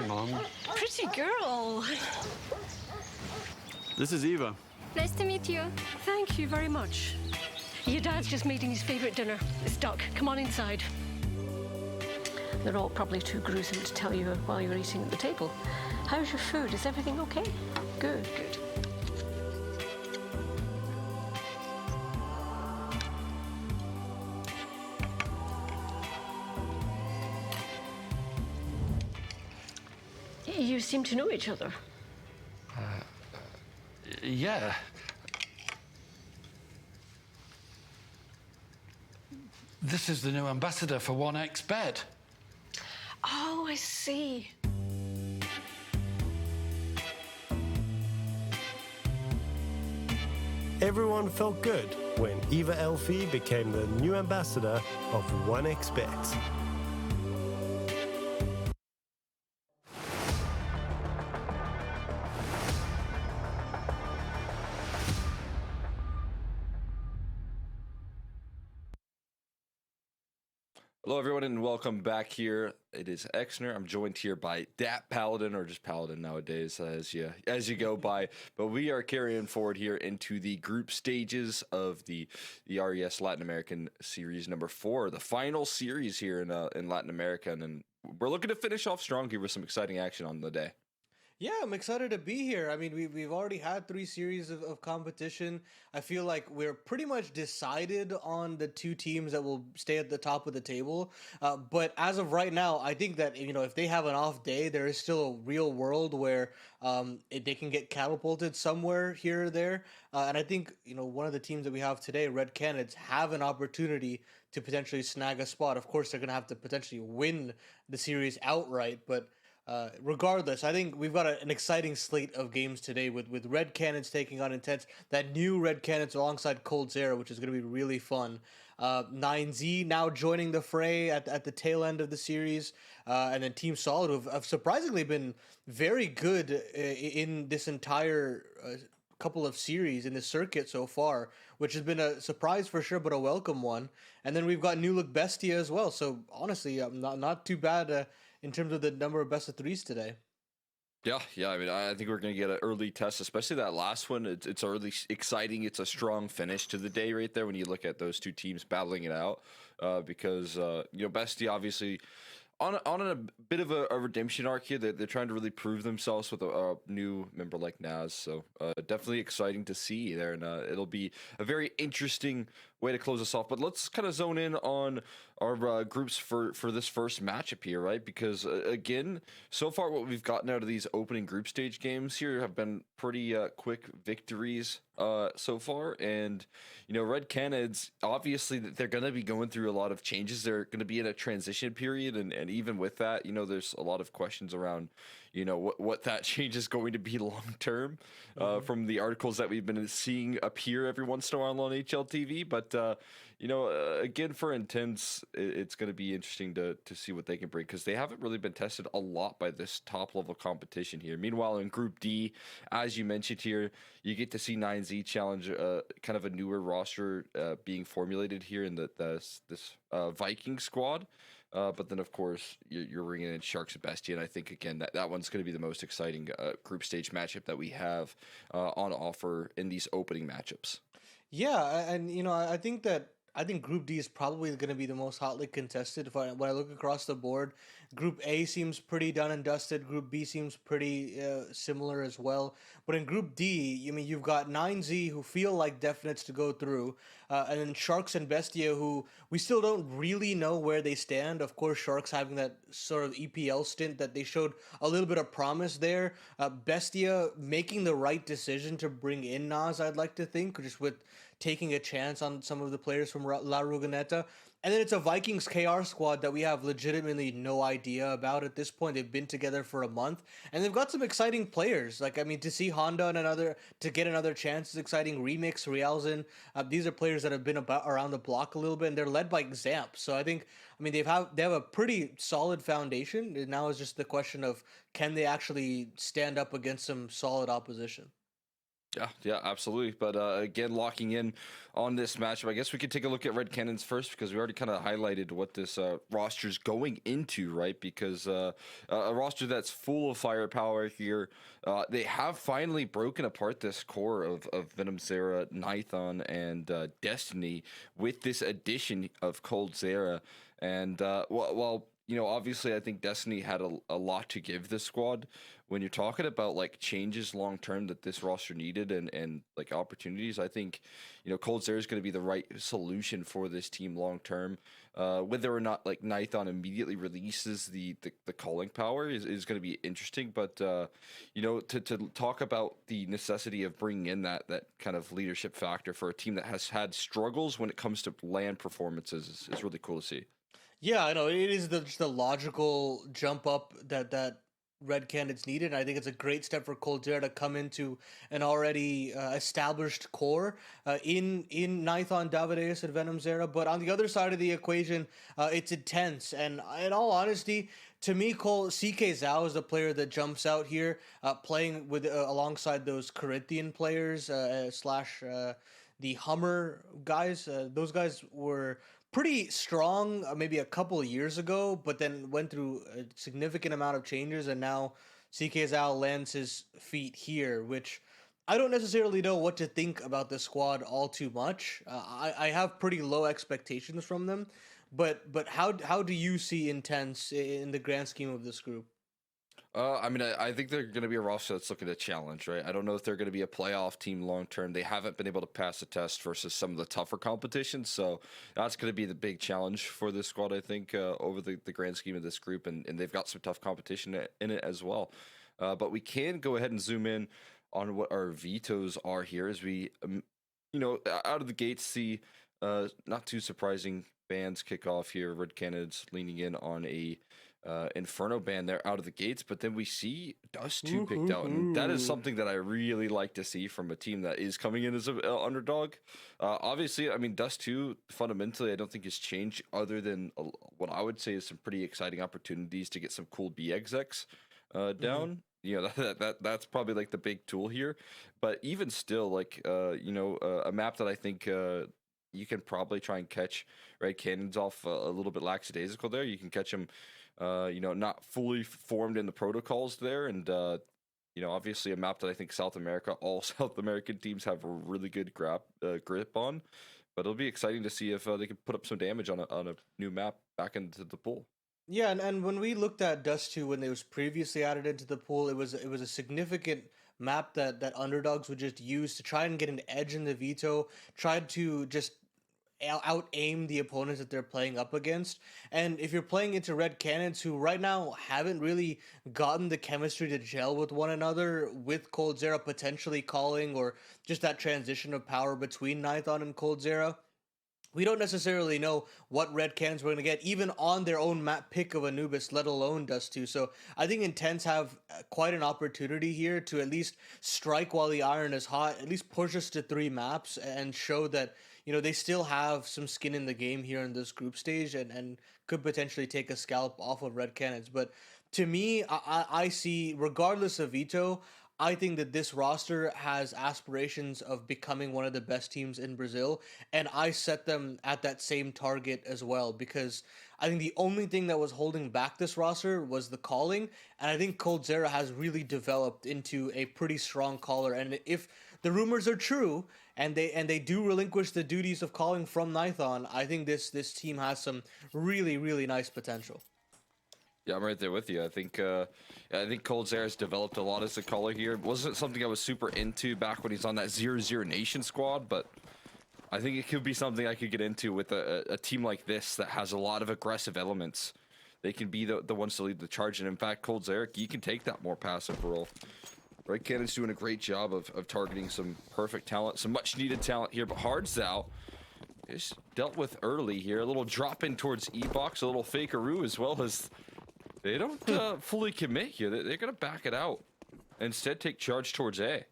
Hi, Mom. Pretty girl. This is Eva. Nice to meet you. Thank you very much. Your dad's just making his favourite dinner. It's duck. Come on inside. They're all probably too gruesome to tell you while you're eating at the table. How's your food? Is everything okay? Good, good. You seem to know each other. Yeah. This is the new ambassador for 1xBet. Oh, I see. Everyone felt good when Eva Elfie became the new ambassador of 1xBet. Hello, everyone, and welcome back here. It is Exner. I'm joined here by Dat Paladin, or just Paladin nowadays, as you go by. But we are carrying forward here into the group stages of the RES Latin American Series number 4, the final series here in Latin America, and then we're looking to finish off strong here with some exciting action on the day. Yeah, I'm excited to be here. I mean, we've already had 3 series of competition. I feel like we're pretty much decided on the 2 teams that will stay at the top of the table. But as of right now, I think that, if they have an off day, there is still a real world where they can get catapulted somewhere here or there. And I think, one of the teams that we have today, Red Canids, have an opportunity to potentially snag a spot. Of course, they're going to have to potentially win the series outright, but regardless, I think we've got an exciting slate of games today with Red Cannons taking on Intense, that new Red Cannons alongside Cold Zera, which is going to be really fun. 9Z now joining the fray at the tail end of the series, and then Team Solid, who have surprisingly been very good in this entire couple of series in the circuit so far, which has been a surprise for sure, but a welcome one. And then we've got New Look Bestia as well, so honestly, not too bad in terms of the number of best of 3s today. Yeah. I mean, I think we're going to get an early test, especially that last one. It's early, exciting. It's a strong finish to the day right there when you look at those 2 teams battling it out, because Bestia obviously on a bit of a redemption arc here. They're trying to really prove themselves with a new member like Naz. So definitely exciting to see there, and it'll be a very interesting way to close us off. But let's kind of zone in on our groups for this first matchup here, right? Because again, so far what we've gotten out of these opening group stage games here have been pretty quick victories so far. And Red Canids, obviously they're going to be going through a lot of changes. They're going to be in a transition period, and even with that, there's a lot of questions around what that change is going to be long term, from the articles that we've been seeing appear every once in a while on HLTV. But again, for Intense, it's going to be interesting to see what they can bring, because they haven't really been tested a lot by this top level competition here. Meanwhile, in Group D, as you mentioned here, you get to see 9Z challenge kind of a newer roster being formulated here in this Viking squad. But then, of course, you're bringing in Sharks and Bestia, and I think, again, that one's going to be the most exciting group stage matchup that we have on offer in these opening matchups. Yeah, and I think Group D is probably going to be the most hotly contested. When I look across the board, Group A seems pretty done and dusted. Group B seems pretty similar as well. But in Group D, you've got 9Z, who feel like definites to go through, and then Sharks and Bestia, who we still don't really know where they stand. Of course, Sharks having that sort of EPL stint that they showed a little bit of promise there. Bestia making the right decision to bring in Nas, I'd like to think, just with taking a chance on some of the players from La Ruganeta. And then it's a Vikings KR squad that we have legitimately no idea about at this point. They've been together for a month, and they've got some exciting players. To see Honda to get another chance is exciting. Remix, Rialzin, these are players that have been around the block a little bit, and they're led by Xamp. So they have a pretty solid foundation. And now it's just the question of, can they actually stand up against some solid opposition? Yeah, absolutely. But again, locking in on this matchup, I guess we could take a look at Red Cannons first because we already kind of highlighted what this roster's going into, right? Because a roster that's full of firepower here. They have finally broken apart this core of Venom Zera, Nithon, and Destiny with this addition of Cold Zera. And while obviously, I think Destiny had a lot to give this squad. When you're talking about like changes long term that this roster needed and like opportunities, I think Cold Zera is going to be the right solution for this team long term. Whether or not like Nithon immediately releases the calling power is going to be interesting. But to talk about the necessity of bringing in that kind of leadership factor for a team that has had struggles when it comes to land performances is really cool to see. Yeah, I know it is just the logical jump up that Red Canids needed. And I think it's a great step for Coldzera to come into an already established core in Nithon, Davideus, and Venom Zera. But on the other side of the equation, it's intense. And in all honesty, to me, CK Zhao is the player that jumps out here, playing with alongside those Corinthian players slash the Hummer guys. Those guys were pretty strong maybe a couple of years ago, but then went through a significant amount of changes, and now CK Zhao lands his feet here, which I don't necessarily know what to think about the squad all too much. I have pretty low expectations from them, but how do you see Intense in the grand scheme of this group? I think they're going to be a roster that's looking to challenge, right? I don't know if they're going to be a playoff team long term. They haven't been able to pass the test versus some of the tougher competitions, so that's going to be the big challenge for this squad, I think, over the grand scheme of this group, and they've got some tough competition in it as well. But we can go ahead and zoom in on what our vetoes are here as we, out of the gates see not too surprising bans kick off here. Red Canids leaning in on a Inferno ban there out of the gates, but then we see Dust 2 picked out, and that is something that I really like to see from a team that is coming in as an underdog. Obviously, I mean, Dust 2 fundamentally I don't think has changed other than what I would say is some pretty exciting opportunities to get some cool BXX down. That's probably like the big tool here, but even still, like a map that I think you can probably try and catch Red Cannons off a little bit lackadaisical there. You can catch them not fully formed in the protocols there. And, obviously a map that I think all South American teams have a really good grip on. But it'll be exciting to see if they can put up some damage on a new map back into the pool. Yeah, and when we looked at Dust 2 when it was previously added into the pool, it was a significant map that underdogs would just use to try and get an edge in the veto, tried to just out aim the opponents that they're playing up against. And if you're playing into Red Cannons, who right now haven't really gotten the chemistry to gel with one another, with Cold Zera potentially calling, or just that transition of power between Nithon and Cold Zera, we don't necessarily know what Red Cannons we're going to get, even on their own map pick of Anubis, let alone Dust 2. So I think Intense have quite an opportunity here to at least strike while the iron is hot, at least push us to 3 maps and show that, they still have some skin in the game here in this group stage and could potentially take a scalp off of Red Cannons. But to me, I see, regardless of veto, I think that this roster has aspirations of becoming one of the best teams in Brazil, and I set them at that same target as well, because I think the only thing that was holding back this roster was the calling, and I think Cold Zera has really developed into a pretty strong caller. And if the rumors are true, and they do relinquish the duties of calling from Nithon, I think this team has some really, really nice potential. Yeah, I'm right there with you. I think Cold Zera has developed a lot as a caller here. It wasn't something I was super into back when he's on that 0-0 Nation squad, but I think it could be something I could get into with a team like this that has a lot of aggressive elements. They can be the ones to lead the charge, and in fact, Cold Zera, you can take that more passive role. Red Cannon's doing a great job of targeting some perfect talent, some much needed talent here, but Hard Zao is dealt with early here. A little drop in towards E-Box, a little fakeroo, as well as they don't fully commit here. They're going to back it out. Instead, take charge towards A.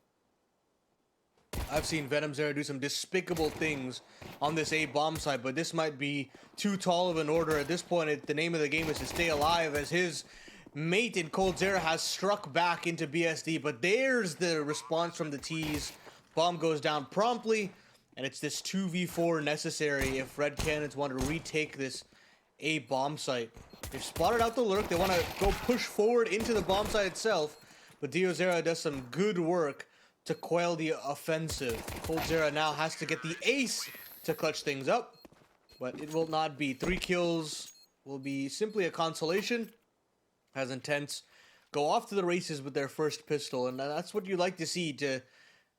I've seen Venom Zera do some despicable things on this A bomb side, but this might be too tall of an order at this point. The name of the game is to stay alive, as his mate in Cold Zera has struck back into BSD, but there's the response from the T's Bomb goes down promptly, and it's this 2v4 necessary if Red Cannons want to retake this A bomb site. They've spotted out the lurk. They want to go push forward into the bomb site itself, but Diozera does some good work to quail the offensive. Coldzera now has to get the ace to clutch things up, but it will not be. 3 kills will be simply a consolation as Intense go off to the races with their first pistol, and that's what you like to see, to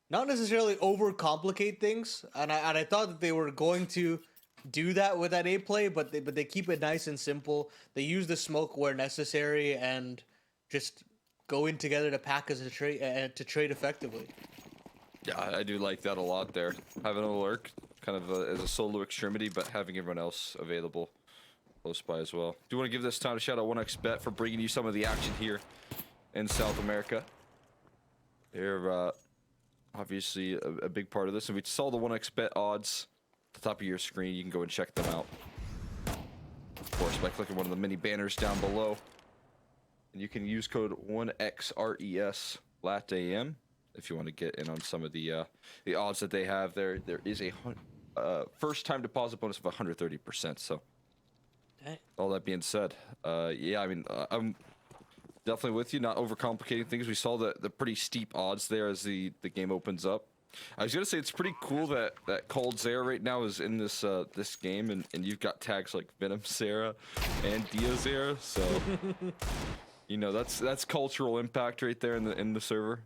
not necessarily overcomplicate things. And I thought that they were going to do that with that A play, but they keep it nice and simple. They use the smoke where necessary and just go in together to pack as a trade to trade effectively. Yeah, I do like that a lot there. Having a lurk kind of as a solo extremity, but having everyone else available close by as well. Do want to give this time to shout out 1xBet for bringing you some of the action here in South America. They're obviously a big part of this, and we saw the 1xBet odds at the top of your screen. You can go and check them out, of course, by clicking one of the mini banners down below. And you can use code 1XRES LATAM if you want to get in on some of the odds that they have there. There is a first time deposit bonus of 130%. So, all that being said, yeah, I mean, I'm definitely with you. Not overcomplicating things. We saw the pretty steep odds there as the game opens up. I was gonna say it's pretty cool that Coldzera right now is in this this game, and you've got tags like Venom Sarah and Diozera, so you know that's cultural impact right there in the server.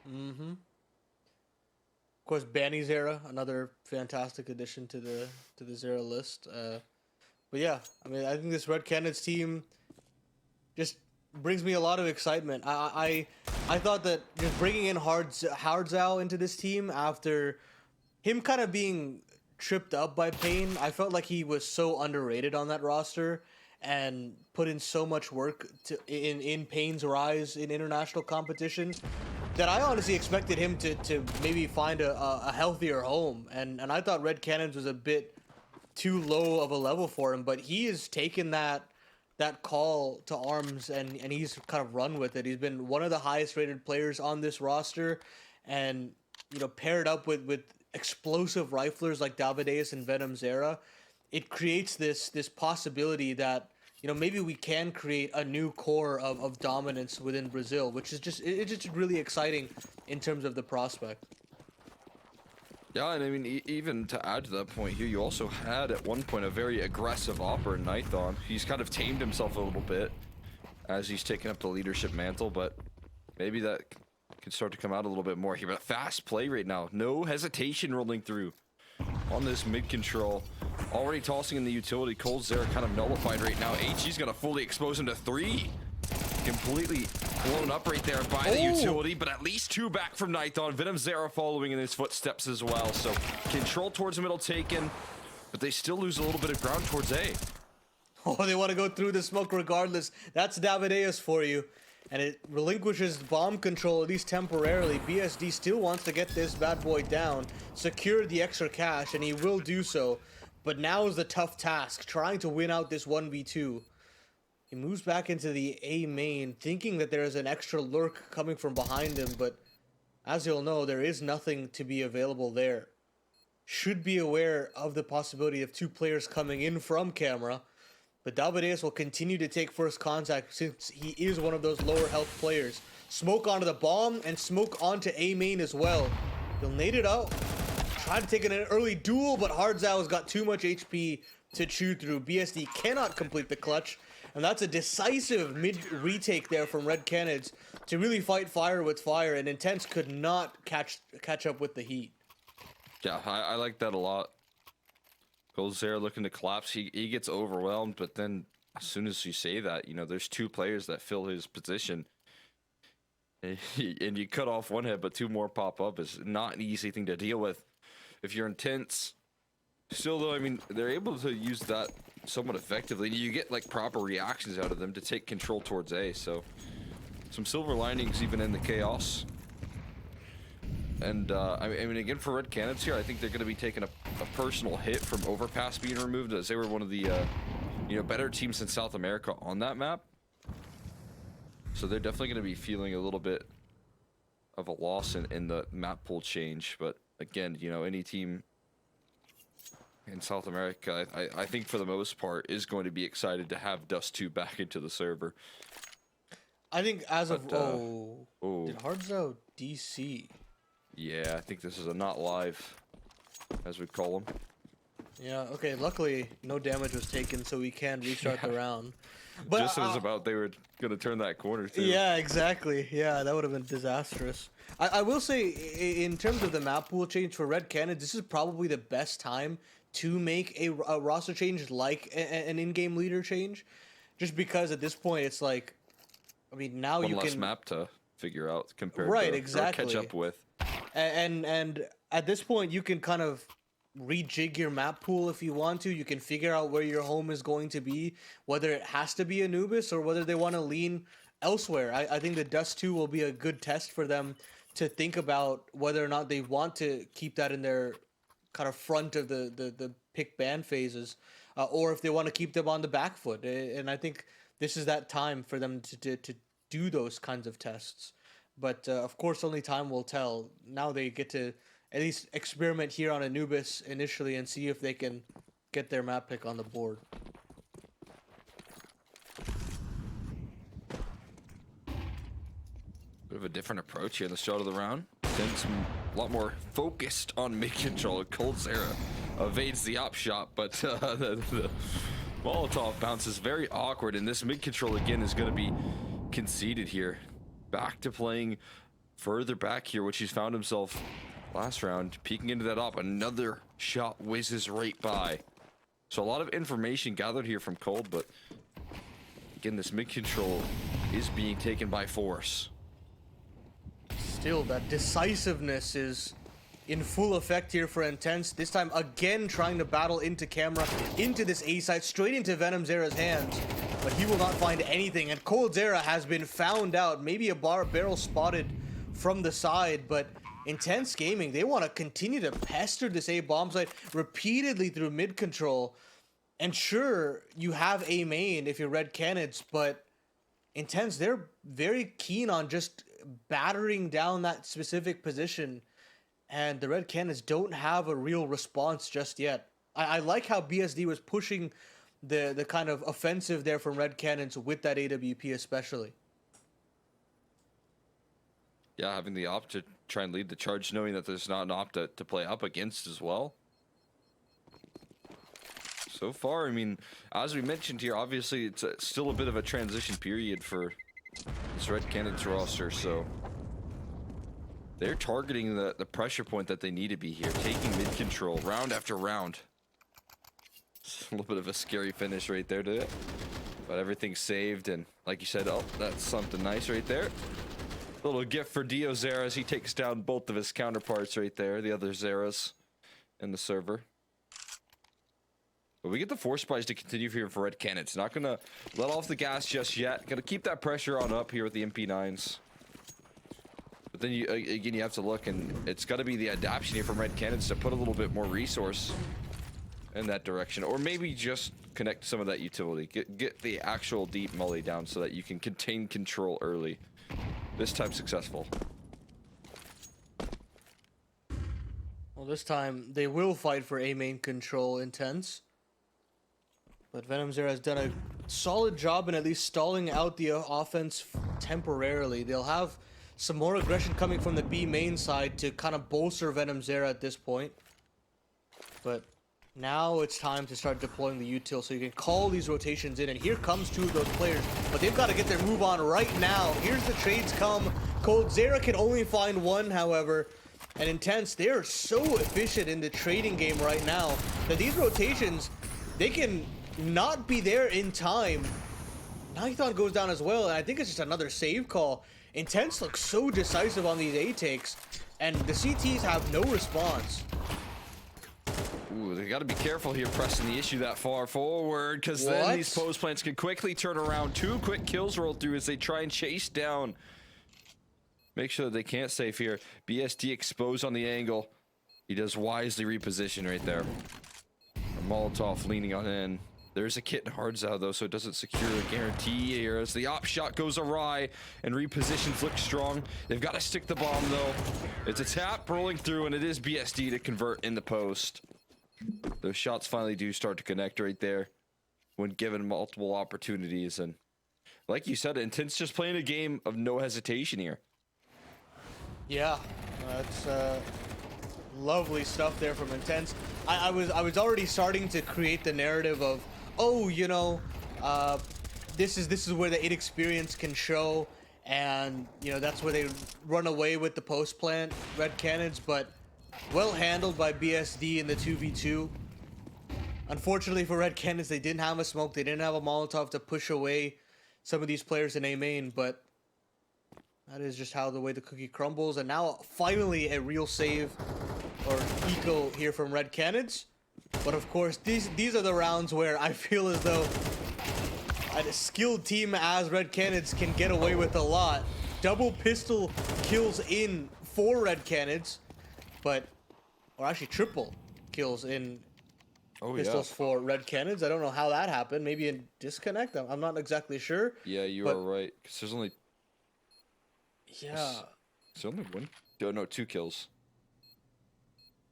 Mm-hmm. Of course, Banny Zera, another fantastic addition to the Zera list. But yeah, I mean, I think this Red Cannons team just brings me a lot of excitement. I thought that just bringing in Hardzao into this team after him kind of being tripped up by Payne, I felt like he was so underrated on that roster and put in so much work in Payne's rise in international competition that I honestly expected him to maybe find a healthier home. And I thought Red Cannons was a bit too low of a level for him, but he has taken that call to arms and he's kind of run with it. He's been one of the highest rated players on this roster, and you know, paired up with explosive riflers like Davideus and Venom Zera, it creates this possibility that, you know, maybe we can create a new core of dominance within Brazil, which is it's just really exciting in terms of the prospect. Yeah, and I mean, even to add to that point here, you also had at one point a very aggressive Opera in Nithon. He's kind of tamed himself a little bit as he's taken up the leadership mantle, but maybe that could start to come out a little bit more here. But fast play right now, no hesitation rolling through on this mid control. Already tossing in the utility. Coldzera kind of nullified right now. HG's gonna fully expose him to 3. Completely blown up right there by the utility, but at least 2 back from Nithon. Venom Zera following in his footsteps as well. So control towards the middle taken, but they still lose a little bit of ground towards A. Oh, they want to go through the smoke regardless. That's Davideus for you. And it relinquishes bomb control, at least temporarily. BSD still wants to get this bad boy down, secure the extra cash, and he will do so. But now is the tough task, trying to win out this 1v2. He moves back into the A main, thinking that there is an extra lurk coming from behind him, but as you'll know, there is nothing to be available there. Should be aware of the possibility of 2 players coming in from camera, but Davideus will continue to take first contact since he is one of those lower health players. Smoke onto the bomb and smoke onto A main as well. He'll nade it out. Try to take an early duel, but Hardzao has got too much HP to chew through. BSD cannot complete the clutch. And that's a decisive mid-retake there from Red Cannons to really fight fire with fire, and Intense could not catch up with the heat. Yeah, I like that a lot. Coldzera looking to collapse. He gets overwhelmed, but then as soon as you say that, you know, there's 2 players that fill his position. And you cut off one head, but 2 more pop up is not an easy thing to deal with if you're Intense. Still, though, I mean, they're able to use that somewhat effectively. You get like proper reactions out of them to take control towards A, so some silver linings even in the chaos. And I mean, again, for Red Cannons here, I think they're going to be taking a personal hit from overpass being removed, as they were one of the you know, better teams in South America on that map. So they're definitely going to be feeling a little bit of a loss in the map pool change. But again, you know, any team in South America, I think for the most part, is going to be excited to have Dust 2 back into the server. I think as of oh, did Hards out DC? Yeah, I think this is a not live, as we call them. Yeah. Okay. Luckily, no damage was taken, so we can restart the round. But Just as about they were gonna turn that corner too. yeah, exactly. Yeah, that would have been disastrous. I will say, in terms of the map pool change for Red Canids, this is probably the best time to make a roster change, like an in-game leader change, just because at this point it's like, I mean, now One you less can map to figure out compared right to exactly or catch up with. and at this point you can kind of rejig your map pool if you want to. You can figure out where your home is going to be, whether it has to be Anubis or whether they want to lean elsewhere. I think the Dust 2 will be a good test for them to think about whether or not they want to keep that in their kind of front of the pick ban phases, or if they want to keep them on the back foot. And I think this is that time for them to do those kinds of tests. But of course, only time will tell. Now they get to at least experiment here on Anubis initially and see if they can get their map pick on the board. Bit of a different approach here in the start of the round. Then a lot more focused on mid control. coldzera evades the op shot, but the Molotov bounce is very awkward, and this mid control again is going to be conceded here. Back to playing further back here, which he's found himself last round. Peeking into that op, another shot whizzes right by. So a lot of information gathered here from Cold, but again, this mid control is being taken by force. Still, that decisiveness is in full effect here for Intense. This time again trying to battle into camera, into this A site, straight into Venomzera's hands. But he will not find anything, and coldzera has been found out. Maybe a barrel spotted from the side, but Intense Gaming, they want to continue to pester this A bomb site repeatedly through mid control. And sure, you have A main if you're Red Canids, but Intense, they're very keen on just battering down that specific position, and the Red Canids don't have a real response just yet. I like how BSD was pushing the kind of offensive there from Red Canids with that AWP especially. Yeah, having the op to try and lead the charge, knowing that there's not an op to play up against as well. So far, I mean, as we mentioned here, obviously it's still a bit of a transition period for this Red Canids roster, so they're targeting the pressure point that they need to be here, taking mid control round after round. It's a little bit of a scary finish right there to it, but everything's saved, and like you said, oh, that's something nice right there. Little gift for Dio Zera as he takes down both of his counterparts right there, the other Zeras in the server. But we get the force buys to continue here for Red Canids. Not gonna let off the gas just yet. Gonna keep that pressure on up here with the MP9s. But then again, you have to look, and it's got to be the adaptation here from Red Canids to put a little bit more resource in that direction, or maybe just connect some of that utility. Get the actual deep molly down so that you can contain control early. This time successful. Well, this time they will fight for A main control, Intense. But Venomzera has done a solid job in at least stalling out the offense temporarily. They'll have some more aggression coming from the B main side to kind of bolster Venomzera at this point. But now it's time to start deploying the util so you can call these rotations in. And here comes two of those players, but they've got to get their move on right now. Here's the trades come. coldzera can only find one, however. And Intense, they are so efficient in the trading game right now that these rotations, they can not be there in time. Python goes down as well, and I think it's just another save call. Intense looks so decisive on these A takes, and the CTs have no response. Ooh, they got to be careful here pressing the issue that far forward, because then these post plants can quickly turn around. 2 quick kills roll through as they try and chase down. Make sure that they can't save here. BSD exposed on the angle. He does wisely reposition right there. A Molotov leaning on in. There's a kit in Hards out though, so it doesn't secure a guarantee here as the op shot goes awry and repositions look strong. They've got to stick the bomb though. It's a tap rolling through, and it is BSD to convert in the post. Those shots finally do start to connect right there when given multiple opportunities. And like you said, Intense just playing a game of no hesitation here. Yeah, that's lovely stuff there from Intense. I was already starting to create the narrative of, oh, you know, this is where the inexperience can show, and you know that's where they run away with the post plant Red Cannons, but well handled by BSD in the 2v2. Unfortunately for Red Cannons, they didn't have a smoke, they didn't have a Molotov to push away some of these players in A main, but that is just how the way the cookie crumbles. And now finally a real save or eco here from Red Cannons. But of course, these are the rounds where I feel as though a skilled team as Red Cannons can get away with a lot. Double pistol kills in for Red Cannons, or actually triple kills in pistols for Red Cannons. I don't know how that happened. Maybe in disconnect. I'm not exactly sure. Yeah, you are right. Because there's only... Yeah. There's only one? Oh, no, 2 kills.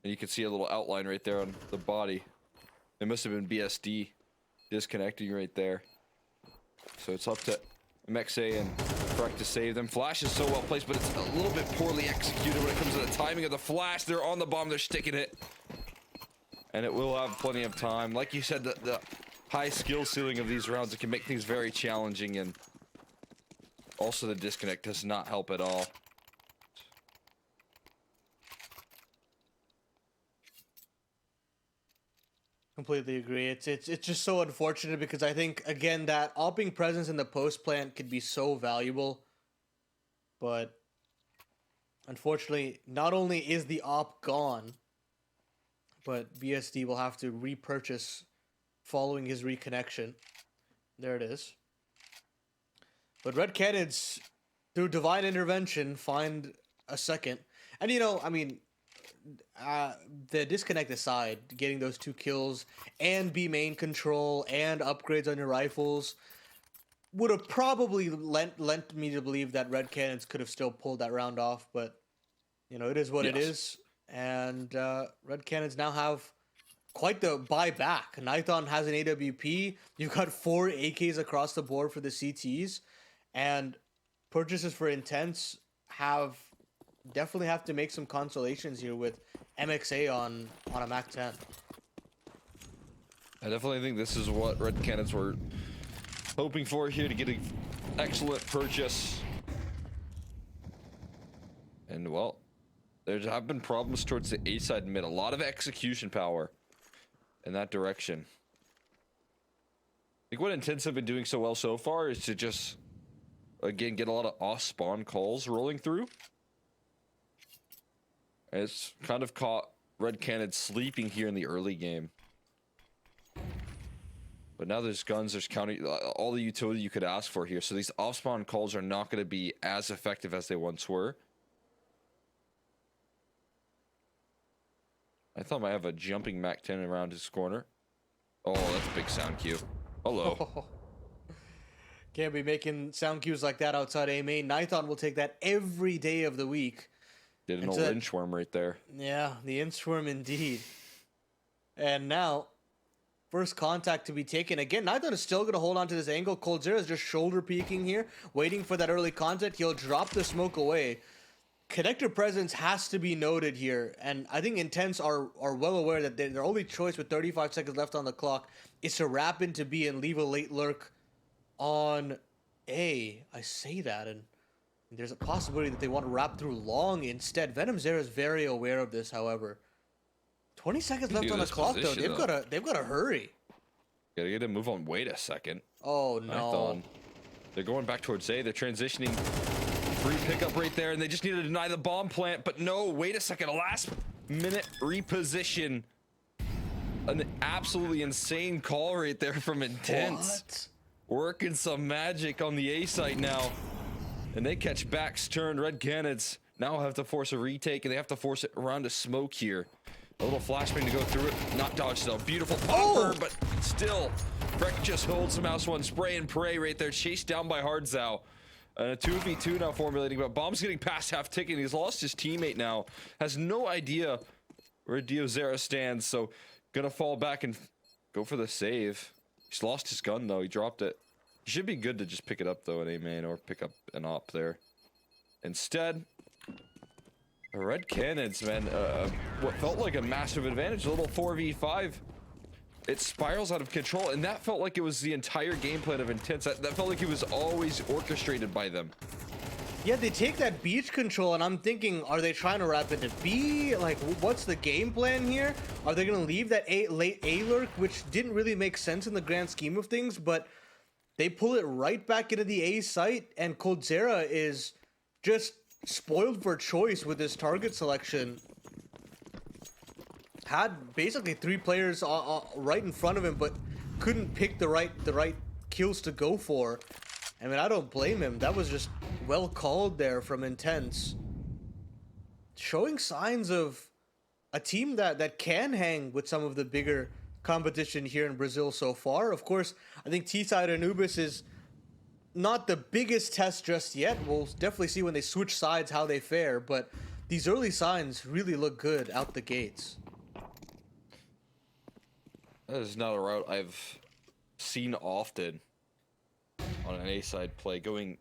And you can see a little outline right there on the body. It must have been BSD disconnecting right there. So it's up to MXA and Freck to save them. Flash is so well placed, but it's a little bit poorly executed when it comes to the timing of the flash. They're on the bomb, they're sticking it. And it will have plenty of time. Like you said, the high skill ceiling of these rounds, it can make things very challenging, and also the disconnect does not help at all. Completely agree. It's just so unfortunate because I think again that opping presence in the post plant could be so valuable, but unfortunately, not only is the op gone, but BSD will have to repurchase following his reconnection. There it is. But Red Cannons, through divine intervention, find a second. And you know, I mean, the disconnect aside, getting those 2 kills and B main control and upgrades on your rifles would have probably lent me to believe that Red Cannons could have still pulled that round off, but you know, it is what it is. And Red Cannons now have quite the buyback. Nithon has an AWP. You've got 4 AKs across the board for the CTs, and purchases for Intense definitely have to make some consolations here with MXA on a Mac 10. I definitely think this is what Red Cannons were hoping for here, to get an excellent purchase. And well, there have been problems towards the A side and mid. A lot of execution power in that direction. I think what Intense have been doing so well so far is to just, again, get a lot of off-spawn calls rolling through. And it's kind of caught Red Cannon sleeping here in the early game. But now there's guns, there's counter, all the utility you could ask for here. So these off-spawn calls are not going to be as effective as they once were. I thought I might have a jumping Mac 10 around his corner. Oh, that's a big sound cue. Hello. Can't be making sound cues like that outside A main. Nithon will take that every day of the week. Did an old inchworm right there. Yeah, the inchworm indeed. And now, first contact to be taken. Again, Nithon is still going to hold on to this angle. Coldzera is just shoulder peeking here, waiting for that early contact. He'll drop the smoke away. Connector presence has to be noted here, and I think Intense are well aware that their only choice with 35 seconds left on the clock is to wrap into B and leave a late lurk on A. I say that, and there's a possibility that they want to wrap through long instead. Venom Zera is very aware of this, however. 20 seconds left on the clock, though. They've got to hurry. Gotta get a move on. Wait a second. Oh no! They're going back towards A. They're transitioning. Free pickup right there, and they just need to deny the bomb plant. But no, wait a second. A last minute reposition. An absolutely insane call right there from Intense. What? Working some magic on the A site now. And they catch backs turned. Red Cannons now have to force a retake, and they have to force it around a smoke here. A little flashbang to go through it. Not dodged though. Beautiful popper, but still Breck just holds some House 1 spray and pray right there, chased down by Hardzao. And a 2v2 now formulating, but Bomb's getting past half ticking. He's lost his teammate now. Has no idea where Diozera stands, so gonna fall back and go for the save. He's lost his gun though, he dropped it. He should be good to just pick it up though at A main or pick up an op there. Instead, the Red Cannons, man, what felt like a massive advantage, a little 4v5. It spirals out of control, and that felt like it was the entire game plan of Intense. That felt like it was always orchestrated by them. Yeah, they take that beach control, and I'm thinking, are they trying to wrap into B? Like, what's the game plan here? Are they going to leave that late A lurk, which didn't really make sense in the grand scheme of things, but they pull it right back into the A site, and Coldzera is just spoiled for choice with his target selection. Had basically 3 players right in front of him, but couldn't pick the right kills to go for. I mean, I don't blame him. That was just well called there from Intense. Showing signs of a team that can hang with some of the bigger competition here in Brazil so far. Of course, I think T-Side Anubis is not the biggest test just yet. We'll definitely see when they switch sides how they fare, but these early signs really look good out the gates. That is not a route I've seen often on an A side play. Going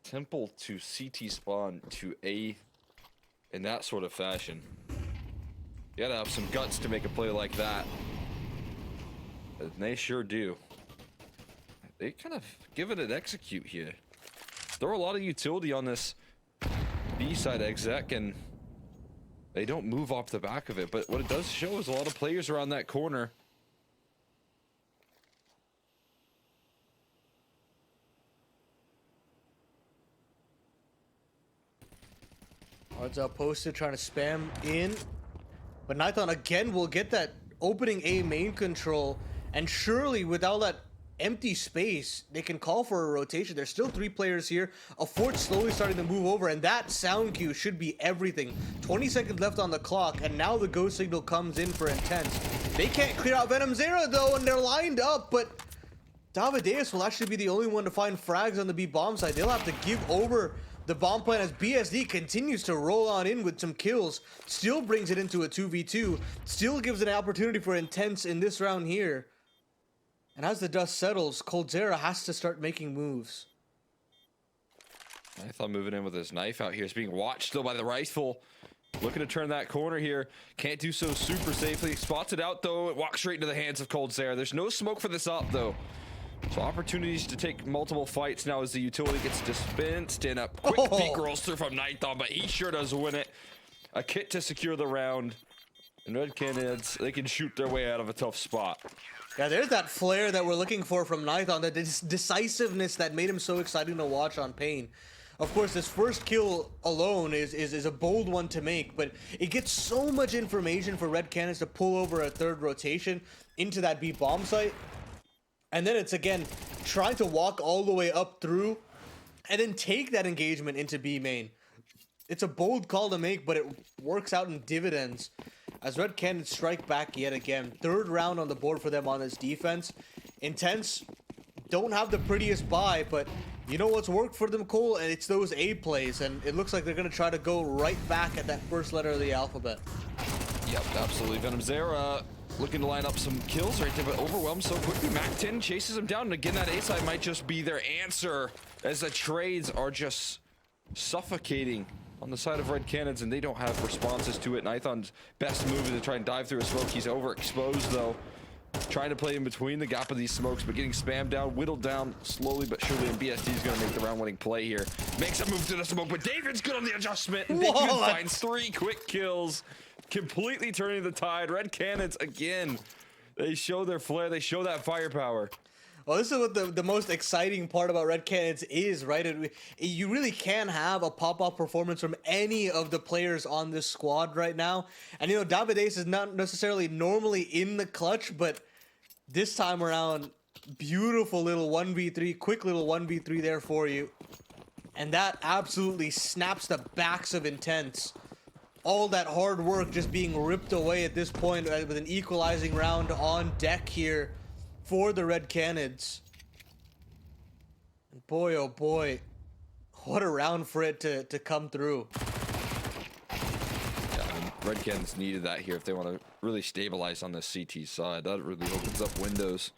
Temple to CT spawn to A in that sort of fashion. You gotta have some guts to make a play like that. And they sure do. They kind of give it an execute here. Throw a lot of utility on this B side exec, and they don't move off the back of it, but what it does show is a lot of players around that corner. Odds up posted, trying to spam in. But Nithon again will get that opening A main control, and surely without that empty space, they can call for a rotation. There's still 3 players here. A fourth slowly starting to move over, and that sound cue should be everything. 20 seconds left on the clock, and now the go signal comes in for Intense. They can't clear out Venom Zera though, and they're lined up, but Davideus will actually be the only one to find frags on the B bomb side. They'll have to give over the bomb plan as BSD continues to roll on in with some kills. Still brings it into a 2v2. Still gives an opportunity for Intense in this round here. And as the dust settles, Coldzera has to start making moves. I thought moving in with his knife out here is being watched though by the rifle. Looking to turn that corner here. Can't do so super safely. Spots it out though. It walks straight into the hands of Coldzera. There's no smoke for this up though. So opportunities to take multiple fights now as the utility gets dispensed, and a quick peek rolls through from Nighthawk, but he sure does win it. A kit to secure the round. And Red Cannons, they can shoot their way out of a tough spot. Yeah, there's that flair that we're looking for from Nighthawk, that decisiveness that made him so exciting to watch on Pain. Of course, this first kill alone is a bold one to make, but it gets so much information for Red Cannons to pull over a third rotation into that B bomb site. And then it's again trying to walk all the way up through and then take that engagement into B main. It's a bold call to make, but it works out in dividends as Red Cannons strike back yet again. 3rd round on the board for them on this defense. Intense don't have the prettiest buy, but you know what's worked for them, Cole? And it's those A plays, and it looks like they're going to try to go right back at that first letter of the alphabet. Yep, absolutely. Venom Zera looking to line up some kills right there, but overwhelmed so quickly. Mac-10 chases him down, and again, that A side might just be their answer as the trades are just suffocating on the side of Red Cannons, and they don't have responses to it. Nithon's best move is to try and dive through a smoke. He's overexposed, though. Trying to play in between the gap of these smokes, but getting spammed down, whittled down slowly but surely, and BSD is going to make the round-winning play here. Makes a move to the smoke, but David's good on the adjustment, and David finds 3 quick kills, completely turning the tide. Red Cannons, again, they show their flair, they show that firepower. Well, this is what the most exciting part about Red Cannons is, right? You really can have a pop-off performance from any of the players on this squad right now. And, you know, Davideus is not necessarily normally in the clutch, but this time around, beautiful little 1v3, quick little 1v3 there for you. And that absolutely snaps the backs of Intense. All that hard work just being ripped away at this point with an equalizing round on deck here for the Red Canids. And boy, oh boy, what a round for it to come through. Yeah, I mean, Red Canids needed that here if they want to really stabilize on the CT side. That really opens up windows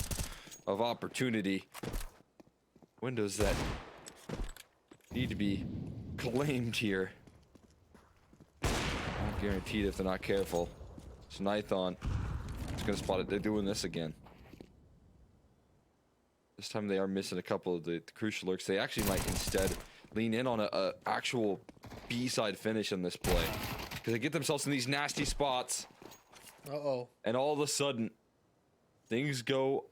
of opportunity. Windows that need to be claimed here. Not guaranteed if they're not careful. So Nithon is going to spot it. They're doing this again. This time they are missing a couple of the crucial lurks. They actually might instead lean in on a actual B-side finish on this play. Because they get themselves in these nasty spots. Uh-oh. And all of a sudden, things go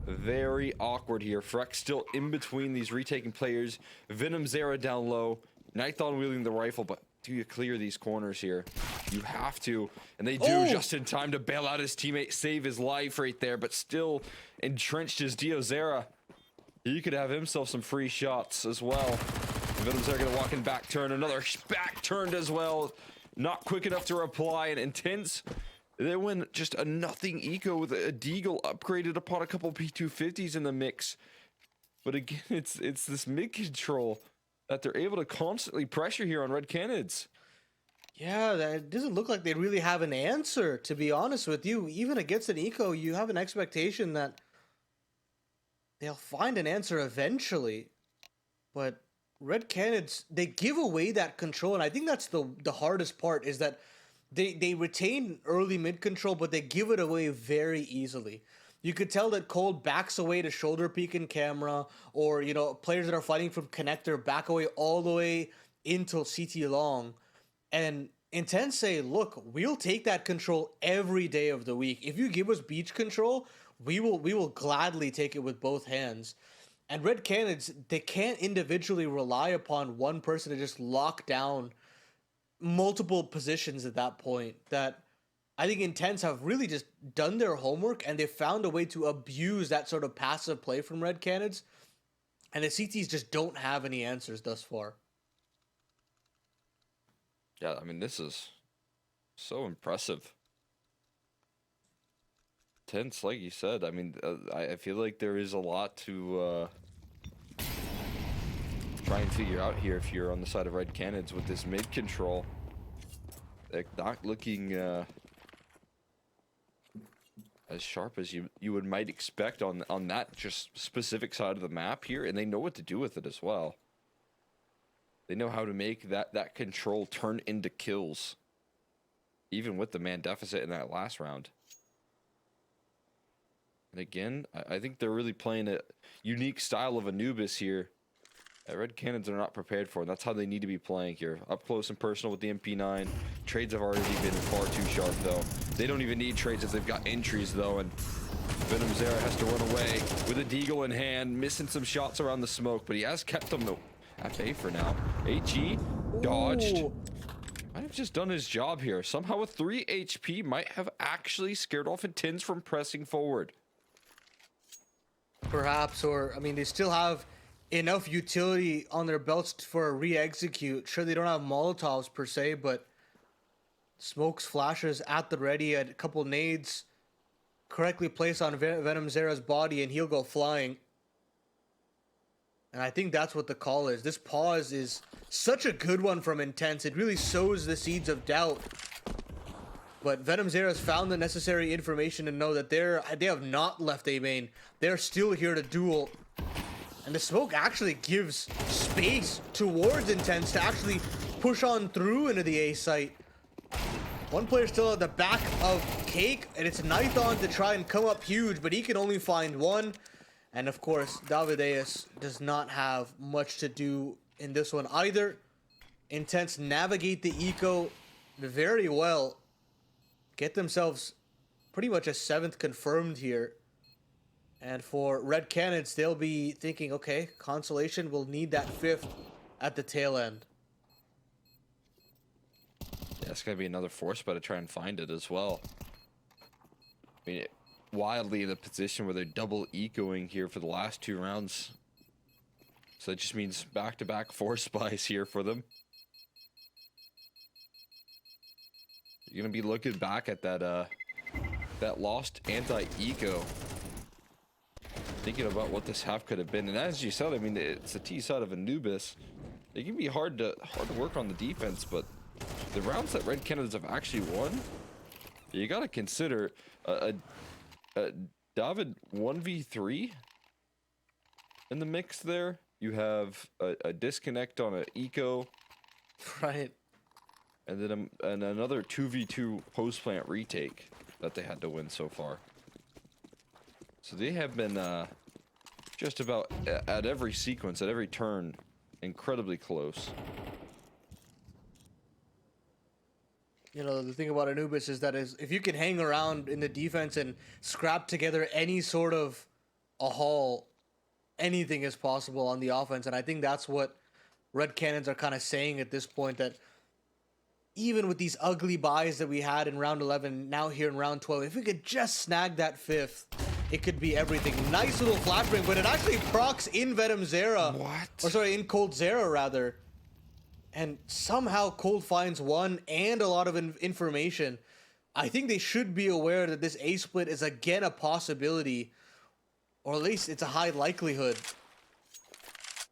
very awkward here. Freck still in between these retaking players. Venom Zera down low. Nithon wielding the rifle, but do you clear these corners here? You have to. And they do just in time to bail out his teammate, save his life right there, but still entrenched his Dio Zera. He could have himself some free shots as well. Venom Zera gonna walk in back turn. Another back turned as well. Not quick enough to reply, and Intense. They win just a nothing eco with a Deagle upgraded upon a couple P250s in the mix. But again, it's this mid control that they're able to constantly pressure here on Red Canids. Yeah, that doesn't look like they really have an answer, to be honest with you. Even against an eco, you have an expectation that they'll find an answer eventually. But Red Canids, they give away that control, and I think that's the hardest part, is that they retain early mid control, but they give it away very easily. You could tell that Cold backs away to shoulder peek in camera, or, you know, players that are fighting from connector back away all the way into CT long. And Intense say, look, we'll take that control every day of the week. If you give us beach control, we will gladly take it with both hands. And Red Canids, they can't individually rely upon one person to just lock down multiple positions at that point. That I think Intense have really just done their homework, and they found a way to abuse that sort of passive play from Red Canids. And the CTs just don't have any answers thus far. Yeah, I mean, this is so impressive. Tense, like you said. I mean, I feel like there is a lot to try and figure out here if you're on the side of Red Canids with this mid control. They're not looking as sharp as you might expect on that just specific side of the map here, and they know what to do with it as well. They know how to make that control turn into kills, even with the man deficit in that last round. And again, I think they're really playing a unique style of Anubis here that Red Canids are not prepared for, and that's how they need to be playing here. Up close and personal with the MP9. Trades have already been far too sharp, though. They don't even need trades if they've got entries, though, and Venom Zera has to run away with a Deagle in hand, missing some shots around the smoke, but he has kept them at bay for now. HE dodged. Ooh. Might have just done his job here. Somehow with 3 HP might have actually scared off Intense from pressing forward. Perhaps, or, I mean, they still have enough utility on their belts for a re-execute. Sure, they don't have Molotovs per se, but smokes, flashes at the ready, a couple nades correctly placed on Venom Zera's body, and he'll go flying. And I think that's what the call is. This pause is such a good one from Intense. It really sows the seeds of doubt. But Venom Zera's found the necessary information to know that they have not left A main. They're still here to duel. And the smoke actually gives space towards Intense to actually push on through into the A site. One player still at the back of Cake, and it's Nithon to try and come up huge, but he can only find one. And of course, Davideus does not have much to do in this one either. Intense navigate the eco very well. Get themselves pretty much a 7th confirmed here. And for Red Canids, they'll be thinking, okay, Consolation will need that 5th at the tail end. Yeah, it's going to be another force by to try and find it as well. I mean, wildly in the position where they're double ecoing here for the last 2 rounds. So it just means back-to-back force buys here for them. You're going to be looking back at that lost anti-eco thinking about what this half could have been. And as you said, I mean, it's the T side of Anubis. It can be hard to work on the defense, but the rounds that Red Canids have actually won, you got to consider a David 1v3 in the mix there. You have a disconnect on an eco, Right. and then and another 2v2 post plant retake that they had to win so far. So they have been just about at every sequence, at every turn, incredibly close. You know, the thing about Anubis is that if you can hang around in the defense and scrap together any sort of a haul, anything is possible on the offense. And I think that's what Red Cannons are kind of saying at this point, that even with these ugly buys that we had in round 11, now here in round 12, if we could just snag that 5th, it could be everything. Nice little flashbang, but it actually procs in Venom Zera. What? Or sorry, in Cold Zera, rather. And somehow Cold finds one and a lot of information. I think they should be aware that this A split is again a possibility, or at least it's a high likelihood.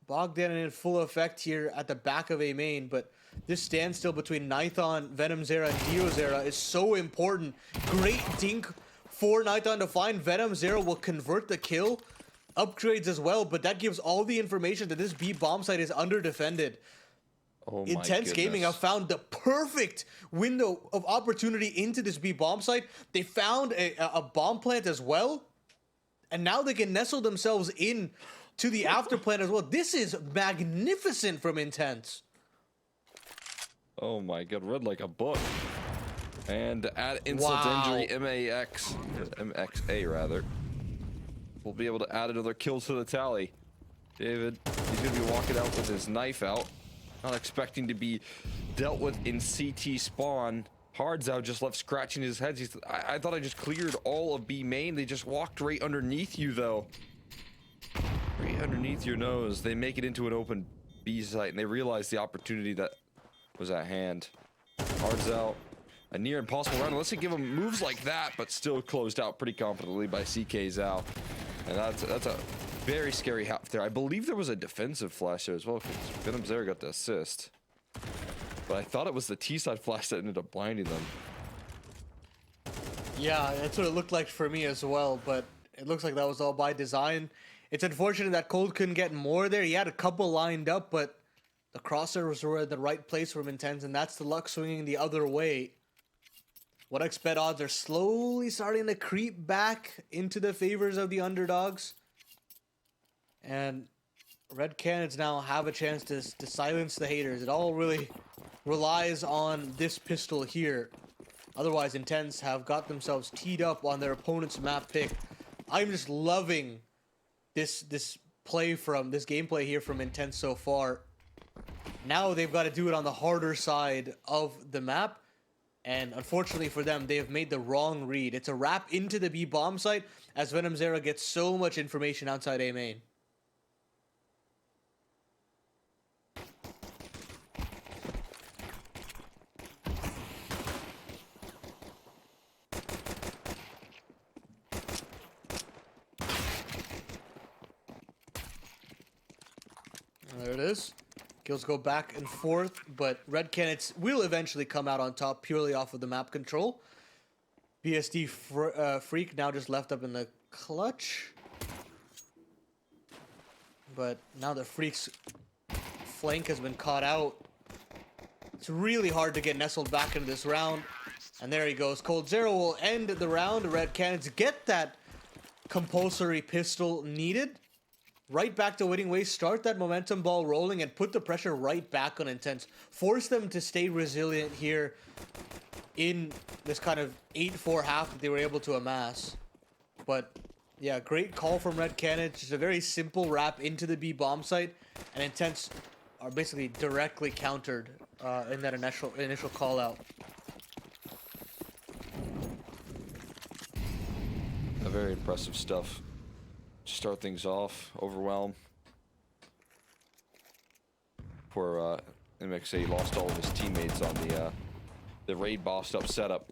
Bogdan in full effect here at the back of A main, but this standstill between Nithon, Venom Zera, and Dio Zera is so important. Great dink for Nithon to find. Venom Zera will convert the kill. Upgrades as well, but that gives all the information that this B bomb site is under defended. Oh my Intense Gaming have found the perfect window of opportunity into this B bomb site. They found a bomb plant as well, and now they can nestle themselves in to the after plant as well. This is magnificent from Intense. Oh my god, read like a book. And add insult to injury, MXA rather. We'll be able to add another kill to the tally. David, he's gonna be walking out with his knife out. Not expecting to be dealt with in CT spawn. Hard's out, just left scratching his head. I thought I just cleared all of B main. They just walked right underneath you though. Right underneath your nose. They make it into an open B site and they realize the opportunity that was at hand. Hard's out. A near impossible round unless they give him moves like that, but still closed out pretty confidently by CK Zhao. And that's a very scary half there. I believe there was a defensive flash there as well, because Venom Zera got the assist. But I thought it was the T-side flash that ended up blinding them. Yeah, that's what it looked like for me as well, but it looks like that was all by design. It's unfortunate that Cold couldn't get more there. He had a couple lined up, but the crossers were in the right place from Intense, and that's the luck swinging the other way. 1xBet odds are slowly starting to creep back into the favors of the underdogs. And Red Canids now have a chance to silence the haters. It all really relies on this pistol here. Otherwise, Intense have got themselves teed up on their opponent's map pick. I'm just loving this gameplay here from Intense so far. Now they've got to do it on the harder side of the map. And unfortunately for them, they have made the wrong read. It's a wrap into the B bomb site as Venom Zera gets so much information outside A main. There it is. Kills go back and forth, but Red Canids will eventually come out on top purely off of the map control. BSD Freak now just left up in the clutch. But now that Freak's flank has been caught out, it's really hard to get nestled back into this round. And there he goes. Cold Zera will end the round. Red Canids get that compulsory pistol needed. Right back to winning ways, start that momentum ball rolling and put the pressure right back on Intense. Force them to stay resilient here in this kind of 8-4 half that they were able to amass. But yeah, great call from Red Canids. Just a very simple wrap into the B bomb site, and Intense are basically directly countered in that initial call out. Very impressive stuff. Start things off, overwhelm. Poor MXA lost all of his teammates on the raid bossed up setup.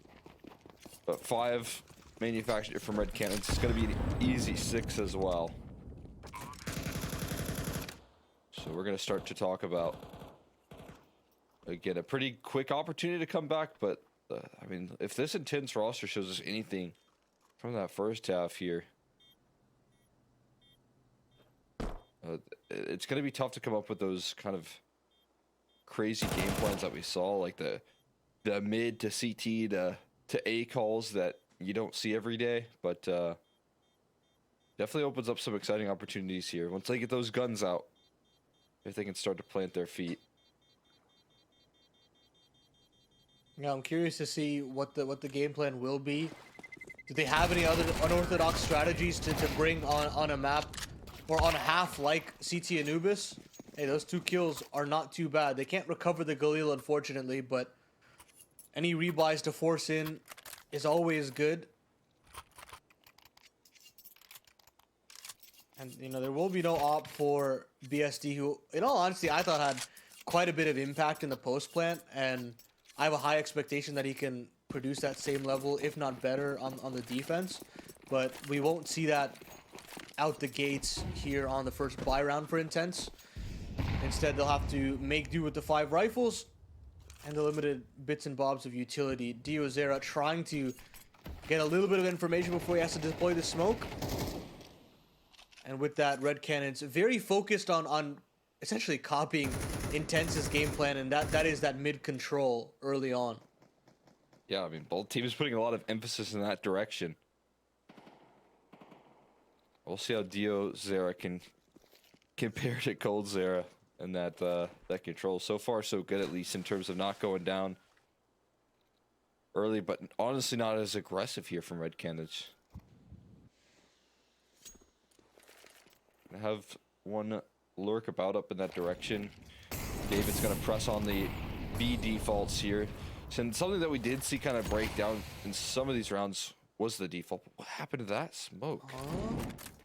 But 5 manufactured from Red Canids. It's going to be an easy 6 as well. we're going to start to talk about. Again, a pretty quick opportunity to come back, but I mean, if this intense roster shows us anything from that first half here, it's going to be tough to come up with those kind of crazy game plans that we saw, like the mid to CT to A calls that you don't see every day, but definitely opens up some exciting opportunities here once they get those guns out, if they can start to plant their feet. Yeah, I'm curious to see what the game plan will be. Do they have any other unorthodox strategies to bring on a map or on a half like CT Anubis? Hey, those 2 kills are not too bad. They can't recover the Galil, unfortunately, but any rebuys to force in is always good. And, you know, there will be no op for BSD, who, in all honesty, I thought had quite a bit of impact in the post plant, and I have a high expectation that he can produce that same level, if not better, on the defense. But we won't see that out the gates here on the first buy round for Intense. Instead, they'll have to make do with the 5 rifles and the limited bits and bobs of utility. Dio Zera trying to get a little bit of information before he has to deploy the smoke. And with that, Red Cannon's very focused on essentially copying Intense's game plan, and that is that mid control early on. Yeah, I mean, both teams putting a lot of emphasis in that direction. We'll see how Dio Zera can compare to Cold Zera and that control. So far, so good, at least in terms of not going down early, but honestly not as aggressive here from Red Cannons. Have one lurk about up in that direction. David's going to press on the B defaults here. And something that we did see kind of break down in some of these rounds was the default. But what happened to that smoke?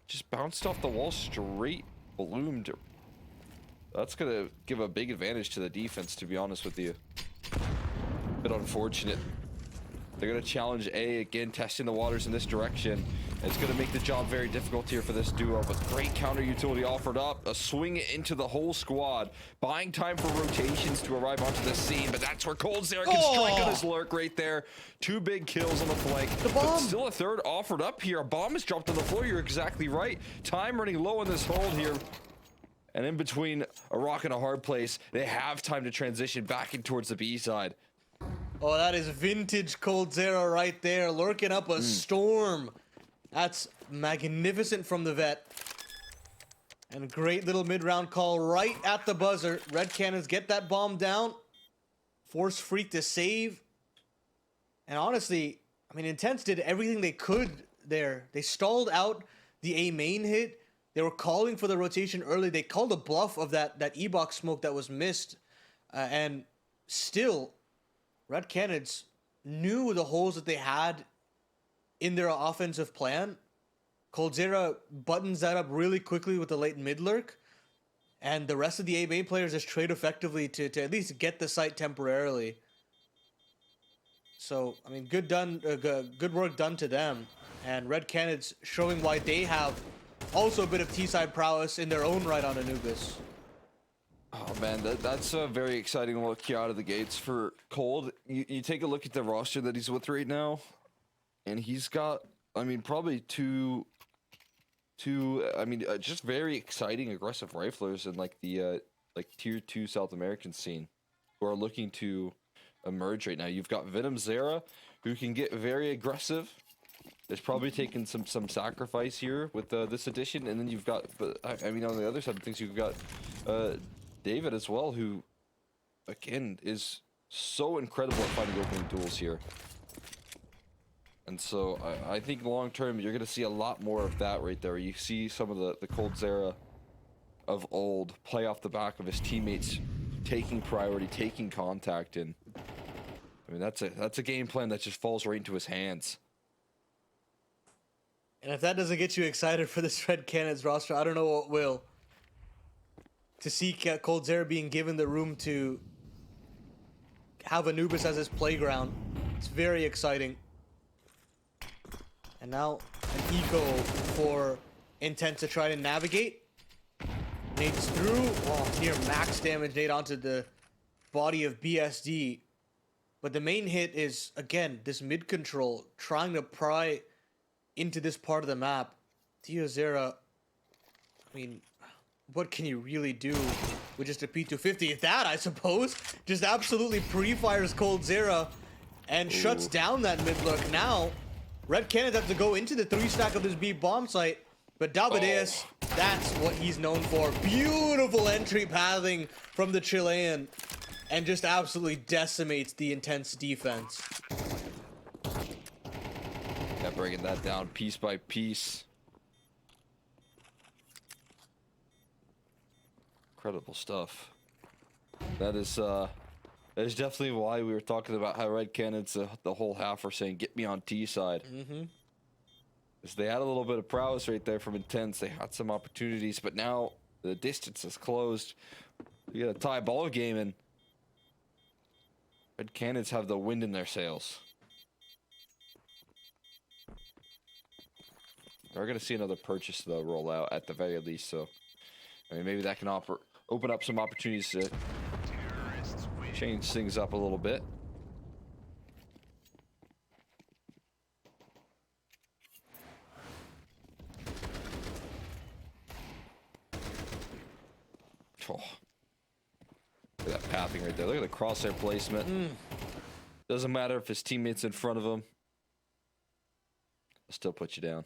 Just bounced off the wall, straight bloomed. That's going to give a big advantage to the defense, to be honest with you. Bit unfortunate. They're going to challenge A again, testing the waters in this direction. It's going to make the job very difficult here for this duo, but great counter utility offered up. A swing into the whole squad. Buying time for rotations to arrive onto the scene, but that's where Cold Zera can strike on his lurk right there. 2 big kills on the flank. But still a third offered up here. A bomb is dropped on the floor. You're exactly right. Time running low on this hold here. And in between a rock and a hard place, they have time to transition back in towards the B side. Oh, that is vintage Cold Zera right there, lurking up a storm. That's magnificent from the vet. And a great little mid-round call right at the buzzer. Red Cannons get that bomb down. Force Freak to save. And honestly, I mean, Intense did everything they could there. They stalled out the A main hit. They were calling for the rotation early. They called a bluff of that E-box smoke that was missed. And still, Red Cannons knew the holes that they had in their offensive plan. Cold Zera buttons that up really quickly with the late mid lurk, and the rest of the A main players just trade effectively to at least get the site temporarily. So I mean, good work done to them, and Red Cannons showing why they have also a bit of T-side prowess in their own right on Anubis. Oh man, that's a very exciting look here out of the gates for Cold. You take a look at the roster that he's with right now, and he's got, I mean, probably two just very exciting aggressive riflers in like the like tier 2 South American scene who are looking to emerge right now. You've got Venom Zera, who can get very aggressive. It's probably taken some sacrifice here with this addition, and then you've got, I mean, on the other side of things, you've got David as well, who again is so incredible at finding opening duels here. And so I think long term you're going to see a lot more of that right there. You see some of the Cold Zera of old play off the back of his teammates taking priority, taking contact, and I mean that's a game plan that just falls right into his hands. And if that doesn't get you excited for this Red Cannons roster, I don't know what will. To see Cold Zera being given the room to have Anubis as his playground, it's very exciting. And now an eco for Intense to try to navigate. Nades through. Oh, near max damage nade onto the body of BSD. But the main hit is, again, this mid control, trying to pry into this part of the map. Diozera, I mean, what can you really do with just a P250? That, I suppose, just absolutely pre-fires coldzera and shuts down that mid lurk. Now, Red Cannons have to go into the 3-stack of this B bomb site, but Dabadeus, that's what he's known for. Beautiful entry pathing from the Chilean, and just absolutely decimates the intense defense. Yeah, breaking that down piece by piece. Incredible stuff. That is definitely why we were talking about how Red Cannons the whole half were saying, get me on T side. Because they had a little bit of prowess right there from Intense. They had some opportunities, but now the distance is closed. You get a tie ball game, and Red Cannons have the wind in their sails. They're going to see another purchase, though, roll out at the very least. So, I mean, maybe that can open up some opportunities to change things up a little bit. Oh. Look at that pathing right there. Look at the crosshair placement. Doesn't matter if his teammate's in front of him. I'll still put you down.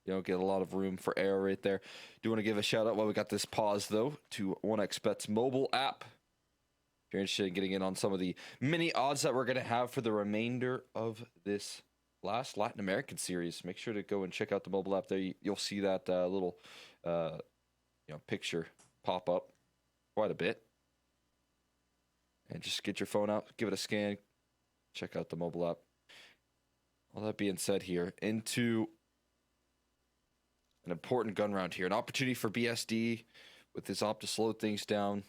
You don't get a lot of room for error right there. Do want to give a shout out while we got this pause, though, to 1xBet's mobile app. If you're interested in getting in on some of the mini odds that we're going to have for the remainder of this last Latin American series, make sure to go and check out the mobile app there. You'll see that little picture pop up quite a bit. And just get your phone out, give it a scan, check out the mobile app. All that being said here, into an important gun round here. An opportunity for BSD with his op to slow things down.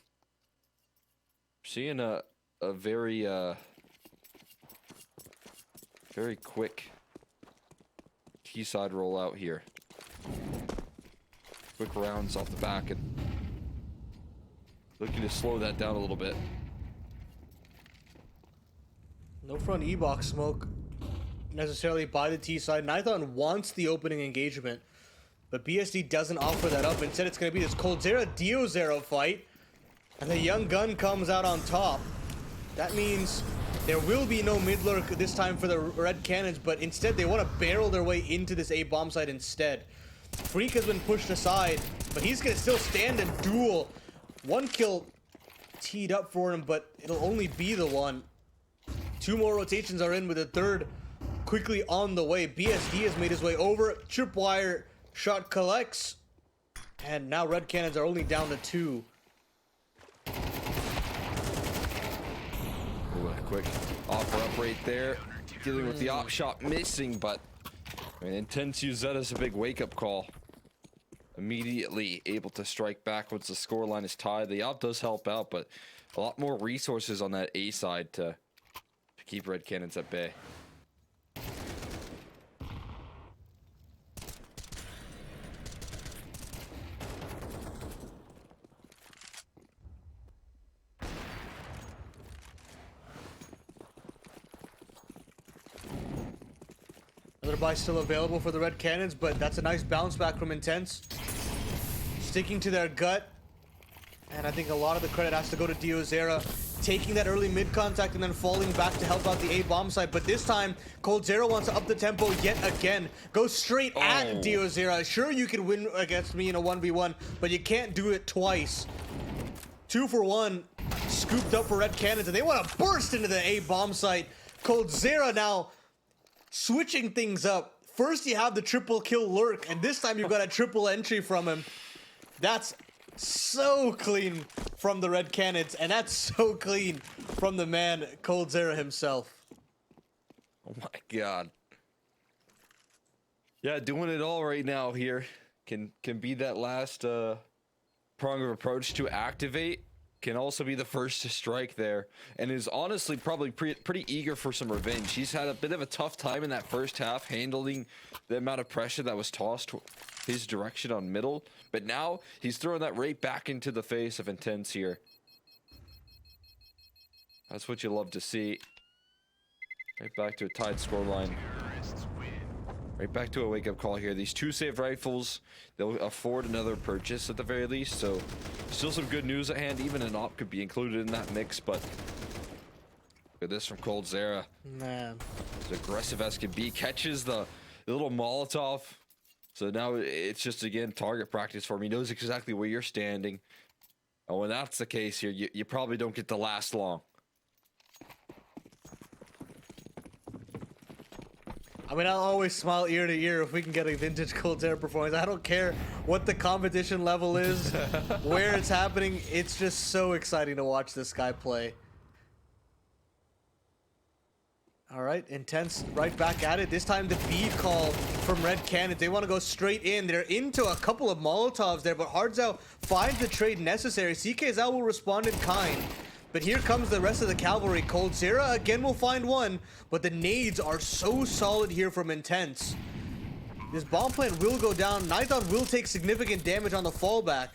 Seeing a very very quick T-side rollout here. Quick rounds off the back and looking to slow that down a little bit. No front E-box smoke necessarily by the T-side. Nithon wants the opening engagement, but BSD doesn't offer that up. Instead, it's going to be this coldzera Diozera fight, and the young gun comes out on top. That means there will be no mid lurk this time for the Red Cannons, but instead they want to barrel their way into this A bomb site instead. Freak has been pushed aside, but he's going to still stand and duel. One kill teed up for him, but it'll only be the one. Two more rotations are in with a third quickly on the way. BSD has made his way over. Tripwire shot collects. And now Red Cannons are only down to 2. Ooh, a quick offer up right there. Dealing with the op shot missing, but I mean, Intense use that as a big wake-up call. Immediately able to strike back once the scoreline is tied. The op does help out, but a lot more resources on that A side to keep Red Cannons at bay. Another buy still available for the Red Cannons, but that's a nice bounce back from Intense. Sticking to their gut. And I think a lot of the credit has to go to Diozera, taking that early mid contact and then falling back to help out the A bomb site. But this time, coldzera wants to up the tempo yet again. Go straight at Diozera. Sure, you can win against me in a 1v1, but you can't do it twice. 2 for 1, scooped up for Red Cannons, and they want to burst into the A bomb site. coldzera now switching things up. First, you have the triple kill lurk, and this time you've got a triple entry from him. That's so clean from the Red Cannons, and that's so clean from the man coldzera himself. Oh my god. Yeah, doing it all right now here. Can be that last prong of approach to activate. can also be the first to strike there, and is honestly probably pretty eager for some revenge. He's had a bit of a tough time in that first half handling the amount of pressure that was tossed his direction on middle, but now he's throwing that right back into the face of Intense here. That's what you love to see. Right back to a tied scoreline. Right back to a wake-up call here. These 2 save rifles, they'll afford another purchase at the very least, so still some good news at hand. Even an op could be included in that mix, but look at this from coldzera. Man. As aggressive as can be. Catches the little Molotov. So now it's just, again, target practice for him. He knows exactly where you're standing. And when that's the case here, you probably don't get to last long. I mean, I'll always smile ear to ear if we can get a vintage coldzera performance. I don't care what the competition level is, where it's happening. It's just so exciting to watch this guy play. All right, Intense right back at it. This time the bead call from Red Cannons. They want to go straight in. They're into a couple of Molotovs there, but Hardzao finds the trade necessary. CK Zhao will respond in kind. But here comes the rest of the cavalry. coldzera again will find one, but the nades are so solid here from Intense. This bomb plant will go down. Nighthawk will take significant damage on the fallback.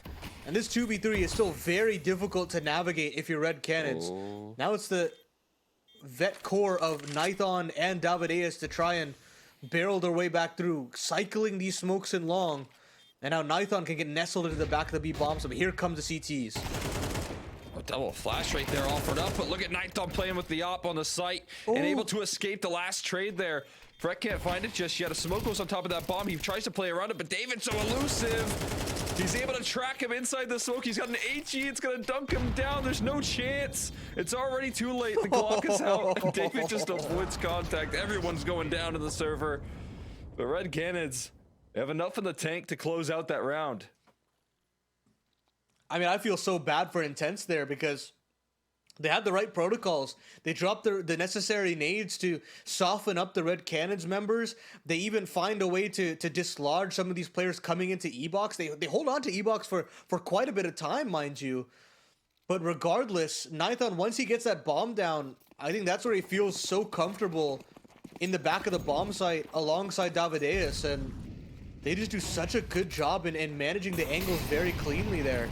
And this 2v3 is still very difficult to navigate if you're Red Cannons. Oh. Now it's the vet core of Nighthon and Davideus to try and barrel their way back through, cycling these smokes in long. And now Nighthon can get nestled into the back of the B bomb. So here comes the CTs. A double flash right there offered up, but look at Nighthawk playing with the op on the site and able to escape the last trade there. Freck can't find it just yet. A smoke goes on top of that bomb. He tries to play around it, but David's so elusive. He's able to track him inside the smoke. He's got an HE. It's going to dunk him down. There's no chance. It's already too late. The clock is out. David just avoids contact. Everyone's going down to the server. But Red Cannons, they have enough in the tank to close out that round. I mean, I feel so bad for Intense there because they had the right protocols. They dropped the necessary nades to soften up the Red Cannons members. They even find a way to dislodge some of these players coming into E-Box. They hold on to E-Box for quite a bit of time, mind you. But regardless, Nighthon, once he gets that bomb down, I think that's where he feels so comfortable in the back of the bomb site alongside Davideus. And they just do such a good job in managing the angles very cleanly there.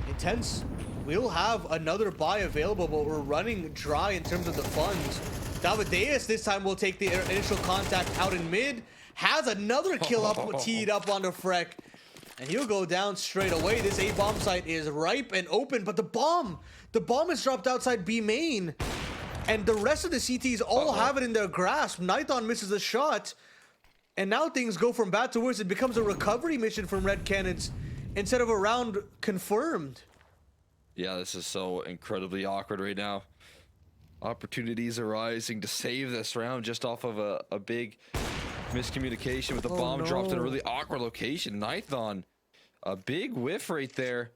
Intense will have another buy available, but we're running dry in terms of the funds. Davideus this time will take the initial contact out in mid. Has another kill up teed up onto Freck. And he'll go down straight away. This A bomb site is ripe and open, but the bomb is dropped outside B main. And the rest of the CTs all have it in their grasp. Nighthon misses a shot. And now things go from bad to worse. It becomes a recovery mission from Red Cannons instead of a round confirmed. Yeah, this is so incredibly awkward right now. Opportunities arising to save this round just off of a big miscommunication with the bomb dropped in a really awkward location. Nighthon, a big whiff right there,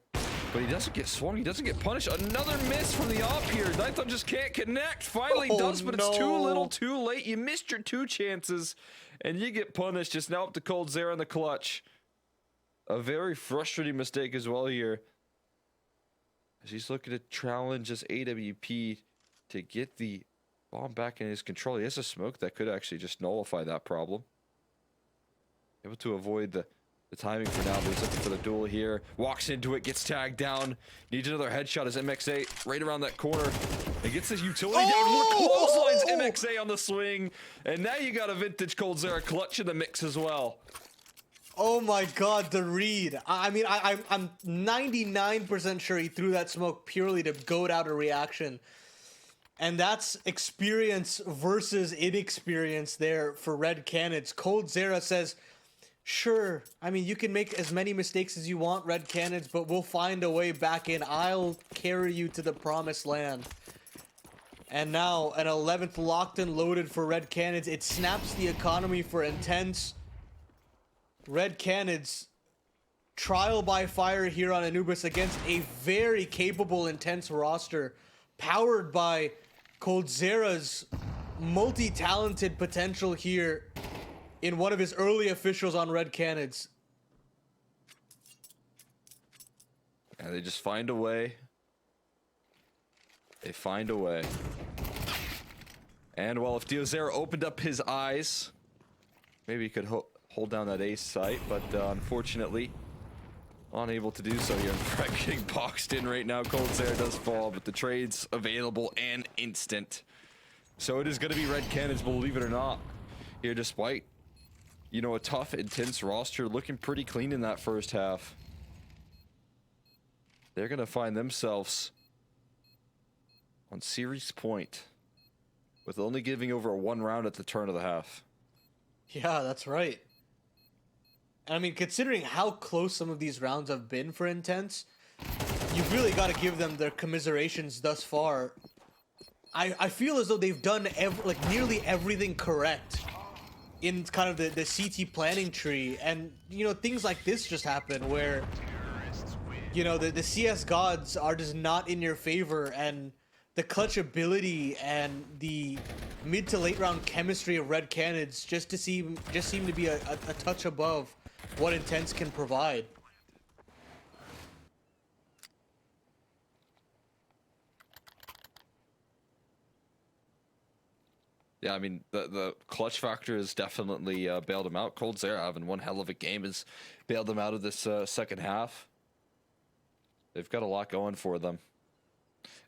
but he doesn't get swung. He doesn't get punished. Another miss from the op here. Nighthon just can't connect. Finally does, but it's too little, too late. You missed your 2 chances, and you get punished. Just now up to coldzera in the clutch. A very frustrating mistake as well here. As he's looking to challenge this AWP to get the bomb back in his control. He has a smoke that could actually just nullify that problem. Able to avoid the timing for now, but he's looking for the duel here. Walks into it, gets tagged down. Needs another headshot as MX8 right around that corner. And gets his utility down. Look, clotheslines MX8 on the swing. And now you got a vintage coldzera clutch in the mix as well. Oh my god, the read. I mean, I'm 99% sure he threw that smoke purely to goad out a reaction. And that's experience versus inexperience there for Red Cannons. coldzera says, sure, I mean, you can make as many mistakes as you want, Red Cannons, but we'll find a way back in. I'll carry you to the promised land. And now, an 11th locked and loaded for Red Cannons. It snaps the economy for Intense. Red Cannons, trial by fire here on Anubis against a very capable Intense roster, powered by coldzera's multi-talented potential here in one of his early officials on Red Cannons. And they just find a way. They find a way. And well, if Diozera opened up his eyes, maybe he could hold down that ace site, but unfortunately, unable to do so here. Fred getting boxed in right now. coldzera does fall, but the trade's available and instant. So it is going to be Red Cannons, believe it or not, here, despite, you know, a tough, intense roster, looking pretty clean in that first half. They're going to find themselves on series point with only giving over one round at the turn of the half. Yeah, that's right. I mean, considering how close some of these rounds have been for Intense, you've really got to give them their commiserations thus far. I feel as though they've done nearly everything correct in kind of the CT planning tree, and you know, things like this just happen where, you know, the CS gods are just not in your favor, and the clutch ability and the mid to late round chemistry of Red Cannons just seem to be a touch above what Intense can provide. Yeah, I mean, the clutch factor has definitely bailed him out. coldzera, having one hell of a game, has bailed them out of this second half. They've got a lot going for them.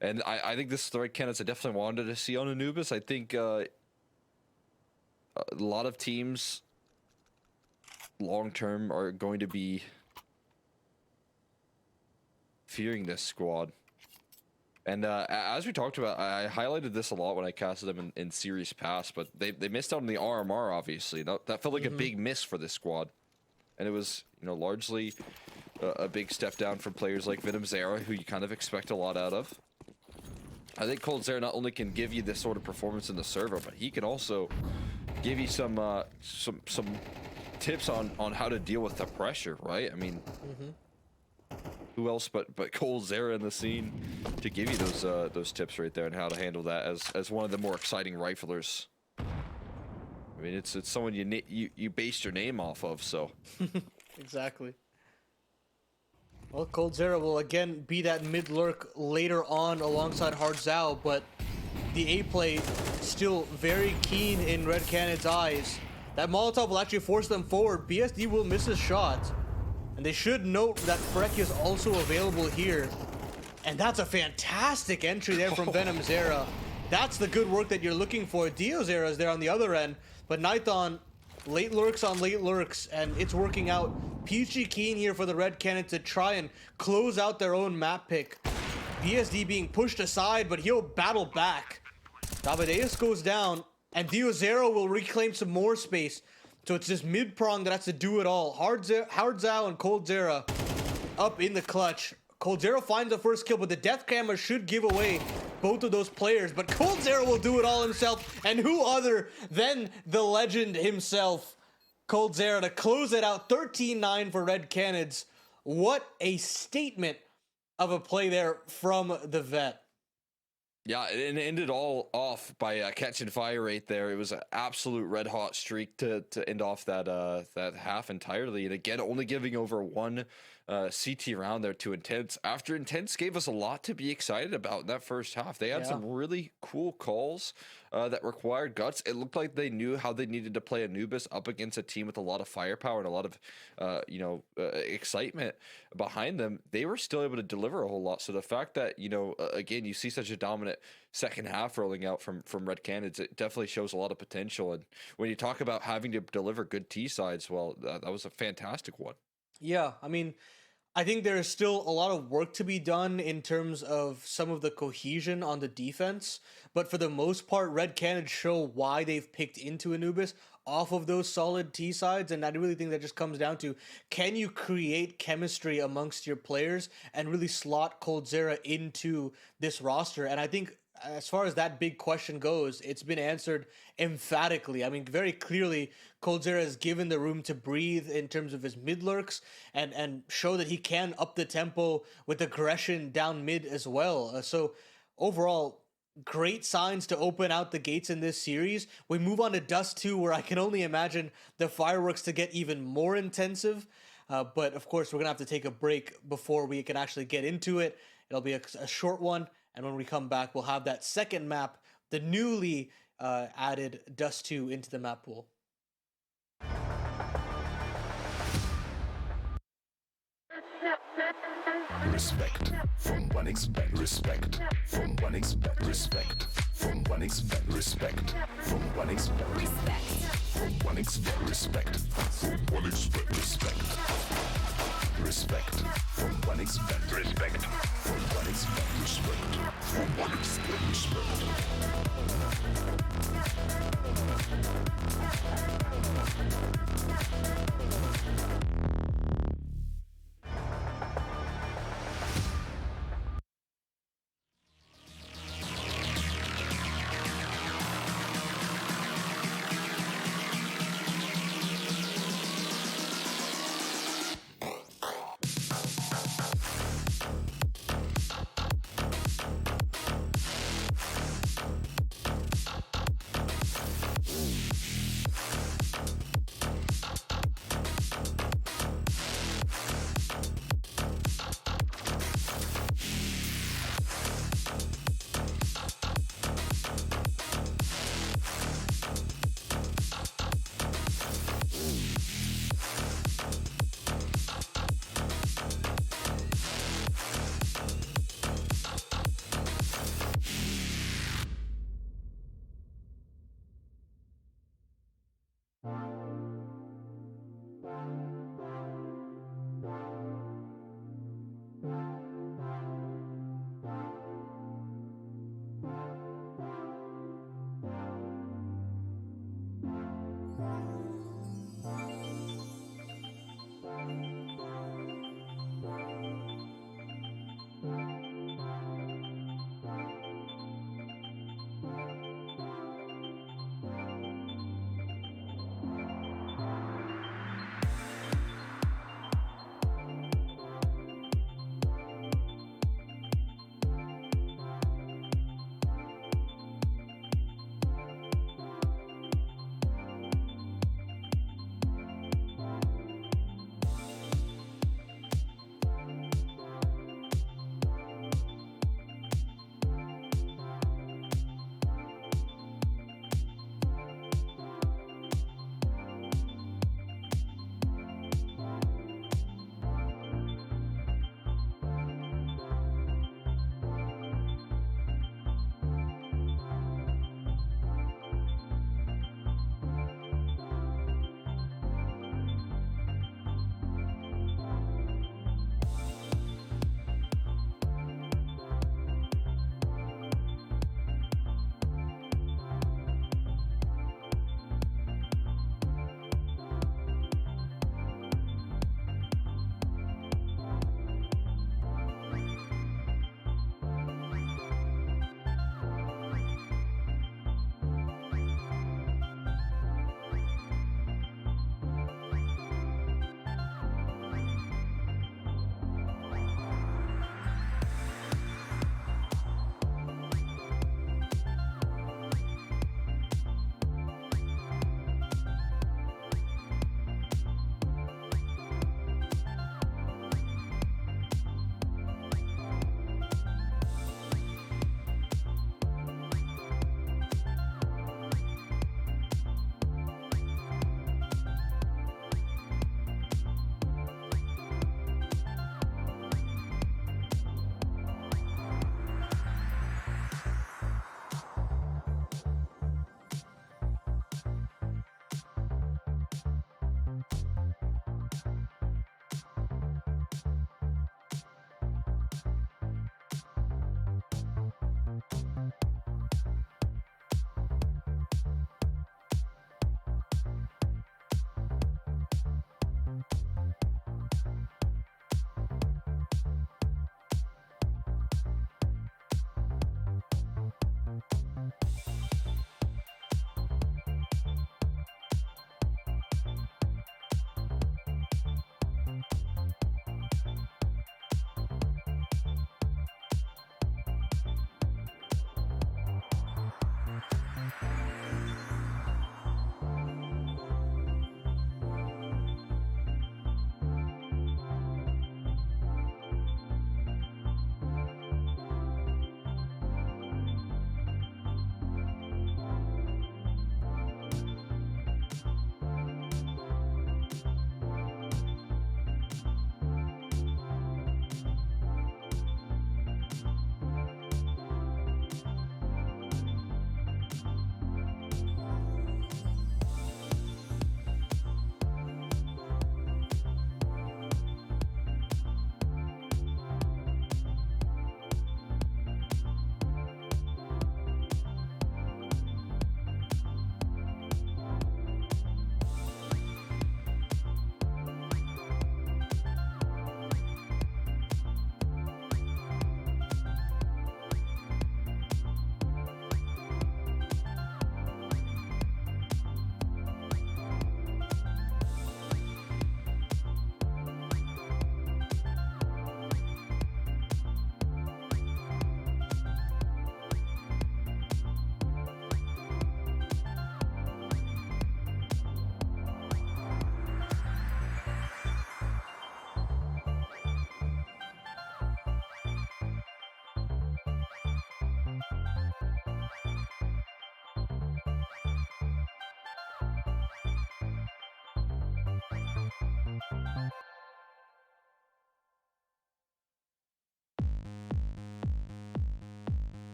And I think this is the Red Cannons I definitely wanted to see on Anubis. I think a lot of teams long-term are going to be fearing this squad. And as we talked about, I highlighted this a lot when I casted them in series past, but they missed out on the RMR, obviously. That felt like a big miss for this squad. And it was, you know, largely a big step down from players like Venomzera, who you kind of expect a lot out of. I think coldzera not only can give you this sort of performance in the server, but he can also give you some tips on how to deal with the pressure, right? I mean, who else but coldzera in the scene to give you those tips right there and how to handle that as one of the more exciting riflers. I mean, it's someone you base your name off of, so. Exactly. Well, coldzera will again be that mid lurk later on alongside Hardzao, but the A play still very keen in Red Cannon's eyes. That Molotov will actually force them forward. BSD will miss his shot. And they should note that Freck is also available here. And that's a fantastic entry there from Venomzera. That's the good work that you're looking for. Diozera is there on the other end, but Nighthon late lurks on late lurks, and it's working out peachy keen here for the Red Cannon to try and close out their own map pick. BSD being pushed aside, but he'll battle back. Davideus goes down, and Diozera will reclaim some more space. So it's this mid-prong that has to do it all. Hardzao and coldzera up in the clutch. coldzera finds the first kill, but the death camera should give away both of those players. But coldzera will do it all himself, and who other than the legend himself, coldzera, to close it out. 13-9 for Red Cannons. What a statement of a play there from the vet. Yeah, and it ended all off by catching fire right there. It was an absolute red-hot streak to end off that half entirely. And again, only giving over one CT round there to Intense. After Intense gave us a lot to be excited about in that first half. They had some really cool calls that required guts. It looked like they knew how they needed to play Anubis up against a team with a lot of firepower and a lot of excitement behind them. They were still able to deliver a whole lot. So the fact that, you know, again, you see such a dominant second half rolling out from Red Cannons, it definitely shows a lot of potential. And when you talk about having to deliver good T sides, well, that was a fantastic one. Yeah, I mean, I think there is still a lot of work to be done in terms of some of the cohesion on the defense, but for the most part, Red Cannon show why they've picked into Anubis off of those solid T sides, and I really think that just comes down to, can you create chemistry amongst your players and really slot coldzera into this roster? And I think as far as that big question goes, it's been answered emphatically. I mean, very clearly, coldzera is given the room to breathe in terms of his mid lurks and show that he can up the tempo with aggression down mid as well. So overall, great signs to open out the gates in this series. We move on to Dust 2, where I can only imagine the fireworks to get even more intensive. But of course, we're going to have to take a break before we can actually get into it. It'll be a short one. And when we come back, we'll have that second map, the newly added Dust 2 into the map pool. Respect from 1xBet. Respect from 1xBet. Respect from 1xBet. Respect from 1xBet. Respect from 1xBet. Respect from 1xBet. Respect. Respect from 1xBet. Respect from 1xBet. Respect from 1xBet. Respect.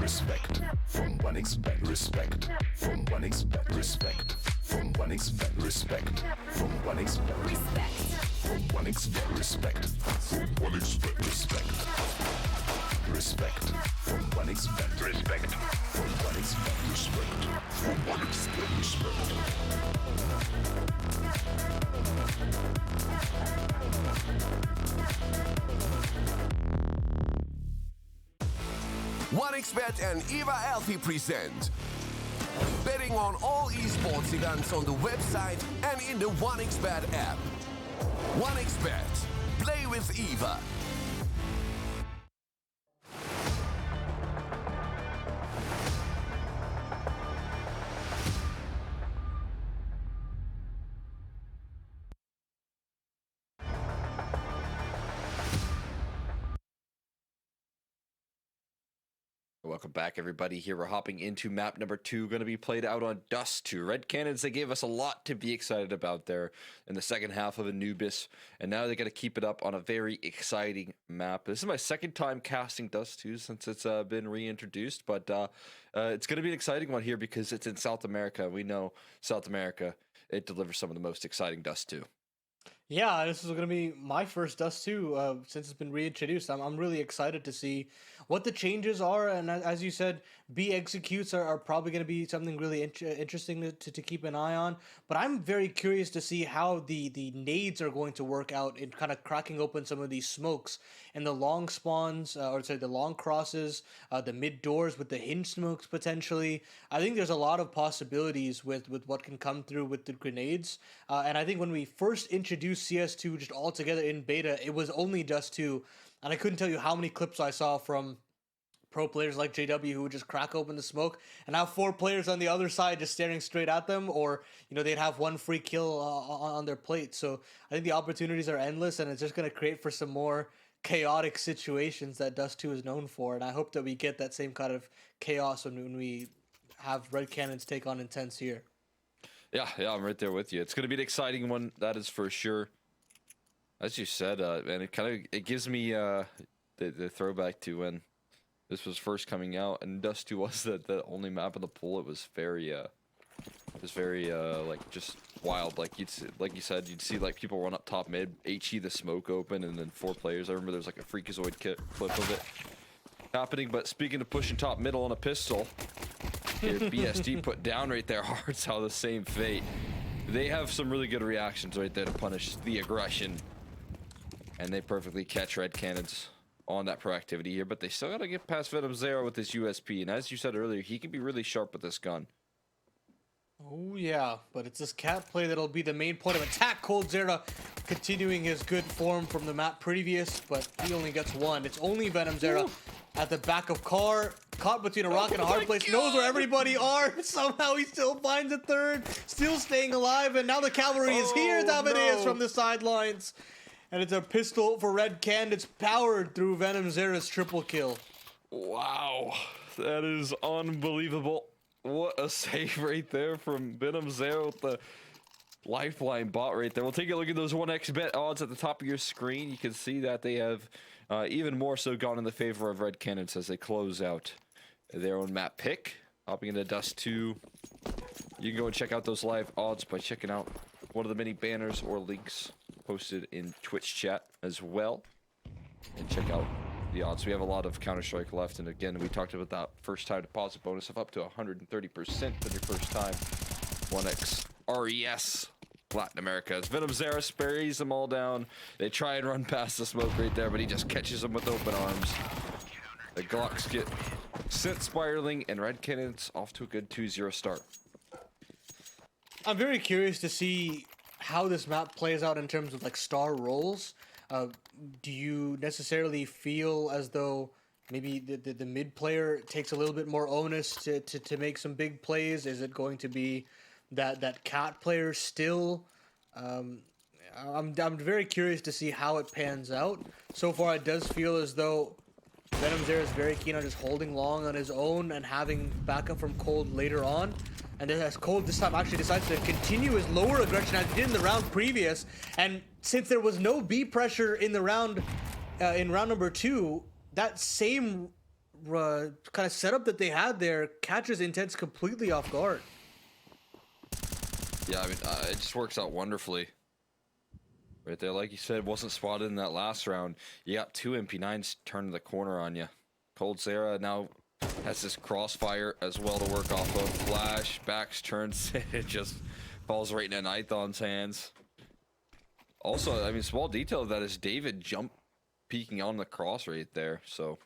respect. From 1xBet, respect. From 1xBet, respect. From 1xBet, respect. From 1xBet, respect. From 1xBet, respect. From 1xBet, respect. Respect. From 1xBet, respect. From 1xBet, respect. From 1xBet, respect. 1xBet and Eva Alfie present betting on all esports events on the website and in the 1xBet app. 1xBet. Play with Eva. Welcome back, everybody. Here we're hopping into map number 2, going to be played out on Dust 2. Red Cannons, they gave us a lot to be excited about there in the second half of Anubis, and now they got to keep it up on a very exciting map. This is my second time casting Dust 2 since it's been reintroduced, but it's going to be an exciting one here because it's in South America. We know South America, it delivers some of the most exciting Dust 2. Yeah, this is going to be my first Dust 2 since it's been reintroduced. I'm really excited to see what the changes are. And as you said, B executes are probably going to be something really interesting to keep an eye on. But I'm very curious to see how the nades are going to work out in kind of cracking open some of these smokes and the long spawns, the long crosses, the mid doors with the hinge smokes potentially. I think there's a lot of possibilities with what can come through with the grenades. And I think when we first introduced CS2 just all together in beta, it was only Dust 2, and I couldn't tell you how many clips I saw from pro players like JW who would just crack open the smoke and have 4 players on the other side just staring straight at them, or they'd have one free kill on their plate. So I think the opportunities are endless, and it's just going to create for some more chaotic situations that Dust 2 is known for, and I hope that we get that same kind of chaos when we have Red Cannons take on Intense here. Yeah, I'm right there with you. It's going to be an exciting one, that is for sure. As you said, and it gives me the throwback to when this was first coming out, and Dust 2 was the only map in the pool. It was very like just wild. Like you said, you'd see like people run up top mid, HE the smoke open, and then 4 players. I remember there was like a Freakazoid clip of it happening. But speaking of pushing top middle on a pistol, here BSD put down right there. Hard saw the same fate. They have some really good reactions right there to punish the aggression, and they perfectly catch Red Cannons on that proactivity here. But they still gotta get past Venom Zero with his USP, and as you said earlier, he can be really sharp with this gun. Oh yeah, but it's this cat play that'll be the main point of attack. Cold Zera continuing his good form from the map previous, but he only gets one. It's only Venom Zera at the back of car, caught between a rock and a hard place, knows where everybody are. Somehow he still finds a third, still staying alive, and now the cavalry is here. Amadeus from the sidelines, and it's a pistol for Red Can. It's powered through Venom Zera's triple kill. Wow, that is unbelievable. What a save right there from Venom Zero with the lifeline bot right there. We'll take a look at those 1xBet odds at the top of your screen. You can see that they have even more so gone in the favor of Red Cannons as they close out their own map pick. Hopping into Dust 2. You can go and check out those live odds by checking out one of the many banners or links posted in Twitch chat as well. And check out the odds. We have a lot of Counter-Strike left, and again, we talked about that first time deposit bonus of up to 130% for your first time 1x RES Latin America. As Venom Zera sprays them all down, they try and run past the smoke right there, but he just catches them with open arms. The Glocks get sent spiraling, and Red Cannons off to a good 2-0 start. I'm very curious to see how this map plays out in terms of like star roles. Do you necessarily feel as though maybe the mid player takes a little bit more onus to make some big plays? Is it going to be that cat player still? I'm very curious to see how it pans out. So far, it does feel as though Venom Zera is very keen on just holding long on his own and having backup from Cold later on. And then as Cold this time actually decides to continue his lower aggression as he did in the round previous. And since there was no B pressure in the round, in round number 2, that same kind of setup that they had there catches Intense completely off guard. Yeah, I mean, it just works out wonderfully. Right there, like you said, wasn't spotted in that last round. You got 2 MP9s turning the corner on you. Cold Sarah now has this crossfire as well to work off of. Flash, backs, turns, it just falls right into Nithon's hands. Also, I mean, small detail of that is David jump peeking on the cross right there. So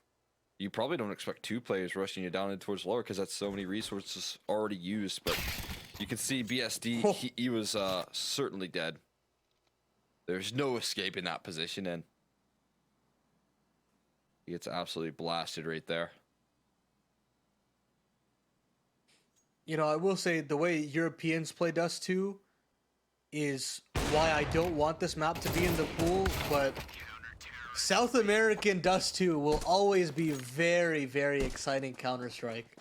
you probably don't expect 2 players rushing you down and towards lower because that's so many resources already used. But you can see BSD, he was certainly dead. There's no escape in that position, and he gets absolutely blasted right there. You know, I will say the way Europeans play Dust 2 is why I don't want this map to be in the pool, but South American Dust 2 will always be very, very exciting Counter-Strike.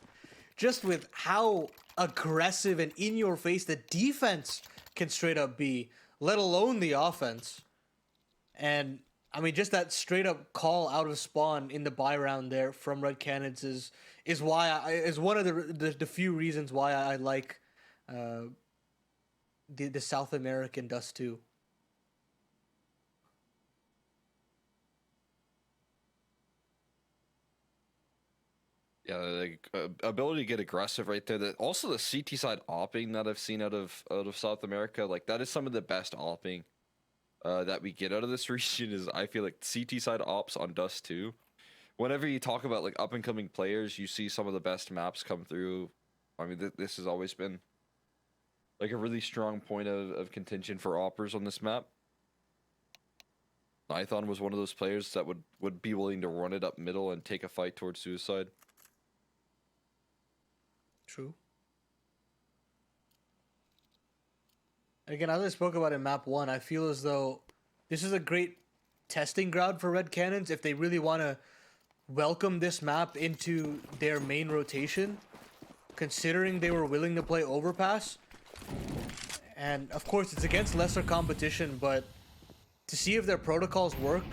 Just with how aggressive and in your face the defense can straight up be, let alone the offense. And I mean, just that straight up call out of spawn in the buy round there from Red Cannons is why is one of the few reasons why I like the South American Dust 2. Yeah, like, ability to get aggressive right there. Also the CT side opping that I've seen out of South America, like that is some of the best opping that we get out of this region. Is I feel like CT side ops on Dust 2. Whenever you talk about like up and coming players, you see some of the best maps come through. I mean, this has always been like a really strong point of contention for oppers on this map. Nithon was one of those players that would be willing to run it up middle and take a fight towards suicide. True. Again, as I spoke about in map 1, I feel as though this is a great testing ground for Red Cannons if they really want to welcome this map into their main rotation, considering they were willing to play Overpass. And of course, it's against lesser competition, but to see if their protocols work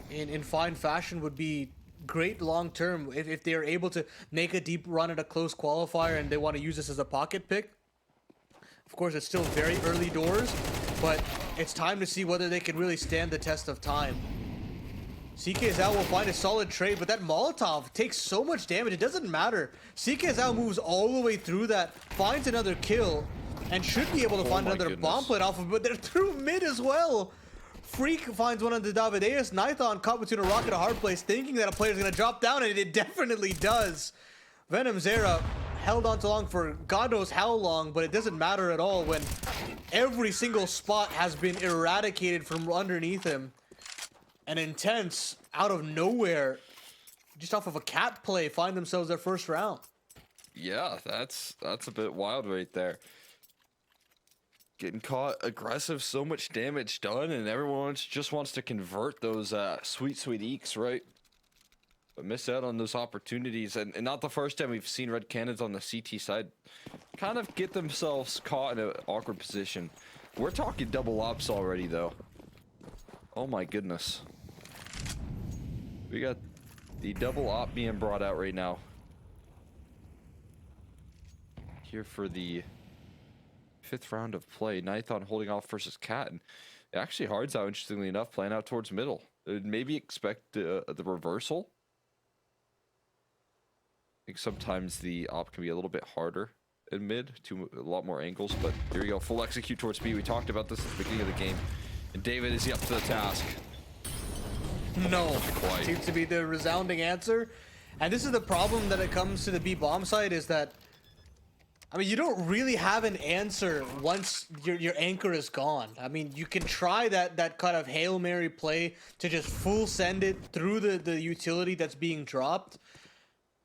in fine fashion would be great long term if they are able to make a deep run at a close qualifier and they want to use this as a pocket pick. Of course, it's still very early doors, but it's time to see whether they can really stand the test of time. CK Zhao will find a solid trade, but that Molotov takes so much damage, it doesn't matter. CK Zhao moves all the way through that, finds another kill, and should be able to find another bomb plate off of it, but they're through mid as well. Freak finds one on the Davideus. Nithon caught between a rock and a hard place, thinking that a player's gonna drop down, and it definitely does. Venom Zera held on too long for God knows how long, but it doesn't matter at all when every single spot has been eradicated from underneath him. And Intense, out of nowhere, just off of a cat play, find themselves their first round. Yeah, that's a bit wild right there. Getting caught aggressive, so much damage done, and everyone just wants to convert those sweet eeks, right? But miss out on those opportunities, and not the first time we've seen Red Cannons on the CT side kind of get themselves caught in an awkward position. We're talking double ops already, though. Oh my goodness. We got the double op being brought out right now. Here for the 5th round of play. Nithon holding off versus Cat, and actually Hard's out, interestingly enough, playing out towards middle. Maybe expect the reversal. I think sometimes the op can be a little bit harder in mid, to a lot more angles, but here we go, full execute towards B. We talked about this at the beginning of the game. And David, is he up to the task? No. Not quite. Seems to be the resounding answer. And this is the problem that it comes to the B bomb site, is that I mean, you don't really have an answer once your anchor is gone. I mean, you can try that kind of Hail Mary play to just full send it through the utility that's being dropped.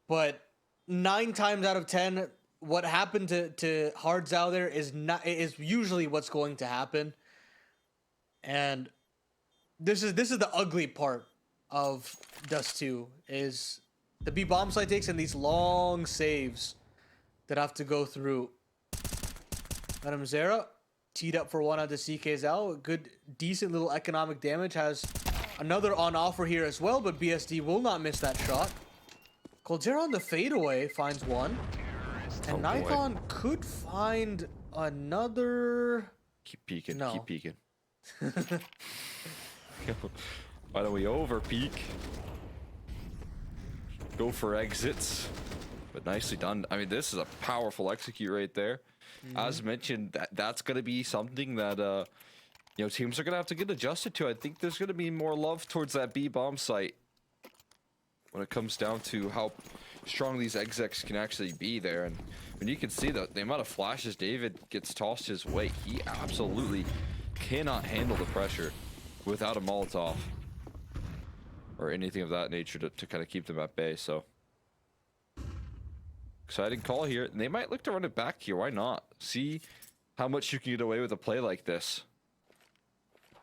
But 9 times out of 10, what happened to Hards out there is usually what's going to happen. And this is the ugly part of Dust 2, is the B bomb site takes in these long saves that have to go through. Venom Zera teed up for one on the CK Zhao. Good, decent little economic damage. Has another on offer here as well, but BSD will not miss that shot. Coldzera on the fadeaway finds one. And Oh, boy. Nithon could find another... Keep peeking. No. Keep peeking. Why don't we over peek? Go for exits. But nicely done. I mean, this is a powerful execute right there. As mentioned, that's going to be something that you know, teams are going to have to get adjusted to. I think there's going to be more love towards that B bomb site when it comes down to how strong these execs can actually be there. And when you can see the amount of flashes David gets tossed his way, he absolutely cannot handle the pressure without a Molotov or anything of that nature to kind of keep them at bay. So exciting call here. And they might look to run it back here. Why not? See how much you can get away with a play like this.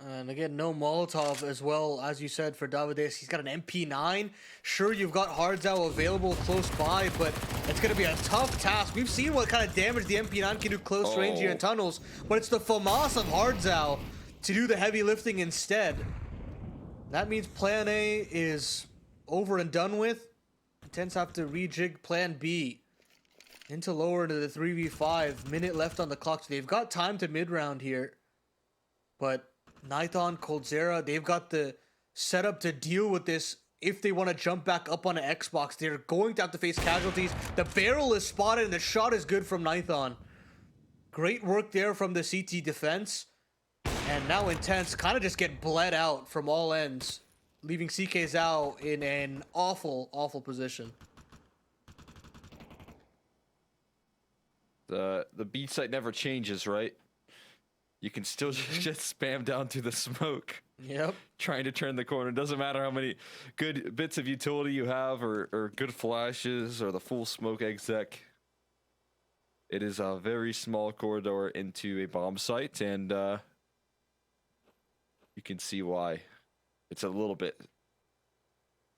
And again, no Molotov as well, as you said, for Davides. He's got an MP9. Sure, you've got Hardzao available close by, but it's going to be a tough task. We've seen what kind of damage the MP9 can do close range here in tunnels, but it's the FAMAS of Hardzao to do the heavy lifting instead. That means Plan A is over and done with. Intense have to rejig Plan B into lower into the 3v5. Minute left on the clock, so they've got time to mid-round here. But Nithon, Coldzera, they've got the setup to deal with this. If they want to jump back up on an Xbox, they're going to have to face casualties. The barrel is spotted and the shot is good from Nithon. Great work there from the CT defense. And now Intense kind of just get bled out from all ends, leaving CK Zhao in an awful, awful position. The B site never changes, right? You can still just spam down to the smoke. Yep. Trying to turn the corner. Doesn't matter how many good bits of utility you have or good flashes or the full smoke exec. It is a very small corridor into a bomb site, and you can see why. It's a little bit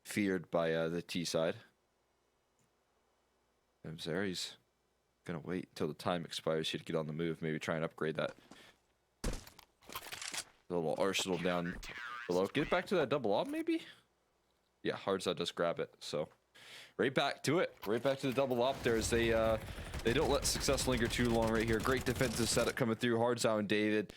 feared by the T side. He's gonna wait until the time expires here to get on the move. Maybe try and upgrade that little arsenal down below. Get back to that double op, maybe? Yeah, Hardzao does grab it. So right back to it. Right back to the double op there as they don't let success linger too long right here. Great defensive setup coming through. Hardzao and David.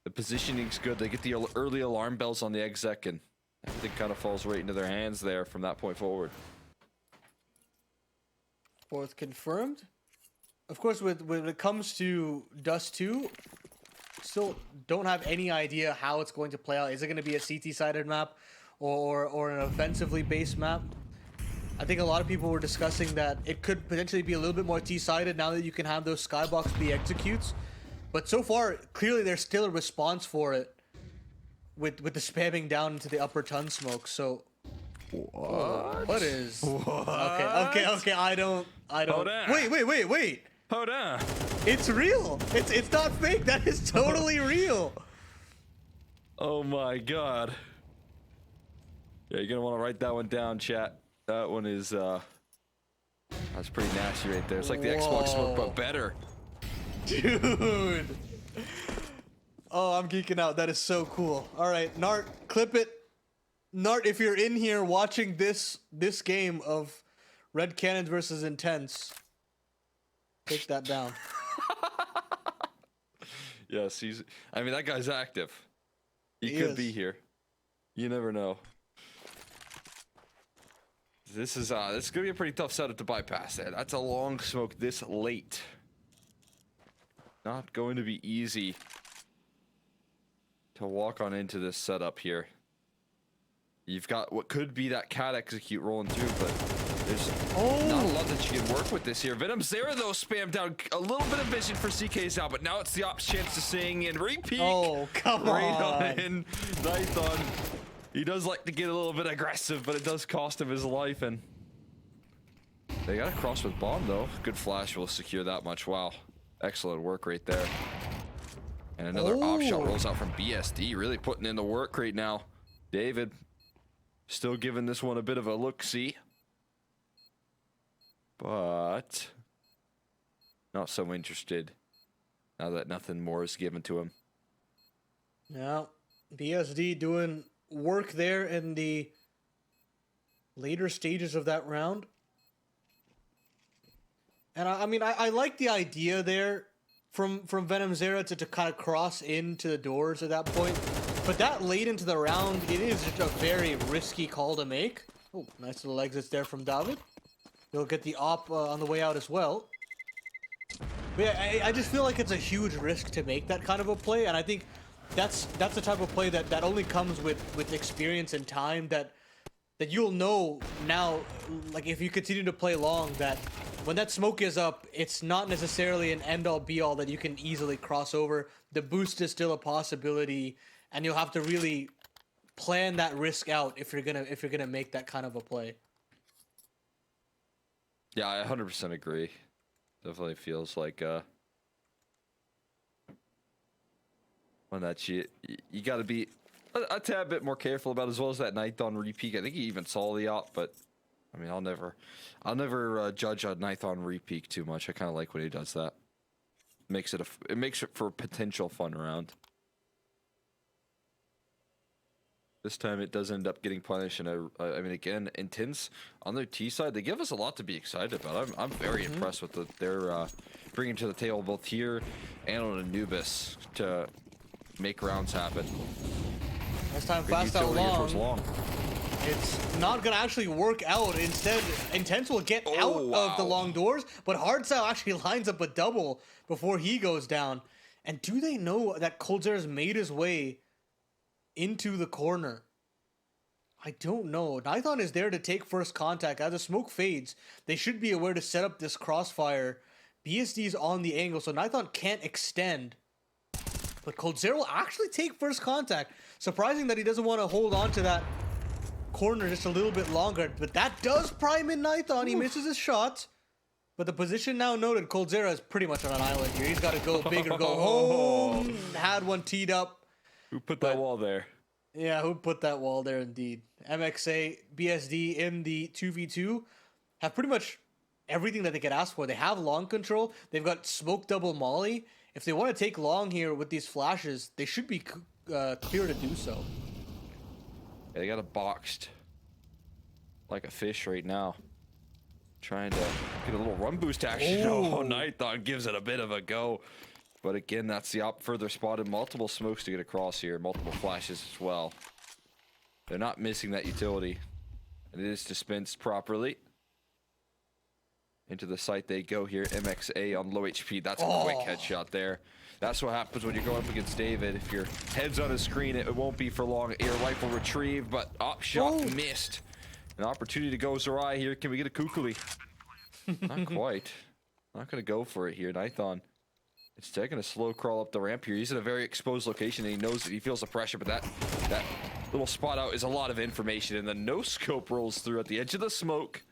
The positioning's good. They get the early alarm bells on the exec, and everything kind of falls right into their hands there from that point forward. Fourth confirmed. Of course, when it comes to Dust 2, still don't have any idea how it's going to play out. Is it going to be a CT-sided map or an offensively based map? I think a lot of people were discussing that it could potentially be a little bit more T-sided now that you can have those skybox B executes. But so far, clearly there's still a response for it with the spamming down into the upper ton smoke. So what is okay, I don't Hold on. Wait. Hold on. It's real. It's not fake. That is totally real. Oh my god. Yeah, you're gonna want to write that one down, chat. That one is that's pretty nasty right there. It's like the Xbox smoke, but better. Dude. Oh, I'm geeking out. That is so cool. All right, Nart, clip it. Nart, if you're in here watching this game of Red Cannons versus Intense, take that down. Yes, I mean, that guy's active. He could be here. You never know. This is gonna be a pretty tough setup to bypass there. That's a long smoke this late. Not going to be easy to walk on into this setup here. You've got what could be that cat execute rolling through, but there's not a lot that you can work with this here. Venom Zera, though, spammed down a little bit of vision for CK's out, but now it's the ops chance to sing and repeat. Oh, come right on. in. Nithon. He does like to get a little bit aggressive, but it does cost him his life, and they got a cross with bomb, though. Good flash will secure that much. Wow. Excellent work right there. And another op shot rolls out from BSD, really putting in the work right now. David still giving this one a bit of a look-see. But not so interested now that nothing more is given to him. Yeah, BSD doing work there in the later stages of that round. And I mean, I like the idea there from Venom Zera to kind of cross into the doors at that point. But that late into the round, it is just a very risky call to make. Oh, nice little exits there from David. He'll get the op on the way out as well. But yeah, I just feel like it's a huge risk to make that kind of a play, and I think that's the type of play that only comes with experience and time that you'll know now, like if you continue to play long, that when that smoke is up, it's not necessarily an end-all be-all that you can easily cross over. The boost is still a possibility, and you'll have to really plan that risk out if you're gonna make that kind of a play. Yeah, I 100% agree. Definitely feels like when that shit, you got to be a tad bit more careful about, as well as that ninth on repeat. I think he even saw the op, but I mean, I'll never judge a ninth on repeat too much. I kind of like when he does that. It makes it for a potential fun round. This time it does end up getting punished, and I mean, again, Intense on their T side, they give us a lot to be excited about. I'm very impressed with what they're bringing to the table, both here and on Anubis, to make rounds happen. This time, Good fast out utility here towards long. It's not gonna actually work out. Instead, Intense will get out of the long doors, but Hardstyle actually lines up a double before he goes down. And do they know that Coldzera's made his way into the corner? I don't know. Nithon is there to take first contact. As the smoke fades, they should be aware to set up this crossfire. BSD's on the angle, so Nithon can't extend. But Coldzera will actually take first contact. Surprising that he doesn't want to hold on to that corner just a little bit longer. But that does prime in Nithon. He misses his shot. But the position now noted, Coldzera is pretty much on an island here. He's got to go big or go home. Had one teed up. Who put that wall there? Yeah, who put that wall there indeed. MXA, BSD in the 2v2 have pretty much everything that they could ask for. They have long control. They've got smoke double molly. If they want to take long here with these flashes, they should be clear to do so. Yeah, they got it boxed like a fish right now. Trying to get a little run boost action. Oh, Nithon gives it a bit of a go. But again, that's the op further spotted. Multiple smokes to get across here. Multiple flashes as well. They're not missing that utility. And it is dispensed properly. Into the site they go here. MXA on low HP. That's a quick headshot there. That's what happens when you're going up against David. If your head's on his screen, it won't be for long. Air rifle retrieved, but op shot missed. An opportunity to go Zerai here. Can we get a Kukuli? Not quite. Not going to go for it here. Nithon. It's taking a slow crawl up the ramp here. He's in a very exposed location, and he knows that he feels the pressure, but that little spot out is a lot of information, and the no-scope rolls through at the edge of the smoke.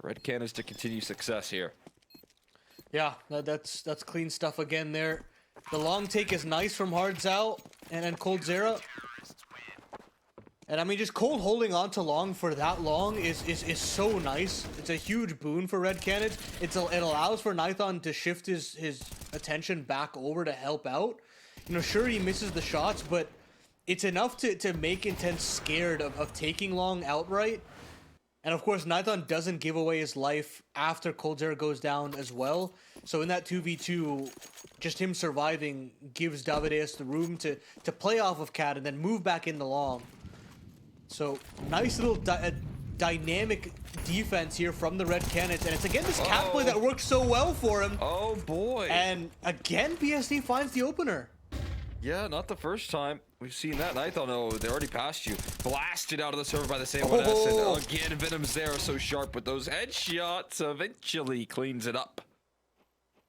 Red Cannons to continue success here. Yeah, that's clean stuff again there. The long take is nice from Hardzao and Coldzera. And I mean, just Cold holding on to long for that long is so nice. It's a huge boon for Red Cannons. It allows for Nithon to shift his attention back over to help out. You know, sure, he misses the shots, but it's enough to make Intense scared of taking long outright. And of course, Nithon doesn't give away his life after Coldzera goes down as well. So in that 2v2, just him surviving gives Davideus the room to play off of Cat and then move back into long. So nice little dynamic defense here from the Red Cannons. And it's again this Cat play that works so well for him. Oh boy. And again, BSD finds the opener. Yeah, not the first time we've seen that. And I thought, no, they already passed you. Blasted out of the server by the same 1S. And again, Venom's there, so sharp with those headshots. Eventually cleans it up.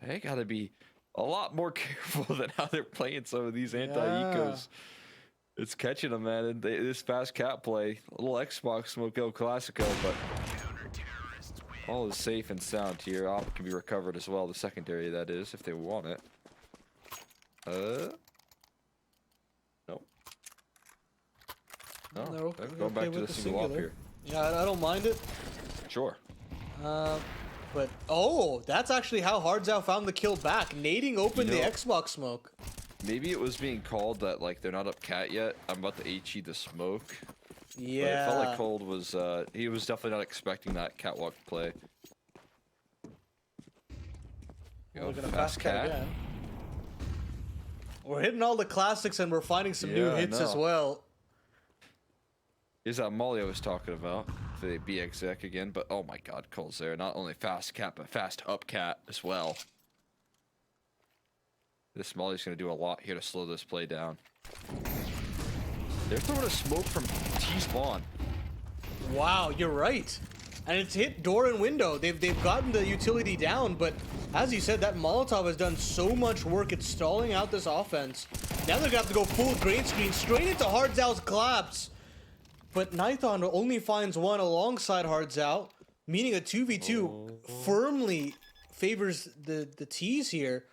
They gotta be a lot more careful than how they're playing some of these anti-ecos. It's catching them, man. And this fast Cat play, a little Xbox smoke El Clasico, but all is safe and sound here. Op can be recovered as well, the secondary, that is, if they want it. No. No, They're okay, going back to the single op here. Yeah, I don't mind it. Sure. But that's actually how Hardzao found the kill back. Nading open the Xbox smoke. Maybe it was being called that, like, they're not up Cat yet. I'm about to HE the smoke. Yeah. But it felt like Cold was, he was definitely not expecting that catwalk play. Go, Look at a fast cat. again. We're hitting all the classics and we're finding some new Yeah, I hits as know. well. Here's that molly I was talking about. For the B exec again, but oh my god, Cole's there. Not only fast cat, but fast up cat as well. This molly's gonna do a lot here to slow this play down. They're throwing a smoke from T-spawn. Wow, you're right. And it's hit door and window. They've gotten the utility down, but as you said, that Molotov has done so much work. It's stalling out this offense. Now they're gonna have to go full green screen straight into Hardzal's collapse. But Nython only finds one alongside Hardzal, meaning a 2v2 firmly favors the T's here.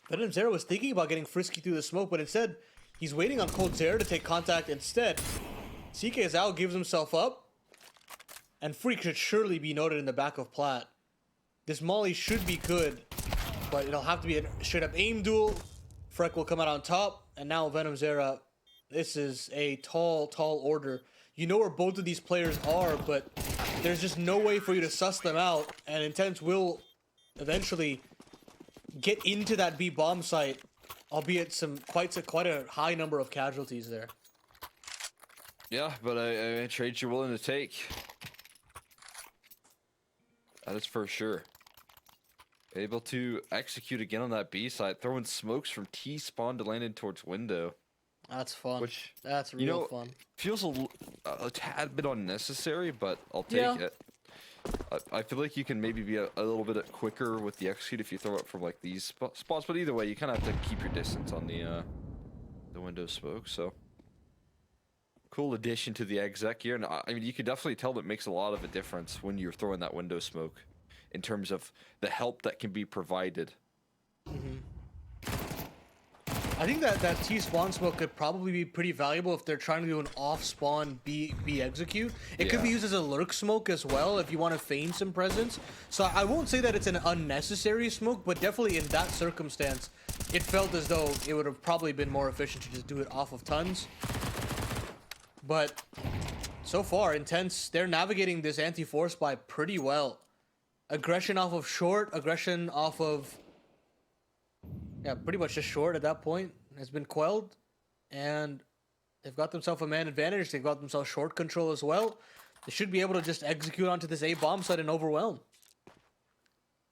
Venom Zero was thinking about getting frisky through the smoke, but instead, he's waiting on Cold Zero to take contact instead. CK Zhao gives himself up, and Freak should surely be noted in the back of Plat. This Molly should be good, but it'll have to be a straight up aim duel. Freck will come out on top, and now Venom Zera. This is a tall order. You know where both of these players are, but there's just no way for you to suss them out, and Intense will eventually get into that B bomb site, albeit quite a high number of casualties there. Yeah, but I trade you're willing to take. That is for sure. Able to execute again on that B side, throwing smokes from T spawn to landing towards window. That's fun. Which, That's real you know, fun. feels a tad bit unnecessary, but I'll take it. I feel like you can maybe be a little bit quicker with the execute if you throw it from like these spots, but either way, you kind of have to keep your distance on the window smoke. So cool addition to the exec here, and I mean you could definitely tell that makes a lot of a difference when you're throwing that window smoke in terms of the help that can be provided. I think that T spawn smoke could probably be pretty valuable if they're trying to do an off spawn B execute. It could be used as a lurk smoke as well if you want to feign some presence. So I won't say that it's an unnecessary smoke, but definitely in that circumstance, it felt as though it would have probably been more efficient to just do it off of tons. But so far, Intense, they're navigating this anti-force buy pretty well. Aggression off of short, aggression off of... yeah, pretty much just short at that point has been quelled, and they've got themselves a man advantage. They've got themselves short control as well. They should be able to just execute onto this A bomb site and overwhelm.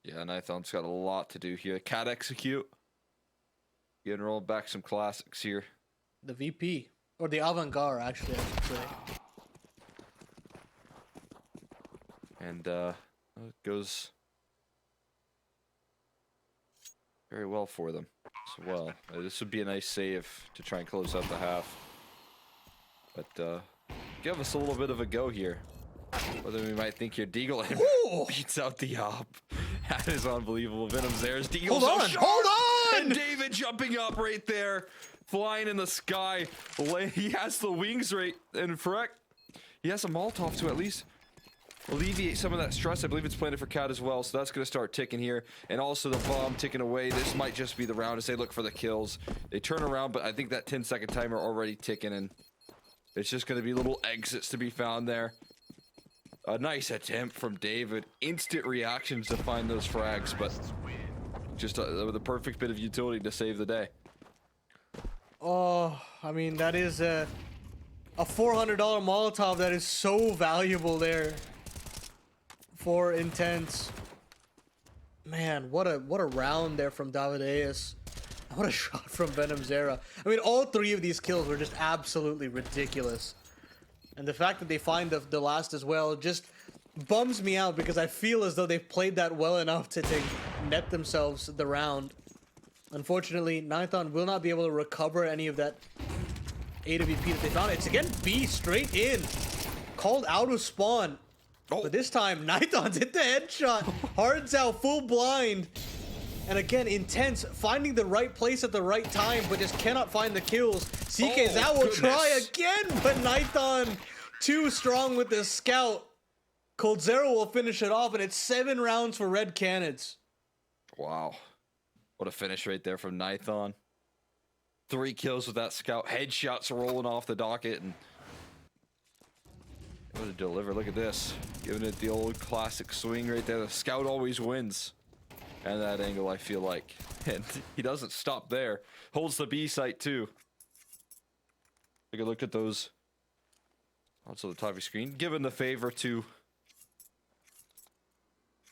Yeah, Nython's got a lot to do here. Cat execute. Getting rolled back some classics here. The VP, or the avant-garde, actually, I should say. And it goes very well for them as well. This would be a nice save to try and close out the half. But give us a little bit of a go here. Whether we might think your Deagle beats out the op. That is unbelievable. Venom's there's Deagle. Hold on! And David jumping up right there. Flying in the sky. He has the wings right. And Freck, he has a Molotov to at least alleviate some of that stress. I believe it's planted for Cat as well, so that's going to start ticking here. And also the bomb ticking away. This might just be the round as they look for the kills. They turn around, but I think that 10-second timer already ticking, and it's just going to be little exits to be found there. A nice attempt from David. Instant reactions to find those frags, but just the perfect bit of utility to save the day. Oh, I mean, that is a $400 Molotov that is so valuable there for Intense. Man, what a round there from Davideus. What a shot from Venom Zera. I mean, all three of these kills were just absolutely ridiculous. And the fact that they find the last as well just bums me out, because I feel as though they've played that well enough to net themselves the round. Unfortunately, Nython will not be able to recover any of that AWP that they found. It's again B straight in. Called out of spawn. Oh. But this time, Nython's hit the headshot. Hardzal full blind. And again, Intense finding the right place at the right time, but just cannot find the kills. CK Zhao will try again, but Nython too strong with the scout. Cold Zero will finish it off, and it's 7 rounds for Red Canids. Wow. What a finish right there from Nython. 3 kills with that scout. Headshots rolling off the docket, and what a deliver. Look at this. Giving it the old classic swing right there. The scout always wins. and that angle, I feel like. And he doesn't stop there. Holds the B site too. Take a look at those. Also the top of your screen. Given the favor to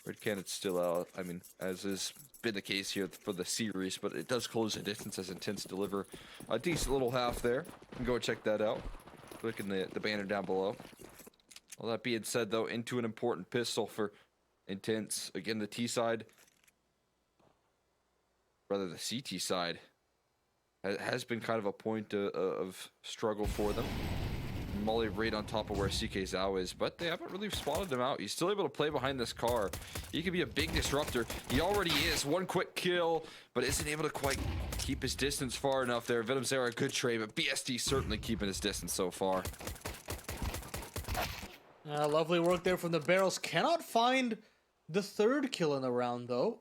Red Cannon's still out. I mean, as has been the case here for the series, but it does close the distance as Intense deliver a decent little half there. You can go and check that out. Click in the banner down below. All that being said, though, into an important pistol for Intense. Again, the T side, rather the CT side, has been kind of a point of struggle for them. Molly right on top of where CK Zhao is, but they haven't really spotted him out. He's still able to play behind this car. He could be a big disruptor. He already is. One quick kill, but isn't able to quite keep his distance far enough there. Venom Zera, a good trade, but BSD certainly keeping his distance so far. Lovely work there from the barrels. Cannot find the third kill in the round, though.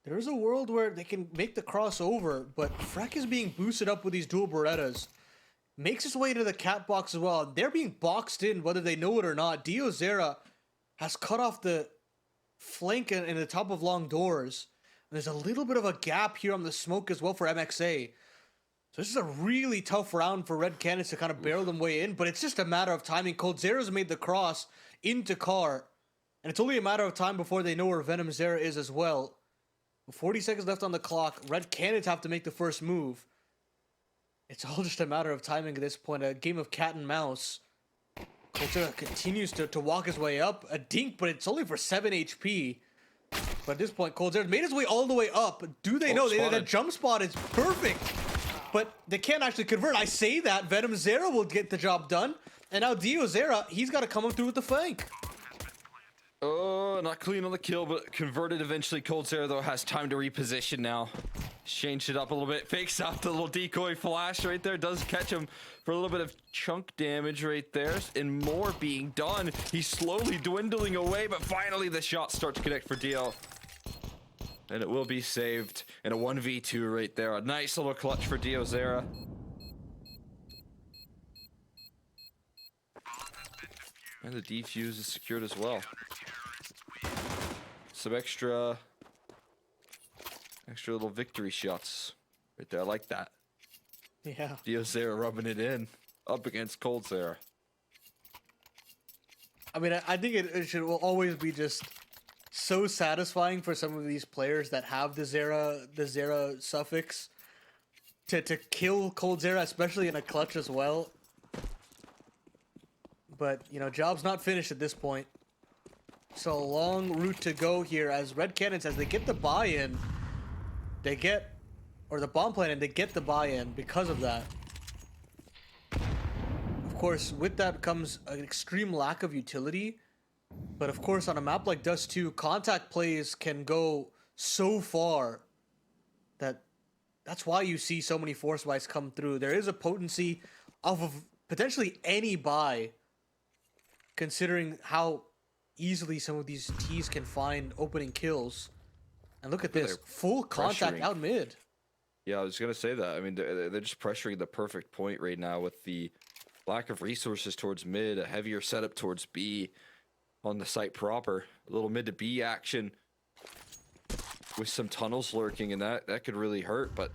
There is a world where they can make the crossover, but Freck is being boosted up with these dual Berettas. Makes his way to the cat box as well. They're being boxed in, whether they know it or not. Dio Zera has cut off the flank in the top of long doors. And there's a little bit of a gap here on the smoke as well for MXA. So this is a really tough round for Red Cannons to kind of barrel them way in, but it's just a matter of timing. Cold Zera's made the cross into car, and it's only a matter of time before they know where Venom Zera is as well. 40 seconds left on the clock. Red Cannons have to make the first move. It's all just a matter of timing at this point. A game of cat and mouse. Cold Zera continues to walk his way up. A dink, but it's only for 7 HP. But at this point, Cold Zera made his way all the way up. Do they know? That jump spot is perfect. But they can't actually convert. I say that. Venom Zera will get the job done. And now Dio Zera, he's got to come up through with the flank. Oh, not clean on the kill, but converted eventually. Cold Zera, though, has time to reposition now. Changed it up a little bit. Fakes out the little decoy flash right there. Does catch him for a little bit of chunk damage right there. And more being done. He's slowly dwindling away, but finally the shots start to connect for Dio. And it will be saved in a 1v2 right there. A nice little clutch for Dio Zera. And the defuse is secured as well. Some extra little victory shots right there. I like that. Yeah. Dio Zera rubbing it in up against Cold Zera. I mean, I think will always be just so satisfying for some of these players that have the Zera suffix to kill Cold Zera, especially in a clutch as well. But, you know, job's not finished at this point. So a long route to go here as Red Cannons, as they get the buy-in, or the bomb plan, and they get the buy-in because of that. Of course, with that comes an extreme lack of utility. But of course, on a map like Dust 2, contact plays can go so far that's why you see so many force buys come through. There is a potency off of potentially any buy, considering how easily some of these Ts can find opening kills. And look at this, full contact out mid. Yeah, I was going to say that. I mean, they're just pressuring the perfect point right now with the lack of resources towards mid, a heavier setup towards B on the site proper. A little mid to B action with some tunnels lurking, and that could really hurt. But,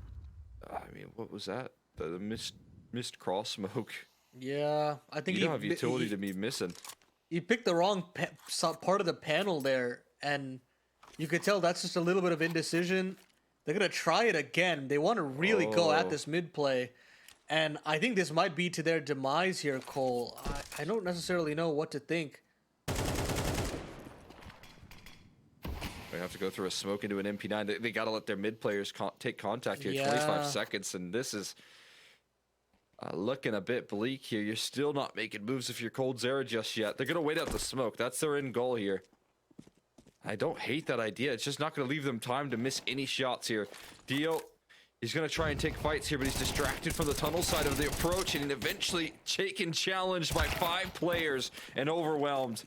I mean, what was that? The missed cross smoke. Yeah, I think you don't have utility to be missing. You picked the wrong part of the panel there, and you could tell that's just a little bit of indecision. They're going to try it again. They want to really go at this mid play, and I think this might be to their demise here, Cole. I don't necessarily know what to think. They have to go through a smoke into an MP9. They got to let their mid players take contact here. Yeah. 25 seconds, and this is looking a bit bleak here. You're still not making moves if you're Cold Zera just yet. They're going to wait out the smoke. That's their end goal here. I don't hate that idea. It's just not going to leave them time to miss any shots here. Dio, he's going to try and take fights here, but he's distracted from the tunnel side of the approach, and eventually taken challenged by 5 players and overwhelmed.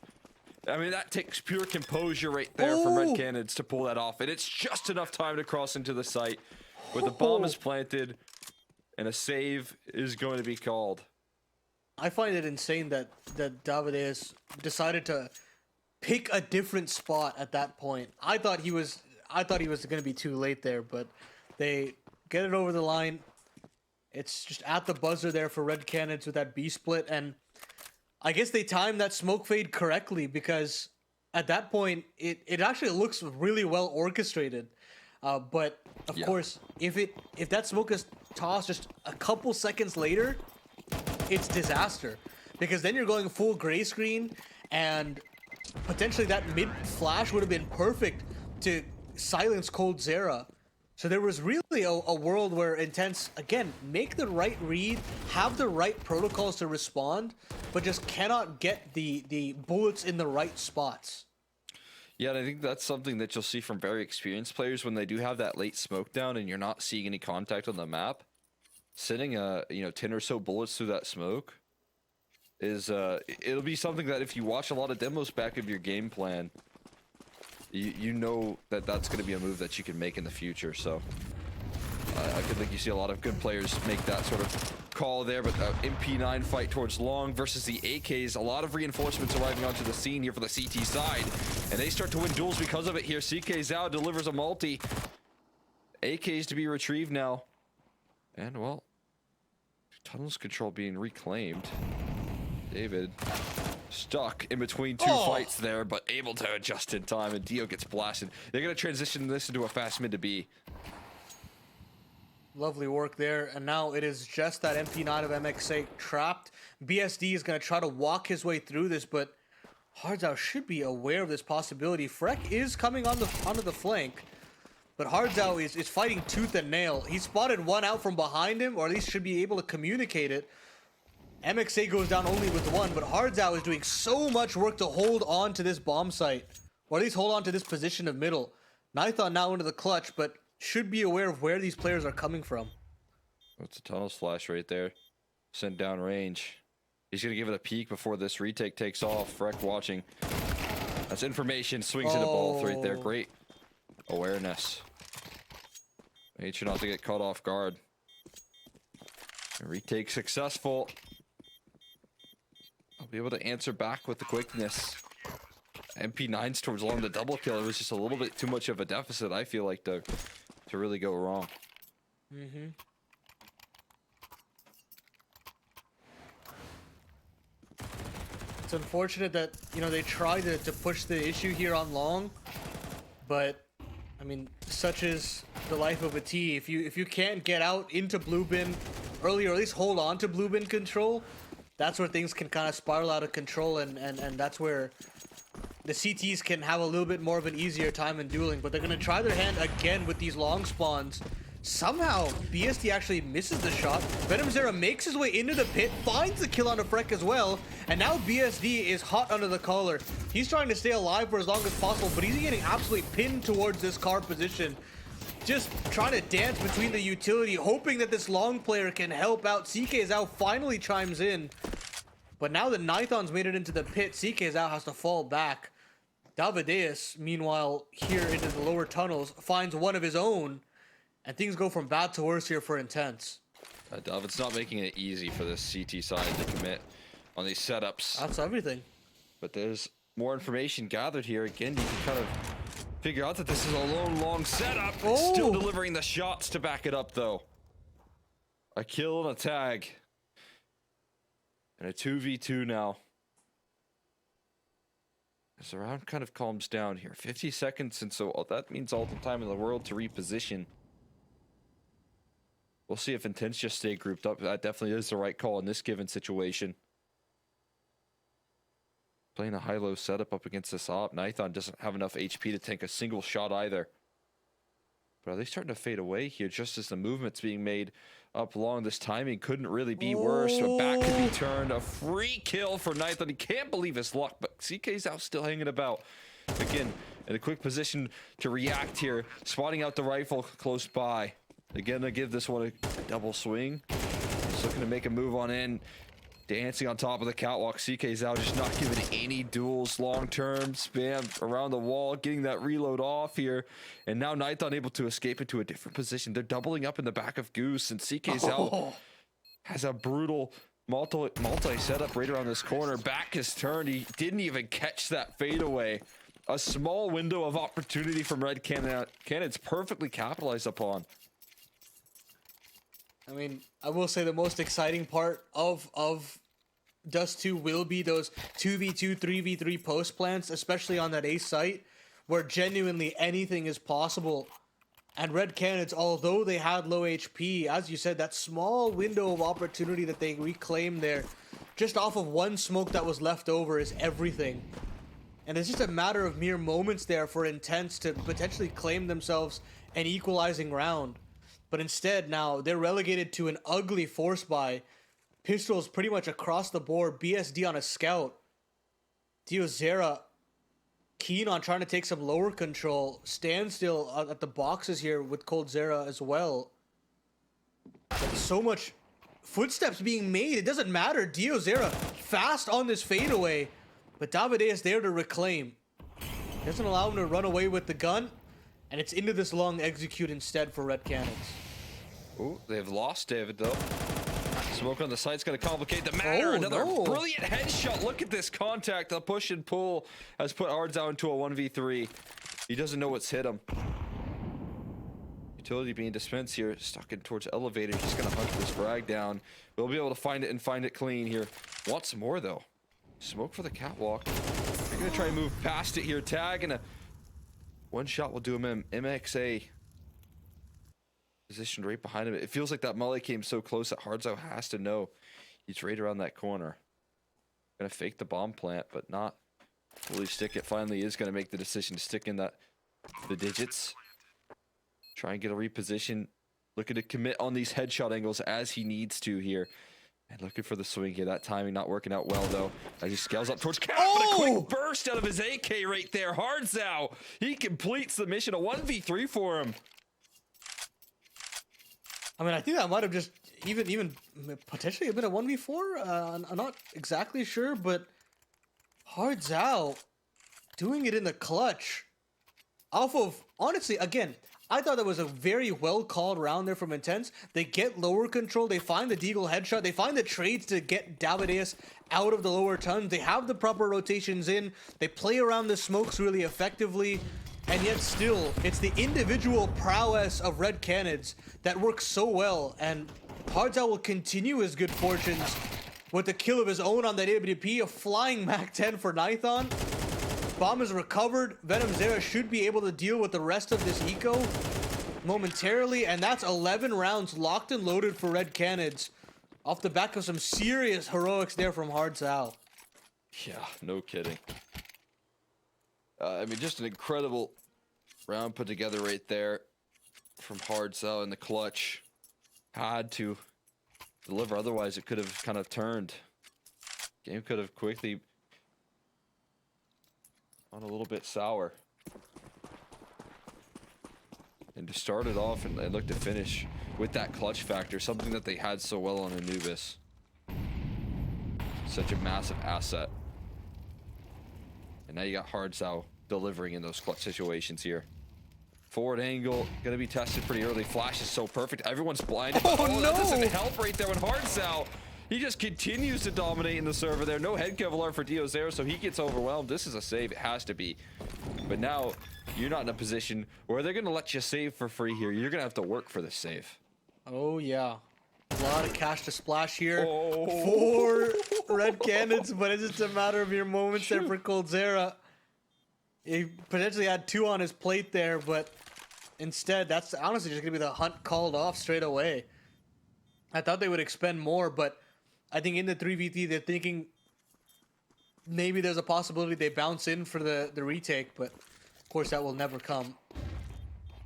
I mean, that takes pure composure right there from Red Cannons to pull that off, and it's just enough time to cross into the site where the bomb is planted and a save is going to be called. I find it insane that Davideus decided to pick a different spot at that point. I thought he was I thought he was going to be too late there, but they get it over the line. It's just at the buzzer there for Red Canids with that B split, and I guess they timed that smoke fade correctly because at that point it actually looks really well orchestrated. But of course, if that smoke is tossed just a couple seconds later, it's disaster because then you're going full gray screen, and potentially that mid flash would have been perfect to silence Cold Zera. So there was really a world where Intense, again, make the right read, have the right protocols to respond, but just cannot get the bullets in the right spots. Yeah, and I think that's something that you'll see from very experienced players when they do have that late smoke down and you're not seeing any contact on the map. Sending 10 or so bullets through that smoke is it'll be something that if you watch a lot of demos back of your game plan, you know that that's going to be a move that you can make in the future. So I could think you see a lot of good players make that sort of call there. But MP9 fight towards long versus the AKs. A lot of reinforcements arriving onto the scene here for the CT side, and they start to win duels because of it here. CK Zhao delivers a multi. AKs to be retrieved now, and well, tunnels control being reclaimed. David stuck in between two fights there, but able to adjust in time, and Dio gets blasted. They're going to transition this into a fast mid to B. Lovely work there, and now it is just that MP9 of MXA trapped. BSD is going to try to walk his way through this, but Hardzao should be aware of this possibility. Freck is coming onto the flank, but Hardzao is fighting tooth and nail. He spotted one out from behind him, or at least should be able to communicate it. MXA goes down only with one, but Hardzao is doing so much work to hold on to this bomb site, or at least hold on to this position of middle. Nython now into the clutch, but should be aware of where these players are coming from. That's a tunnel slash right there. Sent down range. He's going to give it a peek before this retake takes off. Freck watching. That's information. Swings into both right there. Great awareness. Made sure not to get caught off guard. Retake successful. I'll be able to answer back with the quickness. MP9's towards long the double kill. It was just a little bit too much of a deficit, I feel like, to really go wrong. It's unfortunate that, they tried to push the issue here on long, but I mean, such is the life of a T. If you can't get out into blue bin early, or at least hold on to blue bin control, that's where things can kind of spiral out of control, and that's where the CTs can have a little bit more of an easier time in dueling. But they're going to try their hand again with these long spawns. Somehow, BSD actually misses the shot. Venom Zera makes his way into the pit, finds the kill on a Freck as well, and now BSD is hot under the collar. He's trying to stay alive for as long as possible, but he's getting absolutely pinned towards this car position. Just trying to dance between the utility, hoping that this long player can help out. CK Zhao finally chimes in, but now that Nython's made it into the pit, CK Zhao has to fall back. Davideus, meanwhile, here into the lower tunnels, finds one of his own, and things go from bad to worse here for Intense. David's not making it easy for this CT side to commit on these setups. That's everything. But there's more information gathered here. Again, you can kind of figure out that this is a lone, long setup. It's still delivering the shots to back it up, though. A kill and a tag. And a 2v2 now. As the round kind of calms down here. 50 seconds, and so that means all the time in the world to reposition. We'll see if Intense just stay grouped up. That definitely is the right call in this given situation. Playing a high-low setup up against this op. Nython doesn't have enough HP to tank a single shot either. But are they starting to fade away here just as the movement's being made up long? This timing couldn't really be worse. But back could be turned. A free kill for Nython. He can't believe his luck, but CK's out still hanging about. Again, in a quick position to react here. Spotting out the rifle close by. Again, they give this one a double swing. He's looking to make a move on in. Dancing on top of the catwalk. CK's out, just not giving any duels. Long-term spam around the wall, getting that reload off here. And now Nython able to escape into a different position. They're doubling up in the back of Goose, and CK's out has a brutal multi setup right around this corner. Back is turned. He didn't even catch that fadeaway. A small window of opportunity from Red Cannon's perfectly capitalized upon. I mean, I will say the most exciting part of Dust 2 will be those 2v2, 3v3 post plants, especially on that A site, where genuinely anything is possible. And Red Cannons, although they had low HP, as you said, that small window of opportunity that they reclaimed there, just off of one smoke that was left over, is everything. And it's just a matter of mere moments there for Intense to potentially claim themselves an equalizing round. But instead, now, they're relegated to an ugly force buy. Pistols pretty much across the board. BSD on a scout. Diozera keen on trying to take some lower control. Standstill at the boxes here with Coldzera as well. But so much footsteps being made. It doesn't matter. Diozera fast on this fadeaway. But Davide is there to reclaim. Doesn't allow him to run away with the gun. And it's into this long execute instead for Red Cannons. Oh, they've lost David though. Smoke on the site's going to complicate the matter. Oh, Another no. brilliant headshot. Look at this contact. The push and pull has put Ardzau into a 1v3. He doesn't know what's hit him. Utility being dispensed here. Stuck in towards elevator. He's going to hunt this frag down. We'll be able to find it and find it clean here. Want some more though. Smoke for the catwalk. They're going to try and move past it here. Tag and a one shot will do him in. MXA positioned right behind him. It feels like that molly came so close that Hardzo has to know he's right around that corner. Gonna fake the bomb plant, but not fully stick it. Finally is gonna make the decision to stick in the digits. Try and get a reposition. Looking to commit on these headshot angles as he needs to here. And looking for the swing here. That timing not working out well though. As he scales up towards Cap. Oh! A quick burst out of his AK right there. Hardzo, he completes the mission. A 1v3 for him. I mean, I think that might have just even potentially been a 1v4. I'm not exactly sure, but Hardzau doing it in the clutch. Off of, honestly, again, I thought that was a very well called round there from Intense. They get lower control. They find the Deagle headshot. They find the trades to get Davideus out of the lower tons. They have the proper rotations in. They play around the smokes really effectively. And yet still, it's the individual prowess of Red Cannons that works so well. And Hardzau will continue his good fortunes with the kill of his own on that AWP. A flying MAC-10 for Nithon. Bomb is recovered. Venom Zera should be able to deal with the rest of this eco momentarily. And that's 11 rounds locked and loaded for Red Cannons. Off the back of some serious heroics there from Hardzau. Yeah, no kidding. I mean, just an incredible round put together right there from Hardzau in the clutch. Had to deliver, otherwise it could have kind of turned. Game could have quickly gone a little bit sour. And to start it off and look to finish with that clutch factor, something that they had so well on Anubis. Such a massive asset. And now you got Hardzau delivering in those clutch situations here. Forward angle gonna be tested pretty early. Flash is so perfect. Everyone's blinded. Oh, That no! doesn't help right there when Hardzau, he just continues to dominate in the server there. No head Kevlar for Diozera, so he gets overwhelmed. This is a save. It has to be. But now you're not in a position where they're gonna let you save for free here. You're gonna have to work for the save. Oh, yeah. A lot of cash to splash here Oh. for Red Cannons, but it's just a matter of mere moments there for Coldzera. He potentially had 2 on his plate there, but instead, that's honestly just going to be the hunt called off straight away. I thought they would expend more, but I think in the 3v3, they're thinking maybe there's a possibility they bounce in for the retake, but of course that will never come.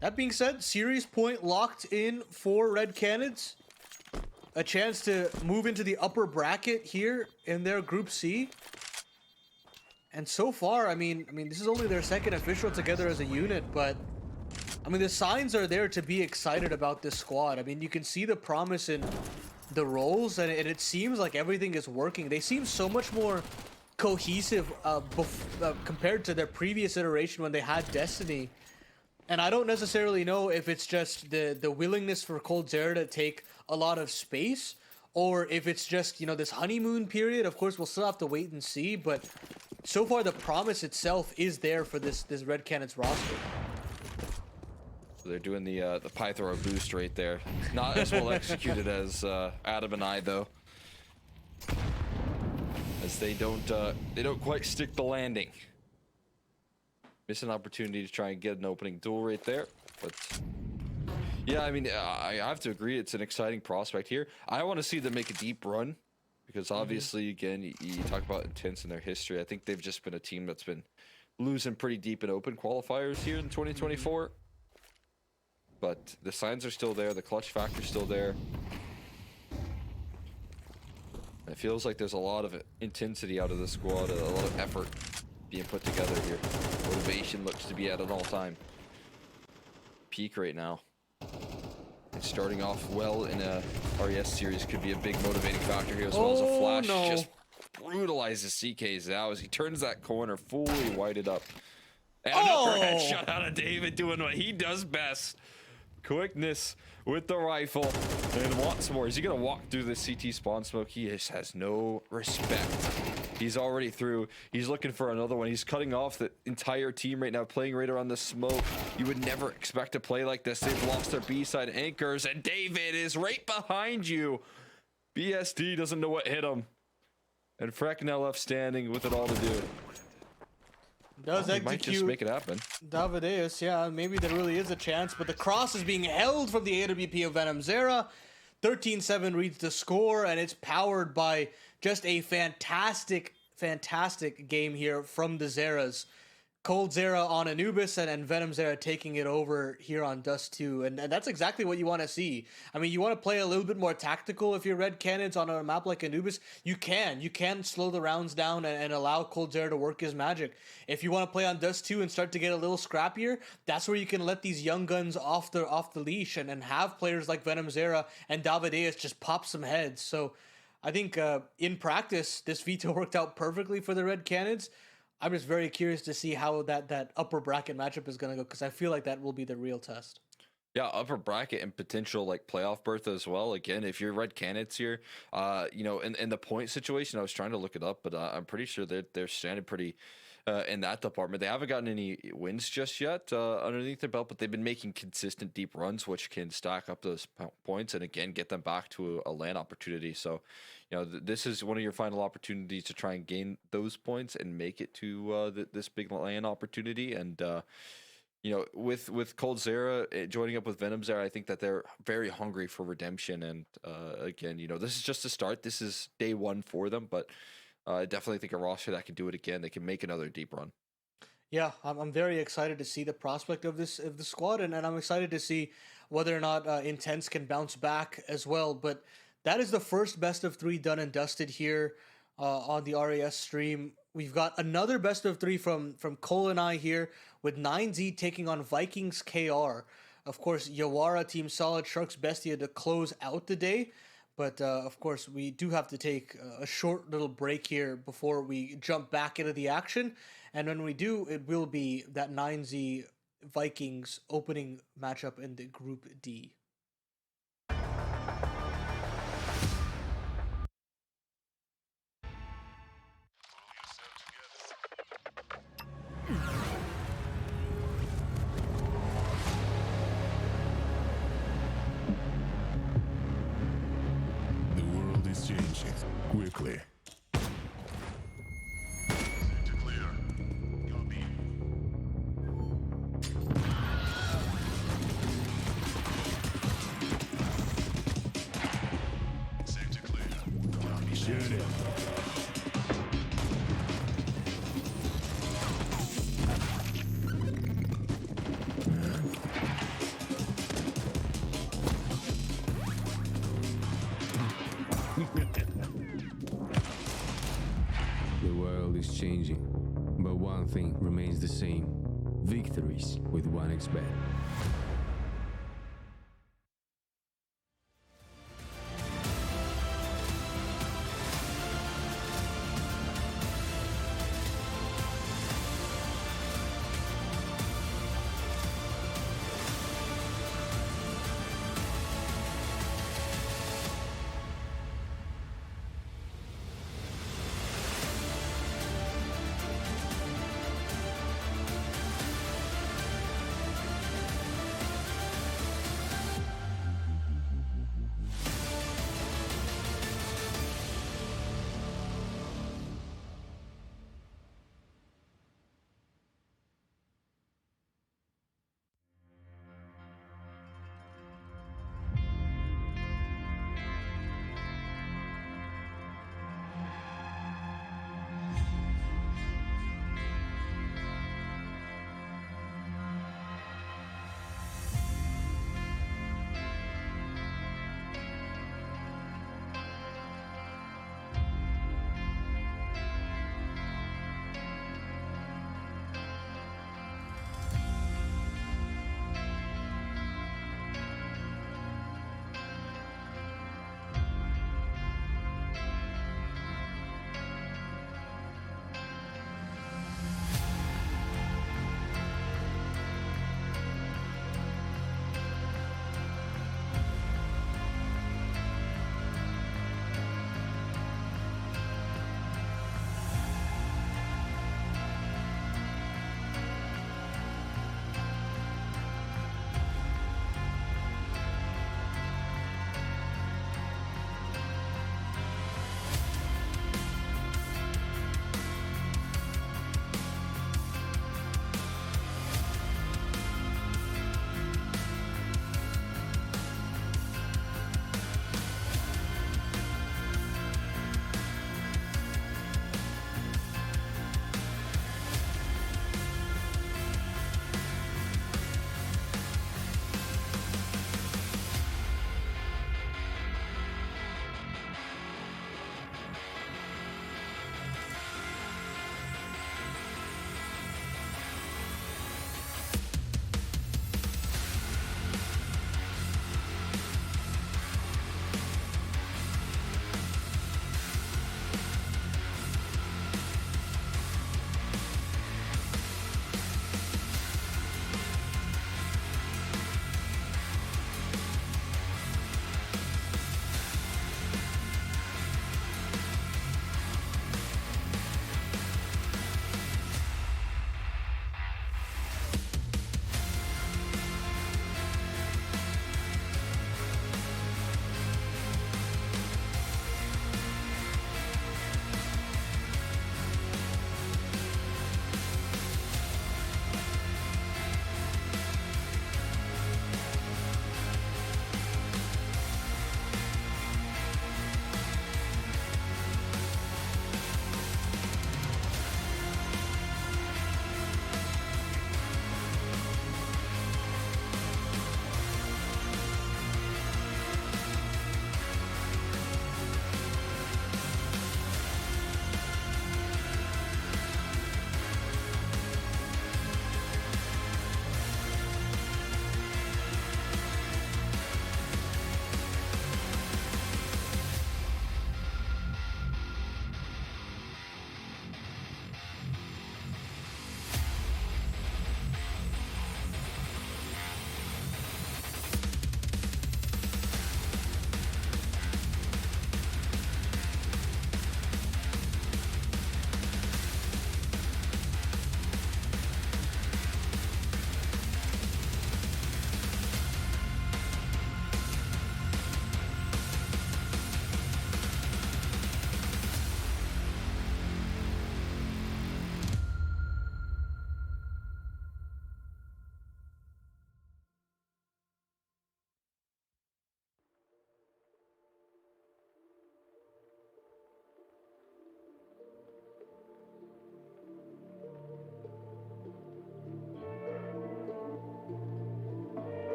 That being said, series point locked in for Red Cannons. A chance to move into the upper bracket here in their Group C. And so far, I mean, this is only their second official together as a unit, but I mean, the signs are there to be excited about this squad. I mean, you can see the promise in the roles, and it seems like everything is working. They seem so much more cohesive compared to their previous iteration when they had Destiny. And I don't necessarily know if it's just the willingness for Coldzera to take a lot of space, or if it's just, you know, this honeymoon period. Of course, we'll still have to wait and see, but so far the promise itself is there for this Red Canids roster. So they're doing the Pythor boost right there. Not as well executed as Adam and I, though, as they don't quite stick the landing. Miss an opportunity to try and get an opening duel right there, but yeah, I mean, I have to agree, it's an exciting prospect here. I want to see them make a deep run, because obviously, again, you talk about Intense in their history. I think they've just been a team that's been losing pretty deep in open qualifiers here in 2024. But the signs are still there, the clutch factor's still there. It feels like there's a lot of intensity out of the squad, a lot of effort being put together here. Motivation looks to be at an all-time peak right now. And starting off well in a RES series could be a big motivating factor here, as well as a flash. No. Just brutalizes CK's out as he turns that corner, fully whited up. And another headshot out of David, doing what he does best. Quickness with the rifle, and wants more. Is he gonna walk through the CT spawn smoke? He just has no respect. He's already through. He's looking for another one. He's cutting off the entire team right now, playing right around the smoke. You would never expect to play like this. They've lost their B-side anchors, and David is right behind you. BSD doesn't know what hit him, and Freck now left standing with it all to do. Does He might just execute make it happen. Davideus, yeah, maybe there really is a chance, but the cross is being held from the AWP of Venom Zera. 13-7 reads the score, and it's powered by just a fantastic game here from the Zeras. Cold Zera on Anubis and Venom Zera taking it over here on Dust 2. And that's exactly what you want to see. I mean, you want to play a little bit more tactical if you're Red Canids on a map like Anubis. You can slow the rounds down and allow Cold Zera to work his magic. If you want to play on Dust 2 and start to get a little scrappier, that's where you can let these young guns off the leash and have players like Venom Zera and Davideus just pop some heads. So I think in practice, this veto worked out perfectly for the Red Canids. I'm just very curious to see how that upper bracket matchup is going to go, because I feel like that will be the real test. Yeah, upper bracket and potential like playoff berth as well. Again, if you're Red Canids here, in the point situation, I was trying to look it up, but I'm pretty sure they're standing pretty in that department. They haven't gotten any wins just yet underneath their belt, but they've been making consistent deep runs, which can stack up those points and again get them back to a LAN opportunity. So, this is one of your final opportunities to try and gain those points and make it to this big LAN opportunity. And with Cold Zera joining up with Venom Zera, I think that they're very hungry for redemption. And again, this is just a start. This is day one for them, but I definitely think a roster that can do it again. They can make another deep run. Yeah, I'm very excited to see the prospect of the squad, and I'm excited to see whether or not Intense can bounce back as well. But that is the first best of 3 done and dusted here on the RAS stream. We've got another best of 3 from Cole and I here, with 9Z taking on Vikings KR. Of course, Yawara Team Solid Sharks Bestia to close out the day. But of course, we do have to take a short little break here before we jump back into the action. And when we do, it will be that 9Z Vikings opening matchup in the Group D. The world is changing quickly. Sector clear. Copy. Sector clear. Copy. Shoot it. The world is changing, but one thing remains the same: victories with 1xBet.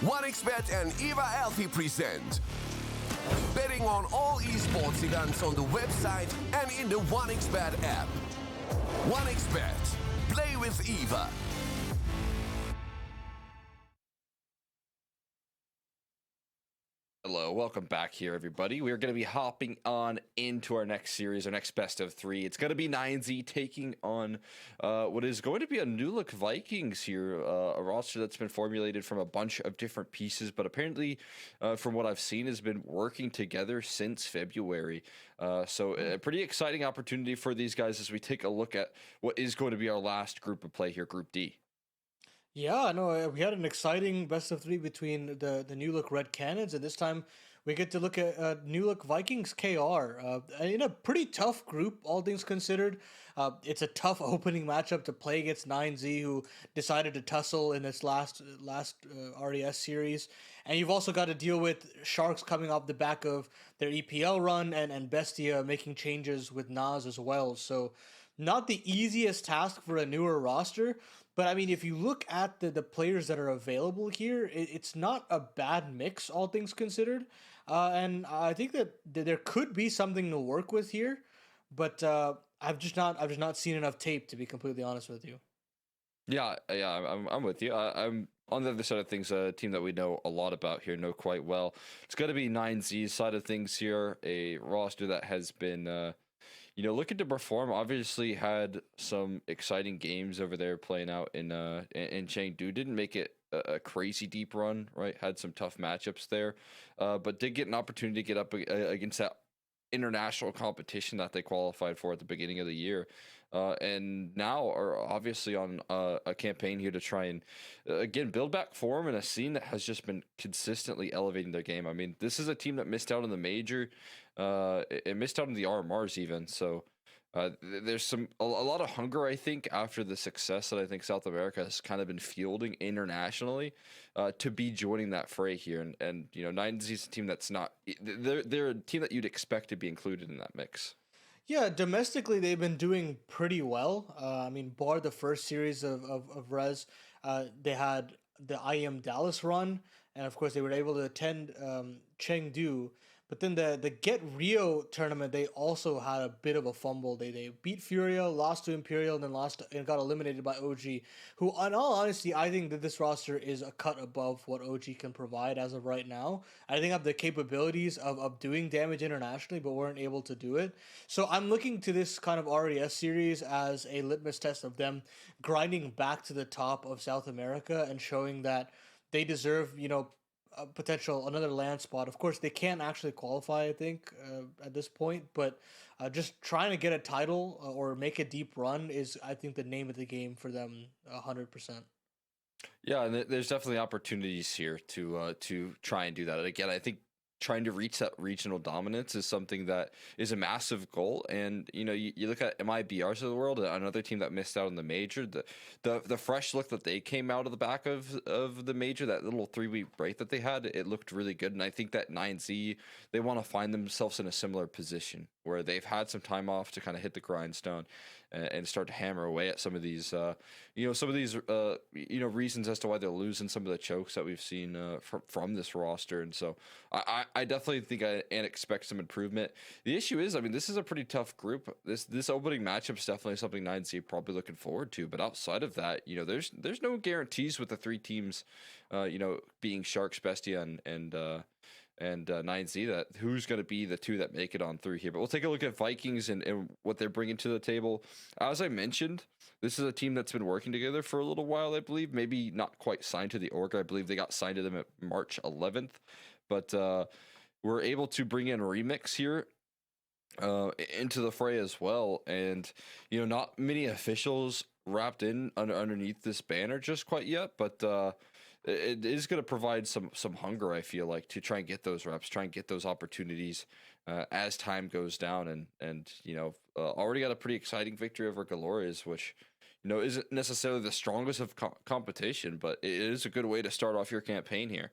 OneXBet and Eva Alfie present betting on all esports events on the website and in the OneXBet app. OneXBet. Play with Eva. Hello, welcome back here, everybody. We're going to be hopping on into our next series, our next best of three. It's going to be 9Z taking on what is going to be a new look Vikings here, a roster that's been formulated from a bunch of different pieces, but apparently, from what I've seen, has been working together since February. So a pretty exciting opportunity for these guys as we take a look at what is going to be our last group of play here, Group D. Yeah, no, we had an exciting best of three between the new look Red Cannons, and this time we get to look at new look Vikings KR in a pretty tough group, all things considered. It's a tough opening matchup to play against 9Z, who decided to tussle in this last RES series, and you've also got to deal with Sharks coming off the back of their EPL run and Bestia making changes with Nas as well. So not the easiest task for a newer roster. But I mean, if you look at the players that are available here, it's not a bad mix, all things considered. And I think that there could be something to work with here, but I've just not seen enough tape, to be completely honest with you. Yeah, I'm with you. I'm on the other side of things, a team that we know a lot about here, know quite well. It's got to be 9Z's side of things here, a roster that has been looking to perform. Obviously had some exciting games over there playing out in Chengdu. Didn't make it a crazy deep run, right? Had some tough matchups there, but did get an opportunity to get up against that international competition that they qualified for at the beginning of the year. And now are obviously on a campaign here to try and, again, build back form in a scene that has just been consistently elevating their game. I mean, this is a team that missed out on the major. It missed out on the RMRs even. So there's a lot of hunger, I think, after the success that I think South America has kind of been fielding internationally, to be joining that fray here. And 9Z is a team that's not, they're a team that you'd expect to be included in that mix. Yeah, domestically they've been doing pretty well. I mean, bar the first series of Res, they had the IM Dallas run, and of course they were able to attend Chengdu. But then the Get Rio tournament, they also had a bit of a fumble. They beat Furia, lost to Imperial, and then lost and got eliminated by OG, who, in all honesty, I think that this roster is a cut above what OG can provide as of right now. I think have the capabilities of doing damage internationally, but weren't able to do it. So I'm looking to this kind of RES series as a litmus test of them grinding back to the top of South America and showing that they deserve, a potential another land spot. Of course, they can't actually qualify, I think, at this point, but just trying to get a title or make a deep run is, I think, the name of the game for them, 100%. Yeah, and there's definitely opportunities here to try and do that. And again, I think trying to reach that regional dominance is something that is a massive goal. And you look at MIBRs of the world, another team that missed out on the major. The fresh look that they came out of the back of the major, that little 3-week break that they had, it looked really good. And I think that 9Z, they want to find themselves in a similar position where they've had some time off to kind of hit the grindstone and start to hammer away at some of these reasons as to why they're losing some of the chokes that we've seen from this roster. And so I definitely think and expect some improvement. The issue is, I mean, this is a pretty tough group. This opening matchup is definitely something 9Z probably looking forward to. But outside of that, there's no guarantees with the three teams, being Sharks, Bestia, and 9Z, that who's going to be the two that make it on through here. But we'll take a look at Vikings and what they're bringing to the table. As I mentioned, this is a team that's been working together for a little while, I believe. Maybe not quite signed to the org. I believe they got signed to them at March 11th. But we're able to bring in Remix here into the fray as well. And, not many officials wrapped in underneath this banner just quite yet, but it is going to provide some hunger, I feel like, to try and get those reps, try and get those opportunities as time goes down. And already got a pretty exciting victory over Galores, which, isn't necessarily the strongest of competition, but it is a good way to start off your campaign here.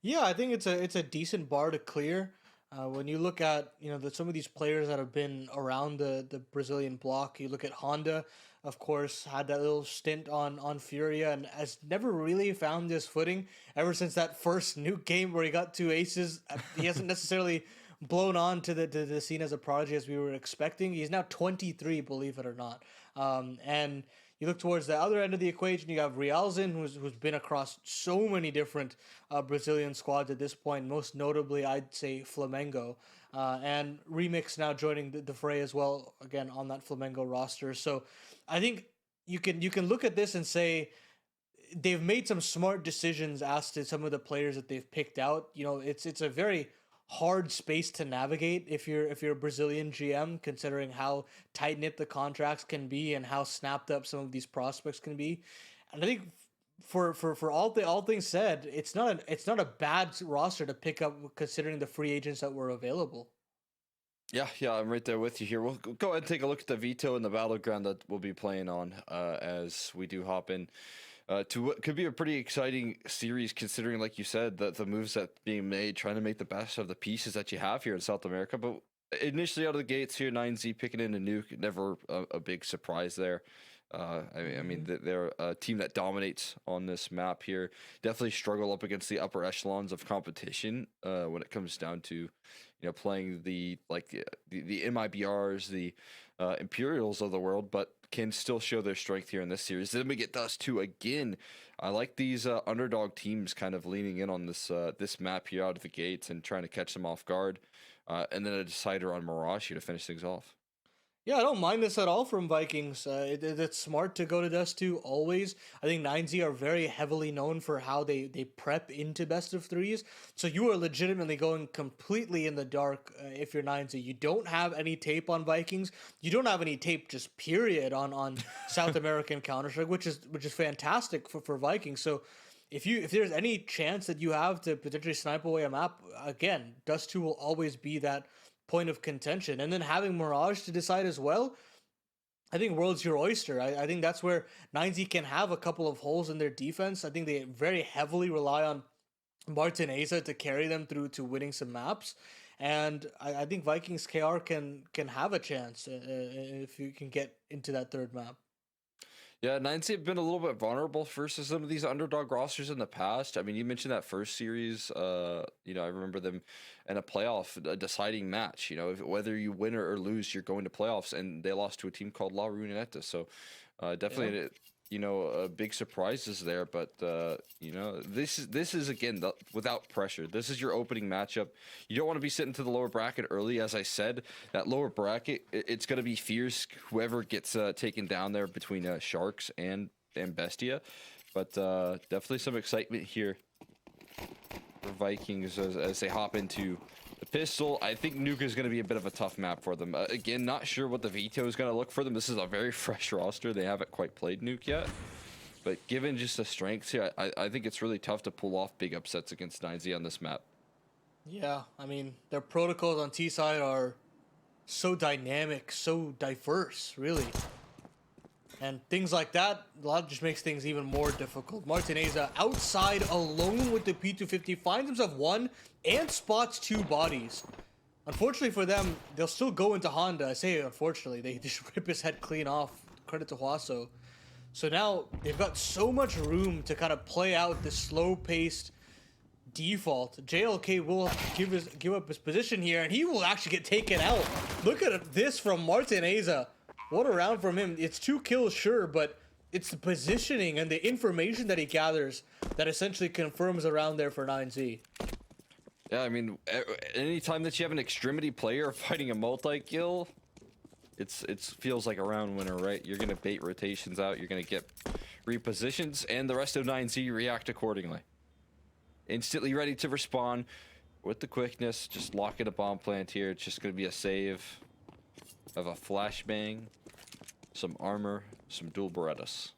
Yeah, I think it's a decent bar to clear. When you look at some of these players that have been around the Brazilian block, you look at Honda, of course, had that little stint on Furia and has never really found his footing ever since that first nuke game where he got 2 aces. He hasn't necessarily blown on to the scene as a prodigy as we were expecting. He's now 23, believe it or not. And you look towards the other end of the equation, you have Realzin, who's been across so many different Brazilian squads at this point, most notably, I'd say, Flamengo. And Remix now joining the fray as well, again, on that Flamengo roster. So I think you can look at this and say they've made some smart decisions as to some of the players that they've picked out. You know, it's a very hard space to navigate if you're a Brazilian GM, considering how tight knit the contracts can be and how snapped up some of these prospects can be. And I think for all things said, it's not a bad roster to pick up considering the free agents that were available. Yeah, I'm right there with you here. We'll go ahead and take a look at the veto and the battleground that we'll be playing on as we do hop in to what could be a pretty exciting series, considering, like you said, the moves that being made, trying to make the best of the pieces that you have here in South America. But initially out of the gates here, 9Z picking in a nuke, never a big surprise there. I mean, they're a team that dominates on this map here. Definitely struggle up against the upper echelons of competition when it comes down to, playing the MIBRs, the Imperials of the world, but can still show their strength here in this series. Then we get Dust 2 again. I like these underdog teams kind of leaning in on this map here out of the gates and trying to catch them off guard. And then a decider on Mirage here to finish things off. Yeah, I don't mind this at all from Vikings. It's smart to go to Dust 2 always. I think 9Z are very heavily known for how they prep into best of threes. So you are legitimately going completely in the dark if you're 9Z. You don't have any tape on Vikings. You don't have any tape just period on South American Counter-Strike, which is fantastic for Vikings. So if there's any chance that you have to potentially snipe away a map, again, Dust 2 will always be that point of contention. And then having Mirage to decide as well, I think world's your oyster. I think that's where 9Z can have a couple of holes in their defense. I think they very heavily rely on Martineza to carry them through to winning some maps. And I think Vikings KR can have a chance if you can get into that third map. Yeah, 9Z have been a little bit vulnerable versus some of these underdog rosters in the past. I mean, you mentioned that first series. I remember them in a playoff, a deciding match. Whether you win or lose, you're going to playoffs, and they lost to a team called La Runeta. So, definitely, big surprises there. But this is again without pressure. This is your opening matchup. You don't want to be sitting to the lower bracket early. As I said, that lower bracket, it's going to be fierce. Whoever gets taken down there between Sharks and Bestia. But definitely some excitement here for Vikings as they hop into the pistol. I think Nuke is going to be a bit of a tough map for them. Again, not sure what the veto is going to look for them. This is a very fresh roster. They haven't quite played Nuke yet. But given just the strengths here, I think it's really tough to pull off big upsets against 9Z on this map. Yeah, I mean, their protocols on T-side are so dynamic, so diverse, really. And things like that, a lot just makes things even more difficult. Martineza outside alone with the P250 finds himself one and spots two bodies. Unfortunately for them, they'll still go into Honda. I say unfortunately, they just rip his head clean off. Credit to Huaso. So now they've got so much room to kind of play out this slow-paced default. JLK will give up his position here, and he will actually get taken out. Look at this from Martineza. What a round from him. It's 2 kills, sure, but it's the positioning and the information that he gathers that essentially confirms a round there for 9Z. Yeah, I mean, anytime that you have an extremity player fighting a multi-kill, it feels like a round winner, right? You're going to bait rotations out, you're going to get repositions, and the rest of 9Z react accordingly. Instantly ready to respawn with the quickness, just locking a bomb plant here. It's just going to be a save of a flashbang, some armor, some dual Berettas.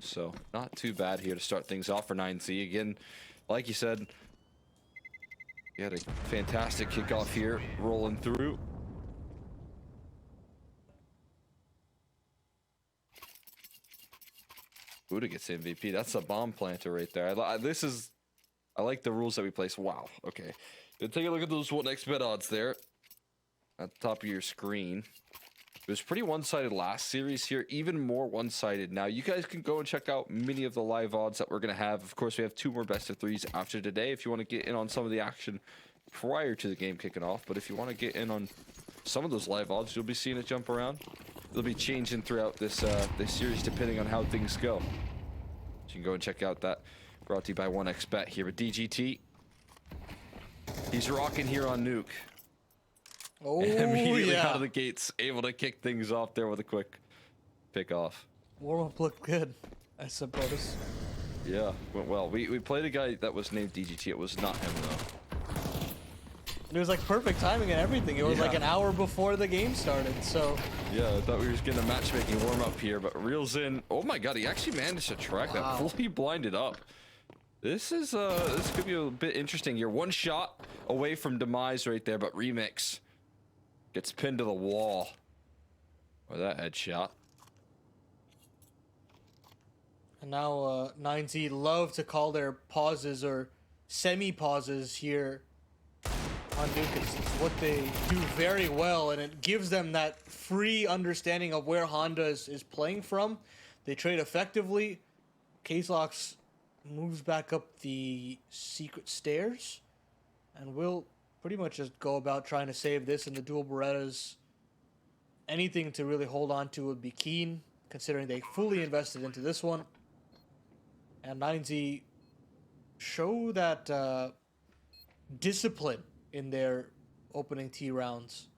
So, not too bad here to start things off for 9Z. Again, like you said, you had a fantastic kickoff here, rolling through. Buddha gets MVP. That's a bomb planter right there. I like the rules that we place. Wow. Okay. Take a look at those 1xBet odds there at the top of your screen. It was pretty one-sided last series here, even more one-sided now. You guys can go and check out many of the live odds that we're going to have. Of course, we have 2 more best of 3s after today if you want to get in on some of the action prior to the game kicking off. But if you want to get in on some of those live odds, you'll be seeing it jump around. It'll be changing throughout this this series depending on how things go. So you can go and check out that. Brought to you by 1xBet here with DGT. He's rocking here on Nuke. Oh, Immediately yeah. out of the gates, able to kick things off there with a quick pick off. Warm-up looked good, I suppose. Yeah, went well. We played a guy that was named DGT. It was not him, though. It was like perfect timing and everything. It was like Yeah. an hour before the game started, so... Yeah, I thought we were just getting a matchmaking warm-up here, but reels in. Oh my god, he actually managed to track that. Fully blinded up. This could be a bit interesting here. 1 shot away from demise right there, but Remix gets pinned to the wall. Or that headshot. And now 9Z love to call their pauses or semi-pauses here on Duke. It's what they do very well, and it gives them that free understanding of where Honda is playing from. They trade effectively. Caselox moves back up the secret stairs, and will pretty much just go about trying to save this, and the dual Berettas. Anything to really hold on to would be keen, considering they fully invested into this one. And 9Z show that discipline in their opening T rounds.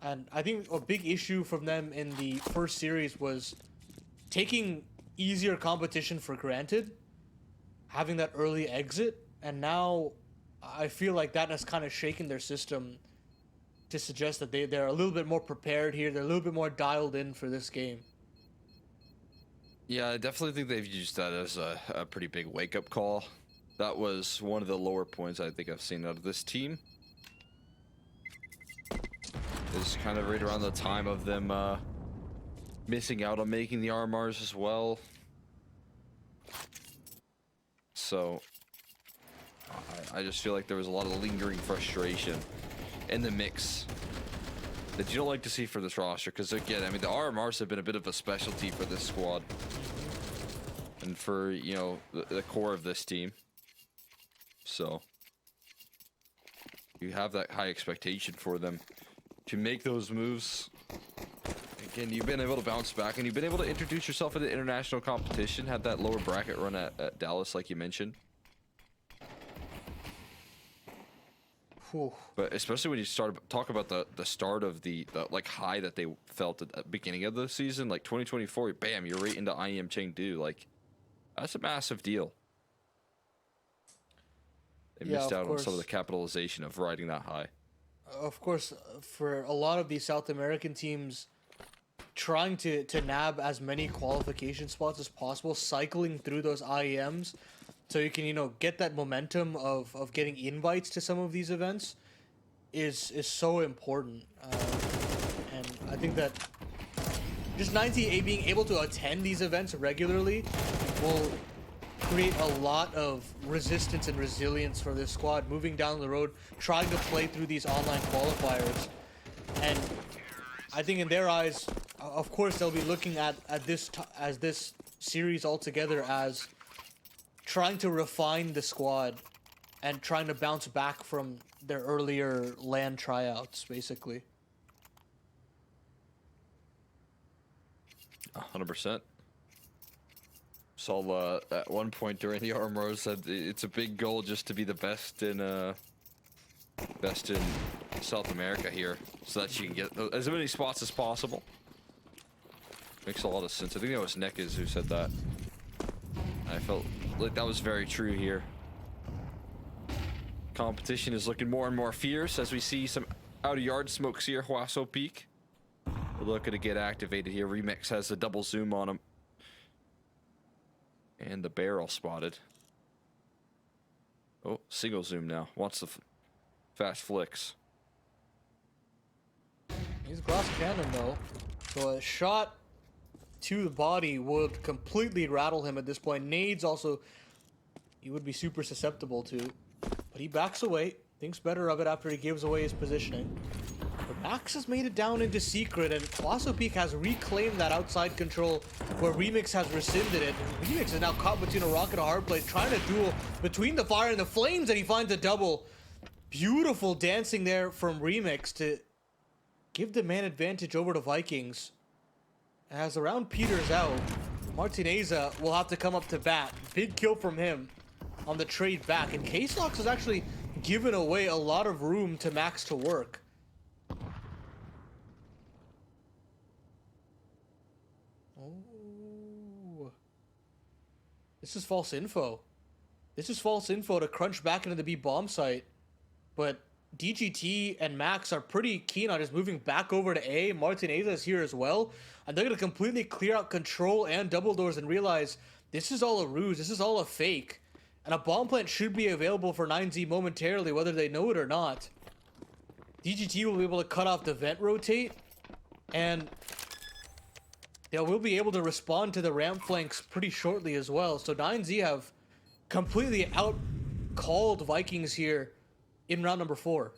And I think a big issue from them in the first series was taking easier competition for granted, having that early exit, and now I feel like that has kind of shaken their system to suggest that they're a little bit more prepared here, they're a little bit more dialed in for this game. Yeah, I definitely think they've used that as a pretty big wake-up call. That was one of the lower points I think I've seen out of this team. It's kind of right around the time of them missing out on making the RMRs as well. So I just feel like there was a lot of lingering frustration in the mix that you don't like to see for this roster, because again, I mean, the RMRs have been a bit of a specialty for this squad and for, you know, the core of this team. So you have that high expectation for them to make those moves. Again, you've been able to bounce back, and you've been able to introduce yourself into international competition, had that lower bracket run at Dallas, like you mentioned. Whew. But especially when you talk about the start of the like high that they felt at the beginning of the season, like 2024, bam, you're right into IEM Chengdu. Like, that's a massive deal. They missed out on some of the capitalization of riding that high. Of course, for a lot of these South American teams, trying to nab as many qualification spots as possible, cycling through those IEMs, so you can, you know, get that momentum of getting invites to some of these events is so important. And I think that just 9TA being able to attend these events regularly will create a lot of resistance and resilience for this squad moving down the road, trying to play through these online qualifiers. And I think in their eyes, of course, they'll be looking at this as this series altogether as trying to refine the squad and trying to bounce back from their earlier LAN tryouts, basically. 100%. Saul at one point during the RMR said it's a big goal just to be the best in South America here, so that you can get as many spots as possible. Makes a lot of sense. I think that was Nekiz who said that. I felt like that was very true here. Competition is looking more and more fierce as we see some out of yard smokes here. Huaso Peak. We're looking to get activated here. Remix has the double zoom on him. And the barrel spotted. Oh, single zoom now. Wants the fast flicks. He's glass cannon though, so a shot to the body would completely rattle him at this point. Nades also, he would be super susceptible to, but he backs away, thinks better of it after he gives away his positioning. But Max has made it down into secret, and Colossal Peak has reclaimed that outside control where Remix has rescinded it. And Remix is now caught between a rock and a hard place, trying to duel between the fire and the flames, and he finds a double. Beautiful dancing there from Remix to give the man advantage over to Vikings. As the round peters out, Martineza will have to come up to bat. Big kill from him on the trade back. And K-Slox has actually given away a lot of room to Max to work. Oh. This is false info. This is false info to crunch back into the B bomb site. But DGT and Max are pretty keen on just moving back over to A. Martineza is here as well. And they're going to completely clear out control and double doors and realize this is all a ruse. This is all a fake. And a bomb plant should be available for 9Z momentarily, whether they know it or not. DGT will be able to cut off the vent rotate. And they will be able to respond to the ramp flanks pretty shortly as well. So 9Z have completely out-called Vikings here in round number 4.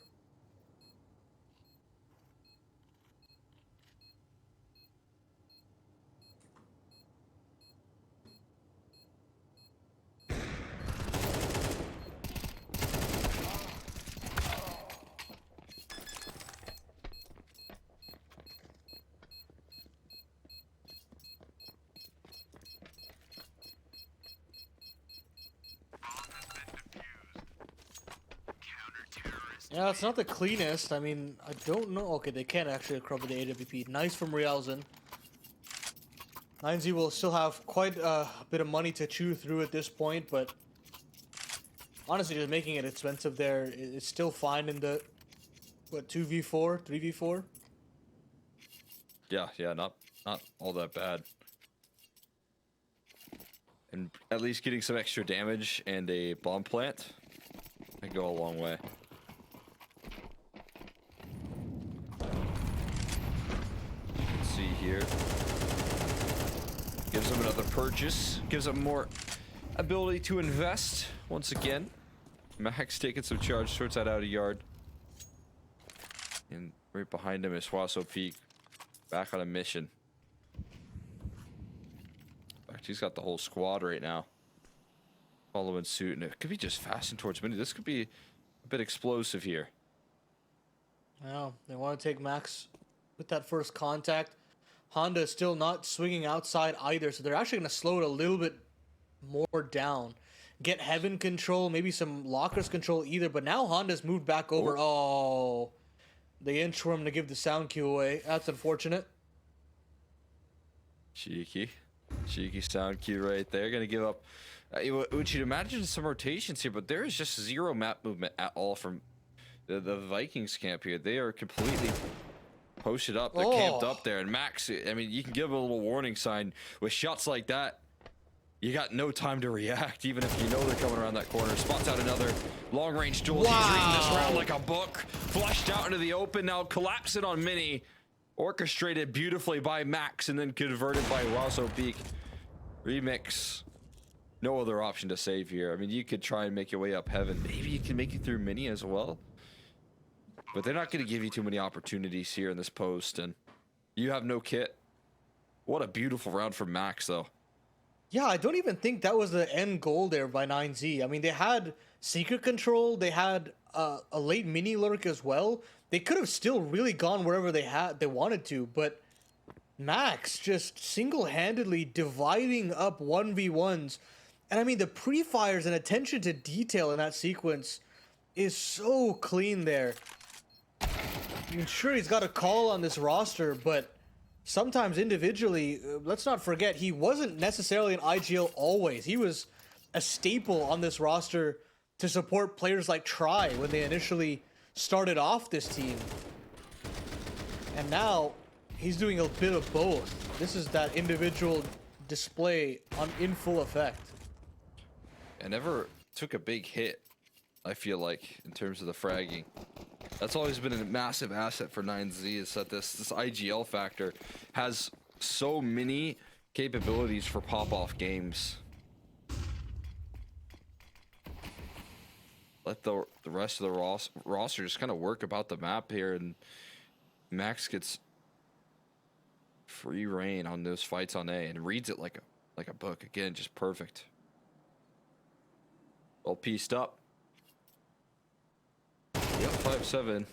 Yeah, it's not the cleanest. I mean, I don't know. Okay, they can't actually recover the AWP. Nice from Realzen. 9Z will still have quite a bit of money to chew through at this point, but honestly, just making it expensive there is still fine in the, what, 2v4, 3v4? Yeah, not all that bad. And at least getting some extra damage and a bomb plant can go a long way. See here, gives them another purchase, gives them more ability to invest once again. Max taking some charge, sorts that out a yard, and right behind him is Swasso Peak, back on a mission. In fact, he's got the whole squad right now following suit, and it could be just fastened towards mini. This could be a bit explosive here. Yeah, they want to take Max with that first contact. Honda is still not swinging outside either, so they're actually going to slow it a little bit more down. Get Heaven control, maybe some Lockers control either, but now Honda's moved back over. Oh, they inch for him to give the sound cue away. That's unfortunate. Cheeky sound cue right there. Going to give up. Would you imagine some rotations here, but there is just zero map movement at all from the Vikings camp here. They are completely posted up. They're camped up there. And Max, I mean, you can give a little warning sign. With shots like that, you got no time to react, even if you know they're coming around that corner. Spots out another long-range duel. Wow. He's reading this round like a book. Flushed out into the open. Now collapsing on Mini. Orchestrated beautifully by Max and then converted by Rosso Peak. Remix. No other option to save here. I mean, you could try and make your way up Heaven. Maybe you can make it through Mini as well. But they're not going to give you too many opportunities here in this post, and you have no kit. What a beautiful round for Max, though. Yeah, I don't even think that was the end goal there by 9Z. I mean, they had secret control. They had a late mini lurk as well. They could have still really gone wherever they wanted to, but Max just single-handedly dividing up 1v1s. And I mean, the pre-fires and attention to detail in that sequence is so clean there. I mean, sure, he's got a call on this roster, but sometimes individually, let's not forget, he wasn't necessarily an IGL always. He was a staple on this roster to support players like Try when they initially started off this team. And now he's doing a bit of both. This is that individual display in full effect. And never took a big hit, I feel like, in terms of the fragging. That's always been a massive asset for 9Z, is that this IGL factor has so many capabilities for pop-off games. Let the rest of the roster just kind of work about the map here, and Max gets free reign on those fights on A and reads it like a book. Again, just perfect. All pieced up. Yep, 5-7.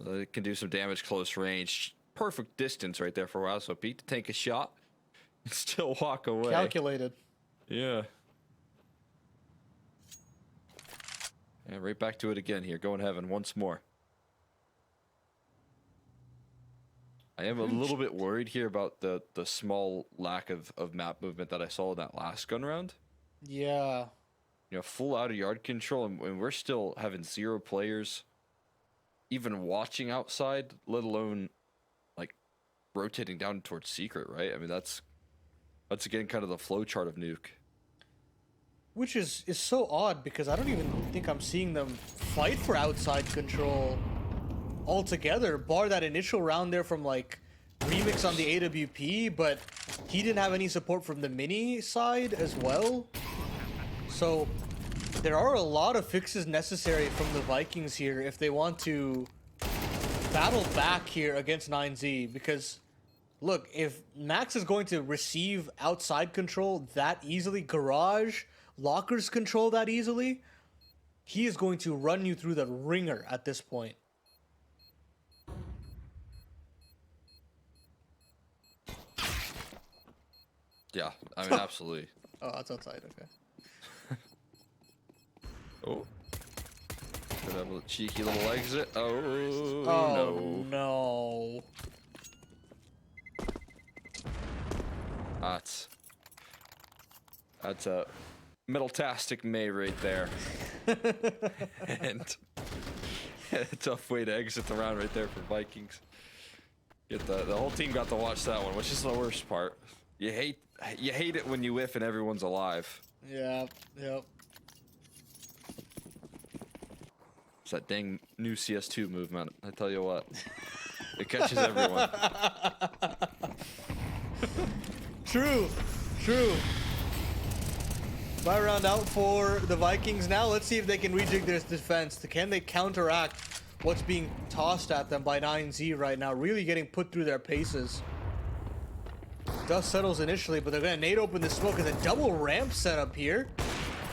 It can do some damage close range. Perfect distance right there for a while. So Pete to take a shot and still walk away. Calculated. Yeah. And right back to it again here. Going heaven once more. I am a little bit worried here about the small lack of map movement that I saw in that last gun round. Yeah. You know, full out of yard control, and we're still having 0 players even watching outside, let alone like rotating down towards secret, right? I mean, that's again kind of the flow chart of Nuke. Which is so odd because I don't even think I'm seeing them fight for outside control altogether, bar that initial round there from like Remix on the AWP, but he didn't have any support from the mini side as well. So there are a lot of fixes necessary from the Vikings here if they want to battle back here against 9Z, because look, if Max is going to receive outside control that easily, garage, lockers control that easily, he is going to run you through the ringer at this point. Yeah, I mean, absolutely. Oh, that's outside, okay. Oh. Could have a cheeky little exit. Oh, Oh, no. That's a metal-tastic May right there. And a tough way to exit the round right there for Vikings. Get the whole team got to watch that one, which is the worst part. You hate it when you whiff and everyone's alive. Yeah, yep. It's that dang new CS2 movement. I tell you what, it catches everyone. True. Buy round out for the Vikings now. Let's see if they can rejig their defense. Can they counteract what's being tossed at them by 9Z right now? Really getting put through their paces. Dust settles initially, but they're going to nade open the smoke as a double ramp setup here.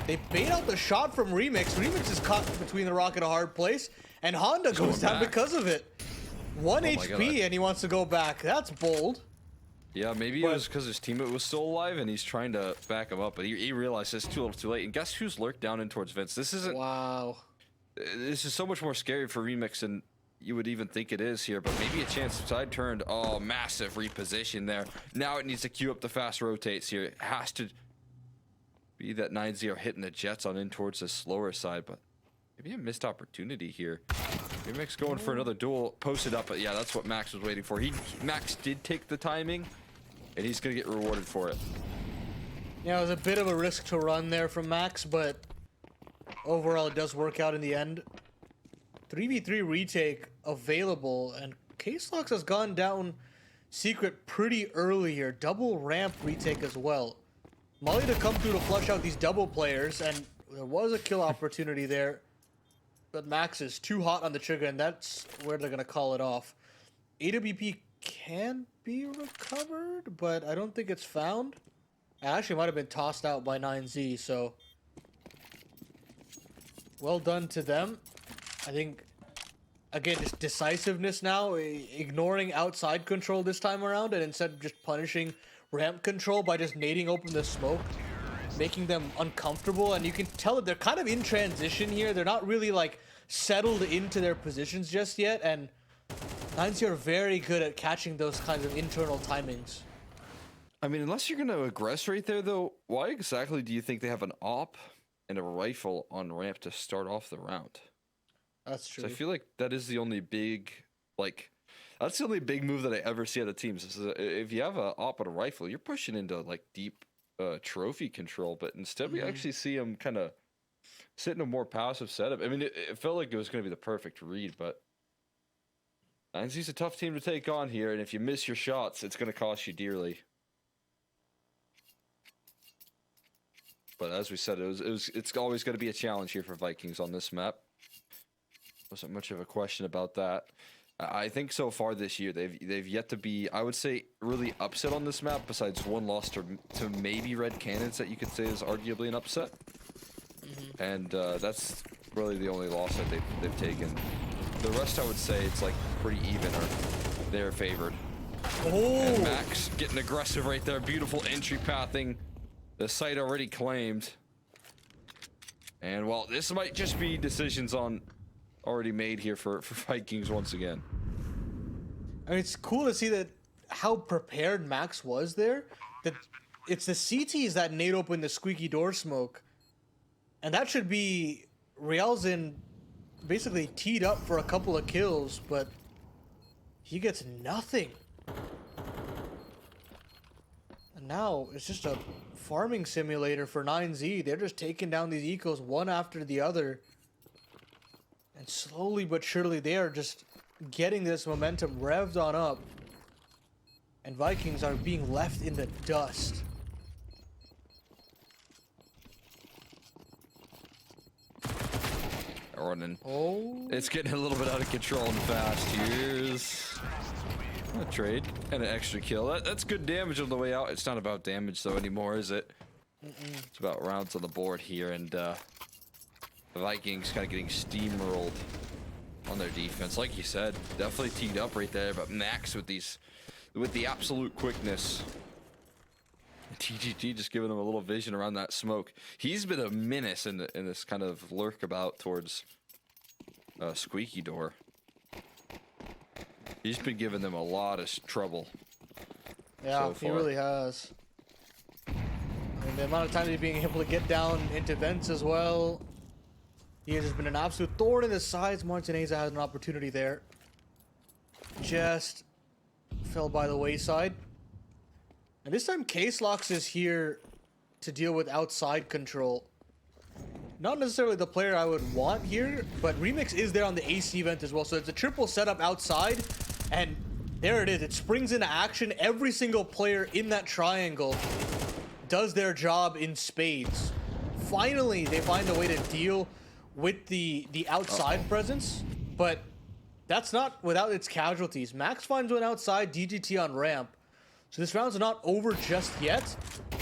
They bait out the shot from Remix. Remix is caught between the rock and a hard place, and Honda goes down because of it. 1 HP, and he wants to go back. That's bold. Yeah, maybe it was because his teammate was still alive, and he's trying to back him up, but he realized it's too late. And guess who's lurked down in towards Vince? This isn't... Wow. This is so much more scary for Remix than you would even think it is here, but maybe a chance side turned. Oh, massive reposition there. Now it needs to queue up the fast rotates here. It has to be that 9-0 hitting the Jets on in towards the slower side, but maybe a missed opportunity here. Remix going for another duel, posted up, but yeah, that's what Max was waiting for. Max did take the timing, and he's gonna get rewarded for it. Yeah, it was a bit of a risk to run there from Max, but overall it does work out in the end. 3v3 retake available, and K-Slox has gone down secret pretty early here. Double ramp retake as well. Molly to come through to flush out these double players, and there was a kill opportunity there. But Max is too hot on the trigger, and that's where they're going to call it off. AWP can be recovered, but I don't think it's found. It actually might have been tossed out by 9Z, so well done to them. I think, again, just decisiveness now, ignoring outside control this time around, and instead just punishing ramp control by just nading open the smoke, making them uncomfortable. And you can tell that they're kind of in transition here. They're not really like settled into their positions just yet, and 9Z are very good at catching those kinds of internal timings. I mean, unless you're going to aggress right there, though, why exactly do you think they have an op and a rifle on ramp to start off the round? That's true. So I feel like that is the only big, that's the only big move that I ever see out of teams. Is if you have a op and a rifle, you're pushing into like deep trophy control, but instead we actually see them kind of sit in a more passive setup. I mean, it felt like it was going to be the perfect read, but 9Z's a tough team to take on here, and if you miss your shots, it's going to cost you dearly. But as we said, it's always going to be a challenge here for Vikings on this map. Wasn't much of a question about that. I think so far this year they've yet to be, I would say, really upset on this map. Besides one loss to maybe Red Cannons that you could say is arguably an upset, and that's really the only loss that they've taken. The rest, I would say, it's like pretty even, or they're favored. And Max getting aggressive right there. Beautiful entry pathing. The site already claimed. And well, this might just be decisions on already made here for Vikings once again. I mean, it's cool to see that how prepared Max was there. That it's the CTs that nade open the squeaky door smoke, and that should be Realzin basically teed up for a couple of kills, but he gets nothing. And now it's just a farming simulator for 9Z. They're just taking down these ecos one after the other. And slowly but surely they are just getting this momentum revved on up. And Vikings are being left in the dust. Running. Oh. It's getting a little bit out of control and fast. Here's a trade and an extra kill. That's good damage on the way out. It's not about damage though anymore, is it? It's about rounds on the board here, and the Vikings kind of getting steamrolled on their defense. Like you said, definitely teed up right there, but Max with the absolute quickness. TGT just giving him a little vision around that smoke. He's been a menace in this kind of lurk about towards Squeaky Door. He's been giving them a lot of trouble. Yeah, so he really has. I mean, the amount of time he's being able to get down into vents as well. He has just been an absolute thorn in the sides. Martineza has an opportunity there. Just fell by the wayside. And this time Case Locks is here to deal with outside control. Not necessarily the player I would want here, but Remix is there on the AC event as well. So it's a triple setup outside, and there it is. It springs into action. Every single player in that triangle does their job in spades. Finally, they find a way to deal with the outside presence, but that's not without its casualties. Max finds one outside, DGT on ramp. So this round's not over just yet.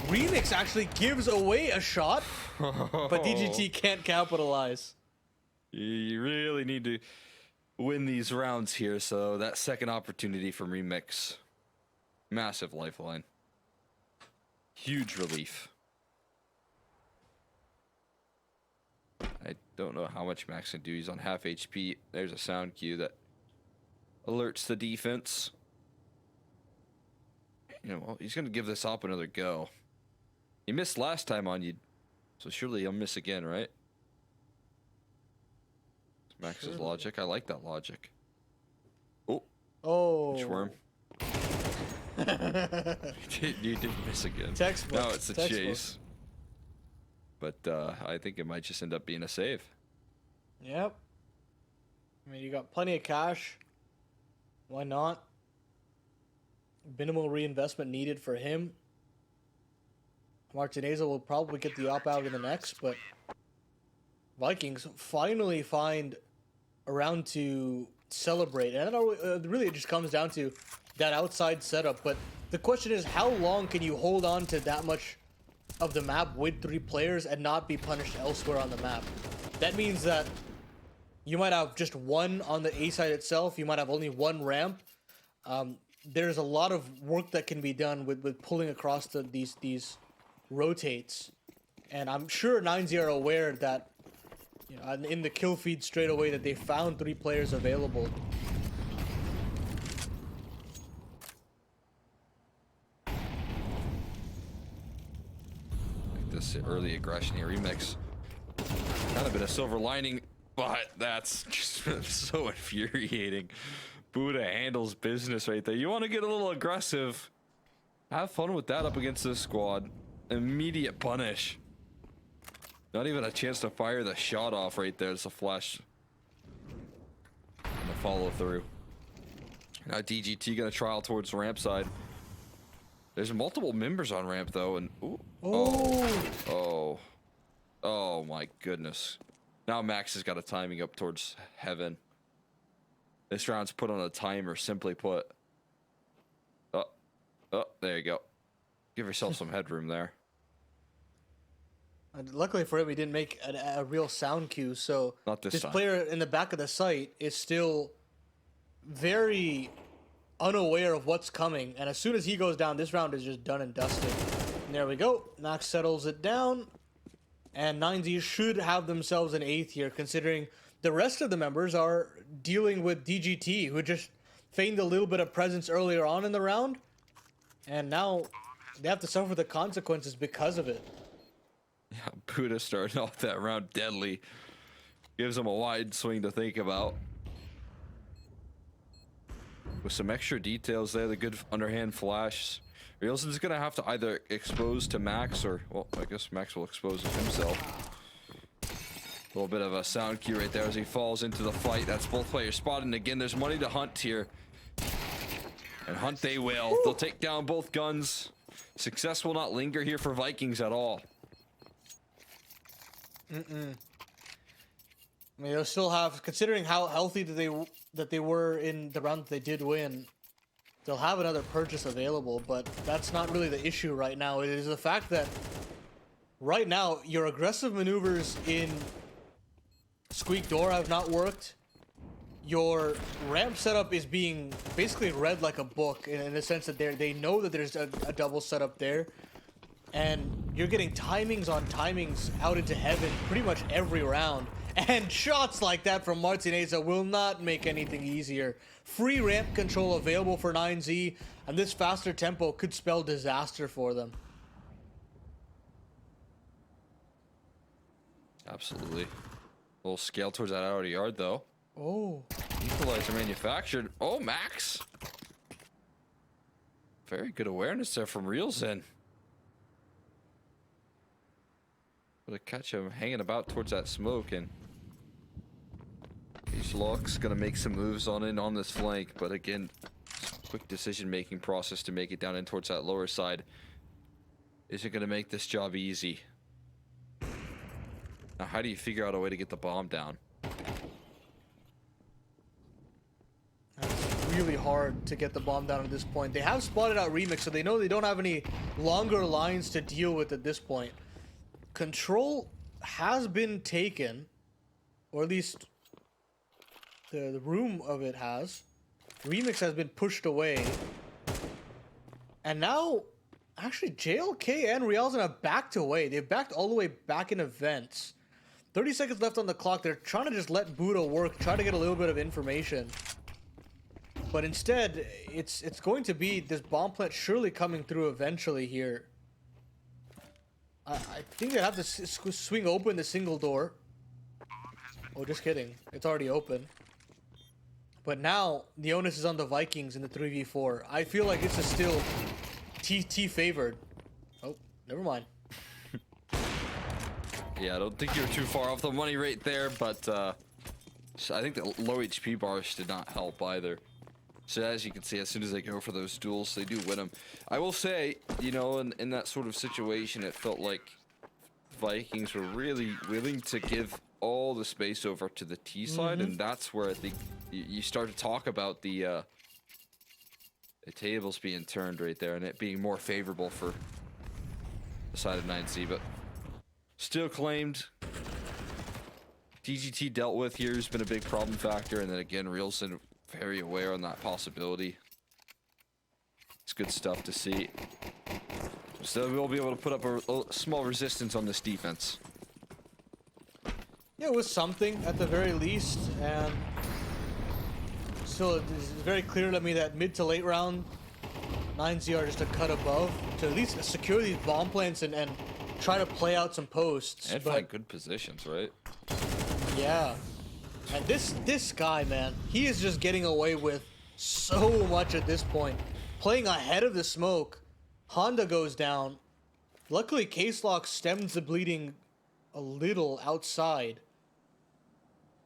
Remix actually gives away a shot, but DGT can't capitalize. You really need to win these rounds here, so that second opportunity from Remix. Massive lifeline. Huge relief. I don't know how much Max can do. He's on half HP. There's a sound cue that alerts the defense. You know, well, he's going to give this op another go. He missed last time on you, so surely he'll miss again, right? Max's logic. I like that logic. Oh. Oh. Which worm? you did miss again. Textbook. No, it's a Textbook. chase. But I think it might just end up being a save. Yep. I mean, you got plenty of cash. Why not? Minimal reinvestment needed for him. Martineza will probably get the op out in the next, but Vikings finally find a round to celebrate. And really it just comes down to that outside setup. But the question is, how long can you hold on to that much of the map with 3 players and not be punished elsewhere on the map? That means that you might have just one on the A side itself. You might have only one ramp. There's a lot of work that can be done with pulling across these rotates. And I'm sure 9Z are aware that, you know, in the kill feed straight away that they found 3 players available. This early aggression here, Remix. Kind of been a silver lining, but that's just so infuriating. Buddha handles business right there. You want to get a little aggressive. Have fun with that up against this squad. Immediate punish. Not even a chance to fire the shot off right there. It's a flash. And the follow through. Now DGT gonna trial towards the ramp side. There's multiple members on ramp though, and ooh, oh my goodness. Now Max has got a timing up towards heaven. This round's put on a timer, simply put. Oh, there you go. Give yourself some headroom there. And luckily for him, he didn't make a real sound cue, so Not this time. player in the back of the site is still very unaware of what's coming, and as soon as he goes down, this round is just done and dusted. And there we go. Max settles it down, and 9Z should have themselves an 8th here, considering the rest of the members are dealing with DGT, who just feigned a little bit of presence earlier on in the round, and now they have to suffer the consequences because of it. Yeah, Buddha starting off that round deadly. Gives him a wide swing to think about. With some extra details there, the good underhand flash. Rielsen's going to have to either expose to Max or, well, I guess Max will expose himself. A little bit of a sound cue right there as he falls into the fight. That's both players spotted. And again, there's money to hunt here. And hunt they will. They'll take down both guns. Success will not linger here for Vikings at all. I mean, they'll still have, considering how healthy that they were in the round that they did win, they'll have another purchase available, but that's not really the issue right now. It is the fact that right now, your aggressive maneuvers in Squeak Door have not worked. Your ramp setup is being basically read like a book in the sense that they know that there's a double setup there. And you're getting timings on timings out into heaven pretty much every round. And shots like that from Martineza will not make anything easier. Free ramp control available for 9Z, and this faster tempo could spell disaster for them. Absolutely. A little scale towards that outer yard, though. Oh. Equalizer manufactured. Oh, Max. Very good awareness there from Rielsen. To catch him hanging about towards that smoke, and Lock's gonna make some moves on this flank, but again, quick decision-making process to make it down in towards that lower side isn't gonna make this job easy. Now, how do you figure out a way to get the bomb down? It's really hard to get the bomb down at this point. They have spotted out Remix, so they know they don't have any longer lines to deal with at this point. Control has been taken, or at least the room of it has. Remix has been pushed away. And now, actually, JLK and Rialzen have backed away. They've backed all the way back in events. 30 seconds left on the clock. They're trying to just let Buddha work, try to get a little bit of information. But instead, it's going to be this bomb plant surely coming through eventually here. I think they have to swing open the single door. Oh, just kidding. It's already open. But now, the onus is on the Vikings in the 3v4. I feel like this is still TT favored. Oh, never mind. Yeah, I don't think you were too far off the money right there, but I think the low HP bars did not help either. So as you can see, as soon as they go for those duels, they do win them. I will say, you know, in that sort of situation, it felt like Vikings were really willing to give all the space over to the T side, and that's where I think you start to talk about the tables being turned right there, and it being more favorable for the side of 9C, but still claimed. DGT dealt with here has been a big problem factor, and then again, Rielsen very aware on that possibility. It's good stuff to see. So we'll be able to put up a small resistance on this defense. Yeah, it was something at the very least, and still it's very clear to me that mid to late round 9Z are just a cut above to at least secure these bomb plants and try to play out some posts. And find good positions, right? Yeah. And this guy, man, he is just getting away with so much at this point. Playing ahead of the smoke. Honda goes down. Luckily, Case Lock stems the bleeding a little outside.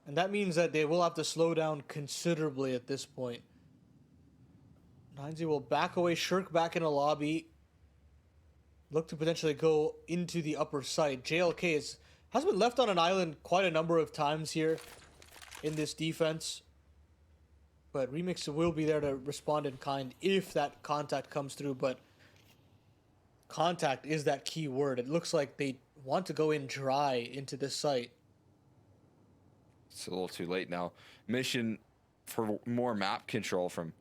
And that means that they will have to slow down considerably at this point. 9Z will back away, shirk back in the lobby. Look to potentially go into the upper site. JLK has been left on an island quite a number of times here in this defense. but Remix will be there to respond in kind if that contact comes through, but contact is that key word. It looks like they want to go in dry into this site. It's a little too late now. Mission for more map control from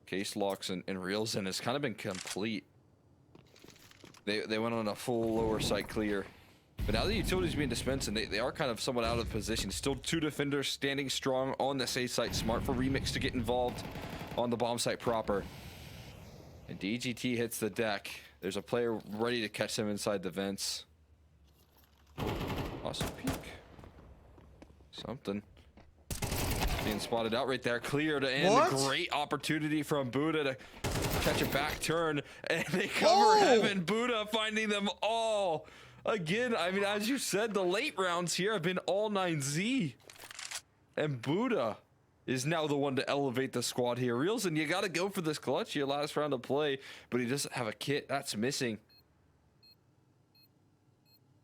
Case Locks and Reelson has kind of been complete. They went on a full lower site clear. But now the utility's being dispensed and they are kind of somewhat out of position. Still 2 defenders standing strong on the safe site. Smart for Remix to get involved on the bomb site proper. And DGT hits the deck. There's a player ready to catch them inside the vents. Awesome peek. Something. Being spotted out right there. Cleared and What? a great opportunity from Buddha to catch a back turn. And they cover Heaven. Buddha finding them all. Again, I mean, as you said, the late rounds here have been all 9Z. And Buddha is now the one to elevate the squad here. Reelson, you got to go for this clutch your last round of play, but he doesn't have a kit. That's missing.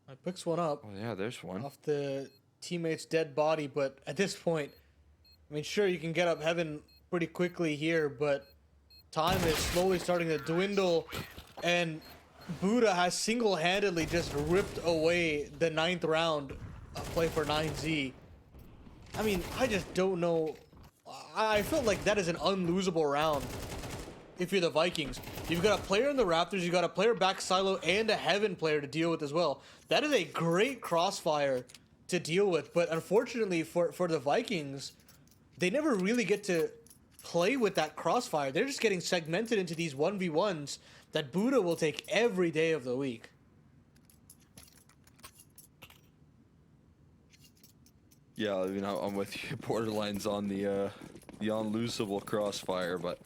I picks one up. Oh, yeah, there's one. Off the teammate's dead body, but at this point, I mean, sure, you can get up Heaven pretty quickly here, but time is slowly starting to dwindle, and Buddha has single-handedly just ripped away the 9th round play for 9Z. I mean, I just don't know. I felt like that is an unlosable round if you're the Vikings. You've got a player in the Raptors, you've got a player back silo, and a Heaven player to deal with as well. That is a great crossfire to deal with, but unfortunately for the Vikings, they never really get to play with that crossfire. They're just getting segmented into these 1v1s that Buddha will take every day of the week. Yeah, I mean, I'm with you. Borderlines on the unlosable crossfire, but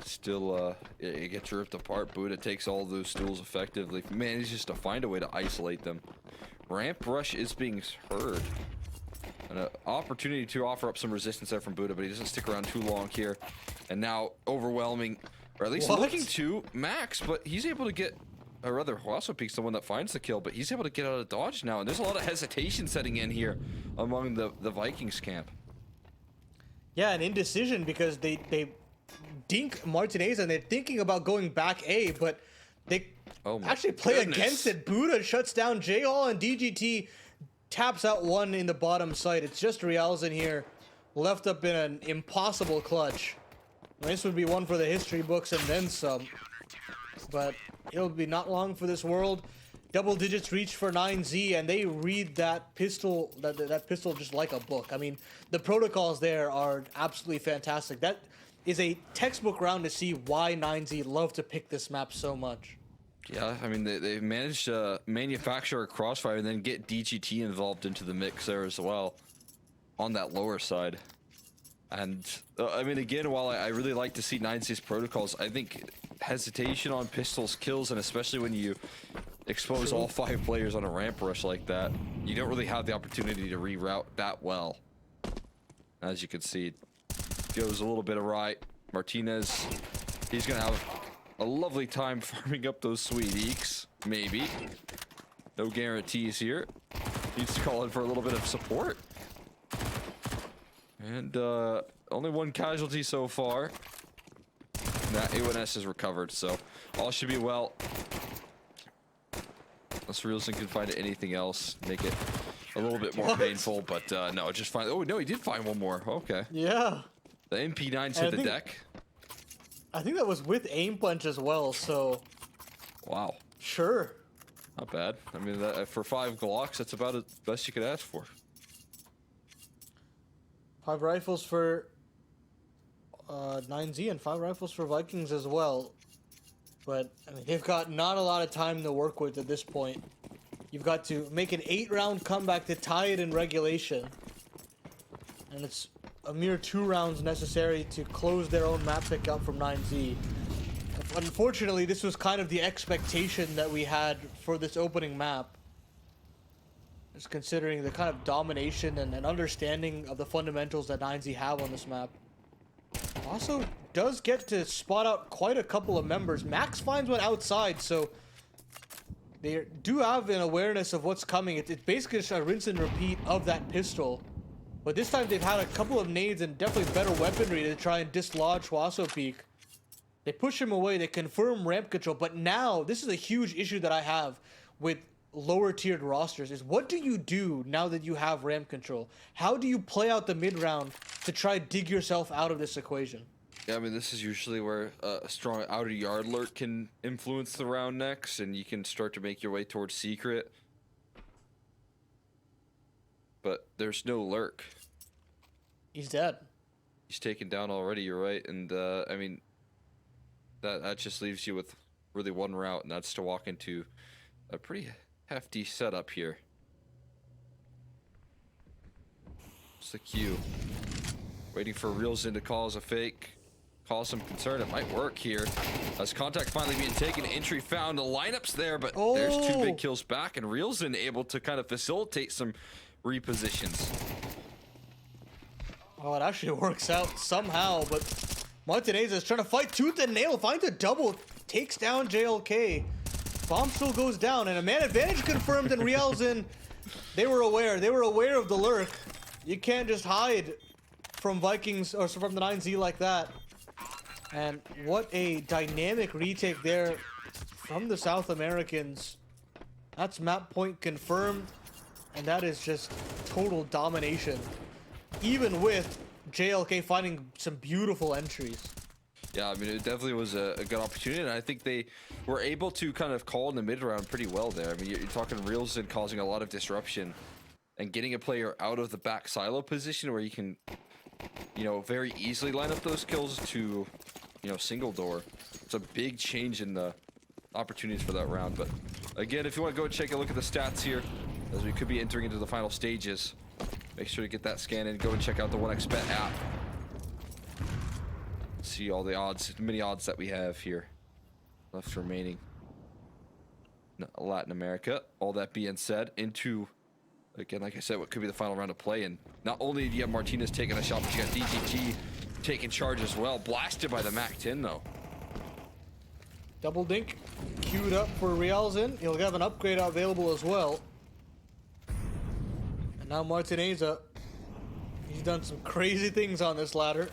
still, it gets ripped apart. Buddha takes all those stools effectively, manages to find a way to isolate them. Ramp rush is being heard. An opportunity to offer up some resistance there from Buddha, but he doesn't stick around too long here. And now overwhelming, or at least looking to Max, but he's able to get, or rather, Huaso Peak's the one that finds the kill, but he's able to get out of dodge now. And there's a lot of hesitation setting in here among the Vikings camp. Yeah, an indecision because they dink Martinez and they're thinking about going back A, but they actually play against it. Buddha shuts down J-Hall and DGT taps out one in the bottom side. It's just Realzen here, left up in an impossible clutch. This would be one for the history books and then some. But it'll be not long for this world. Double digits reach for 9Z, and they read that pistol, that pistol just like a book. I mean, the protocols there are absolutely fantastic. That is a textbook round to see why 9Z love to pick this map so much. Yeah, I mean, they managed to manufacture a crossfire and then get DGT involved into the mix there as well on that lower side. And, I mean, again, while I really like to see 9C's protocols, I think hesitation on pistols kills, and especially when you expose all 5 players on a ramp rush like that, you don't really have the opportunity to reroute that well. As you can see, it goes a little bit awry. Martinez, he's going to have a lovely time farming up those sweet eeks, maybe. No guarantees here. Needs to call in for a little bit of support. And only one casualty so far. That A1S is recovered, so all should be well. Unless Reelson can find anything else, make it a little bit more painful, but no, just find. Oh no, he did find one more. Okay. Yeah. The MP9's hit the deck. I think that was with aim punch as well. So. Wow. Sure. Not bad. I mean, for 5 Glocks, that's about the best you could ask for. 5 rifles for 9Z and 5 rifles for Vikings as well. But I mean, they've got not a lot of time to work with at this point. You've got to make an 8-round comeback to tie it in regulation. And it's a mere 2 rounds necessary to close their own map pick up from 9Z. Unfortunately, this was kind of the expectation that we had for this opening map. Just considering the kind of domination and understanding of the fundamentals that 9Z have on this map. Also does get to spot out quite a couple of members. Max finds one outside, so they do have an awareness of what's coming. It's basically just a rinse and repeat of that pistol. But this time they've had a couple of nades and definitely better weaponry to try and dislodge Huaso Peak. They push him away, they confirm ramp control, but now, this is a huge issue that I have with lower tiered rosters, is what do you do now that you have ramp control? How do you play out the mid round to try dig yourself out of this equation? Yeah, I mean, this is usually where a strong outer yard lurk can influence the round next, and you can start to make your way towards secret. But there's no lurk. He's dead. He's taken down already, you're right. And, I mean, that just leaves you with really one route, and that's to walk into a pretty hefty setup here. It's the Q. Waiting for Reelsin to cause a fake. Cause some concern. It might work here. As contact finally being taken, entry found. The lineups there, but there's two big kills back, and Reelsin able to kind of facilitate some repositions. Oh, it actually works out somehow, but Martinez is trying to fight tooth and nail, finds a double, takes down JLK. Bomb still goes down, and a man advantage confirmed, and Reelsin, they were aware of the lurk. You can't just hide from Vikings, or from the 9Z like that. And what a dynamic retake there from the South Americans. That's map point confirmed, and that is just total domination. Even with JLK finding some beautiful entries. Yeah, I mean, it definitely was a good opportunity, and I think they were able to kind of call in the mid round pretty well there. I mean, you're talking Reelsin causing a lot of disruption and getting a player out of the back silo position where you can, you know, very easily line up those kills to, you know, single door. It's a big change in the opportunities for that round. But again, if you want to go and take a look at the stats here, as we could be entering into the final stages, make sure to get that scan in. Go and check out the 1xBet app. See all the odds, many odds that we have here left remaining. Latin America. All that being said, into, again, like I said, what could be the final round of play. And not only do you have Martinez taking a shot, but you got DGG taking charge as well. Blasted by the MAC-10 though. Double dink queued up for Reelsin. He'll have an upgrade available as well. And now Martinez up. He's done some crazy things on this ladder.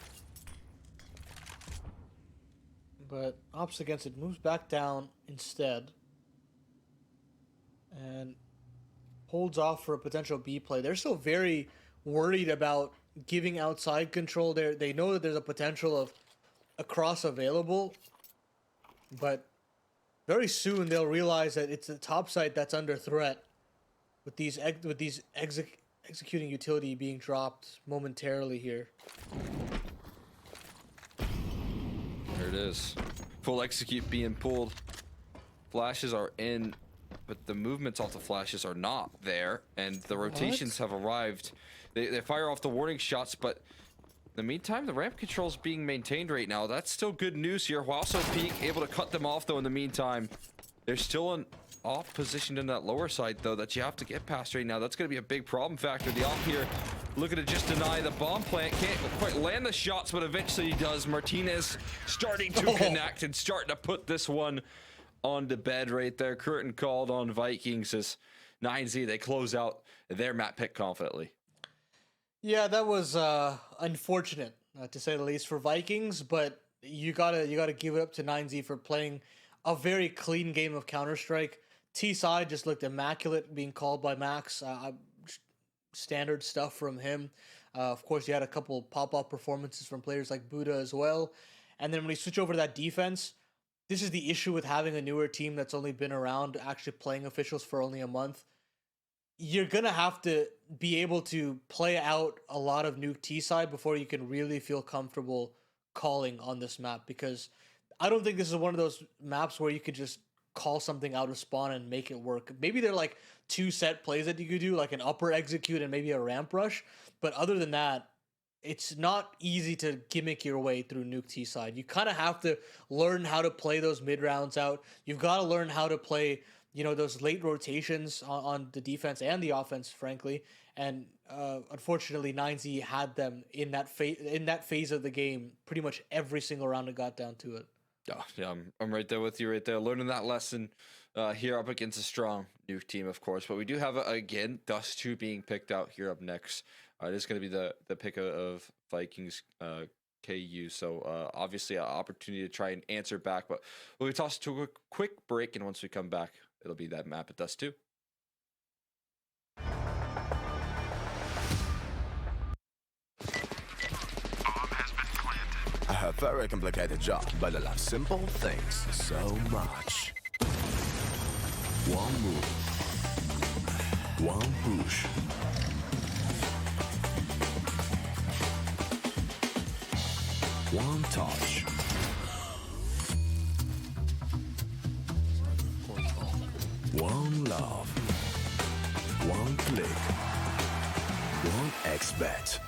But Ops against it moves back down instead. And holds off for a potential B play. They're still very worried about giving outside control there. They know that there's a potential of a cross available. But very soon they'll realize that it's the top side that's under threat. With these executing utility being dropped momentarily here. There it is. Full execute being pulled. Flashes are in, but the movements off the flashes are not there, and the rotations have arrived. They fire off the warning shots, but in the meantime, the ramp control is being maintained right now. That's still good news here. Huaso Peak able to cut them off, though, in the meantime. There's still an off position in that lower side, though, that you have to get past right now. That's going to be a big problem factor. The off here looking to just deny the bomb plant. Can't quite land the shots, but eventually he does. Martinez starting to connect and starting to put this one on the bed right there. Curtain called on Vikings as 9Z. They close out their map pick confidently. Yeah, that was unfortunate, to say the least, for Vikings, but you gotta give it up to 9Z for playing a very clean game of Counter-Strike. T-side just looked immaculate, being called by Max. Standard stuff from him. Of course, you had a couple pop-up performances from players like Buddha as well. And then when you switch over to that defense, this is the issue with having a newer team that's only been around, actually playing officials for only a month. You're going to have to be able to play out a lot of nuke T-side before you can really feel comfortable calling on this map, because I don't think this is one of those maps where you could just call something out of spawn and make it work. Maybe they're like two set plays that you could do, like an upper execute and maybe a ramp rush. But other than that, it's not easy to gimmick your way through nuke T-side. You kind of have to learn how to play those mid rounds out. You've got to learn how to play, you know, those late rotations on the defense and the offense, frankly. And unfortunately, 9Z had them in that phase of the game pretty much every single round it got down to it. Yeah, I'm right there with you right there. Learning that lesson here up against a strong nuke team, of course. But we do have, again, Dust 2 being picked out here up next. It is going to be the pick of Vikings KU. So obviously an opportunity to try and answer back. But we'll toss to a quick break, and once we come back, it'll be that map at Dust 2. I have very complicated job, but I love simple things so much. One move, one push. One touch. One love. One click. One XBet.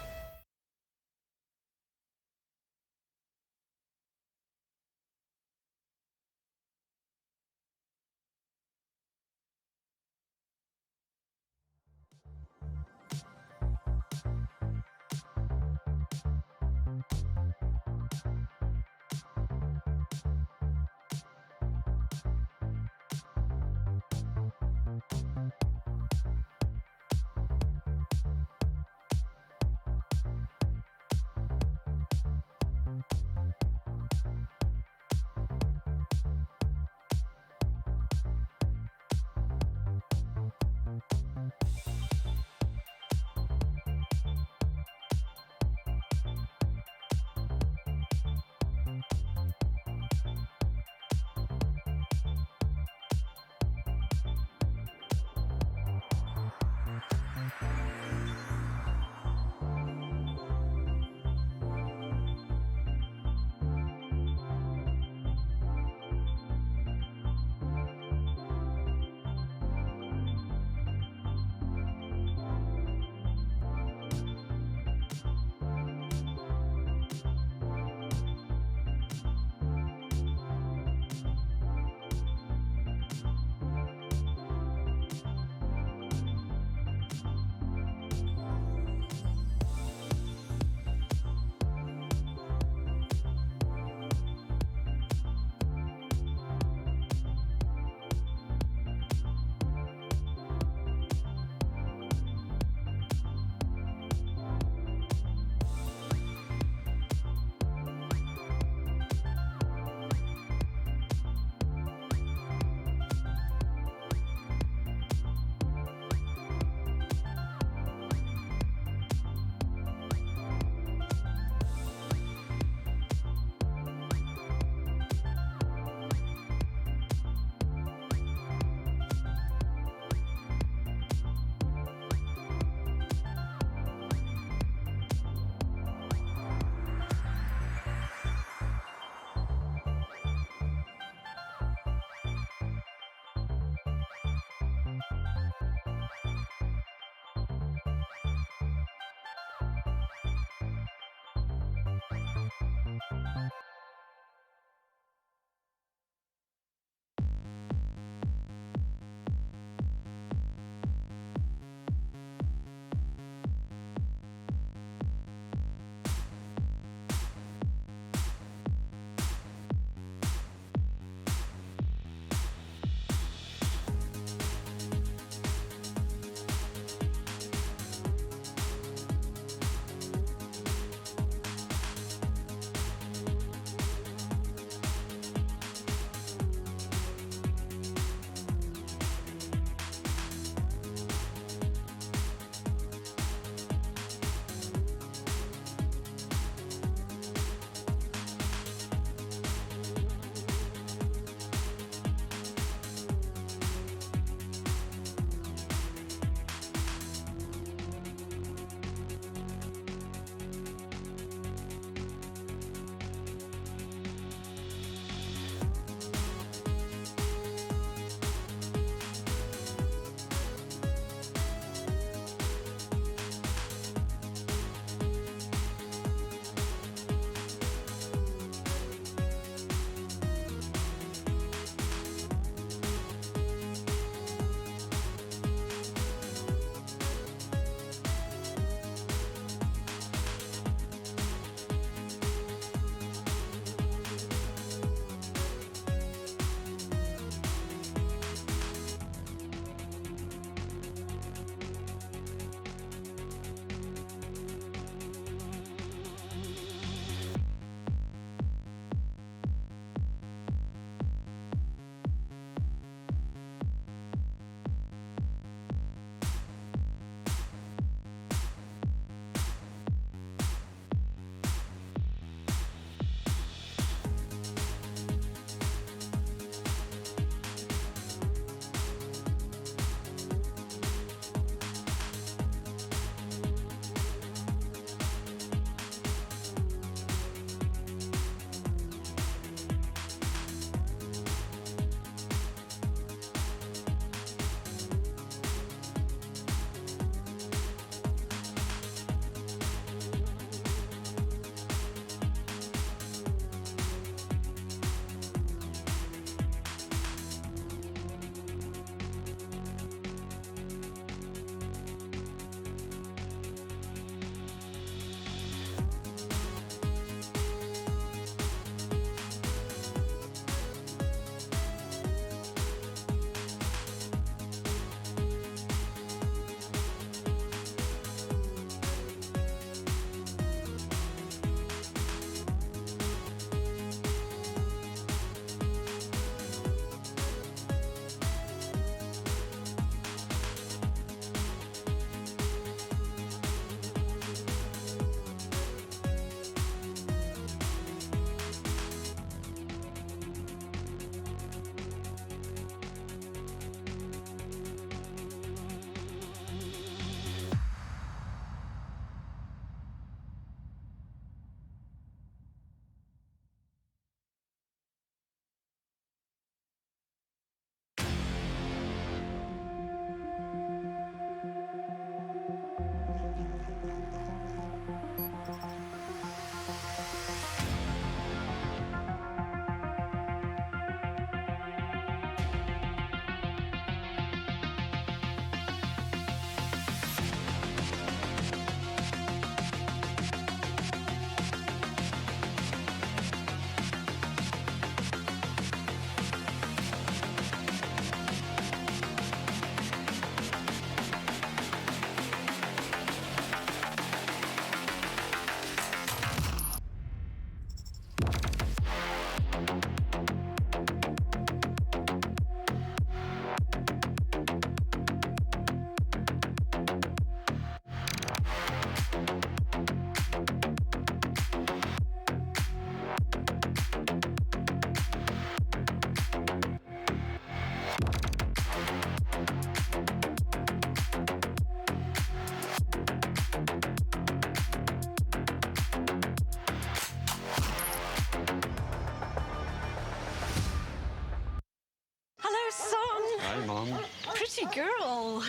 Hi, Mom. Pretty girl.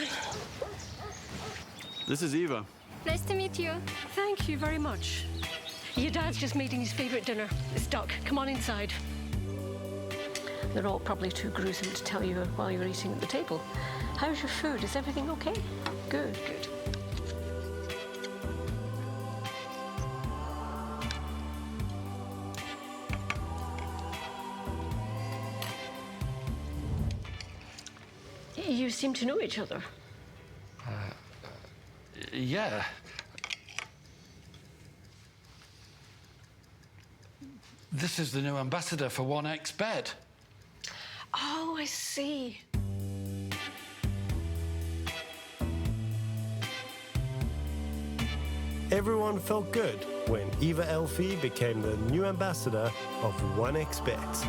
This is Eva. Nice to meet you. Thank you very much. Your dad's just making his favorite dinner. It's duck. Come on inside. They're all probably too gruesome to tell you while you're eating at the table. How's your food? Is everything okay? Good, good. You seem to know each other. Yeah. This is the new ambassador for 1xBet. Oh, I see. Everyone felt good when Eva Elfie became the new ambassador of 1xBet.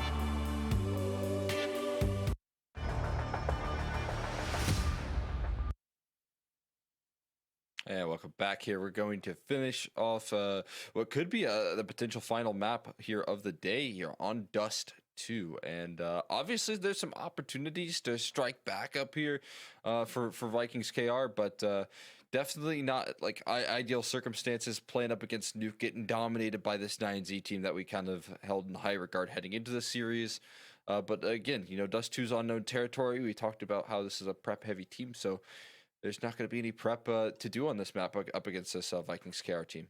And welcome back here. We're going to finish off what could be the potential final map here of the day here on Dust 2. And obviously there's some opportunities to strike back up here for Vikings KR, but definitely not like ideal circumstances playing up against Nuke, getting dominated by this 9Z team that we kind of held in high regard heading into the series. But again, you know, Dust 2's unknown territory. We talked about how this is a prep heavy team, so there's not going to be any prep to do on this map up against this Vikings KR team.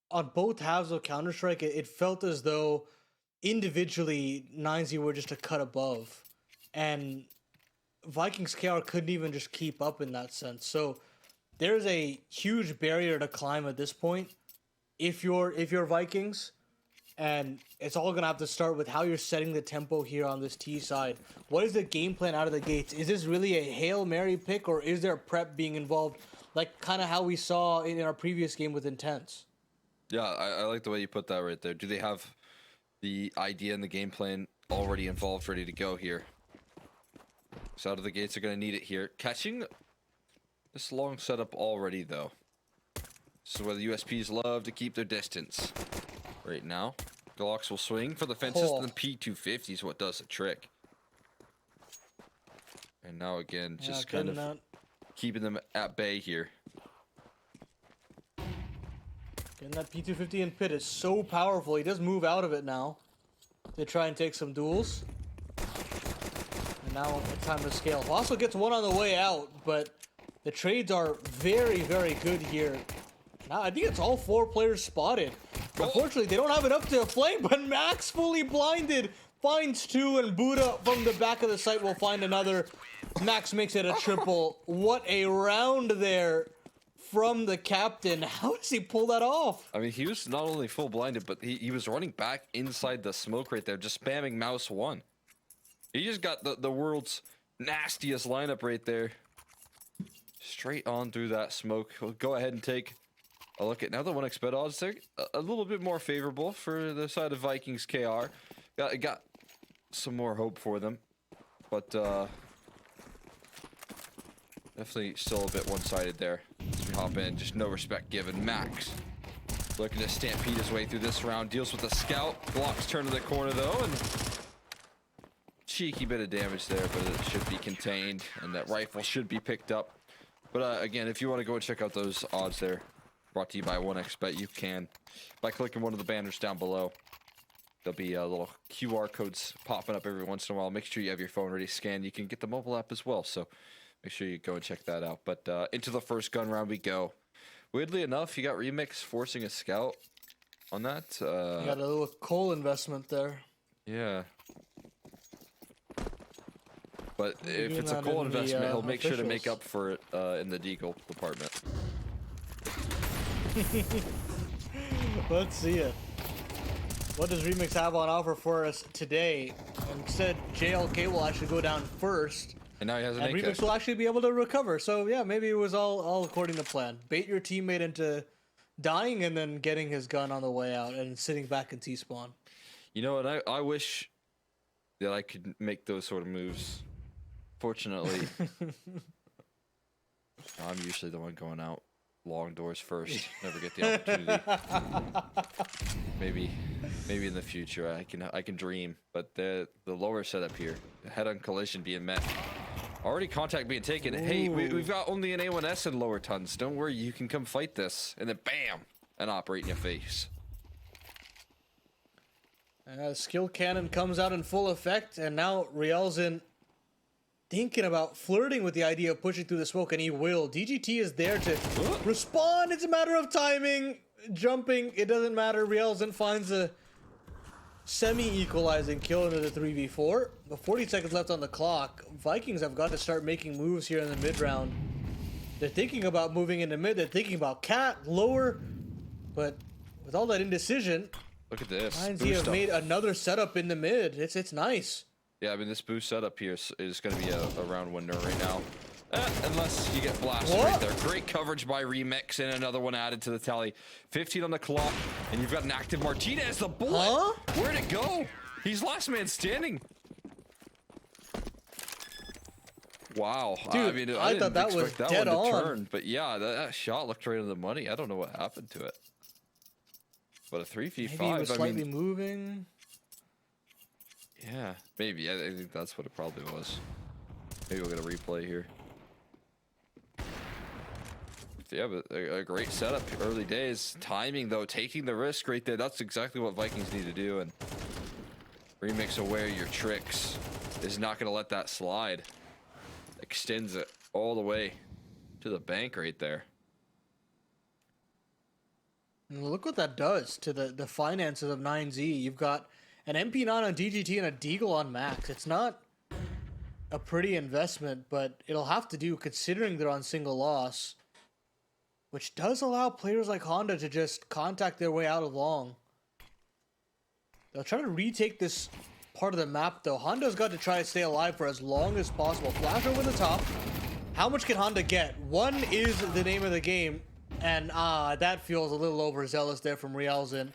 On both halves of Counter-Strike, it felt as though individually 9Z were just a cut above. And Vikings KR couldn't even just keep up in that sense. So there's a huge barrier to climb at this point if you're Vikings. And it's all going to have to start with how you're setting the tempo here on this T side. What is the game plan out of the gates? Is this really a Hail Mary pick, or is there prep being involved, like kind of how we saw in our previous game with Intense? Yeah, I like the way you put that right there. Do they have the idea and the game plan already involved, ready to go here? So out of the gates are going to need it here. Catching this long setup already, though. This is where the USPs love to keep their distance. Right now, Glocks will swing for the fences, and the P250 is what does the trick. And now again, just kind of keeping them at bay here. Getting that P250 in pit is so powerful. He does move out of it now. They try and take some duels. And now it's time to scale. Also gets one on the way out, but the trades are very, very good here. Now I think it's all 4 players spotted. Unfortunately, they don't have it up to a flank, but Max fully blinded. Finds 2, and Buddha from the back of the site will find another. Max makes it a triple. What a round there from the captain. How does he pull that off? I mean, he was not only full blinded, but he was running back inside the smoke right there, just spamming mouse 1. He just got the world's nastiest lineup right there. Straight on through that smoke. He'll go ahead and take a look at now the 1xBet odds. They're a little bit more favorable for the side of Vikings KR. Got some more hope for them, but definitely still a bit one-sided there. As we hop in, just no respect given. Max looking to stampede his way through this round. Deals with the scout. Blocks turn to the corner though, and cheeky bit of damage there, but it should be contained, and that rifle should be picked up. But again, if you want to go and check out those odds there, brought to you by 1xBet, you can by clicking one of the banners down below. There'll be little QR codes popping up every once in a while. Make sure you have your phone ready to scan. You can get the mobile app as well, so make sure you go and check that out. But into the first gun round we go. Weirdly enough, you got Remix forcing a scout on that. You got a little coal investment there. Yeah. But if it's a coal investment, he'll make sure to make up for it in the deagle department. Let's see it. What does Remix have on offer for us today? Instead, JLK will actually go down first. And now he has an And AK. Remix will actually be able to recover. So yeah, maybe it was all according to plan. Bait your teammate into dying and then getting his gun on the way out and sitting back in T-spawn. You know what? I wish that I could make those sort of moves. Fortunately, I'm usually the one going out. long doors first. Never get the opportunity. Maybe in the future I can dream. But the lower setup here, the head-on collision being met. Already contact being taken. Ooh. Hey, we've got only an A1S in lower tons. Don't worry, you can come fight this. And then bam, an operate in your face. Skill cannon comes out in full effect, and now Rielzen thinking about flirting with the idea of pushing through the smoke, and he will. DGT is there to respond. It's a matter of timing, jumping. It doesn't matter. Rielzen finds a semi-equalizing kill into the 3v4. With 40 seconds left on the clock, Vikings have got to start making moves here in the mid round. They're thinking about moving into mid. They're thinking about cat, lower. But with all that indecision, look at this. 9Z have made another setup in the mid. It's nice. Yeah, I mean, this boost setup here is going to be a round winner right now. Unless you get blasted right there. Great coverage by Remix, and another one added to the tally. 15 on the clock, and you've got an active Martinez. The bullet! Huh? Where'd it go? He's last man standing. Wow. Dude, I mean, I thought that was dead on. Turn, but yeah, that shot looked right on the money. I don't know what happened to it. But a 3v5, maybe he was slightly moving. Yeah, maybe. I think that's what it probably was. Maybe we'll get a replay here. Yeah, but a great setup early days. Timing, though, taking the risk right there. That's exactly what Vikings need to do. And Remix aware of your tricks is not going to let that slide. Extends it all the way to the bank right there. And look what that does to the finances of 9Z. You've got an MP9 on DGT and a Deagle on Max. It's not a pretty investment, but it'll have to do considering they're on single loss, which does allow players like Honda to just contact their way out of long. They'll try to retake this part of the map, though. Honda's got to try to stay alive for as long as possible. Flash over the top. How much can Honda get? One is the name of the game, and that feels a little overzealous there from Rielzen.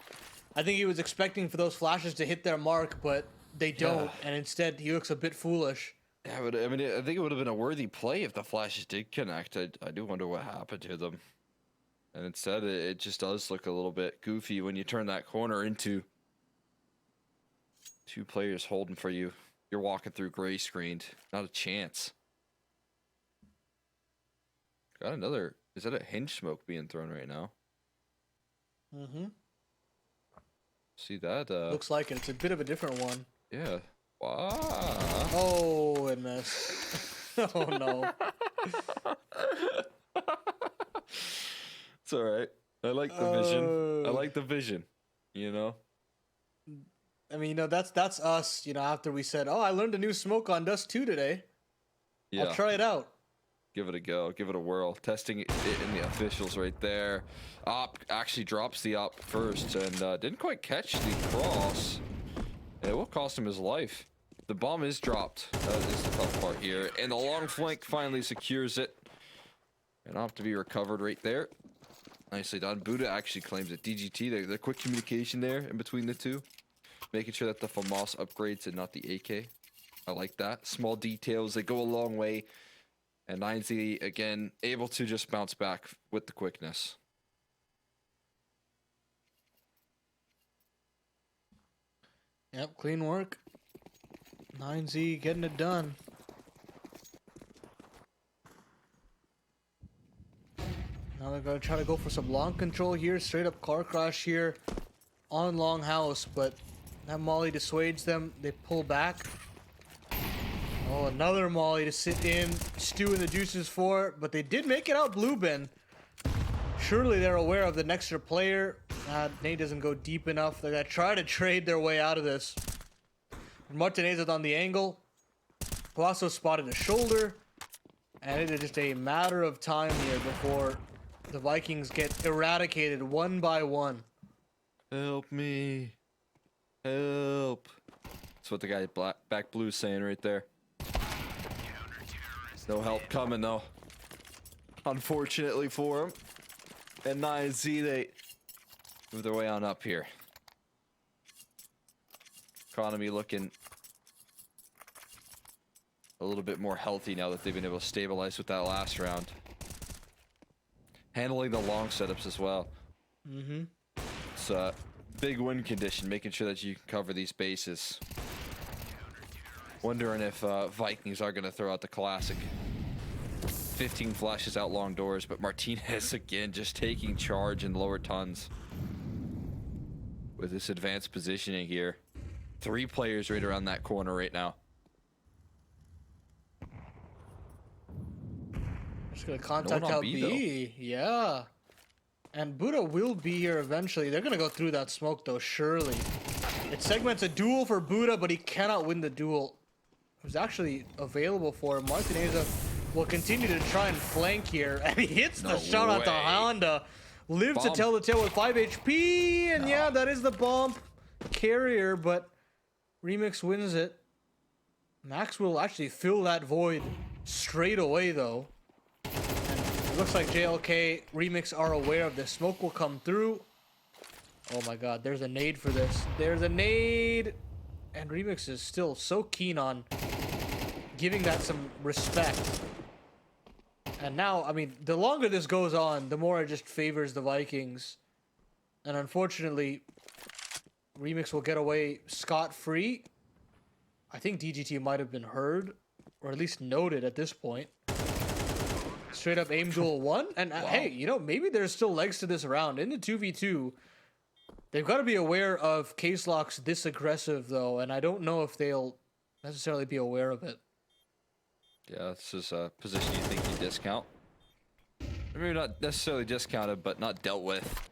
I think he was expecting for those flashes to hit their mark, but they don't, and instead he looks a bit foolish. Yeah, but I mean, I think it would have been a worthy play if the flashes did connect. I do wonder what happened to them. And instead, it just does look a little bit goofy when you turn that corner into two players holding for you. You're walking through gray screened. Not a chance. Got another. Is that a hinge smoke being thrown right now? Mm-hmm. See that? Looks like it. It's a bit of a different one. Yeah. Wow. Oh, it missed. Oh, no. It's all right. I like the vision. I like the vision, you know? I mean, that's us, after we said, oh, I learned a new smoke on Dust 2 today. Yeah. I'll try it out. Give it a go. Give it a whirl. Testing it in the officials right there. Op actually drops the op first and didn't quite catch the cross. And it will cost him his life. The bomb is dropped. That is the tough part here. And the long flank finally secures it. And op to be recovered right there. Nicely done. Buddha actually claims that DGT, the quick communication there in between the two. Making sure that the FAMAS upgrades and not the AK. I like that. Small details, they go a long way. And 9Z, again, able to just bounce back with the quickness. Yep, clean work. 9Z getting it done. Now they're going to try to go for some long control here. Straight up car crash here on Longhouse. But that molly dissuades them. They pull back. Oh, another molly to sit in. Stew in the juices for. But they did make it out blue bin. Surely they're aware of the extra player. Nate doesn't go deep enough. They're going to try to trade their way out of this. Martinez is on the angle. Palacio spotted a shoulder. And it is just a matter of time here before the Vikings get eradicated one by one. Help me. Help. That's what the guy back blue is saying right there. No help coming though. Unfortunately for him. And 9Z, they move their way on up here. Economy looking a little bit more healthy now that they've been able to stabilize with that last round. handling the long setups as well. Mm-hmm. It's a big win condition, making sure that you can cover these bases. Wondering if Vikings are going to throw out the classic 15 flashes out long doors, but Martinez again just taking charge in lower tons with this advanced positioning here. 3 players right around that corner right now. Just gonna contact on out B, B. Yeah. And Buddha will be here eventually. They're gonna go through that smoke though, surely. It segments a duel for Buddha, but he cannot win the duel. It was actually available for him. Martinez will continue to try and flank here. And he hits the shot at the Honda. Lives to tell the tale with 5 HP. And yeah, that is the bump carrier, but Remix wins it. Max will actually fill that void straight away though. It looks like JLK Remix are aware of this. Smoke will come through. Oh my god, there's a nade for this. There's a nade! And Remix is still so keen on giving that some respect. And now, I mean, the longer this goes on, the more it just favors the Vikings. And unfortunately, Remix will get away scot-free. I think DGT might have been heard, or at least noted at this point. Straight up aim duel 1. And hey, you know, maybe there's still legs to this round. In the 2v2, they've got to be aware of Case Lock's this aggressive, though. And I don't know if they'll necessarily be aware of it. Yeah, this is a position you think you discount. Maybe not necessarily discounted, but not dealt with.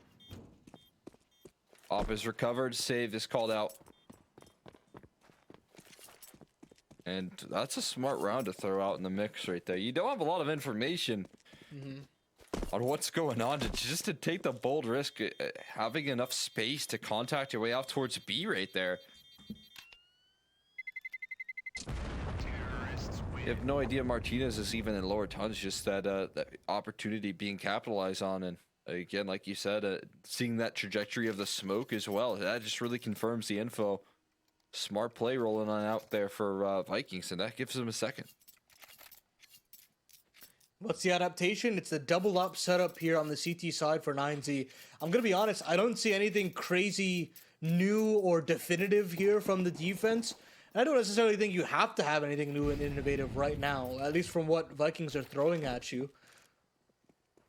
Op is recovered, save is called out. And that's a smart round to throw out in the mix right there. You don't have a lot of information on what's going on, just to take the bold risk, having enough space to contact your way out towards B right there. You have no idea Martinez is even in lower tons, just that that opportunity being capitalized on. And again, like you said, seeing that trajectory of the smoke as well, that just really confirms the info. Smart play rolling on out there for Vikings, and that gives them a second. What's the adaptation? It's the double up setup here on the CT side for 9Z. I'm going to be honest, I don't see anything crazy new or definitive here from the defense. And I don't necessarily think you have to have anything new and innovative right now, at least from what Vikings are throwing at you.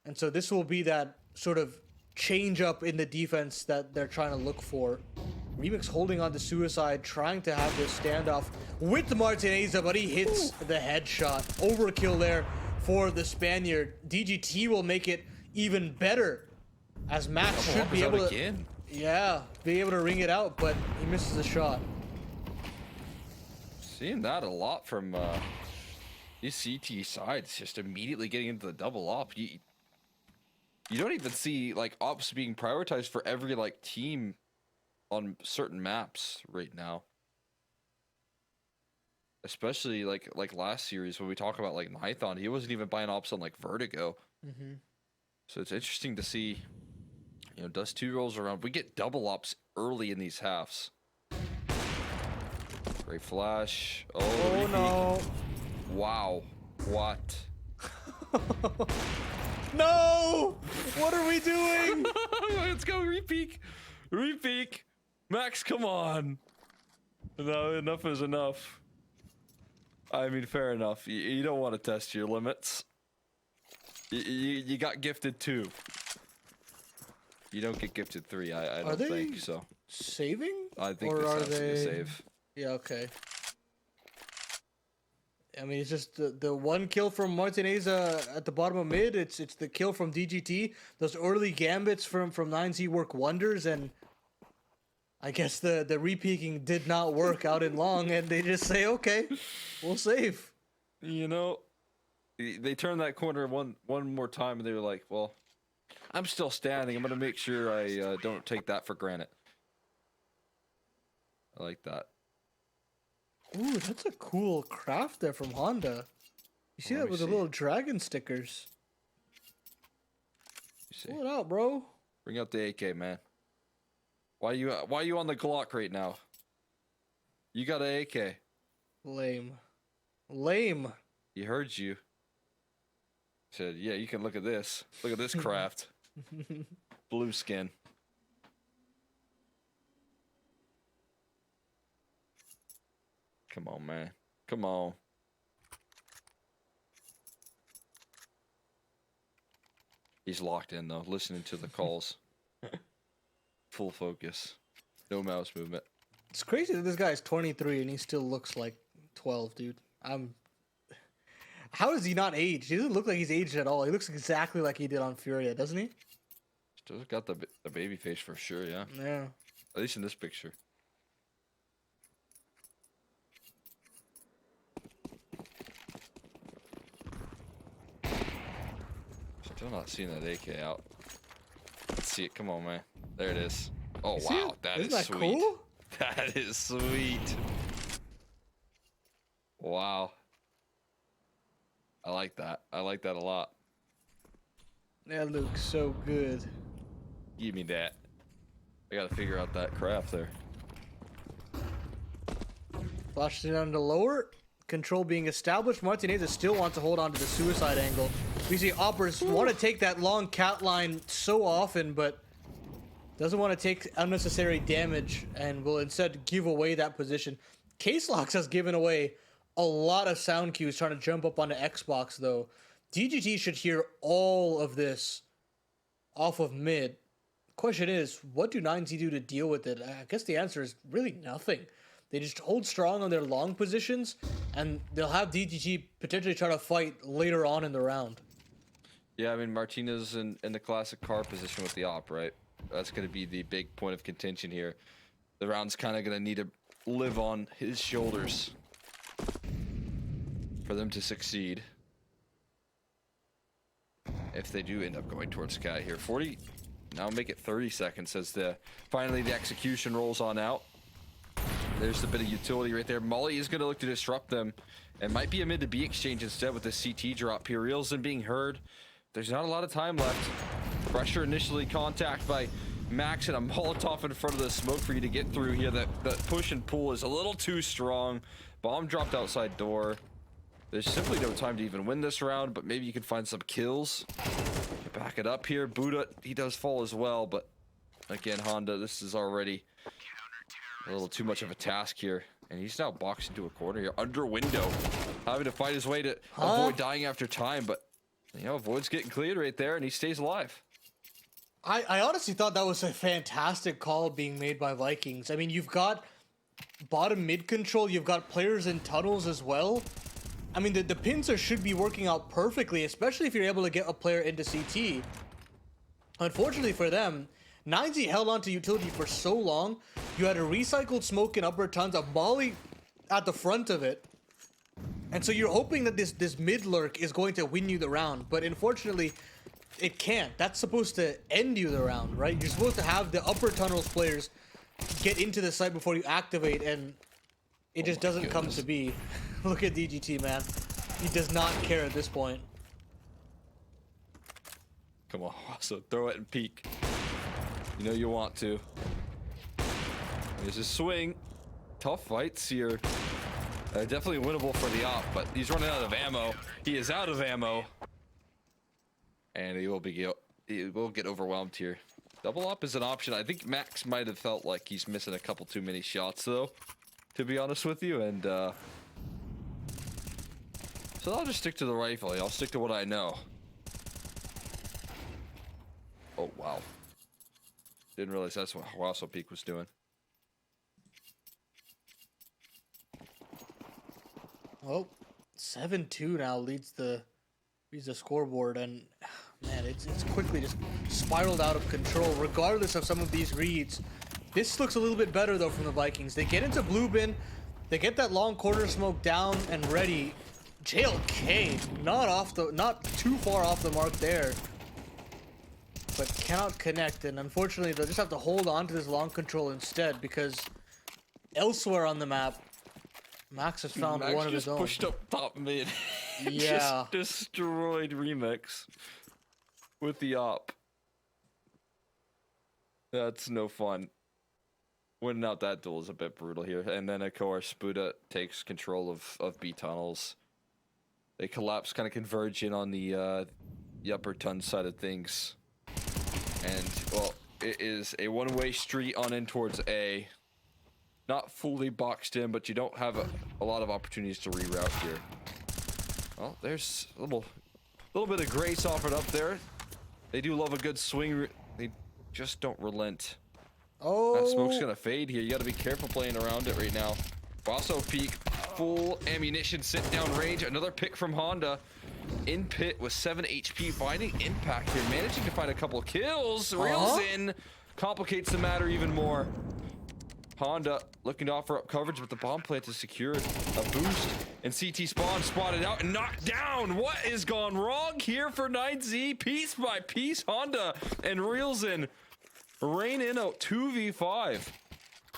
And so this will be that sort of change up in the defense that they're trying to look for. Remix holding on to Suicide, trying to have this standoff with Martineza, but he hits the headshot. Overkill there for the Spaniard. DGT will make it even better, as Max should be able to, be able to ring it out, but he misses the shot. Seeing that a lot from these CT sides, just immediately getting into the double op. You don't even see like ops being prioritized for every like team on certain maps right now. Especially like last series when we talk about like Python, he wasn't even buying ops on like Vertigo. So it's interesting to see, you know, Dust 2 rolls around. We get double ops early in these halves. Great flash. Oh no. Wow. What? No! What are we doing? Let's go repeak. Repeak. Max, come on. No, enough is enough. I mean, fair enough. You don't want to test your limits. You got gifted 2. You don't get gifted 3, I don't think so. Saving? I think or this are has to be a they save. Yeah, okay. I mean, it's just the one kill from Martineza at the bottom of mid. It's the kill from DGT. Those early gambits from 9Z work wonders, and I guess the repeaking did not work out in long, and they just say, okay, we'll save. You know, they turned that corner one more time, and they were like, well, I'm still standing. I'm going to make sure I don't take that for granted. I like that. Ooh, that's a cool craft there from Honda. You see that with the little dragon stickers. Pull it out, bro. Bring out the AK, man. Why are you on the Glock right now? You got an AK. Lame. Lame. He heard you. Said, yeah, you can look at this. Look at this craft. Blue skin. Come on, man. Come on. He's locked in, though, listening to the calls. Full focus. No mouse movement. It's crazy that this guy's 23 and he still looks like 12, dude. How is he not aged? He doesn't look like he's aged at all. He looks exactly like he did on Furia, doesn't he? Still got the baby face for sure, yeah. Yeah. At least in this picture. Still not seeing that AK out. Let's see it. Come on, man. There it is. Oh, wow. That is Isn't that sweet. cool? That is sweet. Wow. I like that. I like that a lot. That looks so good. Give me that. I gotta figure out that craft there. Flashes it down to lower. Control being established. Martinez still wants to hold on to the suicide angle. We see Oppers want to take that long cat line so often, but doesn't want to take unnecessary damage and will instead give away that position. Case Locks has given away a lot of sound cues trying to jump up onto Xbox, though. DGT should hear all of this off of mid. Question is, what do 9Z do to deal with it? I guess the answer is really nothing. They just hold strong on their long positions, and they'll have DGT potentially try to fight later on in the round. Yeah, I mean, Martinez in the classic car position with the op, right? That's going to be the big point of contention here. The round's kind of going to need to live on his shoulders for them to succeed. If they do end up going towards Sky here. 40, now make it 30 seconds as finally the execution rolls on out. There's a bit of utility right there. Molly is going to look to disrupt them. And might be a mid to B exchange instead with the CT drop here. Reelson being heard. There's not a lot of time left. Pressure initially, contact by Max and a Molotov in front of the smoke for you to get through here. That push and pull is a little too strong. Bomb dropped outside door. There's simply no time to even win this round, but maybe you can find some kills. Back it up here. Buddha, he does fall as well, but again, Honda, this is already a little too much of a task here. And he's now boxed into a corner here, under window, having to fight his way to avoid dying after time, but you know, Void's getting cleared right there, and he stays alive. I honestly thought that was a fantastic call being made by Vikings. I mean, you've got bottom mid control, you've got players in tunnels as well. I mean, the pincer should be working out perfectly, especially if you're able to get a player into CT. Unfortunately for them, 9Z held on to utility for so long. You had a recycled smoke in upper tons, a volley at the front of it. And so you're hoping that this mid lurk is going to win you the round, but unfortunately, it can't. That's supposed to end you the round, right? You're supposed to have the upper tunnels players get into the site before you activate, and it just doesn't come to be. Look at DGT, man. He does not care at this point. Come on, so throw it and peek. You know you want to. There's a swing. Tough fights here. Definitely winnable for the op, but he's running out of ammo. He is out of ammo. And he will get overwhelmed here. Double op is an option. I think Max might have felt like he's missing a couple too many shots, though, to be honest with you. And so I'll just stick to the rifle. I'll stick to what I know. Oh, wow. Didn't realize that's what Hawasso Peak was doing. Well, 7-2 now leads the scoreboard, and man, it's quickly just spiraled out of control. Regardless of some of these reads, this looks a little bit better though from the Vikings. They get into blue bin, they get that long corner smoke down and ready. JLK not too far off the mark there, but cannot connect, and unfortunately they'll just have to hold on to this long control instead, because elsewhere on the map, Max has found Max one of his own. pushed up top mid. Yeah. Just destroyed Remix with the op. That's no fun. Winning out that duel is a bit brutal here. And then, of course, Buddha takes control of B tunnels. They collapse, kind of converge in on the the upper ton side of things. And, well, it is a one-way street on in towards A. Not fully boxed in, but you don't have a lot of opportunities to reroute here. Well, there's a little bit of grace offered up there. They do love a good swing. They just don't relent. Oh, That smoke's gonna fade here. You gotta be careful playing around it right now. Also peak, full ammunition, sit down range. Another pick from Honda. In pit with 7 HP, finding impact here, managing to find a couple kills. Reels in, complicates the matter even more. Honda looking to offer up coverage, but the bomb plant is secured. A boost, and CT spawn spotted out and knocked down. What has gone wrong here for 9Z? Piece by piece, Honda and Reels in rain in a 2v5.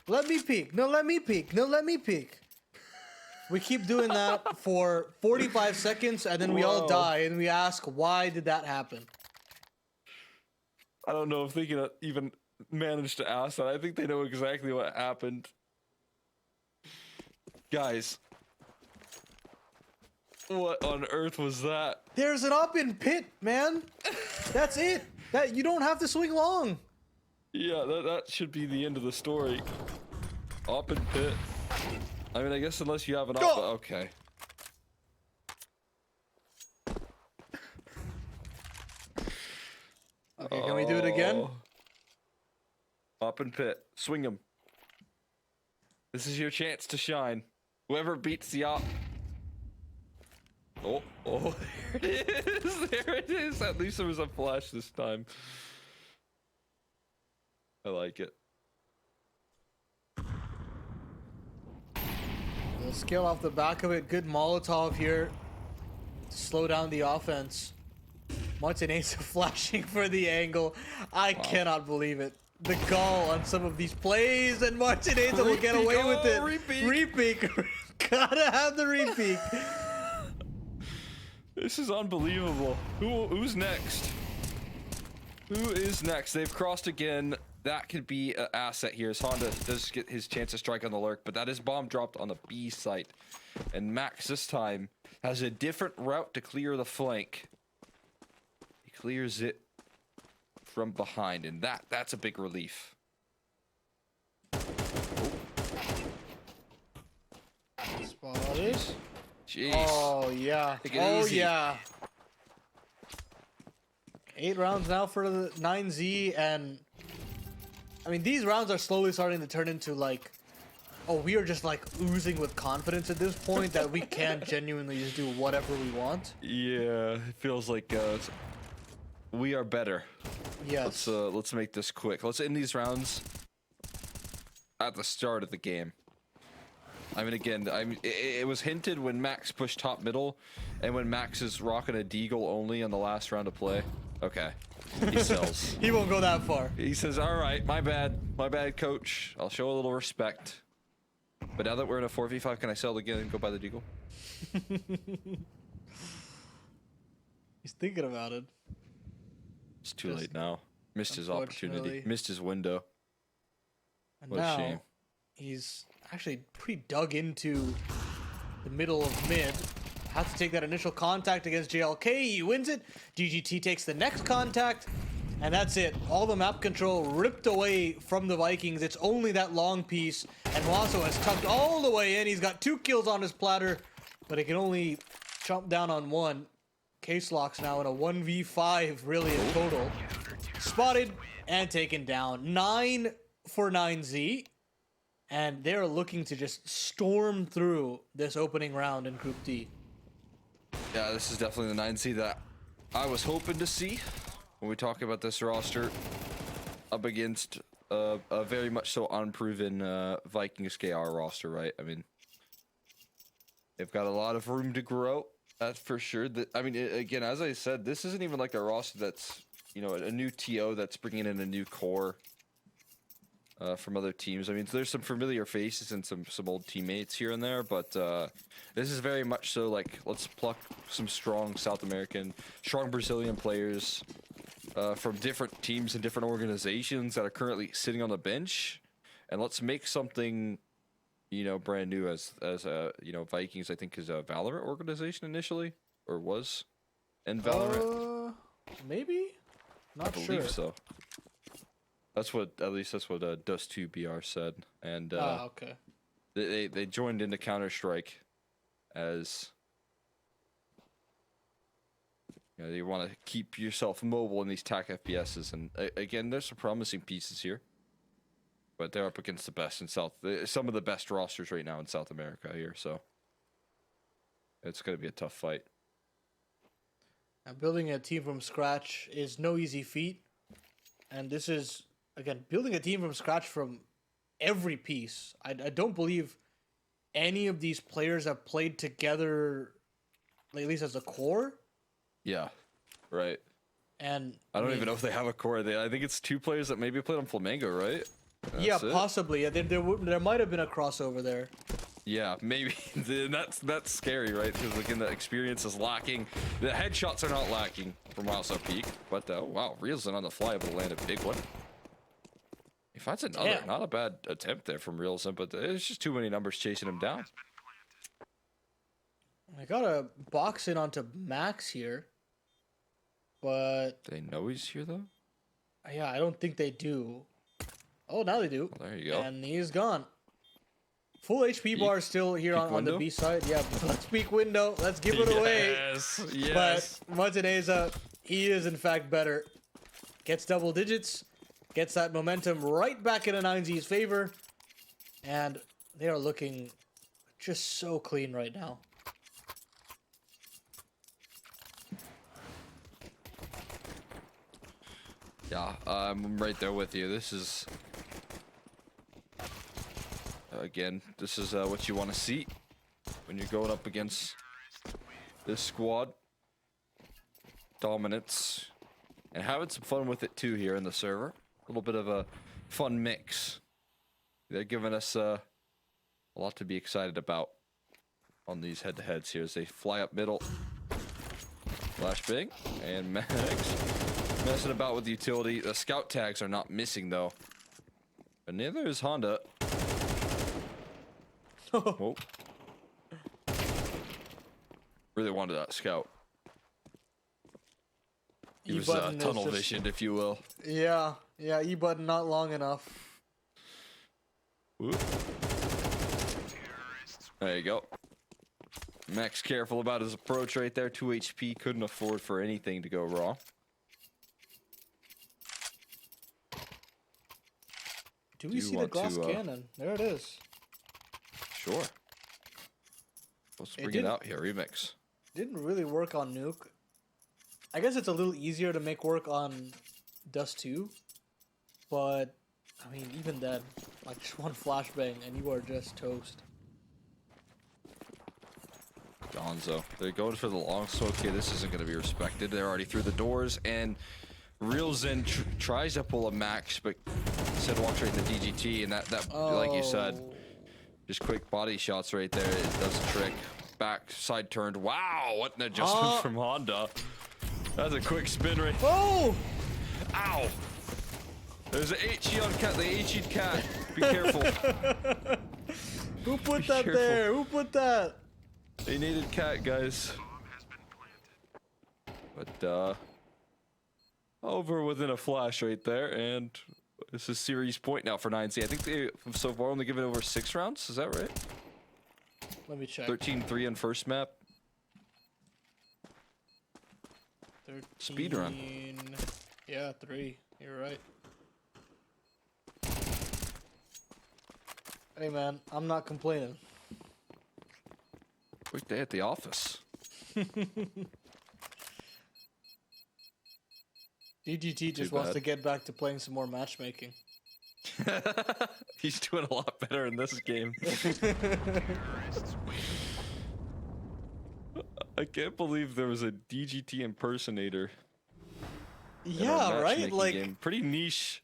let me peek. No, let me peek. No, let me peek. We keep doing that for 45 seconds, and then we all die, and we ask, why did that happen? I don't know if they can even manage to ask that. I think they know exactly what happened. Guys, what on earth was that? There's an up in pit, man. That's it. That you don't have to swing long. Yeah, that should be the end of the story. Up in pit. I mean, I guess unless you have an up, okay. Okay, can we do it again? Up in pit. Swing him. This is your chance to shine. Whoever beats the op. Oh, there it is. There it is. At least there was a flash this time. I like it. The skill off the back of it. Good Molotov here to slow down the offense. Martinez flashing for the angle. I cannot believe it. The gall on some of these plays, and Martinez will get away with it. Repeat. Gotta have the repeat. This is unbelievable. Who's next? Who is next? They've crossed again. That could be an asset here as Honda does get his chance to strike on the lurk, but that is bomb dropped on the B site. And Max this time has a different route to clear the flank. He clears it from behind, and that's a big relief. Spotted. Jeez. Oh, yeah. Take it Oh, easy. yeah. 8 rounds now for the 9Z, and I mean, these rounds are slowly starting to turn into like, oh, we are just like oozing with confidence at this point that we can genuinely just do whatever we want. Yeah, it feels like we are better. Yes. Let's make this quick. Let's end these rounds at the start of the game. I mean, again, it was hinted when Max pushed top middle, and when Max is rocking a deagle only on the last round of play. Okay, he sells. He won't go that far. He says, "All right, my bad, coach. I'll show a little respect." But now that we're in a 4v5, can I sell again and go buy the deagle? He's thinking about it. It's too late now. Missed his opportunity. Unfortunately. Missed his window. And What a now shame. he's actually pretty dug into the middle of mid. Has to take that initial contact against JLK. He wins it. DGT takes the next contact. And that's it. All the map control ripped away from the Vikings. It's only that long piece. And Wasso has tucked all the way in. He's got 2 kills on his platter. But he can only jump down on 1. Case locks now in a 1v5 really in total. Spotted and taken down. 9 for 9Z. And they're looking to just storm through this opening round in Group D. Yeah, this is definitely the 9C that I was hoping to see when we talk about this roster up against a very much so unproven Vikings KR roster, right? I mean, they've got a lot of room to grow, that's for sure. I mean, again, as I said, this isn't even like a roster that's, you know, a new TO that's bringing in a new core from other teams. I mean, there's some familiar faces and some old teammates here and there, but this is very much so like, let's pluck some strong South American, strong Brazilian players from different teams and different organizations that are currently sitting on the bench, and let's make something, you know, brand new as you know, Vikings, I think, is a Valorant organization initially, or was in Valorant. Maybe? Not I believe sure. so. That's what, at least that's what Dust2 BR said. And Okay. they joined into Counter-Strike as, you know, you want to keep yourself mobile in these TAC FPSs. And again, there's some promising pieces here. But they're up against the best in some of the best rosters right now in South America here, so it's going to be a tough fight. Now, building a team from scratch is no easy feat. And this is, again, building a team from scratch from every piece. I don't believe any of these players have played together, like, at least as a core. Yeah, right. And I don't even know if they have a core. I think it's 2 players that maybe played on Flamengo, right? yeah, That's it? possibly. Yeah, there might have been a crossover there. Yeah, maybe. That's scary, right? Because again, the experience is lacking. The headshots are not lacking from Wildstyle Peak. But wow, Realson on the fly able to land a big one. He finds another. Yeah. Not a bad attempt there from Realson, but there's just too many numbers chasing him down. I gotta box in onto Max here. But They know he's here though. yeah, I don't think they do. Oh, now they do. Well, there you go. And he's gone. Full HP bar still here peak on the window? B side. Yeah, let's peek window. Let's give it away. Yes. But Montaneza, he is in fact better. Gets double digits. Gets that momentum right back into 9Z's favor. And they are looking just so clean right now. Yeah, I'm right there with you. This is again, this is what you want to see when you're going up against this squad. Dominance and having some fun with it too here in the server. A little bit of a fun mix. They're giving us a lot to be excited about on these head-to-heads here as they fly up middle. Flashbang and Max messing about with the utility. The scout tags are not missing though. But neither is Honda. Oh. Really wanted that scout. He was E-button is tunnel just- visioned, if you will. Yeah, E-button not long enough. Whoop. There you go. Max careful about his approach right there. 2 HP, couldn't afford for anything to go wrong. Do we you see the want glass to, cannon? There it is. Sure. Let's bring it didn't- out here, remix. Didn't really work on Nuke. I guess it's a little easier to make work on Dust 2. But, I mean, even then, like, just one flashbang and you are just toast. Gonzo. They're going for the long smoke here. This isn't going to be respected. They're already through the doors, and Real Zen tries to pull a Max, but instead walks right into DGT, and that like you said, just quick body shots right there. It does the trick. Back side turned. Wow, what an adjustment from Honda. That's a quick spin right. Oh! Ow! There's an HE on cat. The HE cat. Be careful. Who put Be that careful. there? Who put that? They needed cat, guys. But over within a flash right there, and this is series point now for 9Z. I think they so far only given over 6 rounds. Is that right? Let me check. 13-3 on first map. 13... Speed run. Yeah, 3. You're right. Hey man, I'm not complaining. Quick day at the office. DGT just Too wants bad. to get back to playing some more matchmaking. He's doing a lot better in this game. I can't believe there was a DGT impersonator. in our Yeah, right? matchmaking Like, game. Pretty niche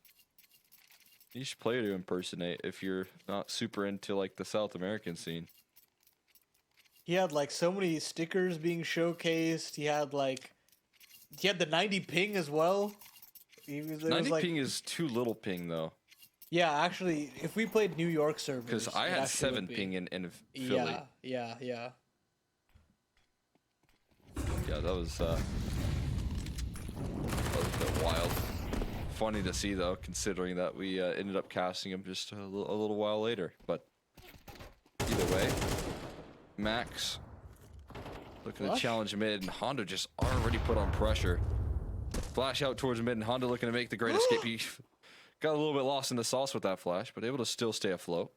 player to impersonate if you're not super into like the South American scene. he had like so many stickers being showcased. He had the 90 ping as well. It 90 was like, ping is too little ping though, yeah, actually, if we played New York servers, because I it had actually 7 would be. ping in Philly. Yeah. Yeah, that was That was a bit wild. Funny to see though, considering that we ended up casting him just a little while later. But either way, Max looking to challenge mid, and Honda just already put on pressure. Flash out towards mid, and Honda looking to make the great escape. He got a little bit lost in the sauce with that flash, but able to still stay afloat.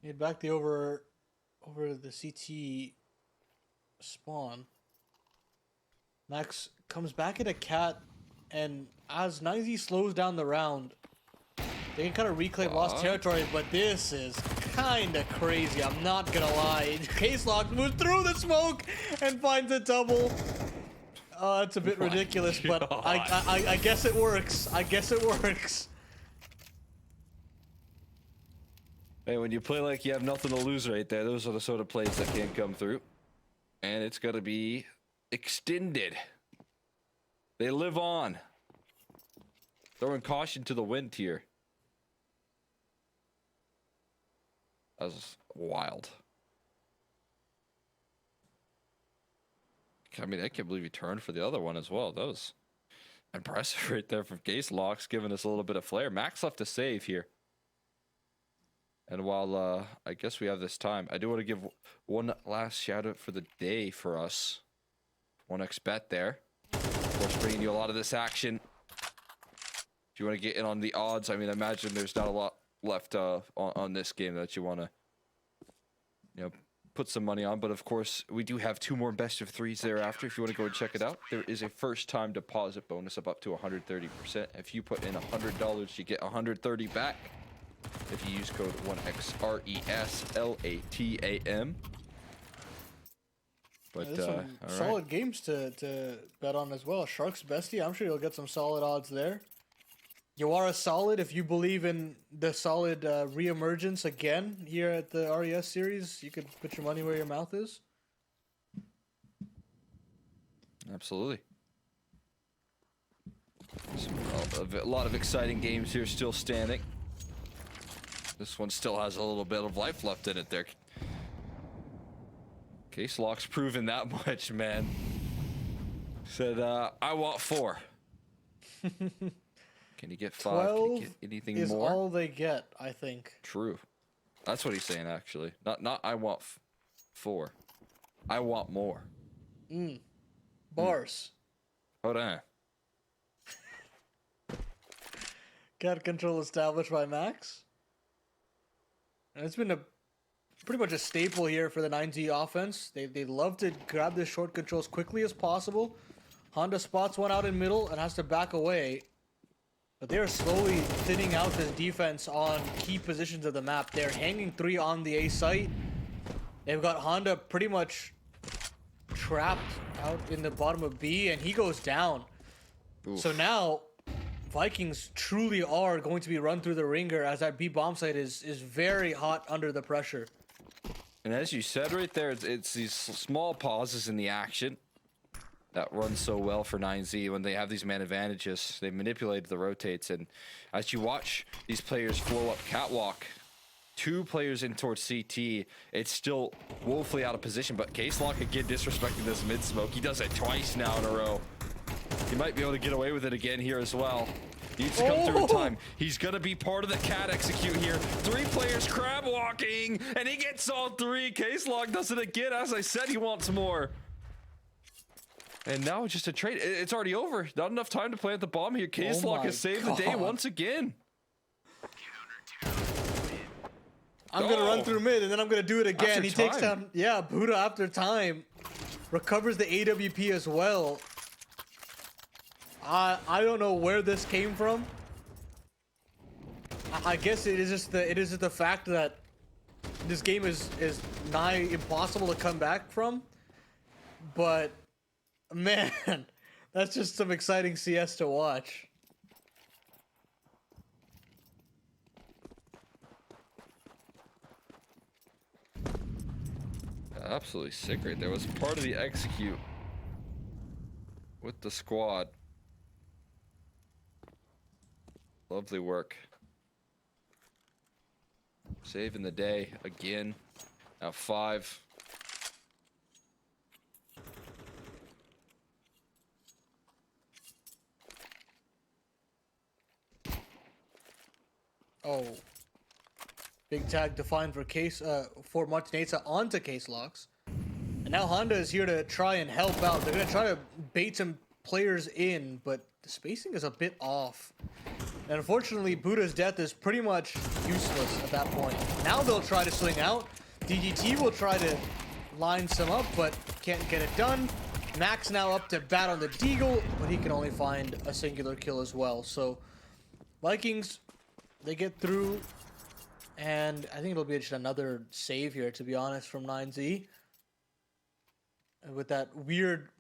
Head back the over the CT spawn. Max comes back at a cat, and as 9Z slows down the round, they can kind of reclaim lost territory, but this is kind of crazy. I'm not gonna lie. Case Lock moves through the smoke and finds a double. Oh, it's a bit ridiculous, but I guess it works. I guess it works. Hey, when you play like you have nothing to lose right there, those are the sort of plays that can't come through. And it's got to be extended. They live on. Throwing caution to the wind here. That was wild. I mean, I can't believe he turned for the other one as well. That was impressive right there from Case Locks, giving us a little bit of flair. Max left to save here. And while I guess we have this time, I do want to give one last shout out for the day for us. 1xBet there. Of course, bringing you a lot of this action. If you want to get in on the odds, I mean, I imagine there's not a lot left on this game that you want to, you know, put some money on. But of course, we do have 2 more best of 3s thereafter. If you want to go and check it out, there is a first-time deposit bonus of up to 130%. If you put in $100, you get 130 back. If you use code 1XRESLATAM. But there's some solid games to bet on as well. Sharks Bestie, I'm sure you'll get some solid odds there. You are a solid if you believe in the solid re-emergence again here at the RES series. You could put your money where your mouth is. Absolutely. A lot of exciting games here still standing. This one still has a little bit of life left in it there. Case Lock's proven that much, man. Said, I want 4. Can you get 5? Can you get anything is more? all they get, I think. True. That's what he's saying, actually. Not I want 4. I want more. Bars. Hold on. Cat control established by Max. And it's been pretty much a staple here for the 9Z offense. They love to grab this short control as quickly as possible. Honda spots one out in middle and has to back away. But they're slowly thinning out this defense on key positions of the map. They're hanging 3 on the A site. They've got Honda pretty much trapped out in the bottom of B, and he goes down. Oof. So now Vikings truly are going to be run through the ringer, as that B bomb site is very hot under the pressure. And as you said right there, it's these small pauses in the action that run so well for 9Z when they have these man advantages. They manipulate the rotates, and as you watch these players flow up catwalk, 2 players in towards CT, it's still woefully out of position, but Case Lock again disrespecting this mid smoke. He does it twice now in a row. He might be able to get away with it again here as well. He needs to come through in time. He's going to be part of the cat execute here. 3 players crab walking, and he gets all 3. Case Lock does it again. As I said, he wants more. And now just a trade. It's already over. Not enough time to plant the bomb here. Case Lock has saved the day once again. I'm going to run through mid, and then I'm going to do it again. After he time. takes down, Buddha after time. Recovers the AWP as well. I don't know where this came from. I guess it is just the fact that this game is nigh impossible to come back from. But man, that's just some exciting CS to watch. Absolutely sick right there. Was part of the execute with the squad. Lovely work. Saving the day again. Now 5. Oh. Big tag defined for for Martineza onto Case Locks. And now Honda is here to try and help out. They're going to try to bait some players in, but the spacing is a bit off. And unfortunately, Buddha's death is pretty much useless at that point. Now they'll try to swing out. DGT will try to line some up, but can't get it done. Max now up to bat on the Deagle, but he can only find a singular kill as well. So Vikings, they get through, and I think it'll be just another save here, to be honest, from 9Z. And with that weird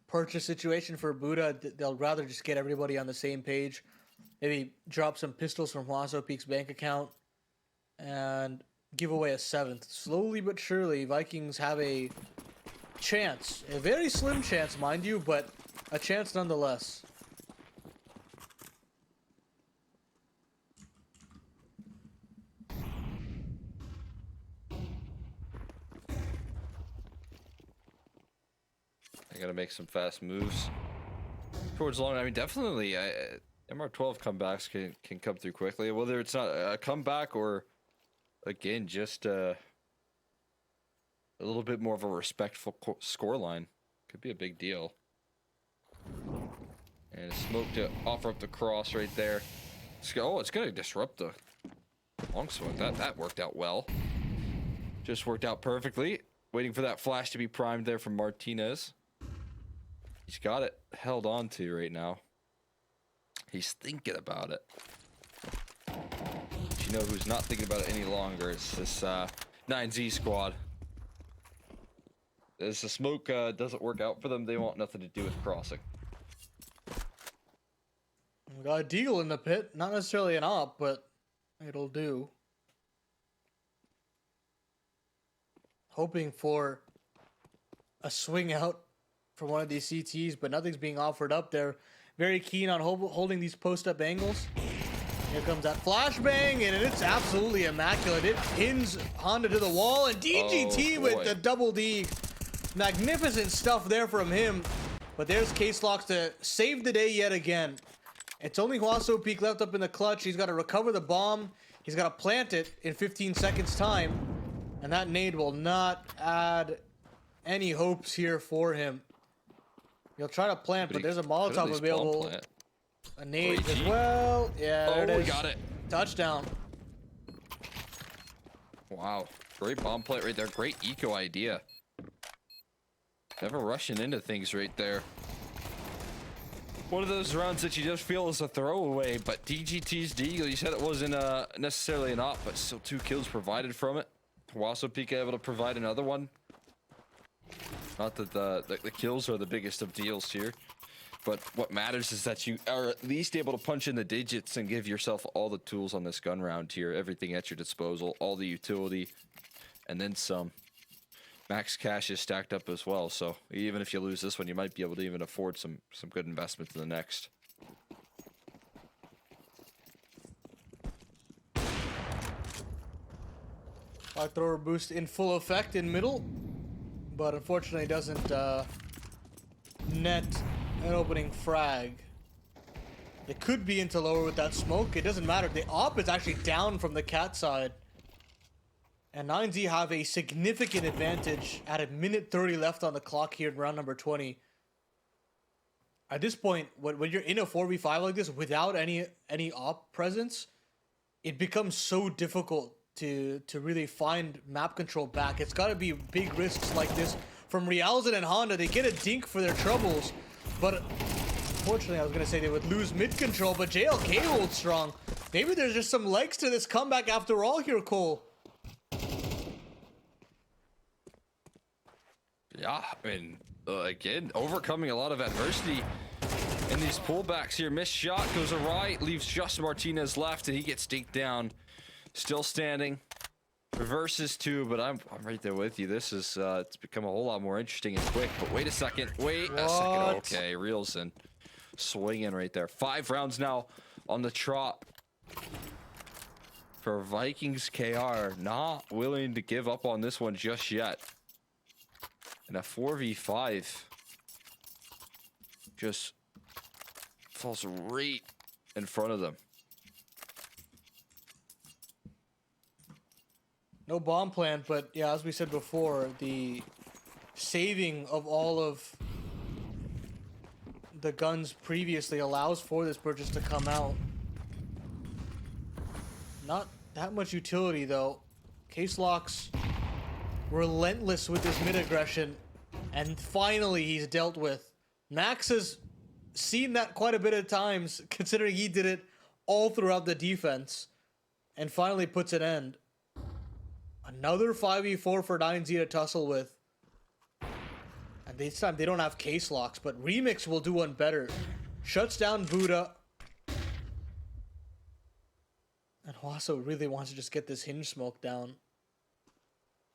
purchase situation for Buddha, they'll rather just get everybody on the same page. Maybe drop some pistols from Huaso Peak's bank account and give away a 7th. Slowly but surely, Vikings have a chance. A very slim chance, mind you, but a chance nonetheless. I gotta make some fast moves towards long. I mean, definitely, MR12 comebacks can come through quickly. Whether it's not a comeback or, again, just a little bit more of a respectful scoreline, could be a big deal. And a smoke to offer up the cross right there. Oh, it's gonna disrupt the long smoke. That worked out well. Just worked out perfectly. Waiting for that flash to be primed there from Martinez. He's got it held on to right now. He's thinking about it. But you know who's not thinking about it any longer? It's this 9Z squad. As the smoke doesn't work out for them, they want nothing to do with crossing. We got a Deagle in the pit. Not necessarily an op, but it'll do. Hoping for a swing out from one of these CTs, but nothing's being offered up there. Very keen on holding these post-up angles. Here comes that flashbang, and it's absolutely immaculate. It pins Honda to the wall, and DGT with the double D. Magnificent stuff there from him. But there's Case Locks to save the day yet again. It's only Huaso Peak left up in the clutch. He's got to recover the bomb. He's got to plant it in 15 seconds time. And that nade will not add any hopes here for him. He'll try to plant, but there's a Molotov available. A nade as well. Yeah, there it is. We got it. Touchdown. Wow. Great bomb plant right there. Great eco idea. Never rushing into things right there. One of those rounds that you just feel is a throwaway, but DGT's Deagle, you said it wasn't necessarily an op, but still 2 kills provided from it. Huaso Peak able to provide another one. Not that the kills are the biggest of deals here, but what matters is that you are at least able to punch in the digits and give yourself all the tools on this gun round here. Everything at your disposal, all the utility, and then some. Max cash is stacked up as well, so even if you lose this one, you might be able to even afford some good investment in the next. Thrower boost in full effect in middle, but unfortunately doesn't net an opening frag. It could be into lower with that smoke. It doesn't matter. The op is actually down from the cat side. And 9Z have a significant advantage at a minute 30 left on the clock here in round number 20. At this point, when you're in a 4v5 like this without any op presence, it becomes so difficult to really find map control back. It's got to be big risks like this from Realzen and Honda. They get a dink for their troubles, but unfortunately, I was going to say they would lose mid control, but JLK holds strong. Maybe there's just some legs to this comeback after all here, Cole. Yeah, I mean, again, overcoming a lot of adversity in these pullbacks here. Missed shot goes awry, leaves just Martinez left, and he gets dinked down. Still standing. Reverses 2, but I'm right there with you. This is it's become a whole lot more interesting and quick. But wait a second. Wait a second. Okay, Realzen swinging right there. 5 rounds now on the trot for Vikings KR. Not willing to give up on this one just yet. And a 4v5 just falls right in front of them. No bomb plant, but yeah, as we said before, the saving of all of the guns previously allows for this purchase to come out. Not that much utility though. Case Lock's relentless with his mid aggression, and finally he's dealt with. Max has seen that quite a bit of times, considering he did it all throughout the defense, and finally puts an end. Another 5v4 for 9Z to tussle with. And this time they don't have case locks, but Remix will do one better. Shuts down Buddha. And Waso really wants to just get this hinge smoke down.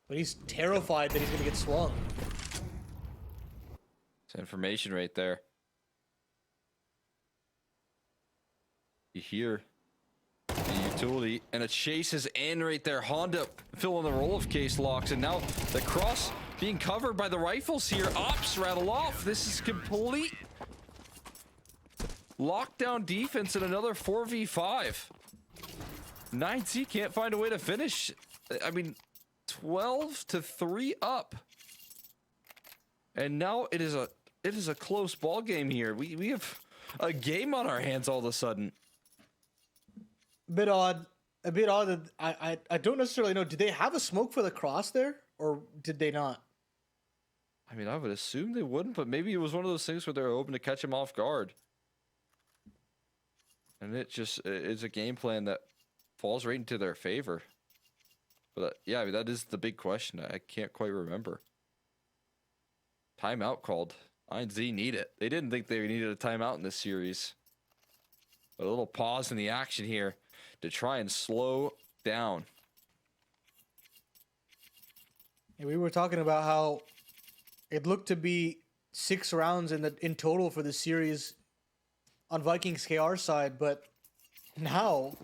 But he's terrified that he's going to get swung. It's information right there. You hear the utility, and a chase is in right there. Honda filling the role of case locks, and now the cross being covered by the rifles here. Ops rattle off. This is complete lockdown defense in another 4v5. 9Z can't find a way to finish. I mean, 12-3 up, and now it is a close ball game here. We have a game on our hands all of a sudden. A bit odd that I don't necessarily know. Did they have a smoke for the cross there, or did they not? I mean, I would assume they wouldn't, but maybe it was one of those things where they're hoping to catch him off guard. And it just is a game plan that falls right into their favor. But yeah, I mean, that is the big question. I can't quite remember. Timeout called. 9Z need it. They didn't think they needed a timeout in this series. But a little pause in the action here to try and slow down. Yeah, we were talking about how it looked to be 6 rounds in total for the series on Vikings KR side, but now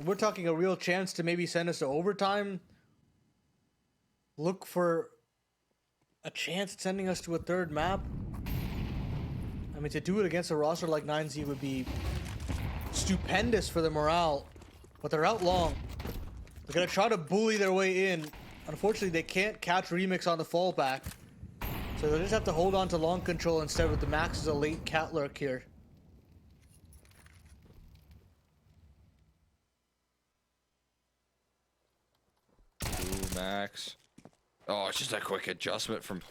we're talking a real chance to maybe send us to overtime. Look for a chance at sending us to a third map. I mean, to do it against a roster like 9Z would be stupendous for the morale, but they're out long. They're gonna try to bully their way in. Unfortunately, they can't catch Remix on the fallback, so they'll just have to hold on to long control instead with the Max as a late cat lurk here. Ooh, Max. Oh, it's just a quick adjustment from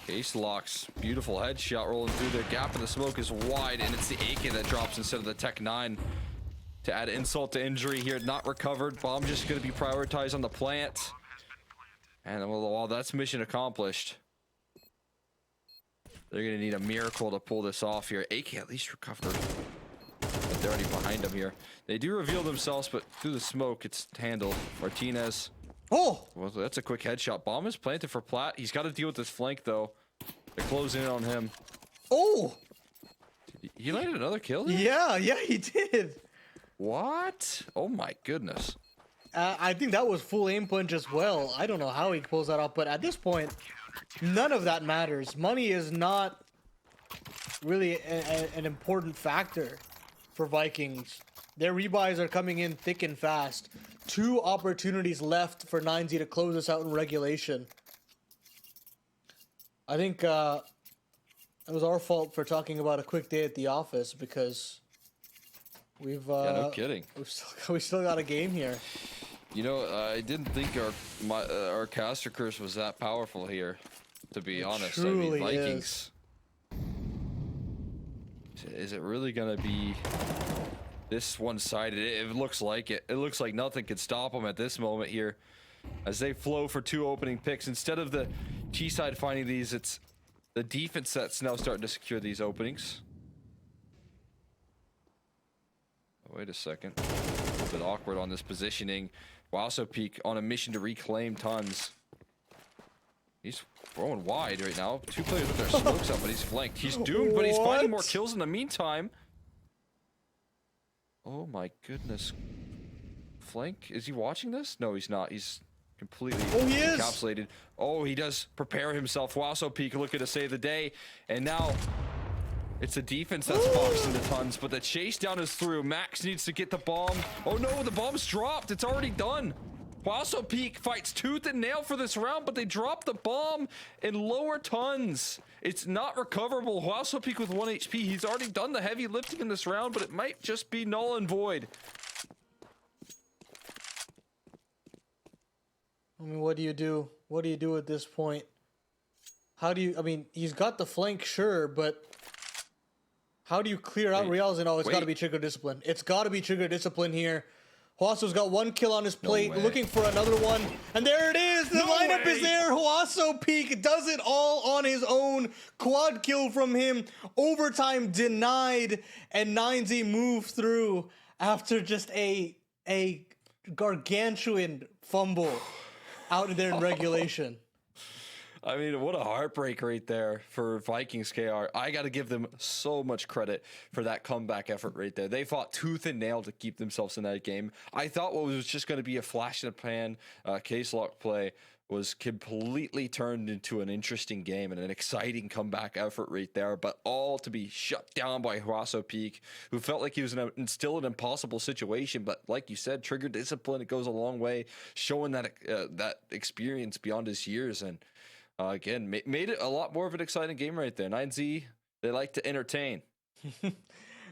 Case Locks. Beautiful headshot rolling through there. Gap in the smoke is wide, and it's the AK that drops instead of the Tech 9 to add insult to injury here. Not recovered. Bomb just going to be prioritized on the plant. And well, that's mission accomplished. They're going to need a miracle to pull this off here. AK at least recovered. But they're already behind them here. They do reveal themselves, but through the smoke, it's handled. Martinez. Oh! Well, that's a quick headshot. Bomb is planted for Platt. He's got to deal with this flank, though. They're closing in on him. Oh! He landed another kill there? Yeah, he did. What? Oh my goodness. I think that was full aim punch as well. I don't know how he pulls that off, but at this point, none of that matters. Money is not really an important factor for Vikings. Their rebuys are coming in thick and fast. 2 opportunities left for 9Z to close us out in regulation. I think it was our fault for talking about a quick day at the office, because we've yeah, no kidding. we still got a game here. You know, I didn't think our caster curse was that powerful here, to be honest. I mean, Vikings. Is it really gonna be this one-sided? It looks like it. It looks like nothing could stop them at this moment here, as they flow for 2 opening picks. Instead of the T side finding these, it's the defense that's now starting to secure these openings. Wait a second. A little bit awkward on this positioning. Waso Peak on a mission to reclaim tons. He's throwing wide right now. 2 players with their smokes up, but he's flanked. He's doomed, but he's finding more kills in the meantime. Oh my goodness. Flank? Is he watching this? No, he's not. He's completely encapsulated. Oh, he does prepare himself. Waso Peak looking to save the day. And now it's the defense that's boxing the tons, but the chase down is through. Max needs to get the bomb. Oh no, the bomb's dropped. It's already done. Huaso Peak fights tooth and nail for this round, but they drop the bomb in lower tons. It's not recoverable. Huaso Peak with 1 HP. He's already done the heavy lifting in this round, but it might just be null and void. I mean, what do you do? What do you do at this point? How do you... I mean, he's got the flank, sure, but... How do you clear out Rial's? And it's got to be trigger discipline. It's got to be trigger discipline here. Huaso's got 1 kill on his plate, looking for another one. And there it is! The lineup is there! Huaso Peak does it all on his own. Quad kill from him. Overtime denied. And 9Z move through after just a gargantuan fumble out there in regulation. I mean, what a heartbreak right there for Vikings KR. I got to give them so much credit for that comeback effort right there. They fought tooth and nail to keep themselves in that game. I thought what was just going to be a flash in the pan case lock play was completely turned into an interesting game and an exciting comeback effort right there, but all to be shut down by Huaso Peak, who felt like he was in still an impossible situation. But like you said, trigger discipline, it goes a long way, showing that that experience beyond his years. And again, made it a lot more of an exciting game right there. 9Z, they like to entertain.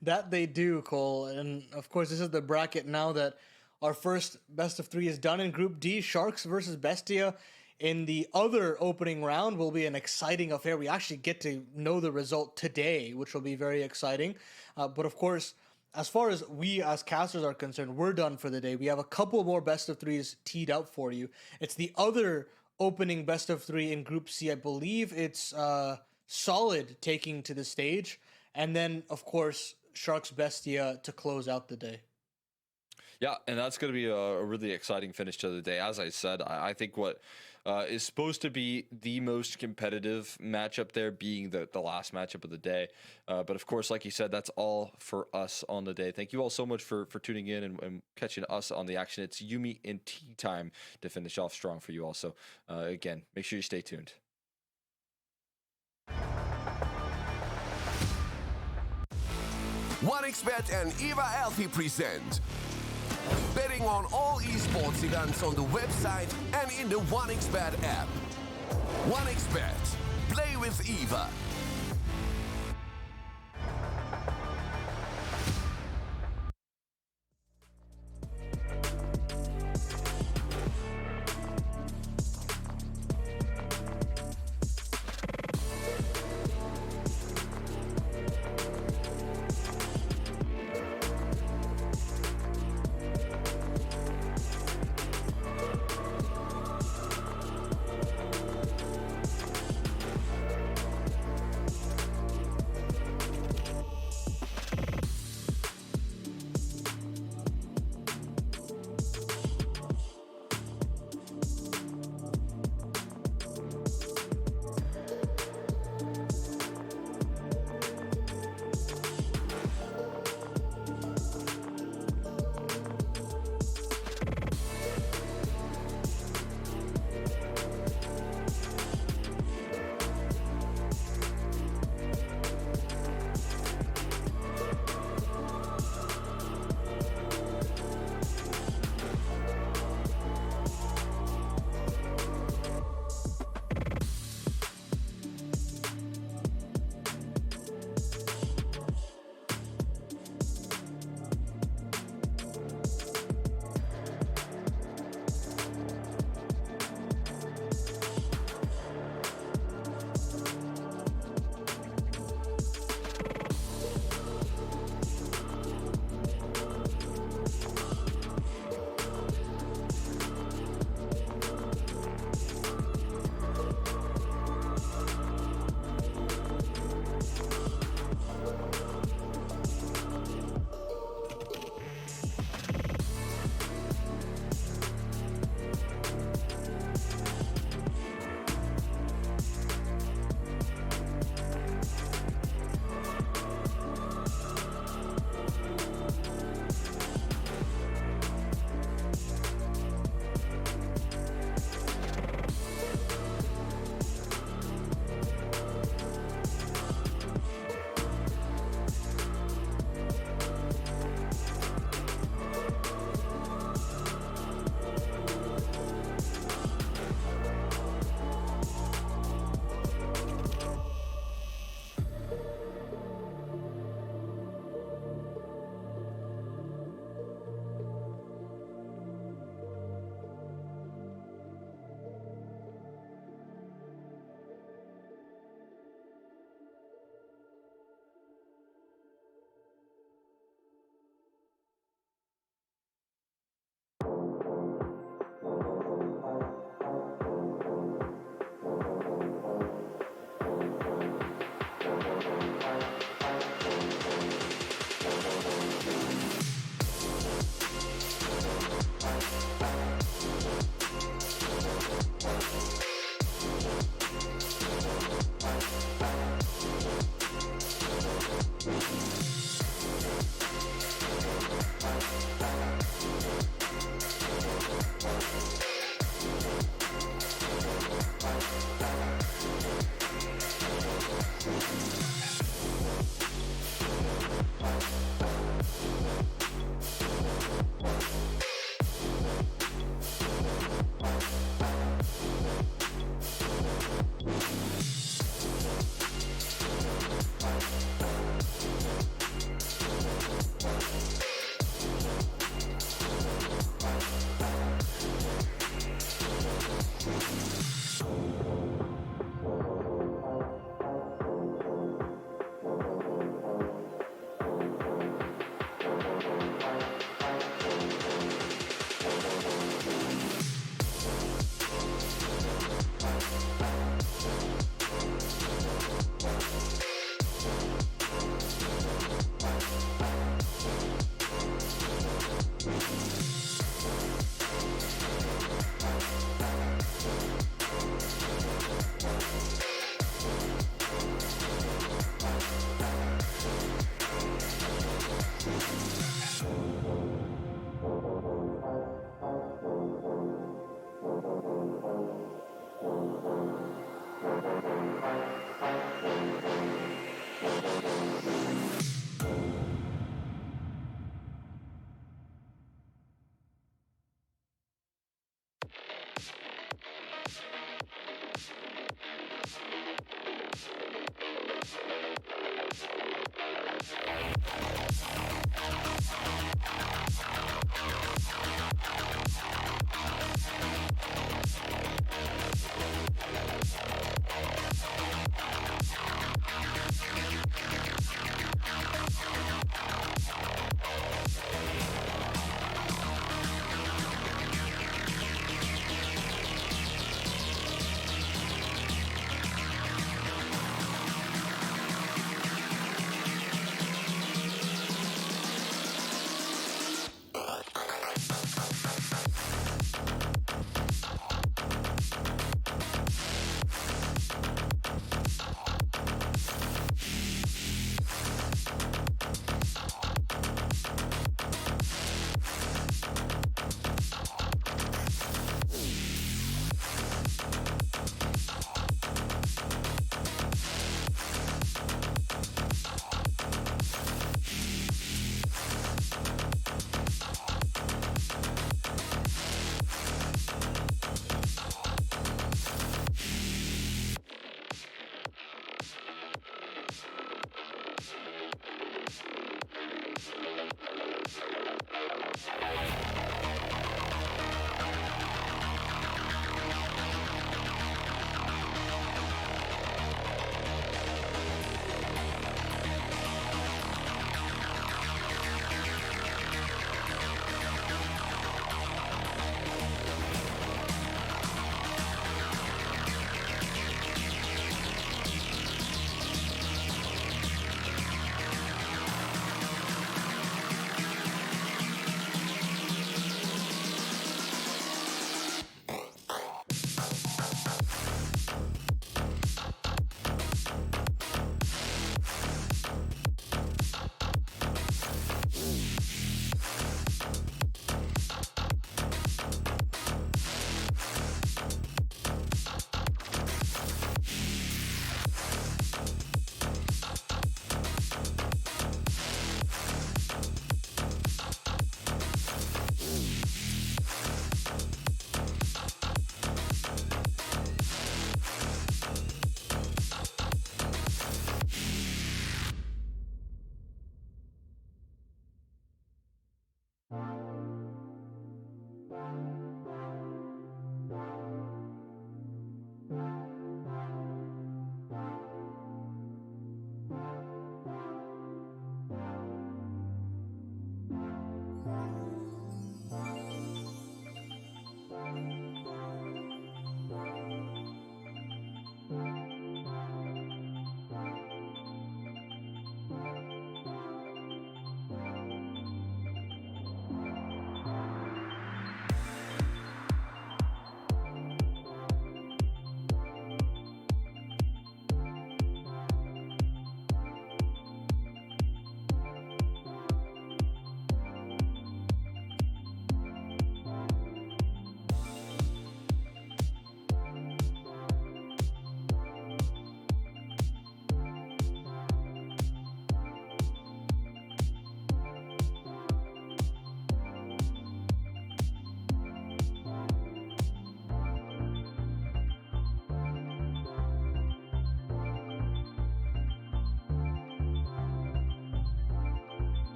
That they do, Cole. And of course, this is the bracket now that our first best of 3 is done in Group D. Sharks versus Bestia in the other opening round will be an exciting affair. We actually get to know the result today, which will be very exciting. But of course, as far as we as casters are concerned, we're done for the day. We have a couple more best of 3s teed up for you. It's the other opening best of 3 in Group C. I believe it's Solid taking to the stage. And then, of course, Sharks Bestia to close out the day. Yeah, and that's going to be a really exciting finish to the day. As I said, I think what is supposed to be the most competitive matchup there being the last matchup of the day. But of course, like you said, that's all for us on the day. Thank you all so much for tuning in and catching us on the action. It's Yumi and Tea time to finish off strong for you also. Again, make sure you stay tuned. OneXBet and Eva Alfie present betting on all esports events on the website and in the OneXBet app. OneXBet. Play with Eva.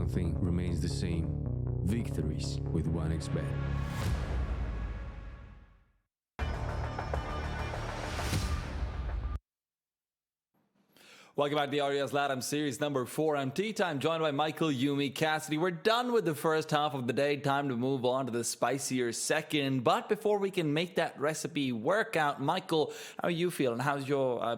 one thing remains the same: victories with 1xBet. Welcome back to the RDS Latam Series number 4. I'm Tea Time, joined by Michael, Yumi, Cassidy. We're done with the first half of the day. Time to move on to the spicier second. But before we can make that recipe work out, Michael, how are you feeling? How's your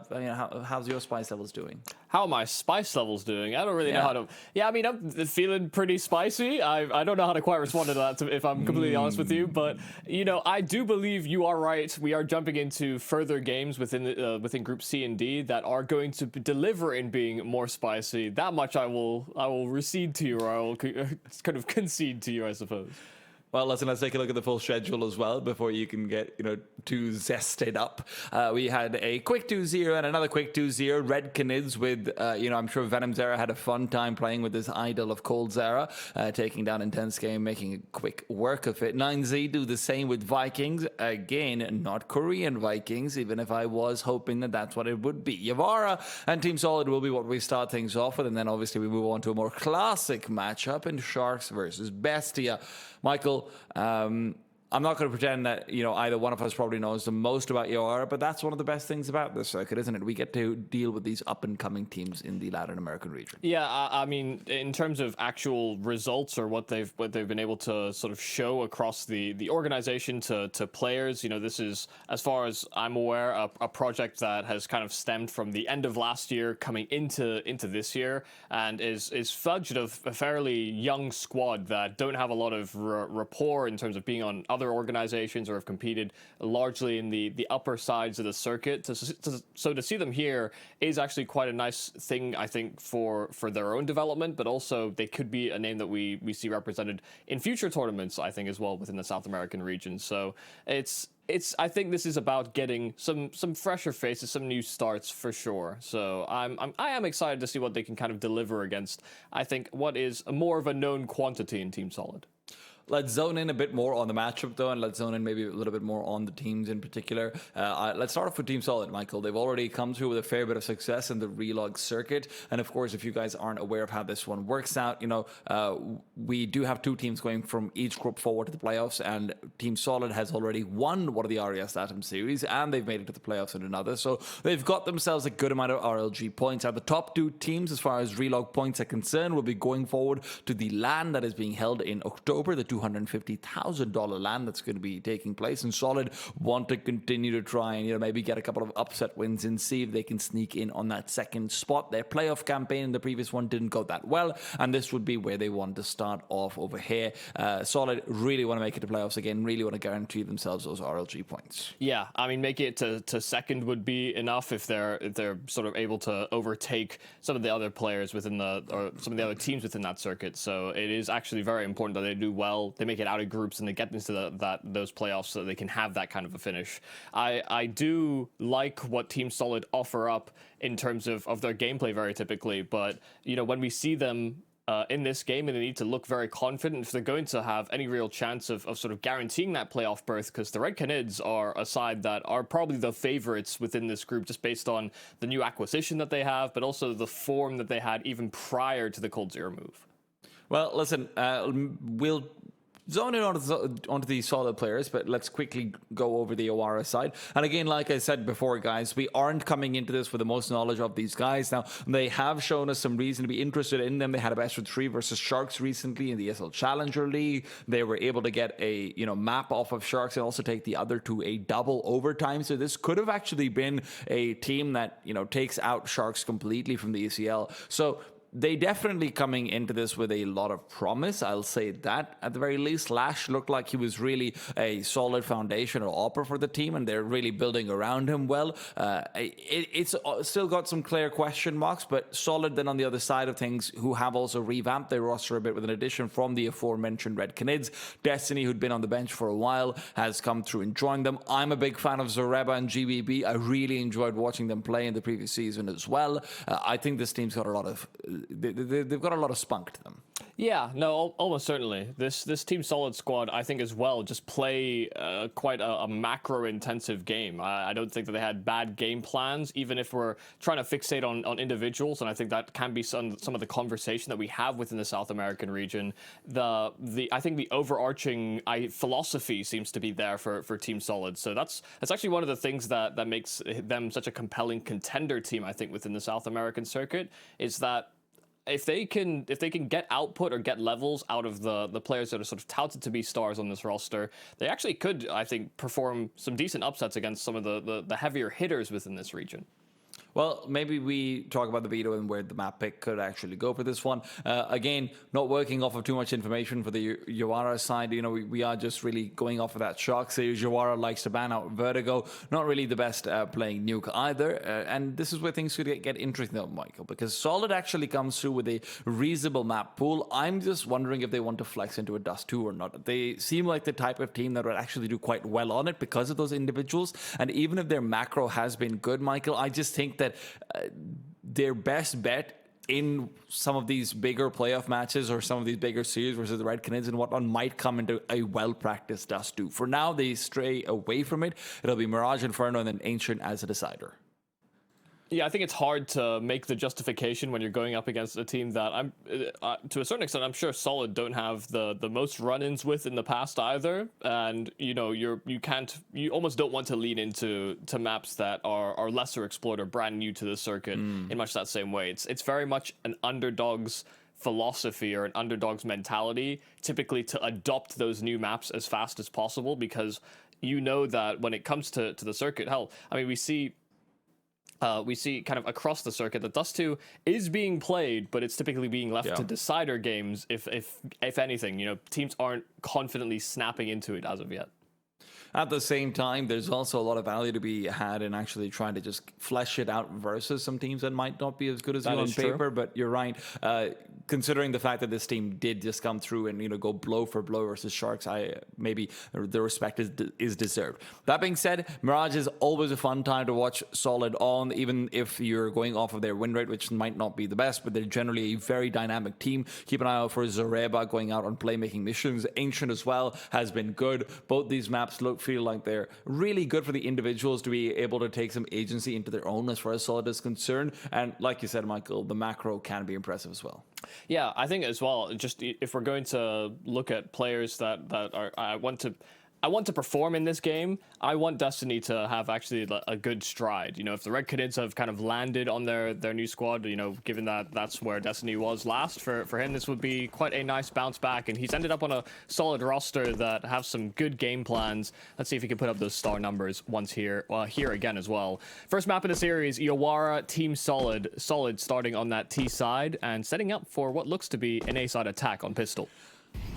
how's your spice levels doing? How are my spice levels doing? I don't really know how to... Yeah, I mean, I'm feeling pretty spicy. I don't know how to quite respond to that, if I'm completely honest with you. But, you know, I do believe you are right. We are jumping into further games within Group C and D that are going to deliver in being more spicy. That much I will recede to you, or I will kind of concede to you, I suppose. Well, listen, let's take a look at the full schedule as well before you can get, too zested up. We had a quick 2-0 and another quick 2-0. Red Canids with, I'm sure Venom Zera had a fun time playing with this idol of Cold Zera, taking down Intense Game, making a quick work of it. 9Z do the same with Vikings. Again, not Korean Vikings, even if I was hoping that that's what it would be. Yavara and Team Solid will be what we start things off with, and then obviously we move on to a more classic matchup in Sharks versus Bestia. Michael, I'm not going to pretend that, either one of us probably knows the most about Yara, but that's one of the best things about this circuit, isn't it? We get to deal with these up-and-coming teams in the Latin American region. Yeah, I mean, in terms of actual results or what they've been able to sort of show across the organization to players, this is, as far as I'm aware, a project that has kind of stemmed from the end of last year coming into this year, and is fudged of a fairly young squad that don't have a lot of rapport in terms of being on other organizations or have competed largely in the upper sides of the circuit. So to see them here is actually quite a nice thing, I think, for their own development, but also they could be a name that we see represented in future tournaments, I think, as well within the South American region. So I think this is about getting some fresher faces, some new starts for sure. So I am excited to see what they can kind of deliver against, I think, what is more of a known quantity in Team Solid. Let's zone in a bit more on the matchup, though, and let's zone in maybe a little bit more on the teams in particular. Let's start off with Team Solid, Michael. They've already come through with a fair bit of success in the relog circuit. And, of course, if you guys aren't aware of how this one works out, we do have two teams going from each group forward to the playoffs, and Team Solid has already won one of the RES Latam series, and they've made it to the playoffs in another. So they've got themselves a good amount of RLG points. Now, the top two teams, as far as relog points are concerned, will be going forward to the LAN that is being held in October, the $250,000 LAN that's going to be taking place. And Solid want to continue to try and maybe get a couple of upset wins and see if they can sneak in on that second spot. Their playoff campaign in the previous one didn't go that well, and this would be where they want to start off over here. Solid really want to make it to playoffs again, really want to guarantee themselves those RLG points. Yeah, I mean, making it to second would be enough if they're sort of able to overtake some of the other players or some of the other teams within that circuit. So it is actually very important that they do well, they make it out of groups, and they get into those playoffs so that they can have that kind of a finish. I do like what Team Solid offer up in terms of their gameplay very typically, but when we see them in this game, and they need to look very confident if they're going to have any real chance of sort of guaranteeing that playoff berth, because the Red Canids are a side that are probably the favorites within this group just based on the new acquisition that they have, but also the form that they had even prior to the Cold Zero move. Well, listen, we'll zone in onto the Solid players, but let's quickly go over the Owara side. And again, like I said before, guys, we aren't coming into this with the most knowledge of these guys. Now, they have shown us some reason to be interested in them. They had a best of 3 versus Sharks recently in the ESL Challenger League. They were able to get a map off of Sharks and also take the other to a double overtime. So this could have actually been a team that takes out Sharks completely from the ECL. So they definitely coming into this with a lot of promise. I'll say that at the very least. Lash looked like he was really a solid foundational opera for the team, and they're really building around him well. It's still got some clear question marks, but Solid then on the other side of things, who have also revamped their roster a bit with an addition from the aforementioned Red Canids. Destiny, who'd been on the bench for a while, has come through and joined them. I'm a big fan of Zoreba and GBB. I really enjoyed watching them play in the previous season as well. I think this team's got a lot of they've got a lot of spunk to them. Yeah, no, almost certainly. This Team Solid squad, I think as well, just play quite a macro-intensive game. I don't think that they had bad game plans, even if we're trying to fixate on individuals, and I think that can be some of the conversation that we have within the South American region. I think the overarching philosophy seems to be there for Team Solid. So that's actually one of the things that makes them such a compelling contender team, I think, within the South American circuit, is that if they can get output or get levels out of the players that are sort of touted to be stars on this roster, they actually could, I think, perform some decent upsets against some of the heavier hitters within this region. Well, maybe we talk about the veto and where the map pick could actually go for this one. Again, not working off of too much information for the Yawara side. You know, we are just really going off of that shock series. Yawara likes to ban out Vertigo. Not really the best playing nuke either. And this is where things could get interesting though, Michael, because Solid actually comes through with a reasonable map pool. I'm just wondering if they want to flex into a Dust 2 or not. They seem like the type of team that would actually do quite well on it because of those individuals. And even if their macro has been good, Michael, I just think that their best bet in some of these bigger playoff matches or some of these bigger series versus the Red Canids and whatnot might come into a well-practiced Dust 2. For now, they stray away from it. It'll be Mirage, Inferno, and then Ancient as a decider. Yeah, I think it's hard to make the justification when you're going up against a team that to a certain extent, I'm sure Solid don't have the most run-ins with in the past either. And you know, you almost don't want to lean into maps that are lesser explored or brand new to the circuit in much that same way. It's very much an underdog's philosophy or an underdog's mentality, typically to adopt those new maps as fast as possible, because you know that when it comes to the circuit, hell, I mean, we see kind of across the circuit that Dust 2 is being played, but it's typically being left to decider games, if anything. You know, teams aren't confidently snapping into it as of yet. At the same time, there's also a lot of value to be had in actually trying to just flesh it out versus some teams that might not be as good as you on paper. But you're right. Considering the fact that this team did just come through and go blow for blow versus Sharks, maybe the respect is deserved. That being said, Mirage is always a fun time to watch Solid on, even if you're going off of their win rate, which might not be the best, but they're generally a very dynamic team. Keep an eye out for Zareba going out on playmaking missions. Ancient as well has been good. Both these maps feel like they're really good for the individuals to be able to take some agency into their own as far as Solid is concerned. And like you said, Michael, the macro can be impressive as well. Yeah, I think as well, just if we're going to look at players that are I want to perform in this game, I want Destiny to have actually a good stride. You know, if the Red Canids have kind of landed on their new squad, you know, given that that's where Destiny was last, for him, this would be quite a nice bounce back. And he's ended up on a solid roster that have some good game plans. Let's see if he can put up those star numbers once here again as well. First map in the series, Yawara, Team Solid. Solid starting on that T side and setting up for what looks to be an A side attack on Pistol.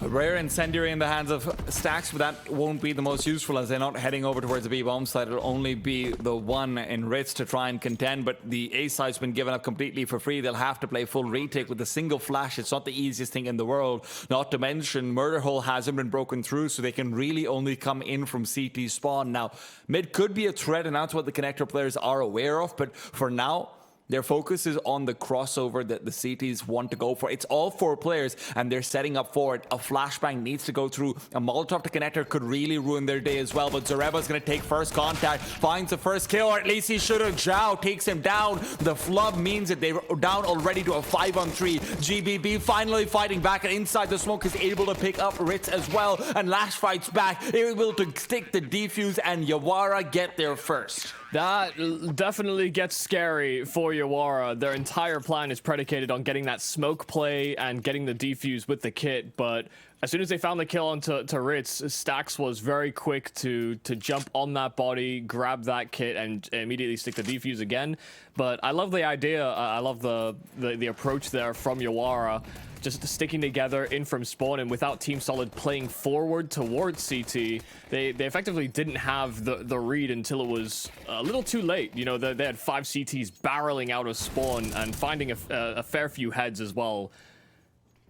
A rare incendiary in the hands of Stacks, but that won't be the most useful as they're not heading over towards the B-bomb side. It'll only be the one in Ritz to try and contend, but the A side's been given up completely for free. They'll have to play full retake with a single flash. It's not the easiest thing in the world. Not to mention, Murder Hole hasn't been broken through, so they can really only come in from CT spawn. Now, mid could be a threat, and that's what the Connector players are aware of, but for now, their focus is on the crossover that the CTs want to go for. It's all 4 players, and they're setting up for it. A flashbang needs to go through. A Molotov to Connector could really ruin their day as well, but Zareva's going to take first contact, finds the first kill, or at least he should have. Zhao takes him down. The flub means that they're down already to a 5-on-3. GBB finally fighting back, and inside the smoke is able to pick up Ritz as well, and Lash fights back, able to stick the defuse, and Yawara get there first. That definitely gets scary for Yawara. Their entire plan is predicated on getting that smoke play and getting the defuse with the kit, but as soon as they found the kill onto Ritz, Stacks was very quick to jump on that body, grab that kit, and immediately stick the defuse again. But I love the idea. I love the approach there from Yawara. Just sticking together in from spawn, and without Team Solid playing forward towards CT, they effectively didn't have the read until it was a little too late. You know, they had 5 CTs barreling out of spawn and finding a fair few heads as well.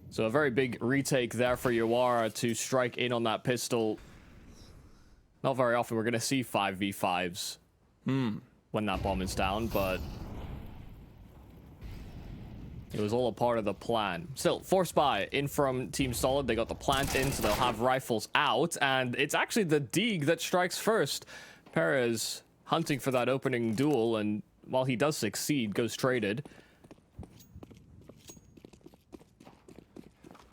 So a very big retake there for Yawara to strike in on that pistol. Not very often we're going to see 5v5s when that bomb is down, but It was all a part of the plan. Still, force buy in from Team Solid. They got the plant in, so they'll have rifles out. And it's actually the Deeg that strikes first. Perez hunting for that opening duel, and while he does succeed, goes traded.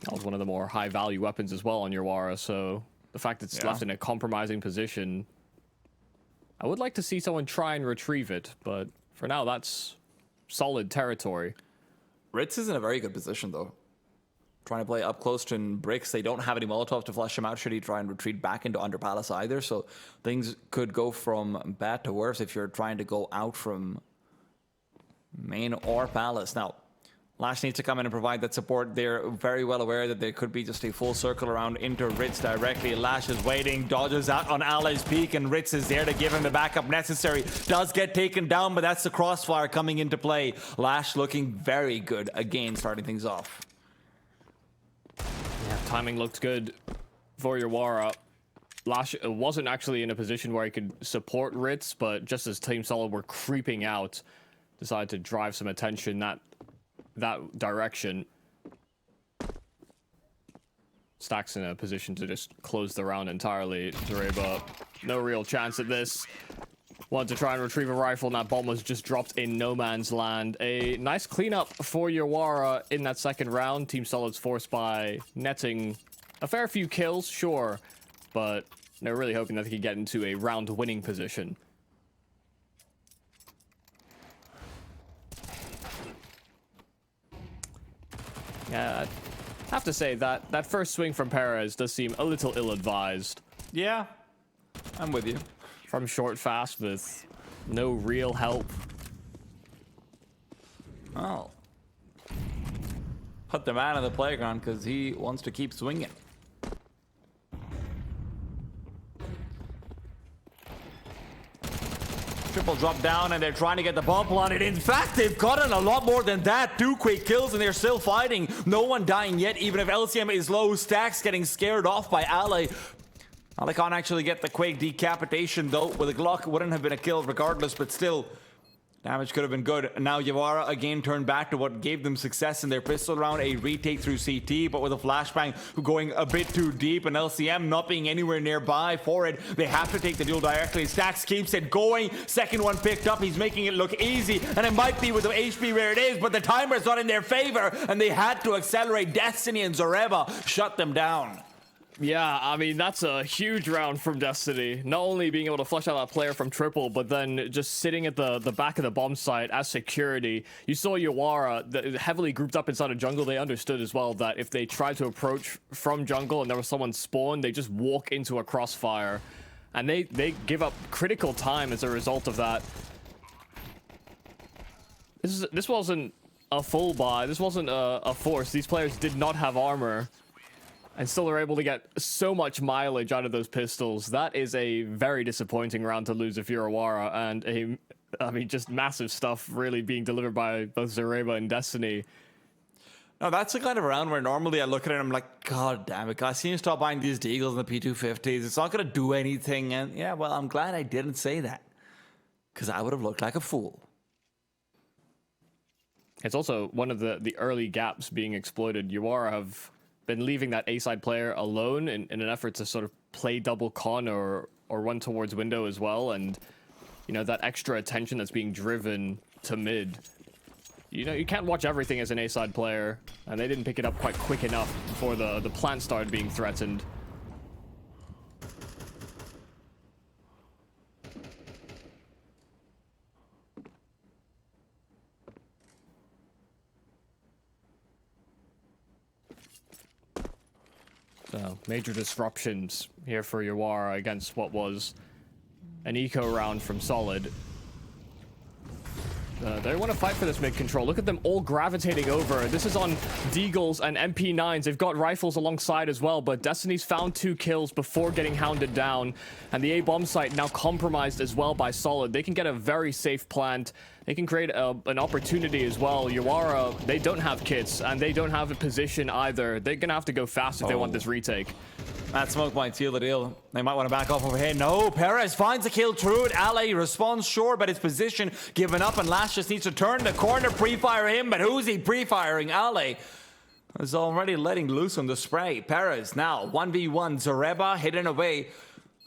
That was one of the more high-value weapons as well on Yawara, so the fact it's left in a compromising position, I would like to see someone try and retrieve it, but for now, that's solid territory. Ritz is in a very good position, though. Trying to play up close to bricks. They don't have any Molotov to flush him out should he try and retreat back into Under Palace either, so things could go from bad to worse if you're trying to go out from main or Palace. Now, Lash needs to come in and provide that support. They're very well aware that there could be just a full circle around into Ritz directly. Lash is waiting, dodges out on Ali's peak, and Ritz is there to give him the backup necessary. Does get taken down, but that's the crossfire coming into play. Lash looking very good again, starting things off. Yeah, timing looked good for Yawara. Lash wasn't actually in a position where he could support Ritz, but just as Team Solid were creeping out, decided to drive some attention that direction. Stack's in a position to just close the round entirely. Zareba, no real chance at this. Wanted to try and retrieve a rifle, and that bomb was just dropped in no man's land. A nice cleanup for Yawara in that second round. Team Solid's forced by netting a fair few kills, sure, but they're really hoping that they could get into a round-winning position. Yeah, I have to say that first swing from Perez does seem a little ill-advised. Yeah, I'm with you. From short fast with no real help. Oh. Put the man on the playground because he wants to keep swinging. Triple drop down, and they're trying to get the bump on it. In fact, they've gotten a lot more than that. 2 quick kills, and they're still fighting. No one dying yet, even if LCM is low. Stacks getting scared off by Ale. Ale can't actually get the quick decapitation, though. With a Glock, it wouldn't have been a kill regardless, but still, damage could have been good. Now Yawara again turned back to what gave them success in their pistol round, a retake through CT, but with a flashbang going a bit too deep, and LCM not being anywhere nearby for it. They have to take the duel directly. Stacks keeps it going. Second one picked up. He's making it look easy, and it might be with the HP where it is, but the timer's not in their favor, and they had to accelerate. Destiny and Zareba shut them down. Yeah, I mean, that's a huge round from Destiny. Not only being able to flush out that player from triple, but then just sitting at the back of the bomb site as security. You saw Yawara heavily grouped up inside of jungle. They understood as well that if they tried to approach from jungle and there was someone spawned, they just walk into a crossfire. And they give up critical time as a result of that. This wasn't a full buy. This wasn't a force. These players did not have armor. And still are able to get so much mileage out of those pistols. That is a very disappointing round to lose if you're Yawara, and I mean, just massive stuff really being delivered by both Zareba and Destiny. Now, that's the kind of round where normally I look at it and I'm like, God damn it, guys, you need to stop buying these Deagles and the P250s. It's not going to do anything. And yeah, well, I'm glad I didn't say that, because I would have looked like a fool. It's also one of the early gaps being exploited. Yawara have been leaving that A-side player alone in an effort to sort of play double con or run towards window as well, and you know, that extra attention that's being driven to mid. You know, you can't watch everything as an A-side player, and they didn't pick it up quite quick enough before the plant started being threatened. So, major disruptions here for Yawara against what was an eco round from Solid. They want to fight for this mid-control. Look at them all gravitating over. This is on Deagles and MP9s. They've got rifles alongside as well, but Destiny's found 2 kills before getting hounded down. And the A-bomb site now compromised as well by Solid. They can get a very safe plant. it can create an opportunity as well. Yuara, they don't have kits, and they don't have a position either. They're going to have to go fast if they want this retake. That smoke might seal the deal. They might want to back off over here. No, Perez finds a kill through it. Ale responds sure, but his position given up, and Lash just needs to turn the corner, pre-fire him, but who's he pre-firing? Ale is already letting loose on the spray. Perez now 1v1. Zareba hidden away.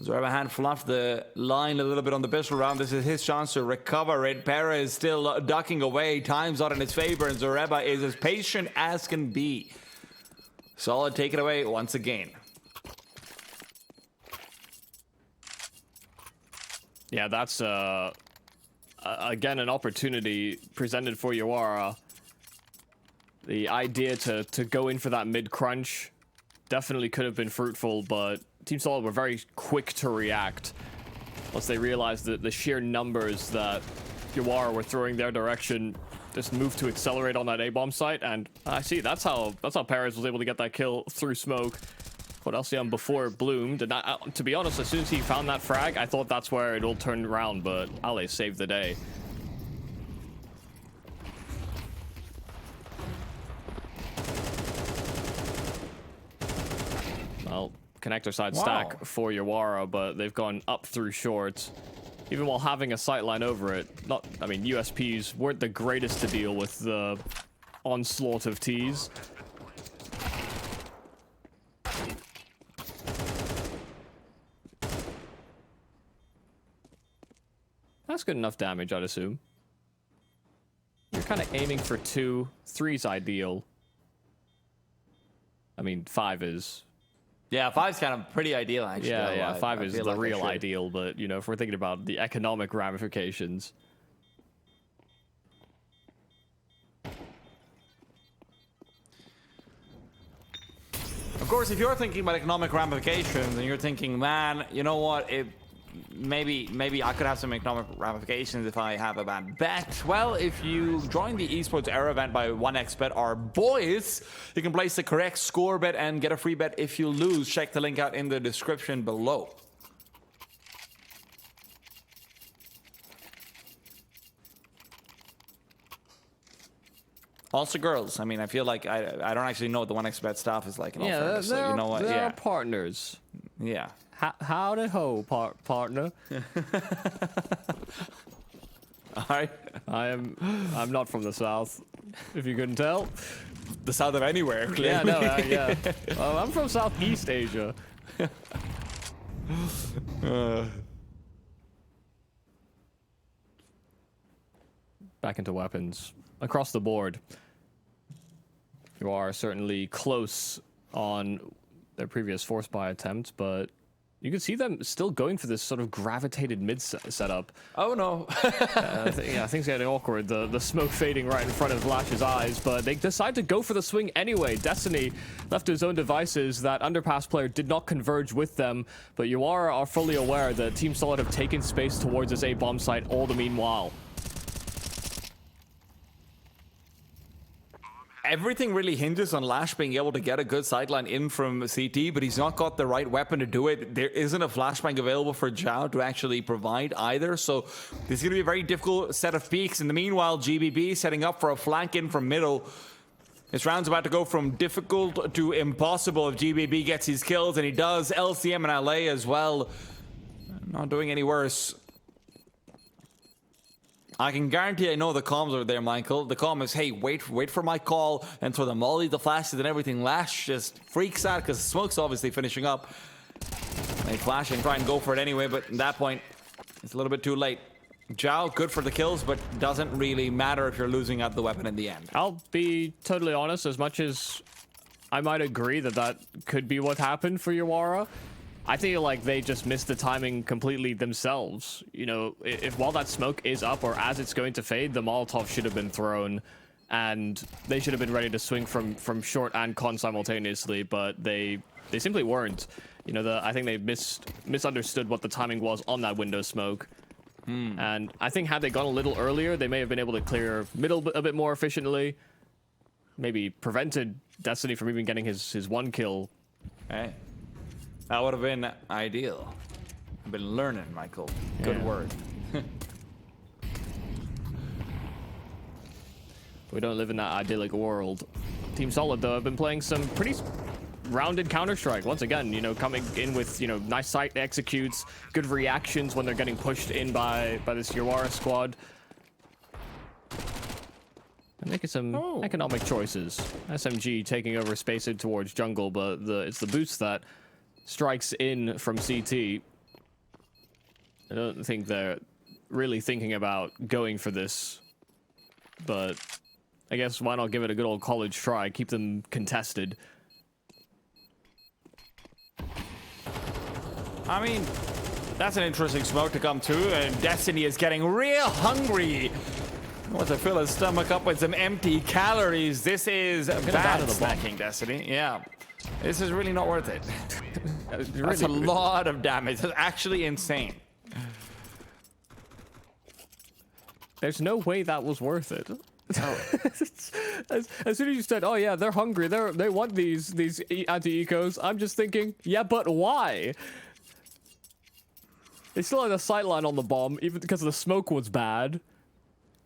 Zareba hand fluffed the line a little bit on the pistol round. This is his chance to recover it. Perez still ducking away. Time's not in his favor, and Zareba is as patient as can be. Solid take it away once again. Yeah, that's again an opportunity presented for Yuara. The idea to go in for that mid crunch definitely could have been fruitful, but Team Solid were very quick to react once they realized that the sheer numbers that Yuara were throwing their direction. Just moved to accelerate on that A-bomb site, and I see that's how Perez was able to get that kill through smoke. What LCM before it bloomed, and to be honest, as soon as he found that frag, I thought that's where it all turned around, but Ale saved the day. Well, connector side stack for Yuara, but they've gone up through short, even while having a sightline over it. I mean, USPs weren't the greatest to deal with the onslaught of Ts. That's good enough damage, I'd assume. You're kind of aiming for 2. 3's ideal. I mean, 5 is... Yeah, 5's kind of pretty ideal, actually. Yeah, 5 is the real ideal, but, you know, if we're thinking about the economic ramifications... Of course, if you're thinking about economic ramifications, and you're thinking, man, you know what, maybe I could have some economic ramifications if I have a bad bet. Well, if you join the Esports Era event by 1xBet, our boys, you can place the correct score bet and get a free bet if you lose. Check the link out in the description below. Also, girls. I mean, I feel like I don't actually know what the 1xBet staff is like. Yeah, so you know what? They're partners. Yeah. Howdy ho, partner. All right. I'm not from the south, if you couldn't tell. The south of anywhere, clearly. Yeah, no, yeah. I'm from Southeast Asia. Back into weapons. Across the board. You are certainly close on their previous force buy attempt, but you can see them still going for this sort of gravitated mid setup. Oh no. Yeah, things getting awkward. The smoke fading right in front of Lash's eyes, but they decide to go for the swing anyway. Destiny, left to his own devices, that underpass player did not converge with them, but Yuara are fully aware that Team Solid have taken space towards this A-bomb site all the meanwhile. Everything really hinges on Lash being able to get a good sideline in from CT, but he's not got the right weapon to do it. There isn't a flashbang available for Zhao to actually provide either, so this is going to be a very difficult set of peaks. In the meanwhile, GBB setting up for a flank in from middle. This round's about to go from difficult to impossible if GBB gets his kills, and he does. LCM and LA as well. Not doing any worse. I can guarantee I know the comms are there, Michael. The comm is, hey, wait for my call, and throw the molly, the flashes, and everything. Lash just freaks out because the smoke's obviously finishing up. They flash and try and go for it anyway, but at that point, it's a little bit too late. Zhao, good for the kills, but doesn't really matter if you're losing out the weapon in the end. I'll be totally honest, as much as I might agree that could be what happened for Yuara, I feel like they just missed the timing completely themselves. You know, if while that smoke is up or as it's going to fade, the Molotov should have been thrown and they should have been ready to swing from short and con simultaneously, but they simply weren't. You know, I think they misunderstood what the timing was on that window smoke. And I think had they gone a little earlier, they may have been able to clear middle a bit more efficiently. Maybe prevented Destiny from even getting his one kill. Hey. That would have been ideal. I've been learning, Michael. Good word. We don't live in that idyllic world. Team Solid, though, have been playing some pretty rounded Counter-Strike. Once again, you know, coming in with, you know, nice site executes, good reactions when they're getting pushed in by this Yawara squad. And making some economic choices. SMG taking over space in towards jungle, but it's the boost that strikes in from CT. I don't think they're really thinking about going for this, but I guess why not give it a good old college try, keep them contested. I mean, that's an interesting smoke to come to, and Destiny is getting real hungry. Wants to fill his stomach up with some empty calories. This is bad snacking, Destiny. Yeah, this is really not worth it. That's a lot of damage. That's actually insane. There's no way that was worth it. As soon as you said, "Oh yeah, they're hungry. They want these anti-ecos," I'm just thinking, yeah, but why? They still had a sightline on the bomb, even because the smoke was bad.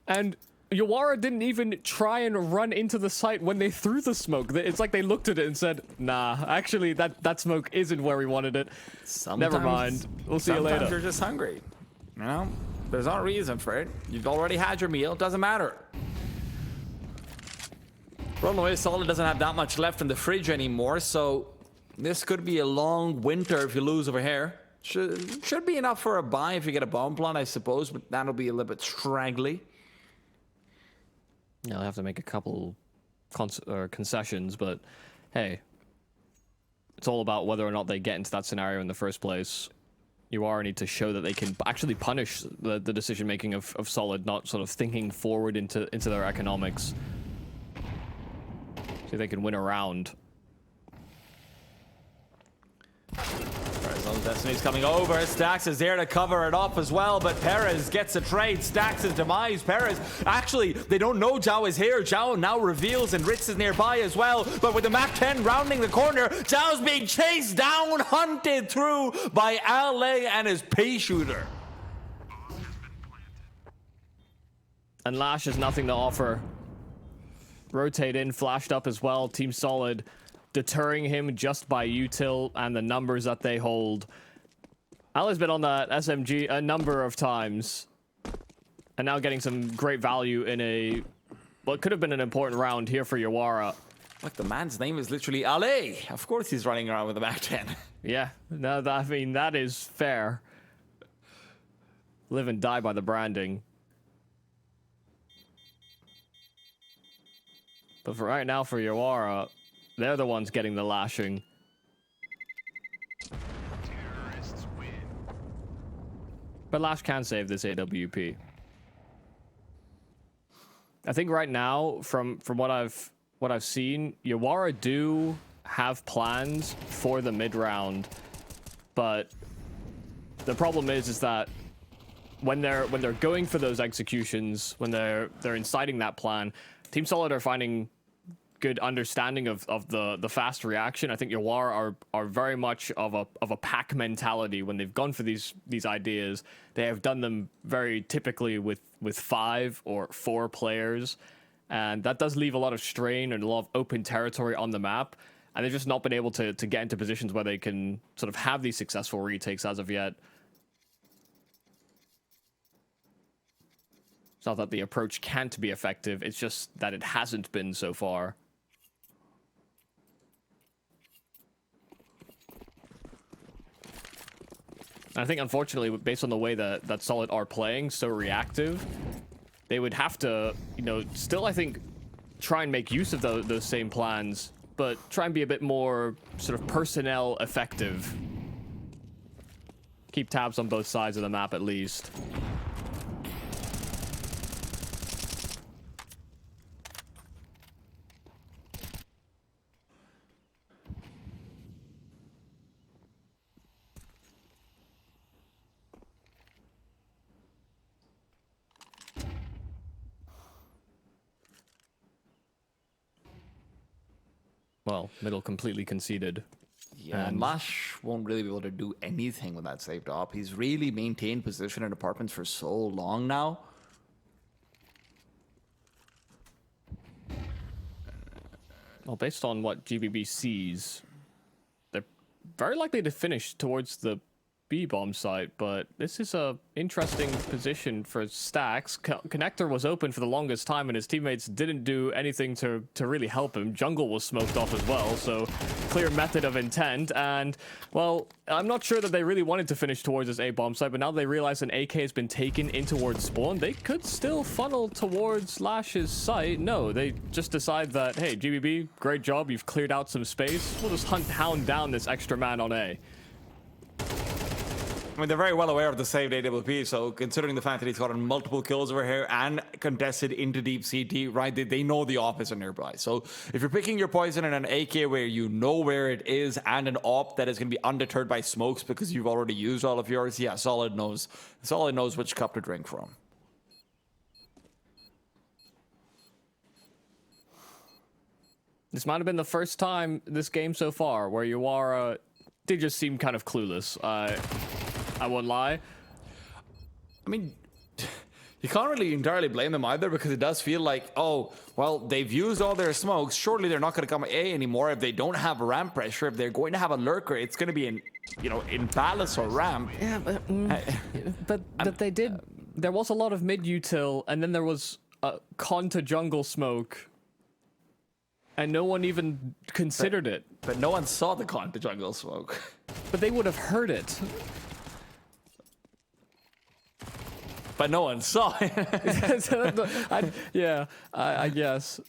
And Yawara didn't even try and run into the site when they threw the smoke. It's like they looked at it and said, nah, actually, that smoke isn't where we wanted it. Never mind. We'll see you later. Sometimes you're just hungry. You know? There's no reason for it. You've already had your meal. It doesn't matter. Problem is, Solid doesn't have that much left in the fridge anymore, so this could be a long winter if you lose over here. Should be enough for a buy if you get a bomb plant, I suppose, but that'll be a little bit straggly. Yeah, I'll have to make a couple concessions, but hey, it's all about whether or not they get into that scenario in the first place. You are need to show that they can actually punish the decision making of Solid, not sort of thinking forward into their economics. See if they can win a round. Destiny's coming over. Stax is there to cover it up as well, but Perez gets a trade. Stax' demise. Perez, actually, they don't know Zhao is here. Zhao now reveals and Ritz is nearby as well, but with the MAC-10 rounding the corner, Zhao's being chased down, hunted through by Ale and his pea shooter. And Lash has nothing to offer. Rotate in, flashed up as well. Team Solid deterring him just by util and the numbers that they hold. Ali's been on that SMG a number of times, and now getting some great value in a what could have been an important round here for Yawara. Like, the man's name is literally Ale. Of course he's running around with a MAC-10. Yeah, no, I mean, that is fair. Live and die by the branding. But for right now, for Yawara, they're the ones getting the lashing. But Lash can save this AWP. I think right now, from what I've seen, Yawara do have plans for the mid round, but the problem is that when they're going for those executions, when they're inciting that plan, Team Solid are finding good understanding of the fast reaction. I think Yawara are very much of a pack mentality. When they've gone for these ideas, they have done them very typically with 5 or 4 players, and that does leave a lot of strain and a lot of open territory on the map, and they've just not been able to get into positions where they can sort of have these successful retakes as of yet. It's not that the approach can't be effective, it's just that it hasn't been so far. I think, unfortunately, based on the way that Solid are playing, so reactive, they would have to, you know, still, I think, try and make use of those same plans, but try and be a bit more sort of personnel effective. Keep tabs on both sides of the map, at least. Well, middle completely conceded. Yeah, and Lash won't really be able to do anything with that saved op. He's really maintained position in apartments for so long now. Well, based on what GBB sees, they're very likely to finish towards the B-bomb site, but this is a interesting position for Stacks. Connector was open for the longest time, and his teammates didn't do anything to really help him. Jungle was smoked off as well, so clear method of intent. And, well, I'm not sure that they really wanted to finish towards this A-bomb site, but now they realize an AK has been taken in towards spawn. They could still funnel towards Lash's site. No, they just decide that, hey, GBB, great job, you've cleared out some space. We'll just hound down this extra man on A. I mean, they're very well aware of the saved AWP, so considering the fact that he's gotten multiple kills over here and contested into deep CT, right, they know the op is nearby. So if you're picking your poison in an AK where you know where it is and an op that is going to be undeterred by smokes because you've already used all of yours, yeah, Solid knows which cup to drink from. This might have been the first time this game so far where Yawara did just seem kind of clueless. I won't lie. I mean, you can't really entirely blame them either because it does feel like, oh, well, they've used all their smokes. Surely they're not going to come A anymore if they don't have ramp pressure. If they're going to have a lurker, it's going to be in palace or ramp. Yeah, but they did. There was a lot of mid util, and then there was a con to jungle smoke, and no one even considered it. But no one saw the con to jungle smoke. But they would have heard it. But no one saw it. I guess.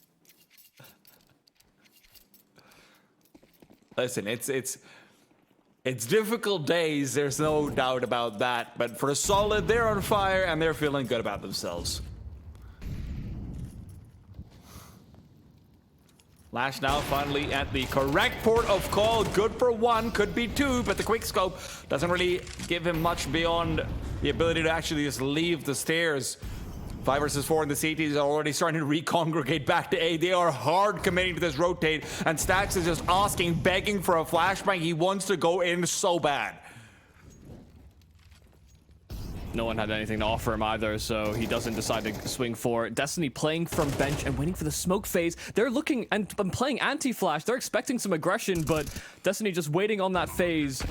Listen, it's difficult days. There's no doubt about that. But for Solid, they're on fire and they're feeling good about themselves. Lash now finally at the correct port of call. Good for one, could be two, but the quick scope doesn't really give him much beyond the ability to actually just leave the stairs. 5 versus 4 in the CTs are already starting to recongregate back to A. They are hard committing to this rotate, and Stacks is just asking, begging for a flashbang. He wants to go in so bad. No one had anything to offer him either, so he doesn't decide to swing for it. Destiny playing from bench and waiting for the smoke phase. They're looking and playing anti-flash. They're expecting some aggression, but Destiny just waiting on that phase.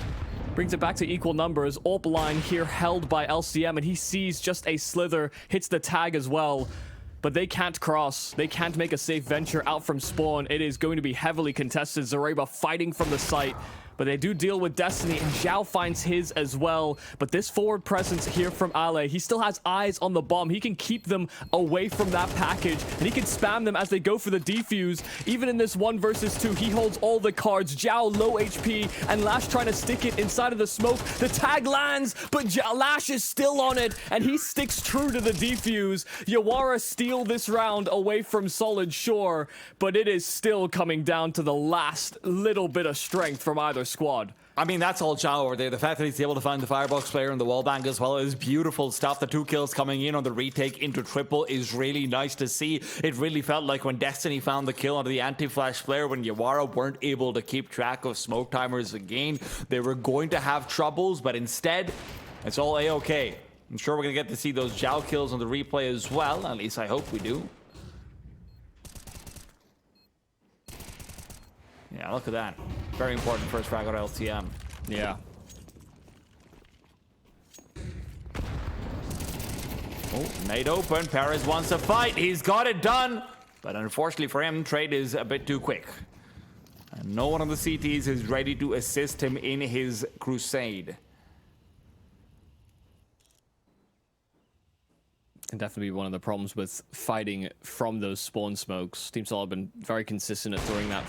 Brings it back to equal numbers. AWP line here held by LCM, and he sees just a slither, hits the tag as well. But they can't cross. They can't make a safe venture out from spawn. It is going to be heavily contested. Zareba fighting from the site. But they do deal with Destiny, and Zhao finds his as well. But this forward presence here from Ale, he still has eyes on the bomb. He can keep them away from that package, and he can spam them as they go for the defuse. Even in this 1 versus 2, he holds all the cards. Zhao low HP, and Lash trying to stick it inside of the smoke. The tag lands, but Lash is still on it, and he sticks true to the defuse. Yawara steal this round away from Solid, sure, but it is still coming down to the last little bit of strength from either squad. I mean, that's all Zhao over there. The fact that he's able to find the Firebox player and the wallbang as well is beautiful stuff. The 2 kills coming in on the retake into triple is really nice to see. It really felt like when Destiny found the kill onto the anti-flash player, when Yawara weren't able to keep track of smoke timers again, they were going to have troubles, but instead, it's all A-okay. I'm sure we're going to get to see those Zhao kills on the replay as well. At least I hope we do. Yeah, look at that. Very important first frag out of LTM. Yeah. Oh, nade open. Perez wants to fight. He's got it done. But unfortunately for him, trade is a bit too quick. And no one on the CTs is ready to assist him in his crusade. Can definitely be one of the problems with fighting from those spawn smokes. Team Solid have been very consistent at throwing that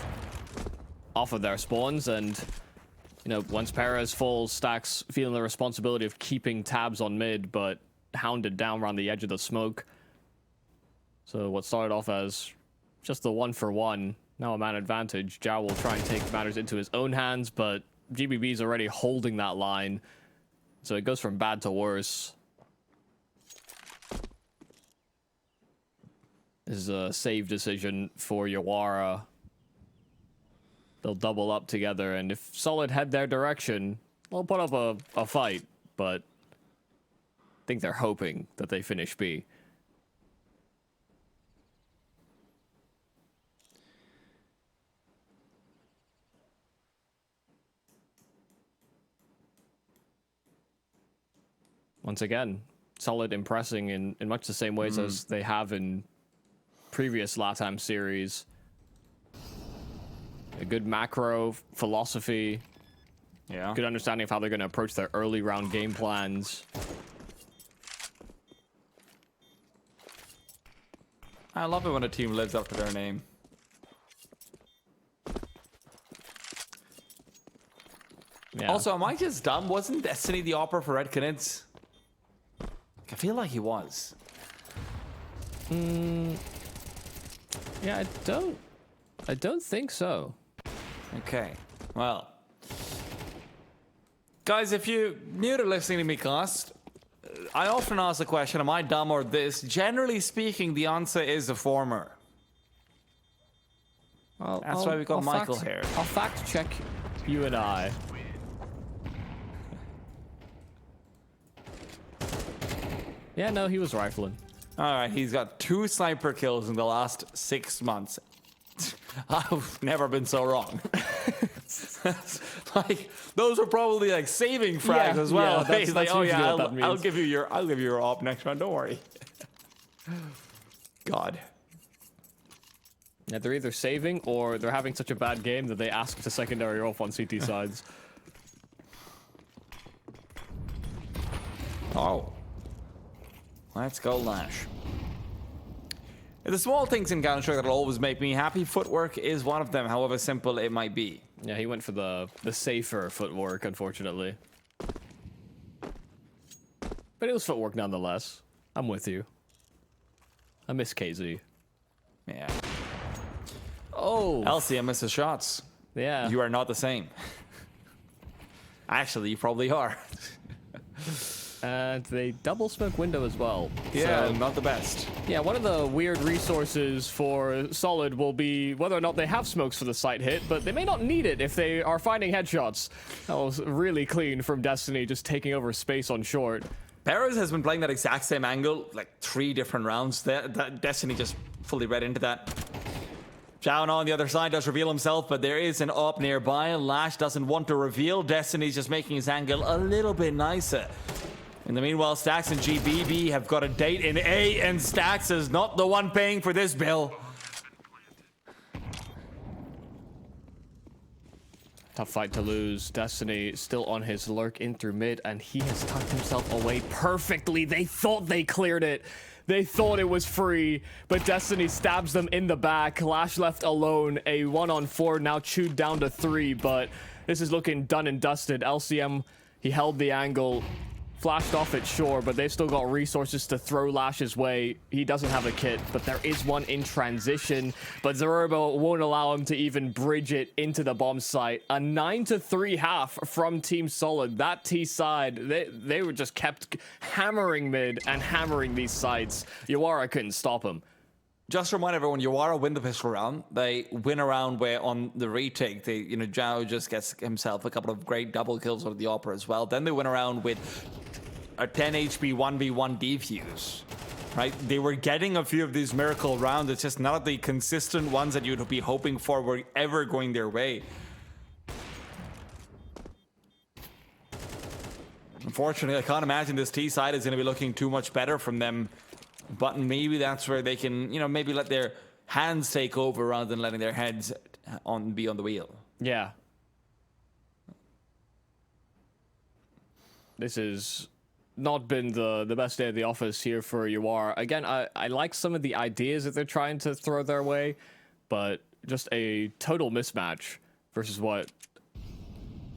off of their spawns, and you know, once Perez falls, Stacks feeling the responsibility of keeping tabs on mid, but hounded down around the edge of the smoke. So what started off as just the 1-for-1, now a man advantage. Zhao will try and take matters into his own hands, but GBB's already holding that line, so it goes from bad to worse. This is a save decision for Yawara. They'll double up together, and if Solid head their direction, they'll put up a fight, but I think they're hoping that they finish B. Once again, Solid impressing in much the same ways as they have in previous Latam series. A good macro philosophy. Yeah. Good understanding of how they're going to approach their early round game plans. I love it when a team lives up to their name. Yeah. Also, am I just dumb? Wasn't Destiny the opera for Red Canids? I feel like he was. Yeah, I don't think so. Okay, well. Guys, if you're new to listening to me cast, I often ask the question, am I dumb or this? Generally speaking, the answer is the former. That's why we got Michael here. I'll fact check you and I. Yeah, no, he was rifling. All right, he's got 2 sniper kills in the last 6 months. I've never been so wrong. Like, those are probably like saving frags as well. Yeah, He's like, oh usually yeah, what that I'll means. give you your op next round. Don't worry. God. Yeah, they're either saving or they're having such a bad game that they ask to secondary off on CT sides. Oh. Let's go, Lash. The small things in Counter-Strike that'll always make me happy. Footwork is one of them, however simple it might be. Yeah, he went for the safer footwork, unfortunately. But it was footwork nonetheless. I'm with you. I miss KZ. Yeah. Oh. LCM misses shots. Yeah. You are not the same. Actually, you probably are. And they double smoke window as well. Yeah, So, not the best. yeah, one of the weird resources for Solid will be whether or not they have smokes for the site hit, but they may not need it if they are finding headshots. That was really clean from Destiny, just taking over space on short. Perez has been playing that exact same angle, like 3 different rounds. That Destiny just fully read into that. Zhao on the other side does reveal himself, but there is an op nearby. Lash doesn't want to reveal. Destiny's just making his angle a little bit nicer. In the meanwhile, Stax and GBB have got a date in A, and Stax is not the one paying for this bill. Tough fight to lose. Destiny still on his lurk in through mid, and he has tucked himself away perfectly. They thought they cleared it. They thought it was free, but Destiny stabs them in the back. Lash left alone. A 1-on-4 now chewed down to 3, but this is looking done and dusted. LCM, he held the angle. Flashed off it, sure, but they've still got resources to throw Lash's way. He doesn't have a kit, but there is one in transition. But Zerubo won't allow him to even bridge it into the bomb site. A 9-3 half from Team Solid. That T side, they were just kept hammering mid and hammering these sites. Yawara couldn't stop him. Just to remind everyone, Yawara win the pistol round. They win a round where on the retake, Zhao just gets himself a couple of great double kills on the Opera as well. Then they win a round with a 10 HP 1v1 defuse. Right? They were getting a few of these miracle rounds. It's just none of the consistent ones that you'd be hoping for were ever going their way. Unfortunately, I can't imagine this T side is going to be looking too much better from them. But maybe that's where they can, maybe let their hands take over rather than letting their heads be on the wheel. Yeah. This has not been the best day of the office here for Yawara. Again, I like some of the ideas that they're trying to throw their way, but just a total mismatch versus what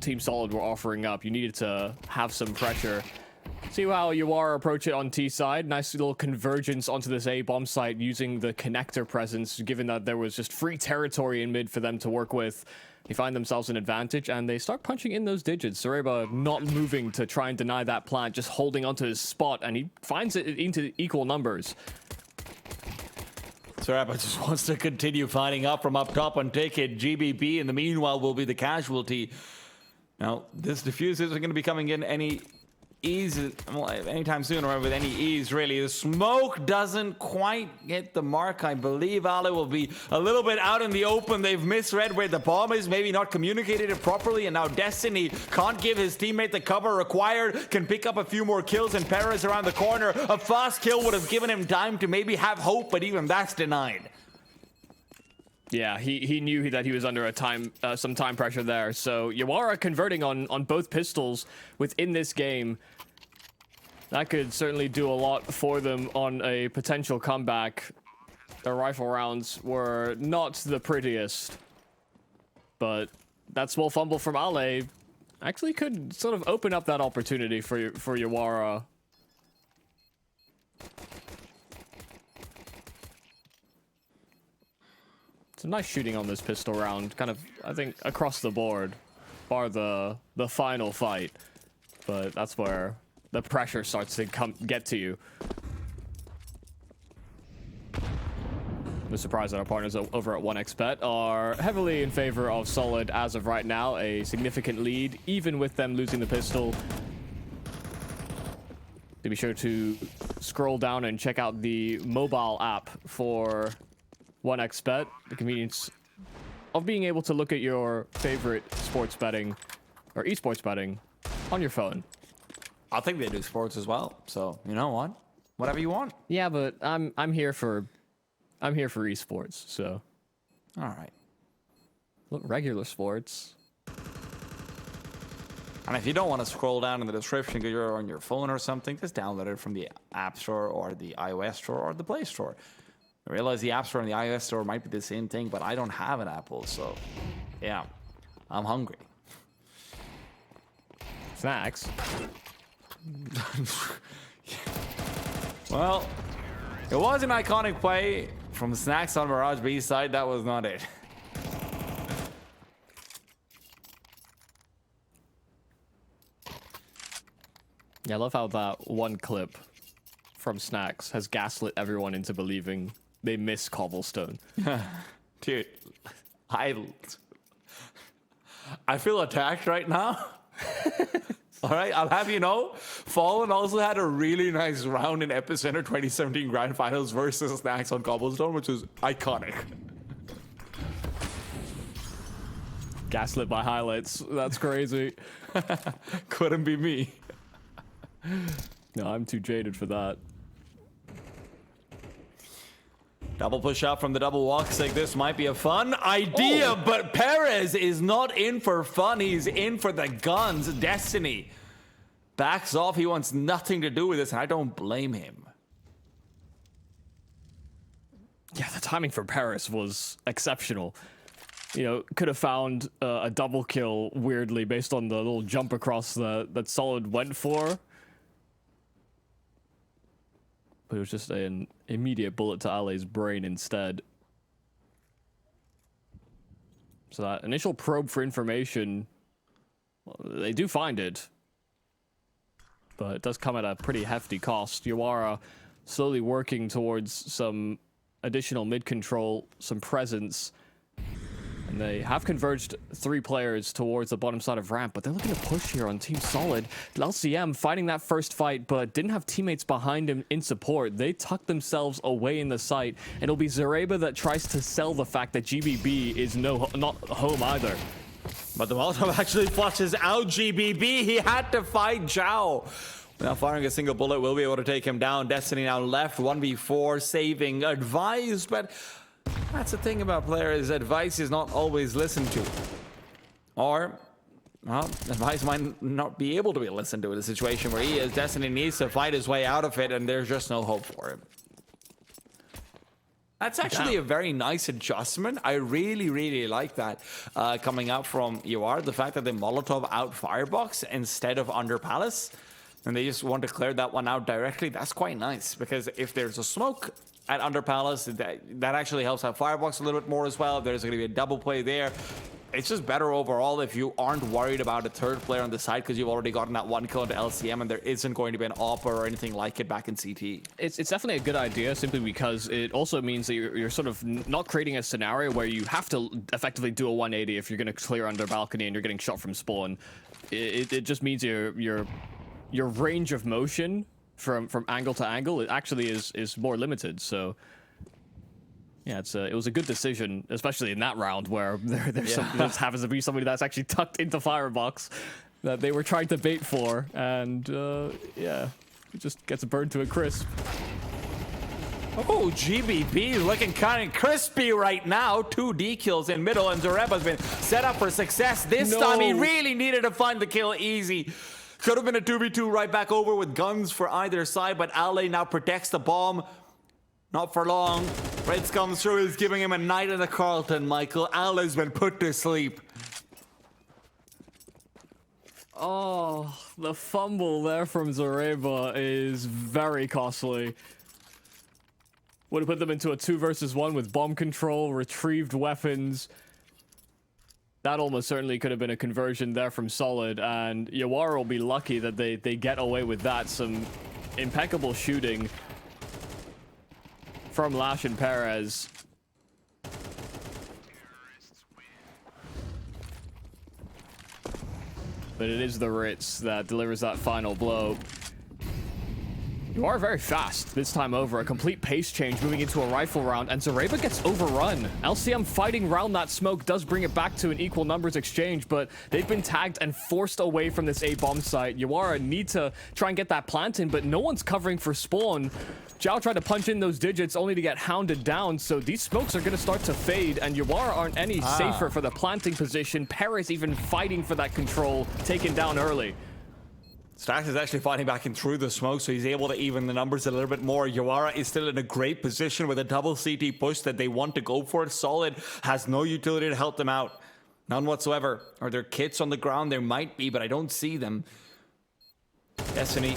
Team Solid were offering up. You needed to have some pressure. See how Yawara approach it on T side. Nice little convergence onto this A bomb site using the connector presence, given that there was just free territory in mid for them to work with. They find themselves an advantage, and they start punching in those digits. Soreba not moving to try and deny that plant, just holding onto his spot, and he finds it into equal numbers. Soreba just wants to continue fighting up from up top and take it. GBB, in the meanwhile, will be the casualty. Now, this diffuse isn't going to be coming in any ease well, anytime soon or with any ease, really. The smoke doesn't quite hit the mark. I believe Ale will be a little bit out in the open. They've misread where the bomb is, maybe not communicated it properly, and now Destiny can't give his teammate the cover required, can pick up a few more kills, and Perez around the corner. A fast kill would have given him time to maybe have hope, but even that's denied. Yeah, he knew that he was under some time pressure there. So Yawara converting on both pistols within this game. That could certainly do a lot for them on a potential comeback. Their rifle rounds were not the prettiest, but that small fumble from Ale actually could sort of open up that opportunity for Yawara. Some nice shooting on this pistol round, kind of, I think, across the board, bar the final fight. But that's where the pressure starts to get to you. No surprise that our partners over at 1xBet are heavily in favor of Solid as of right now, a significant lead, even with them losing the pistol. Do be sure to scroll down and check out the mobile app for 1xBet, the convenience of being able to look at your favorite sports betting or esports betting on your phone. I think they do sports as well, so you know what? Whatever you want. Yeah, but I'm here for esports, so. All right. Look, regular sports. And if you don't want to scroll down in the description because you're on your phone or something, just download it from the App Store or the iOS Store or the Play Store. I realize the App Store and the iOS Store might be the same thing, but I don't have an Apple, so yeah, I'm hungry. Snacks. Well, it was an iconic play from Snacks on Mirage B side. That was not it. Yeah, I love how that one clip from Snacks has gaslit everyone into believing they miss Cobblestone. Dude, I feel attacked right now. All right, I'll have you know, Fallen also had a really nice round in Epicenter 2017 Grand Finals versus Snacks on Cobblestone, which was iconic. Gaslit by highlights. That's crazy. Couldn't be me. No, I'm too jaded for that. Double push out from the double walk stick. This might be a fun idea, but Perez is not in for fun. He's in for the guns. Destiny backs off. He wants nothing to do with this, and I don't blame him. Yeah, the timing for Paris was exceptional. You know, could have found a double kill weirdly based on the little jump across that Solid went for. But it was just an immediate bullet to Ale's brain instead. So that initial probe for information, well, they do find it. But it does come at a pretty hefty cost. Yawara slowly working towards some additional mid-control, some presence. And they have converged 3 players towards the bottom side of ramp, but they're looking to push here on Team Solid. LCM fighting that first fight, but didn't have teammates behind him in support. They tucked themselves away in the site, and it'll be Zareba that tries to sell the fact that GBB is not home either. But the Molotov actually flushes out GBB. He had to fight Zhao. Now firing a single bullet will be able to take him down. Destiny now left 1v4, saving Advised, but that's the thing about players. Advice is not always listened to. Or, well, Advice might not be able to be listened to in a situation where he is. Destiny needs to fight his way out of it, and there's just no hope for him. That's actually a very nice adjustment. I really, really like that coming out from UR. The fact that they Molotov out Firebox instead of under Palace, and they just want to clear that one out directly. That's quite nice, because if there's a smoke at Under Palace, that actually helps out Firebox a little bit more as well. There's going to be a double play there. It's just better overall if you aren't worried about a third player on the side because you've already gotten that one kill into LCM and there isn't going to be an AWP or anything like it back in CT. It's definitely a good idea simply because it also means that you're sort of not creating a scenario where you have to effectively do a 180 if you're going to clear under balcony and you're getting shot from spawn. It just means you're your range of motion from angle to angle, it actually is more limited. So yeah, it was a good decision, especially in that round where there happens to be somebody that's actually tucked into firebox that they were trying to bait for, and yeah, it just gets burned to a crisp. Oh, GBB looking kind of crispy right now. 2 D kills in middle, and Zareba's been set up for success. This time he really needed to find the kill easy. Could have been a 2v2 right back over with guns for either side, but Ale now protects the bomb. Not for long. Reds comes through, he's giving him a night at the Carlton, Michael. Ale's been put to sleep. Oh, the fumble there from Zareba is very costly. Would have put them into a 2 versus 1 with bomb control, retrieved weapons. That almost certainly could have been a conversion there from Solid, and Yawara will be lucky that they get away with that. Some impeccable shooting from Lash and Perez. But it is the Ritz that delivers that final blow. You are very fast this time over. A complete pace change moving into a rifle round, and Zareba gets overrun. LCM fighting round that smoke does bring it back to an equal numbers exchange, but they've been tagged and forced away from this A-bomb site. Yawara need to try and get that plant in, but no one's covering for spawn. Zhao tried to punch in those digits only to get hounded down, so these smokes are going to start to fade, and Yawara aren't any safer for the planting position. Perez even fighting for that control, taken down early. Stax is actually fighting back in through the smoke, so he's able to even the numbers a little bit more. Yawara is still in a great position with a double CT push that they want to go for. Solid has no utility to help them out. None whatsoever. Are there kits on the ground? There might be, but I don't see them. Destiny.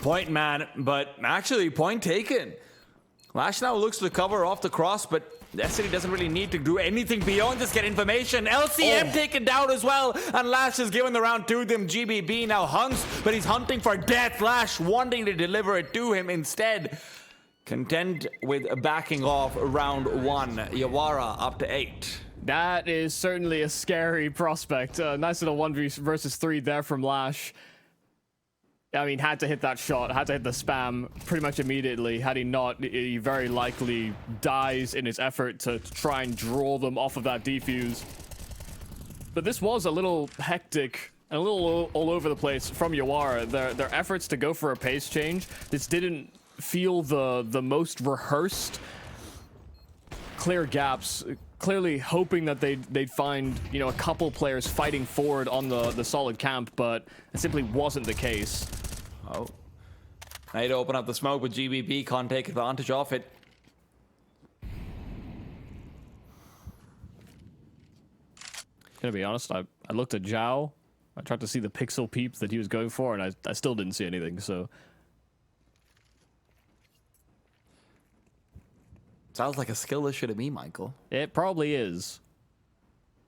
Point man, but actually point taken. Lash now looks to cover off the cross, but Destiny doesn't really need to do anything beyond just get information. LCM taken down as well, and Lash is given the round to them. GBB now hunts, but he's hunting for death. Lash wanting to deliver it to him instead. Content with backing off round 1. Yawara up to 8. That is certainly a scary prospect. Nice little 1 versus 3 there from Lash. I mean, had to hit that shot, had to hit the spam pretty much immediately. Had he not, he very likely dies in his effort to try and draw them off of that defuse. But this was a little hectic and a little all over the place from Yawara. Their efforts to go for a pace change, this didn't feel the most rehearsed. Clear gaps, clearly hoping that they'd find, you know, a couple players fighting forward on the solid camp, but it simply wasn't the case. Oh. Need to open up the smoke, but GBB can't take advantage of it. Gonna be honest, I looked at Zhao. I tried to see the pixel peep that he was going for, and I still didn't see anything, so. Sounds like a skill issue to me, Michael. It probably is.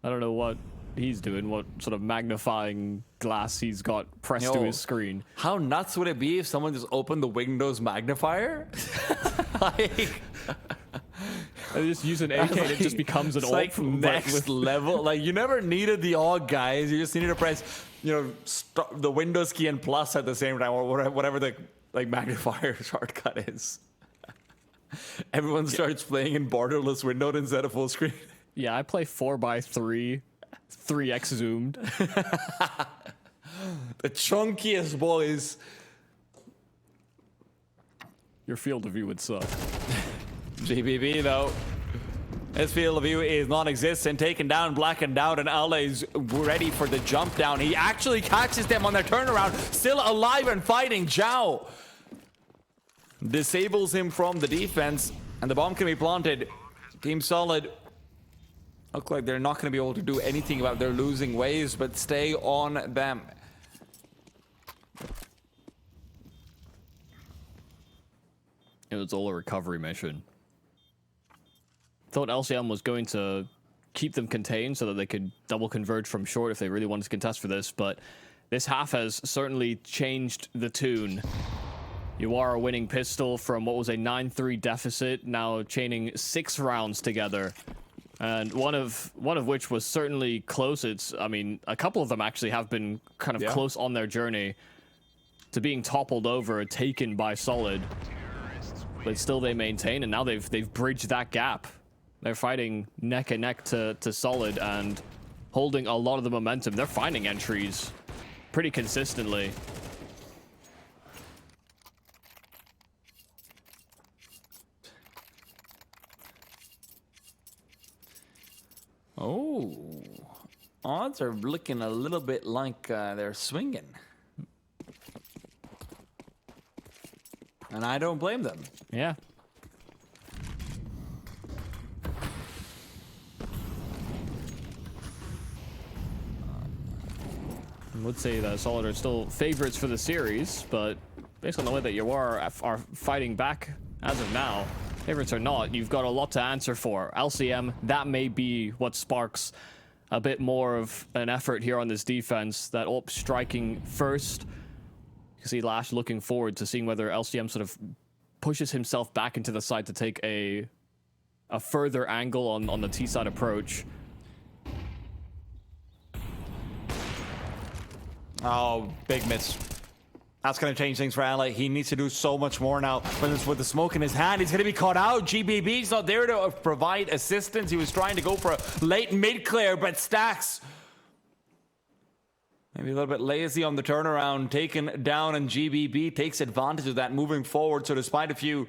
I don't know what he's doing, what sort of magnifying glass he's got pressed to his screen. How nuts would it be if someone just opened the Windows magnifier? Like, they just use an AK and it just becomes an AWP. Like next level. Like, you never needed the AUG, guys. You just needed to press, you know, the Windows key and plus at the same time, or whatever the like magnifier shortcut is. Everyone starts playing in borderless windowed instead of full screen. Yeah, I play 4x3, 3x zoomed. The chunkiest boys. Your field of view would suck. GBB though. His field of view is non-existent, taken down, blackened out, and Ale is ready for the jump down. He actually catches them on their turnaround, still alive and fighting. Zhao disables him from the defense, and the bomb can be planted. Team Solid look like they're not going to be able to do anything about their losing ways, but stay on them. It was all a recovery mission. Thought LCM was going to keep them contained so that they could double converge from short if they really wanted to contest for this, but this half has certainly changed the tune. Yawara winning pistol from what was a 9-3 deficit, now chaining 6 rounds together. And one of which was certainly close. I mean, a couple of them actually have been kind of close on their journey. to being toppled over, taken by Solid. But still they maintain, and now they've bridged that gap. They're fighting neck and neck to Solid and holding a lot of the momentum. They're finding entries pretty consistently. Oh, odds are looking a little bit like they're swinging. And I don't blame them. Yeah. I would say that Solid are still favorites for the series, but based on the way that you are fighting back as of now, favorites or not, you've got a lot to answer for. LCM, that may be what sparks a bit more of an effort here on this defense. That AWP striking first. You can see Lash looking forward to seeing whether LCM sort of pushes himself back into the side to take a further angle on the T-side approach. Oh, big miss. That's going to change things for LA. He needs to do so much more now. But it's with the smoke in his hand, he's going to be caught out. GBB's not there to provide assistance. He was trying to go for a late mid-clear, but Stacks maybe a little bit lazy on the turnaround, taken down, and GBB takes advantage of that moving forward. So despite a few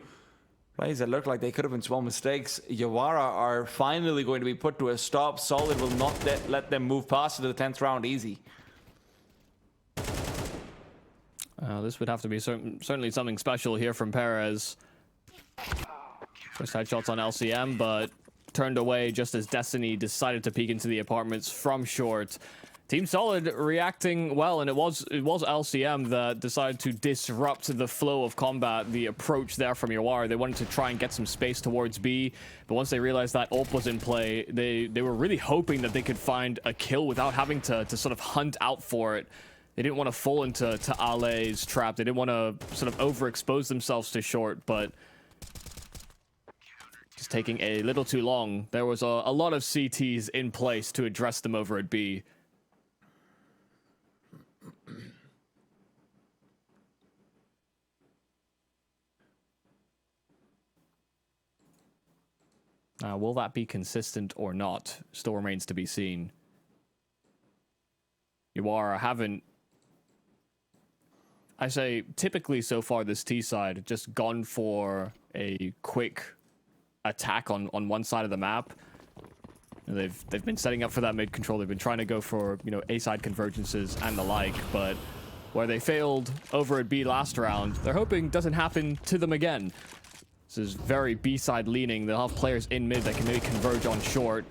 plays that look like they could have been small mistakes, Yawara are finally going to be put to a stop. Solid will not let them move past to the 10th round easy. This would have to be certainly something special here from Perez. First headshots on LCM, but turned away just as Destiny decided to peek into the apartments from short. Team Solid reacting well, and it was LCM that decided to disrupt the flow of combat, the approach there from Yawar. They wanted to try and get some space towards B, but once they realized that AWP was in play, they were really hoping that they could find a kill without having to sort of hunt out for it. They didn't want to fall into Ale's trap. They didn't want to sort of overexpose themselves to short, but just taking a little too long. There was a lot of CTs in place to address them over at B. Will that be consistent or not? Still remains to be seen. Yawara haven't, I say, typically so far this T side just gone for a quick attack on one side of the map. They've been setting up for that mid control. They've been trying to go for, you know, A side convergences and the like, but where they failed over at B last round, they're hoping doesn't happen to them again. This is very B side leaning. They'll have players in mid that can maybe converge on short.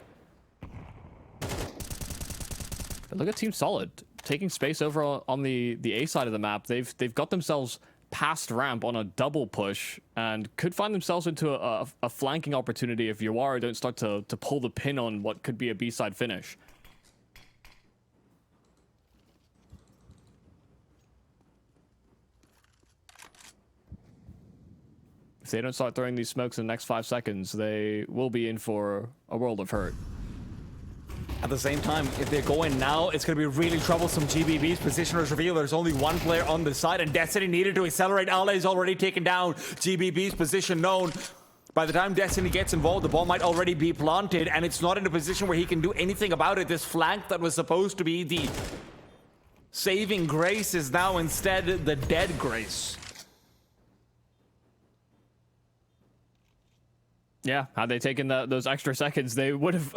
But look at Team Solid taking space over on the A side of the map. They've got themselves past ramp on a double push and could find themselves into a flanking opportunity if Yawara don't start to pull the pin on what could be a B side finish. If they don't start throwing these smokes in the next 5 seconds, they will be in for a world of hurt. At the same time, if they're going now, it's going to be really troublesome. GBB's positioners reveal there's only one player on the side, and Destiny needed to accelerate. Ale's already taken down. GBB's position known. By the time Destiny gets involved, the ball might already be planted, and it's not in a position where he can do anything about it. This flank that was supposed to be the saving grace is now instead the dead grace. Yeah, had they taken those extra seconds, they would have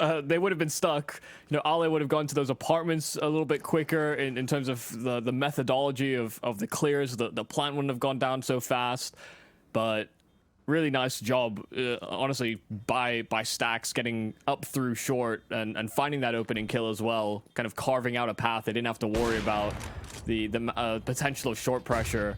been stuck. You know, Ale would have gone to those apartments a little bit quicker in terms of the methodology of the clears. The plant wouldn't have gone down so fast, but really nice job, honestly, by Stacks getting up through short and finding that opening kill as well, kind of carving out a path. They didn't have to worry about the potential of short pressure.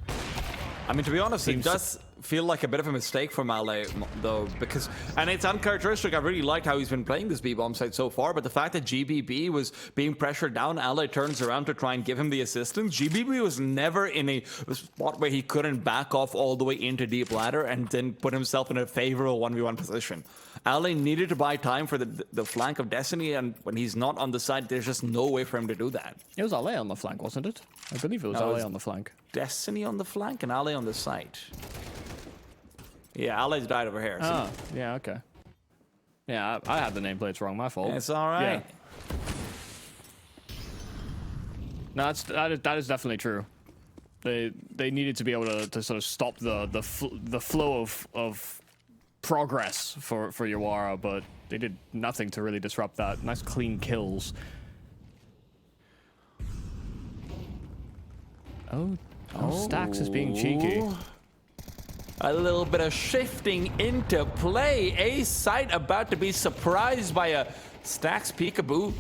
I mean, to be honest, it does feel like a bit of a mistake from Ale, though, because, and it's uncharacteristic. I really liked how he's been playing this B-bomb site so far, but the fact that GBB was being pressured down, Ale turns around to try and give him the assistance. GBB was never in a spot where he couldn't back off all the way into deep ladder and then put himself in a favorable 1v1 position. Ale needed to buy time for the flank of Destiny, and when he's not on the side, there's just no way for him to do that. It was Ale on the flank, wasn't it? I believe it was Ale on the flank. Destiny on the flank and Ale on the side. Yeah, Ale's died over here. Oh, yeah, okay. Yeah, I had the nameplates wrong. My fault. It's all right. Yeah. No, that is definitely true. They needed to be able to sort of stop the flow of progress for Yawara, but they did nothing to really disrupt that. Nice clean kills. Oh, Stax is being cheeky. A little bit of shifting into play. A site about to be surprised by a Stax peekaboo.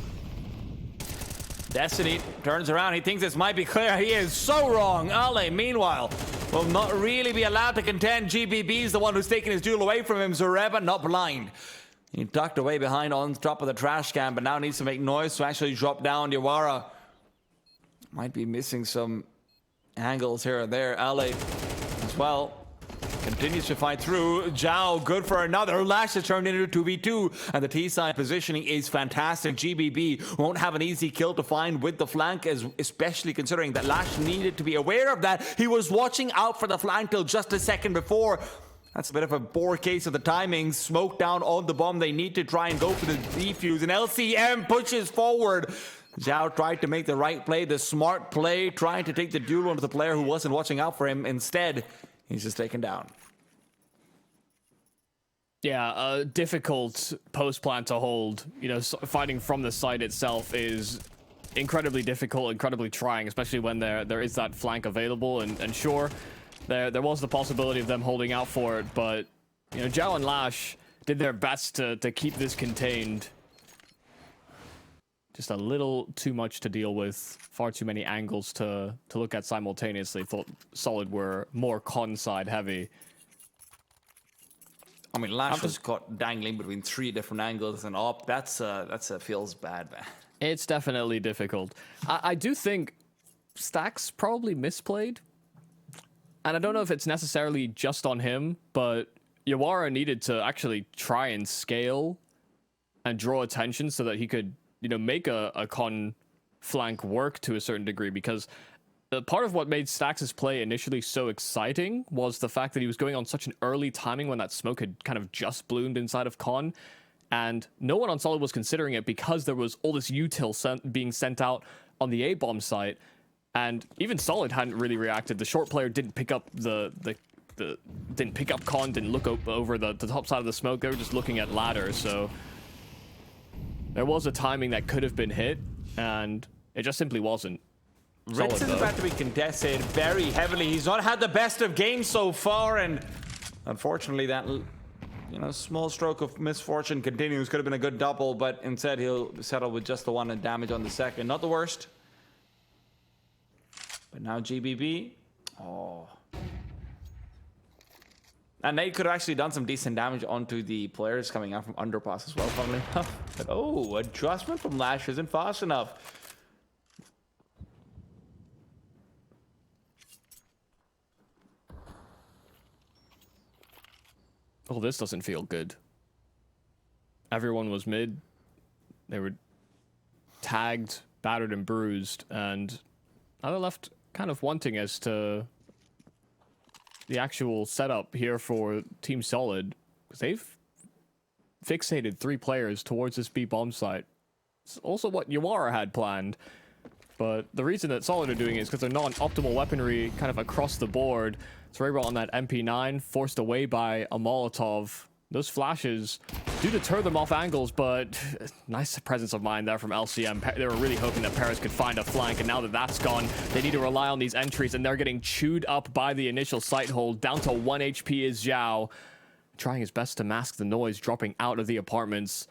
Destiny turns around. He thinks this might be clear. He is so wrong. Ale, meanwhile, will not really be allowed to contend. GBB is the one who's taking his duel away from him. Zoreba not blind. He tucked away behind on top of the trash can, but now needs to make noise to actually drop down. Yawara might be missing some angles here and there. Ale as well continues to fight through. Zhao, good for another. Lash has turned into 2v2, and the T-side positioning is fantastic. GBB won't have an easy kill to find with the flank, especially considering that Lash needed to be aware of that. He was watching out for the flank till just a second before. That's a bit of a poor case of the timing. Smoke down on the bomb. They need to try and go for the defuse, and LCM pushes forward. Zhao tried to make the right play, the smart play, trying to take the duel onto the player who wasn't watching out for him. Instead, he's just taken down. Yeah, a difficult post plan to hold. You know, fighting from the side itself is incredibly difficult, incredibly trying, especially when there is that flank available. And sure, there was the possibility of them holding out for it, but you know, Zhao and Lash did their best to keep this contained. Just a little too much to deal with. Far too many angles to look at simultaneously. Thought Solid were more con side heavy. I mean, Lash was caught dangling between 3 different angles and up. That's feels bad, man. It's definitely difficult. I do think Stax probably misplayed. And I don't know if it's necessarily just on him, but Yawara needed to actually try and scale and draw attention so that he could, you know, make a con flank work to a certain degree, because part of what made Stax's play initially so exciting was the fact that he was going on such an early timing when that smoke had kind of just bloomed inside of con, and no one on Solid was considering it because there was all this util being sent out on the A-bomb site, and even Solid hadn't really reacted. The short player didn't pick up didn't pick up con, didn't look over the top side of the smoke. They were just looking at ladder, so there was a timing that could have been hit, and it just simply wasn't. Ritz is about to be contested very heavily. He's not had the best of games so far, and unfortunately that, you know, small stroke of misfortune continues. Could have been a good double, but instead he'll settle with just the 1 and damage on the second. Not the worst. But now GBB. Oh. And they could have actually done some decent damage onto the players coming out from underpass as well, funnily enough. But oh, adjustment from Lash isn't fast enough. Oh, this doesn't feel good. Everyone was mid. They were tagged, battered, and bruised, and now they're left kind of wanting as to the actual setup here for Team Solid, because they've fixated 3 players towards this B bomb site. It's also what Yawara had planned, but the reason that Solid are doing it is because they're not on optimal weaponry kind of across the board. Cerebral on that MP9, forced away by a Molotov. Those flashes do deter them off angles, but nice presence of mind there from LCM. They were really hoping that Paris could find a flank, and now that that's gone, they need to rely on these entries, and they're getting chewed up by the initial sight hold. Down to 1 HP is Zhao, trying his best to mask the noise, dropping out of the apartments.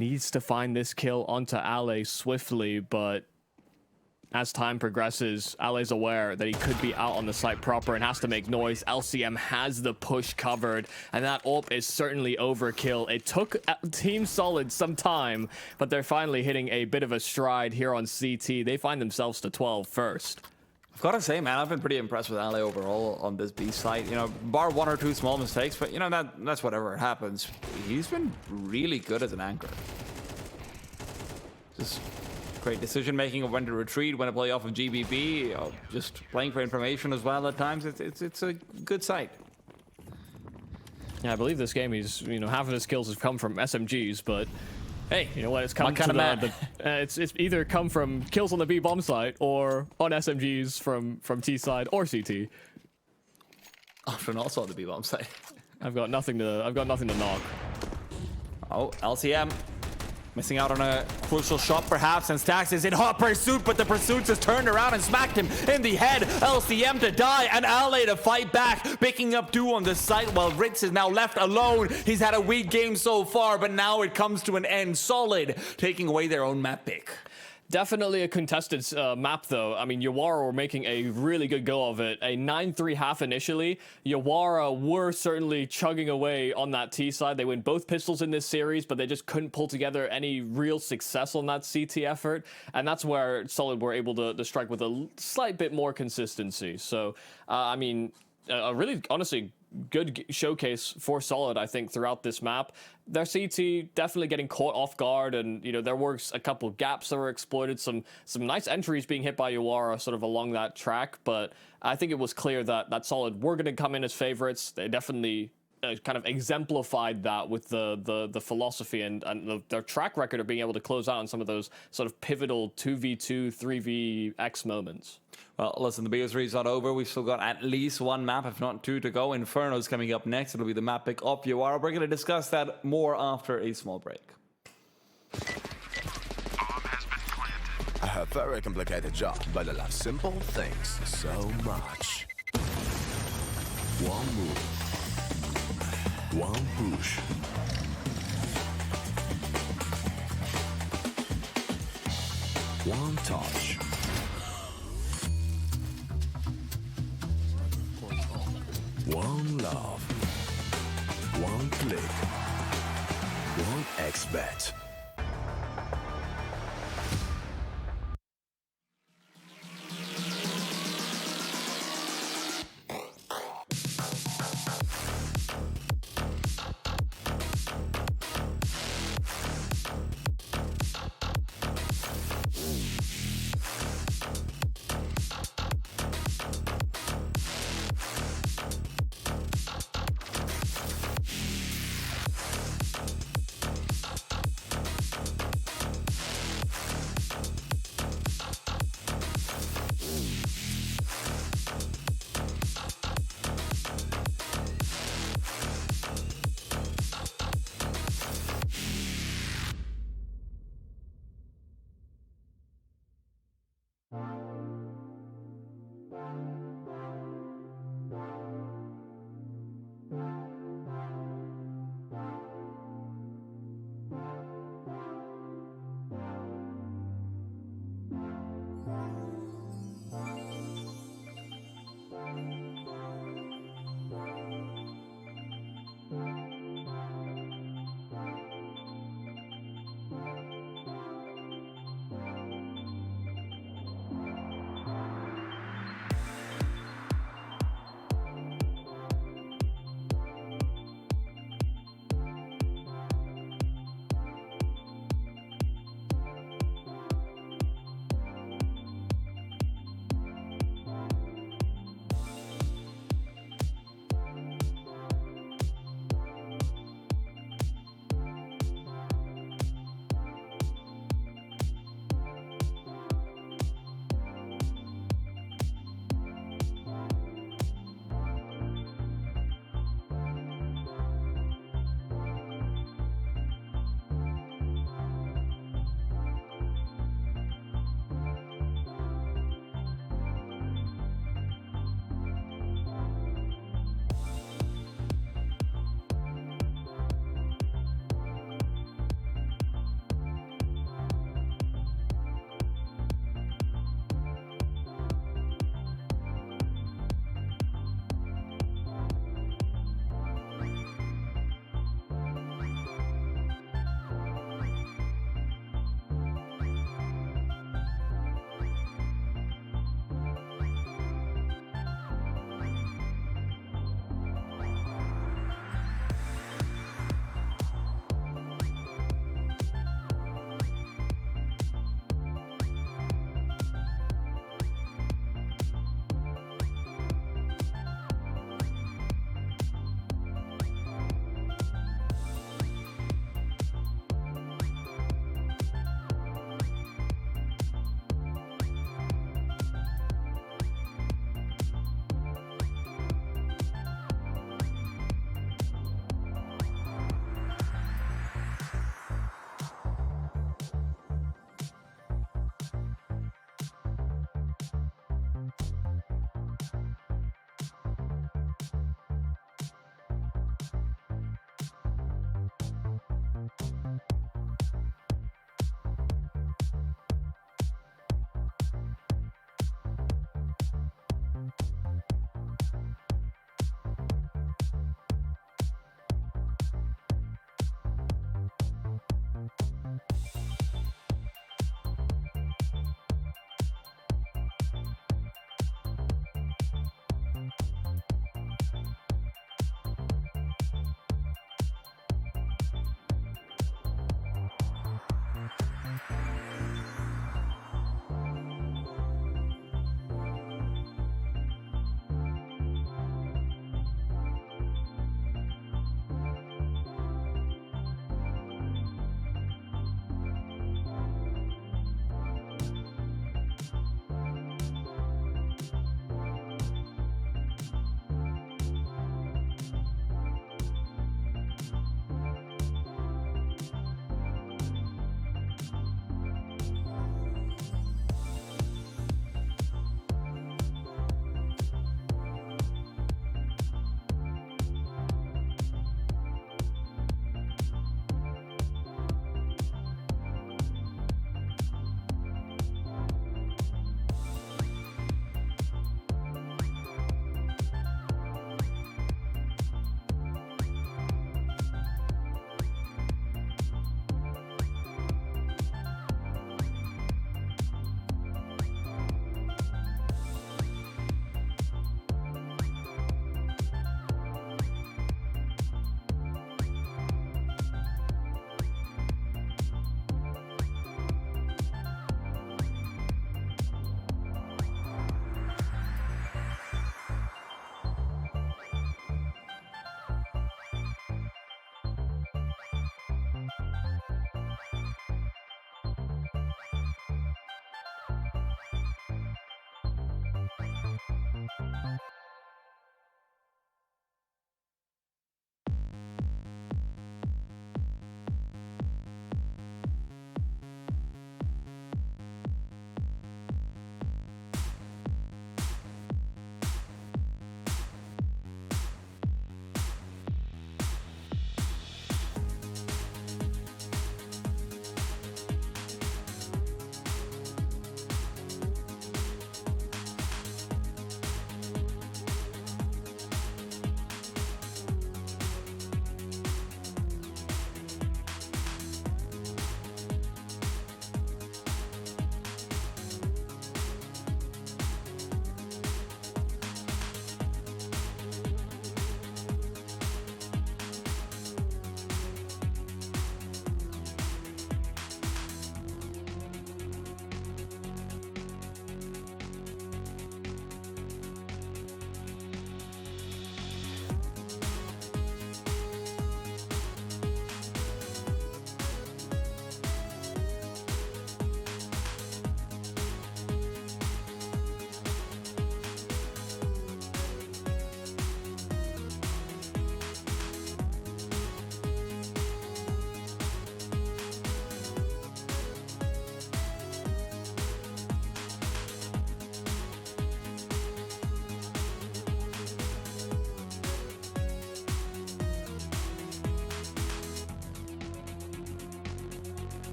Needs to find this kill onto Ale swiftly, but as time progresses, Ale's aware that he could be out on the site proper and has to make noise. LCM has the push covered, and that AWP is certainly overkill. It took Team Solid some time, but they're finally hitting a bit of a stride here on CT. They find themselves to 12 first. I've got to say, man, I've been pretty impressed with Ale overall on this B site. You know, bar one or two small mistakes, but you know, that's whatever it happens. He's been really good as an anchor. Just great decision making of when to retreat, when to play off of GBB, just playing for information as well at times. It's a good site. Yeah, I believe this game he's, you know, half of his kills have come from SMGs, but hey, you know what? It's come kind to of it's either come from kills on the B bomb site or on SMGs from T side or CT. Often also on the B bomb site. I've got nothing to knock. Oh, LCM missing out on a crucial shot perhaps, and Stax is in hot pursuit, but the pursuit just turned around and smacked him in the head. LCM to die and Ale to fight back, picking up 2 on the site while Ritz is now left alone. He's had a weak game so far, but now it comes to an end. Solid taking away their own map pick. Definitely a contested map, though. I mean, Yawara were making a really good go of it. A 9-3 half initially. Yawara were certainly chugging away on that T side. They win both pistols in this series, but they just couldn't pull together any real success on that CT effort. And that's where Solid were able to strike with a slight bit more consistency. So, I mean, a really, honestly, good showcase for Solid, I think, throughout this map. Their CT definitely getting caught off guard, and you know there were a couple gaps that were exploited, some nice entries being hit by Yawara sort of along that track, but I think it was clear that Solid were going to come in as favorites. They definitely kind of exemplified that with the philosophy and their track record of being able to close out on some of those sort of pivotal 2v2, 3vx moments. Well, listen, the BO3 is not over. We've still got at least 1 map, if not 2 to go. Inferno's coming up next. It'll be the map pick of Yawara. We're going to discuss that more after a small break. I have very complicated job, but I love simple things so much. One move, one push. One touch. One love. One click. One XBet.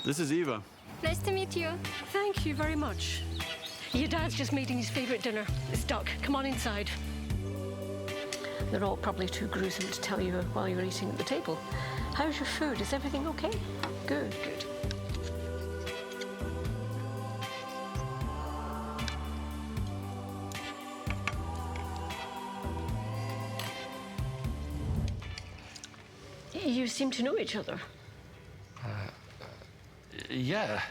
This is Eva. Nice to meet you. Thank you very much. Your dad's just making his favorite dinner. It's duck. Come on inside. They're all probably too gruesome to tell you while you're eating at the table. How's your food? Is everything okay? Good, good. You seem to know each other. Yeah.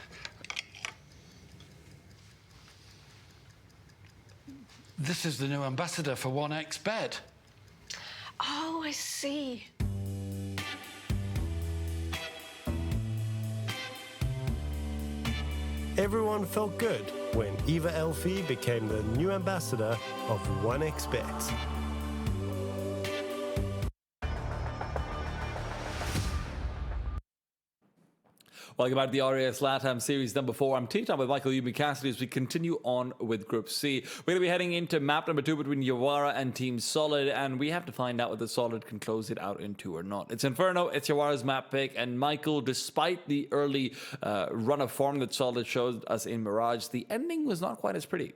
This is the new ambassador for 1xBet. Oh, I see. Everyone felt good when Eva Elfie became the new ambassador of 1xBet. Welcome back to the RAS Latam series number 4. I'm T-Time with Michael Euban Cassidy as we continue on with Group C. We're going to be heading into map number 2 between Yawara and Team Solid, and we have to find out whether Solid can close it out in 2 or not. It's Inferno, it's Yawara's map pick, and Michael, despite the early run of form that Solid showed us in Mirage, the ending was not quite as pretty.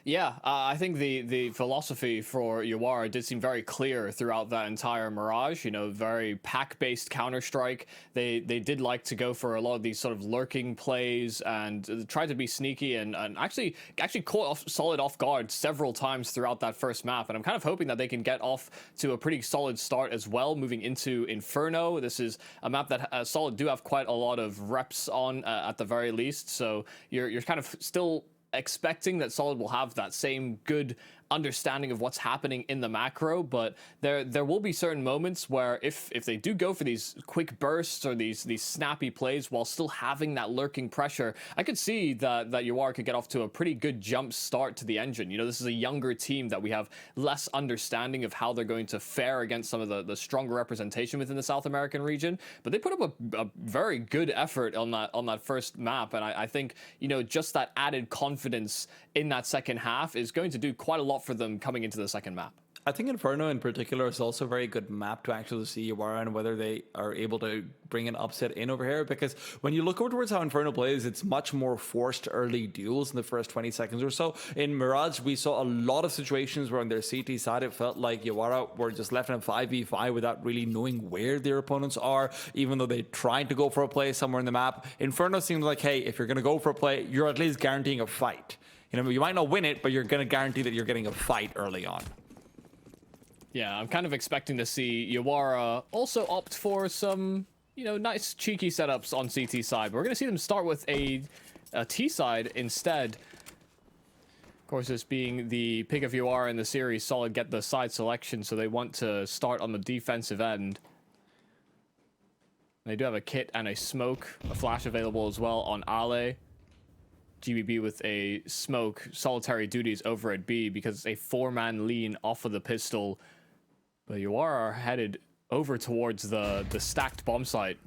Yeah, I think the philosophy for Yawara did seem very clear throughout that entire Mirage. You know, very pack-based Counter-Strike. They did like to go for a lot of these sort of lurking plays and tried to be sneaky and actually caught Solid off guard several times throughout that first map. And I'm kind of hoping that they can get off to a pretty solid start as well, moving into Inferno. This is a map that Solid do have quite a lot of reps on at the very least. So you're kind of still expecting that Solid will have that same good understanding of what's happening in the macro, but there will be certain moments where if they do go for these quick bursts or these snappy plays while still having that lurking pressure, I could see that Yawara could get off to a pretty good jump start to the engine. You know, this is a younger team that we have less understanding of how they're going to fare against some of the stronger representation within the South American region, but they put up a very good effort on that first map, and I think, you know, just that added confidence in that second half is going to do quite a lot for them coming into the second map. I think Inferno in particular is also a very good map to actually see Yawara and whether they are able to bring an upset in over here, because when you look over towards how Inferno plays, it's much more forced early duels in the first 20 seconds or so. In Mirage, we saw a lot of situations where on their CT side, it felt like Yawara were just left in a 5v5 without really knowing where their opponents are, even though they tried to go for a play somewhere in the map. Inferno seems like, hey, if you're going to go for a play, you're at least guaranteeing a fight. You know, you might not win it, but you're going to guarantee that you're getting a fight early on. Yeah, I'm kind of expecting to see Yawara also opt for some, you know, nice cheeky setups on CT side. But we're going to see them start with a T side instead. Of course, this being the pick of Yawara in the series, Solid get the side selection, so they want to start on the defensive end. They do have a kit and a smoke, a flash available as well on Ale. GBB with a smoke, solitary duties over at B because it's a 4-man lean off of the pistol. But Yawara are headed over towards the stacked bomb site.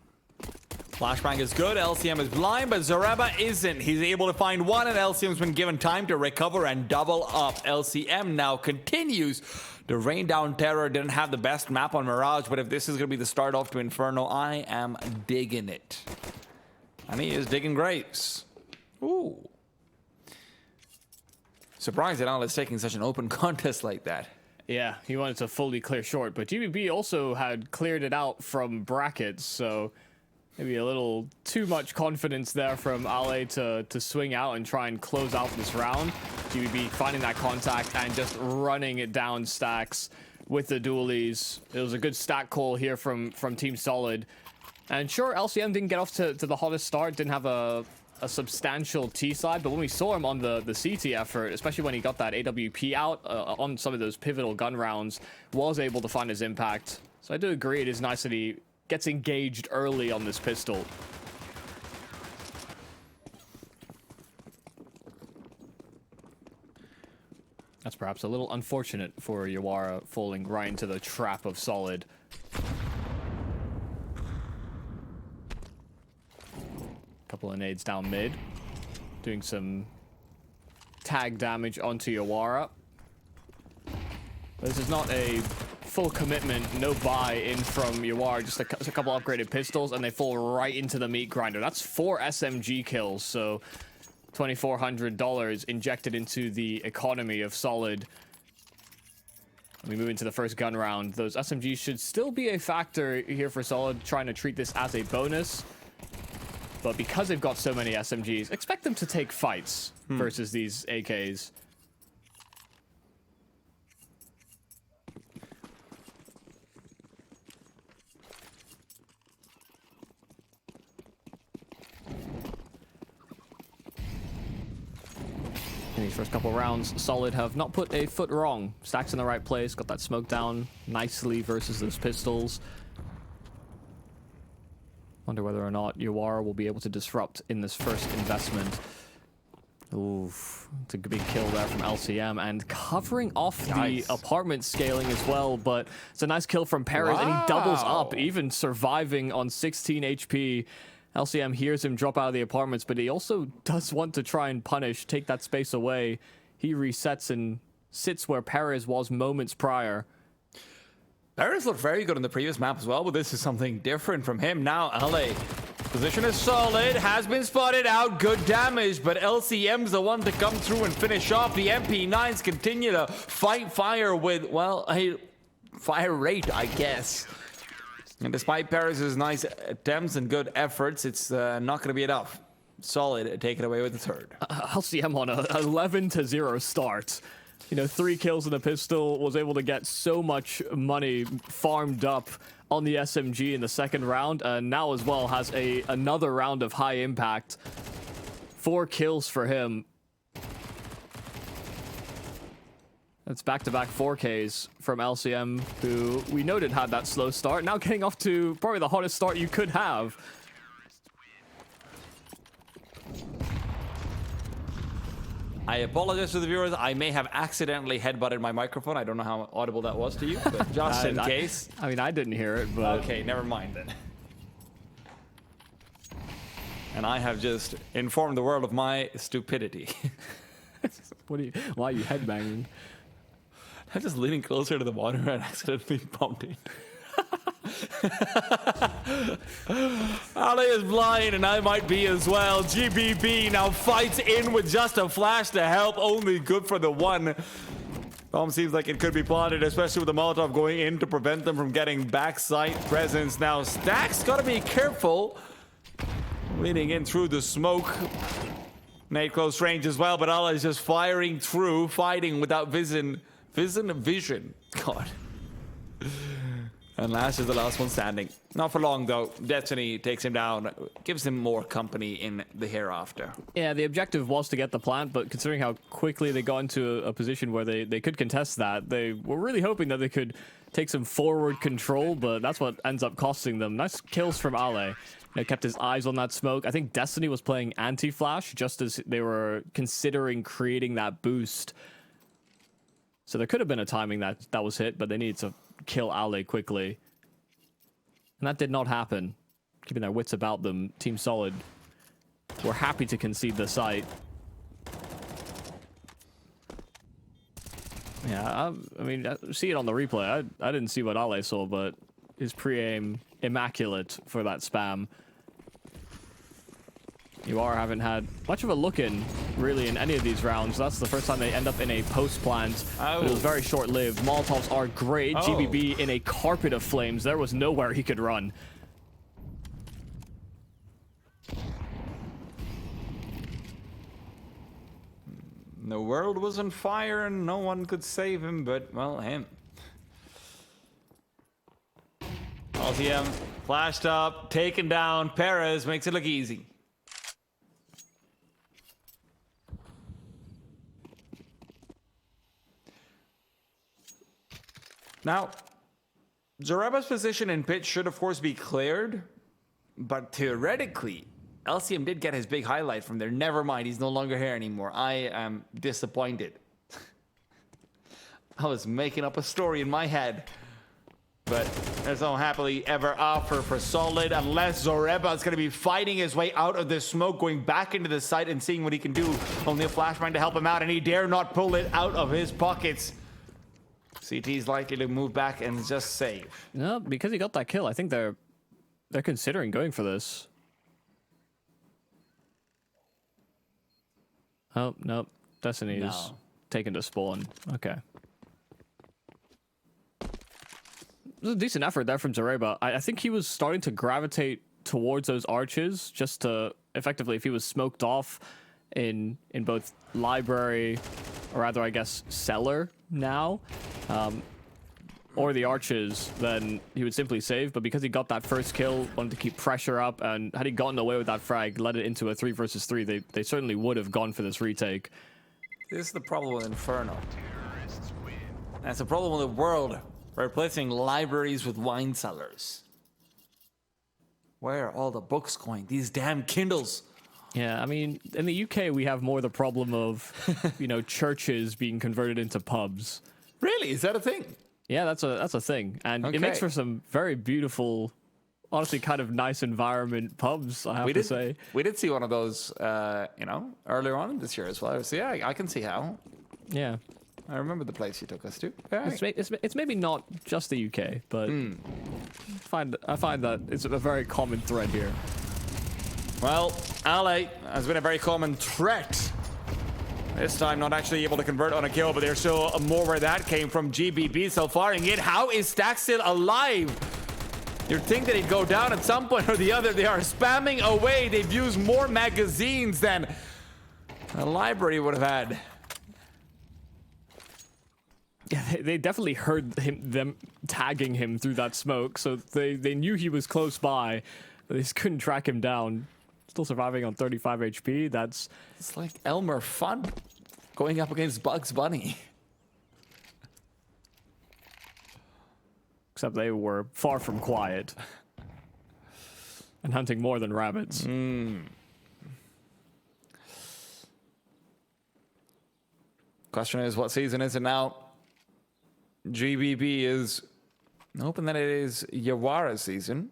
Flashbang is good, LCM is blind, but Zareba isn't. He's able to find one, and LCM's been given time to recover and double up. LCM now continues to rain down terror. Didn't have the best map on Mirage, but if this is going to be the start off to Inferno, I am digging it. And he is digging grapes. Ooh. Surprised that Al is taking such an open contest like that. Yeah, he wanted to fully clear short, but GBB also had cleared it out from brackets, so maybe a little too much confidence there from Ale to swing out and try and close out this round. GBB finding that contact and just running it down stacks with the dualies. It was a good stack call here from Team Solid. And sure, LCM didn't get off to the hottest start, didn't have a substantial T side, but when we saw him on the CT effort, especially when he got that AWP out on some of those pivotal gun rounds, was able to find his impact. So I do agree it is nice that he gets engaged early on this pistol. That's perhaps a little unfortunate for Yawara falling right into the trap of Solid. Couple of nades down mid, doing some tag damage onto Yawara. This is not a full commitment, no buy-in from Yuar, just a couple upgraded pistols, and they fall right into the meat grinder. That's 4 SMG kills, so $2,400 injected into the economy of Solid. We move into the first gun round. Those SMGs should still be a factor here for Solid, trying to treat this as a bonus. But because they've got so many SMGs, expect them to take fights versus these AKs. In these first couple rounds, Solid have not put a foot wrong. Stacks in the right place, got that smoke down nicely versus those pistols. Wonder whether or not Yuara will be able to disrupt in this first investment. Oof, it's a big kill there from LCM, and covering off the apartment scaling as well, but it's a nice kill from Perez, and he doubles up, even surviving on 16 HP. LCM hears him drop out of the apartments, but he also does want to try and punish, take that space away. He resets and sits where Perez was moments prior. Perez looked very good in the previous map as well, but this is something different from him. Now, LA, position is solid, has been spotted out, good damage, but LCM's the one to come through and finish off. The MP9s continue to fight fire with, well, a fire rate, I guess. And despite Perez's nice attempts and good efforts, it's not going to be enough. Solid taken away with the third. LCM on a 11-0 start. You know, 3 kills in the pistol, was able to get so much money farmed up on the SMG in the second round, and now as well has another round of high impact. 4 kills for him. That's back-to-back 4Ks from LCM, who we noted had that slow start. Now getting off to probably the hottest start you could have. I apologize to the viewers. I may have accidentally headbutted my microphone. I don't know how audible that was to you, but just in case. I mean, I didn't hear it, but... Okay, never mind then. And I have just informed the world of my stupidity. Why are you headbanging? I'm just leaning closer to the monitor and accidentally bumped it. Ali is blind and I might be as well. GBB now fights in with just a flash to help. Only good for the one. Bomb seems like it could be plotted, especially with the Molotov going in to prevent them from getting backside presence. Now Stack's got to be careful. Leading in through the smoke. Nate close range as well, but Allah is just firing through, fighting without vision. God. And Lash is the last one standing. Not for long, though. Destiny takes him down, gives him more company in the hereafter. Yeah, the objective was to get the plant, but considering how quickly they got into a position where they could contest that, they were really hoping that they could take some forward control, but that's what ends up costing them. Nice kills from Ale. He kept his eyes on that smoke. I think Destiny was playing anti-flash just as they were considering creating that boost. So there could have been a timing that was hit, but they needed to kill Ale quickly. And that did not happen. Keeping their wits about them, Team Solid were happy to concede the site. Yeah, I mean, see it on the replay. I didn't see what Ale saw, but his pre-aim immaculate for that spam. Haven't had much of a look-in, really, in any of these rounds. That's the first time they end up in a post-plant. But it was very short-lived. Molotovs are great. GBB in a carpet of flames. There was nowhere he could run. The world was on fire and no one could save him, but, well, him. LTM flashed up, taken down. Perez makes it look easy. Now, Zoreba's position in pit should, of course, be cleared, but theoretically, LCM did get his big highlight from there. Never mind, he's no longer here anymore. I am disappointed. I was making up a story in my head, but there's no happily ever after for Solid unless Zoreba is going to be fighting his way out of this smoke, going back into the site and seeing what he can do. Only a flashbang to help him out, and he dare not pull it out of his pockets. CT's likely to move back and just save. No, because he got that kill, I think they're considering going for this. Oh, nope. Destiny is taken to spawn. Okay. It was a decent effort there from Zareba. I think he was starting to gravitate towards those arches just to effectively, if he was smoked off in both library, or rather, I guess, cellar now, or the arches, then he would simply save. But because he got that first kill, wanted to keep pressure up, and had he gotten away with that frag, led it into a 3 versus 3, they certainly would have gone for this retake. This is the problem with Inferno. That's the problem with the world. Replacing libraries with wine cellars. Where are all the books going? These damn Kindles. Yeah, I mean, in the UK, we have more the problem of, churches being converted into pubs. Really? Is that a thing? Yeah, that's a thing. And it makes for some very beautiful, honestly, kind of nice environment pubs, I have to say. We did see one of those, earlier on this year as well. So yeah, I can see how. Yeah. I remember the place you took us to. It's maybe not just the UK, but I find that it's a very common thread here. Well, Ale has been a very common threat. This time not actually able to convert on a kill, but there's still more where that came from. GBB still firing it. How is Stack still alive? You'd think that he'd go down at some point or the other. They are spamming away. They've used more magazines than a library would have had. Yeah, they definitely heard them tagging him through that smoke, so they knew he was close by, but they just couldn't track him down. Still surviving on 35 HP. It's like Elmer Fudd going up against Bugs Bunny. Except they were far from quiet and hunting more than rabbits. Question is, what season is it now? GBB is hoping that it is Yawara's season.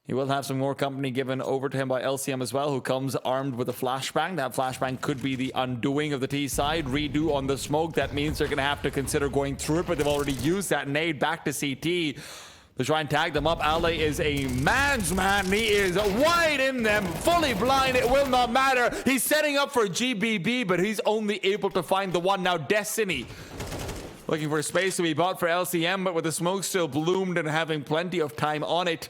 He will have some more company given over to him by LCM as well, who comes armed with a flashbang. That flashbang could be the undoing of the T side. Redo on the smoke. That means they're going to have to consider going through it, but they've already used that nade back to CT to try and tag them up. Ale is a man's man. He is wide in them, fully blind. It will not matter. He's setting up for GBB, but he's only able to find the one. Now Destiny looking for space to be bought for LCM, but with the smoke still bloomed and having plenty of time on it,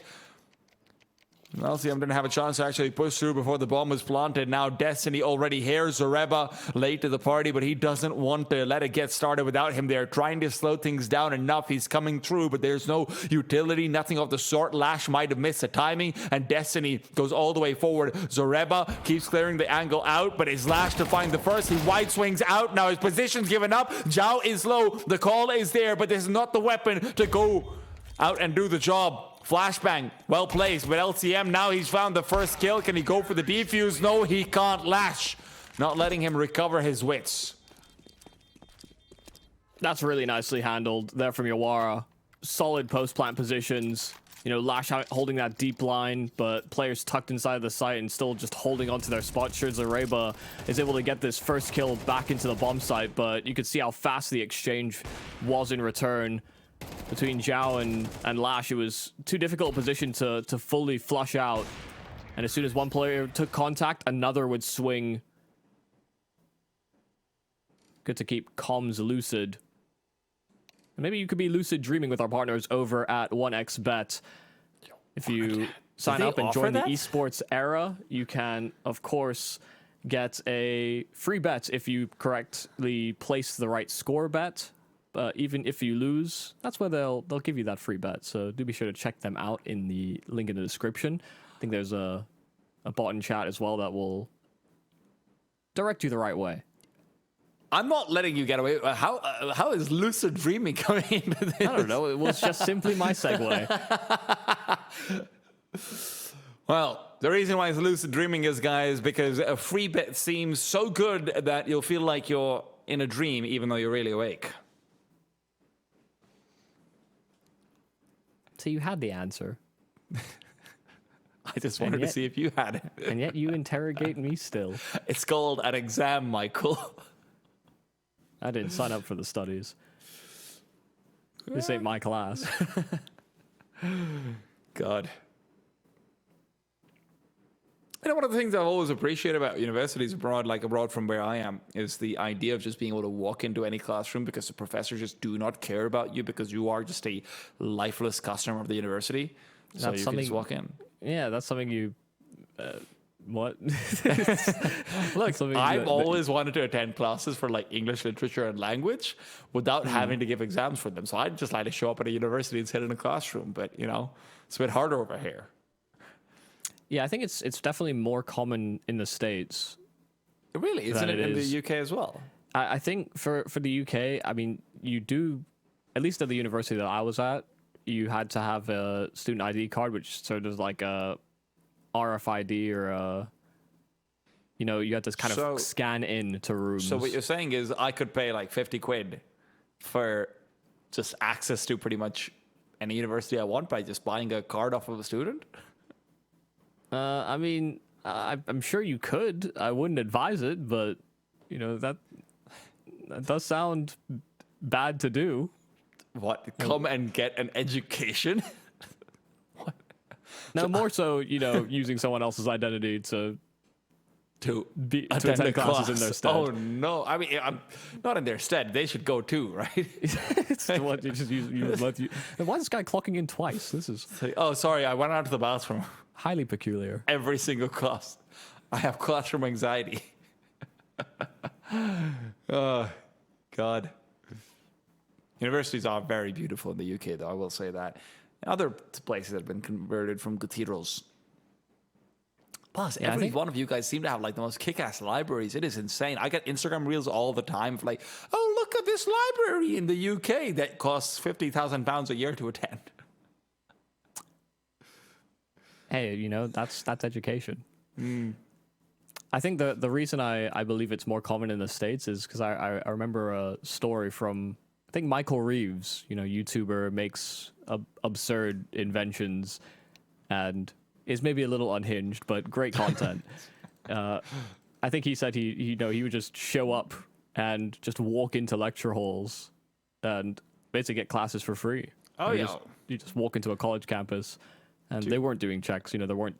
LCM didn't have a chance to actually push through before the bomb was planted. Now Destiny already here. Zareba late to the party, but he doesn't want to let it get started without him there. Trying to slow things down enough. He's coming through, but there's no utility, nothing of the sort. Lash might have missed the timing, and Destiny goes all the way forward. Zareba keeps clearing the angle out, but it's Lash to find the first. He wide swings out. Now his position's given up. Zhao is low. The call is there, but there's not the weapon to go out and do the job. Flashbang, well placed, but LCM, now he's found the first kill. Can he go for the defuse? No, he can't. Lash not letting him recover his wits. That's really nicely handled there from Yawara. Solid post-plant positions. Lash holding that deep line, but players tucked inside the site and still just holding onto their spot. Sure, Zareba is able to get this first kill back into the bomb site, but you could see how fast the exchange was in return. Between Zhao and Lash, it was too difficult a position to fully flush out. And as soon as one player took contact, another would swing. Good to keep comms lucid. And maybe you could be lucid dreaming with our partners over at 1xBet. If you sign up and join the esports era, you can, of course, get a free bet if you correctly place the right score bet. Even if you lose, that's where they'll give you that free bet. So do be sure to check them out in the link in the description. I think there's a bot in chat as well that will direct you the right way. I'm not letting you get away. How is lucid dreaming coming into this? I don't know. It was just simply my segue. Well, the reason why it's lucid dreaming is, guys, because a free bet seems so good that you'll feel like you're in a dream even though you're really awake. So you had the answer. I just wanted to see if you had it. And yet you interrogate me still. It's called an exam, Michael. I didn't sign up for the studies. This ain't my class. God. You know, one of the things I've always appreciated about universities abroad from where I am, is the idea of just being able to walk into any classroom because the professors just do not care about you because you are just a lifeless customer of the university. So That's you can just walk in. Yeah, that's something you. What? Look, something I've always wanted to attend classes for like English literature and language without having to give exams for them. So I'd just like to show up at a university and sit in a classroom. But, you know, it's a bit harder over here. Yeah, I think it's definitely more common in the States. Really? Isn't it in the UK as well? I think for the UK, I mean, you do, at least at the university that I was at, you had to have a student ID card, which sort of like a RFID or a, you know, you had to kind of scan in to rooms. So what you're saying is I could pay like 50 quid for just access to pretty much any university I want by just buying a card off of a student? I mean, I'm sure you could. I wouldn't advise it, but, you know, that does sound bad to do. What? Come and get an education? No, more so, you know, using someone else's identity to attend classes in their stead. Oh no! I mean, I'm not in their stead. They should go too, right? It's what you just use. Why is this guy clocking in twice? This is oh, sorry, I went out to the bathroom. Highly peculiar. Every single class, I have classroom anxiety. Oh God! Universities are very beautiful in the UK, though. I will say that. Other places have been converted from cathedrals. Plus, every one of you guys seem to have like the most kick-ass libraries. It is insane. I get Instagram reels all the time of like, oh, look at this library in the UK that costs £50,000 a year to attend. Hey, you know, that's education. I think the reason I believe it's more common in the States is because I remember a story from, I think, Michael Reeves, you know, YouTuber, makes absurd inventions and is maybe a little unhinged, but great content. I think he said he would just show up and just walk into lecture halls and basically get classes for free. Oh, yeah. You just walk into a college campus and they weren't doing checks. You know, there weren't,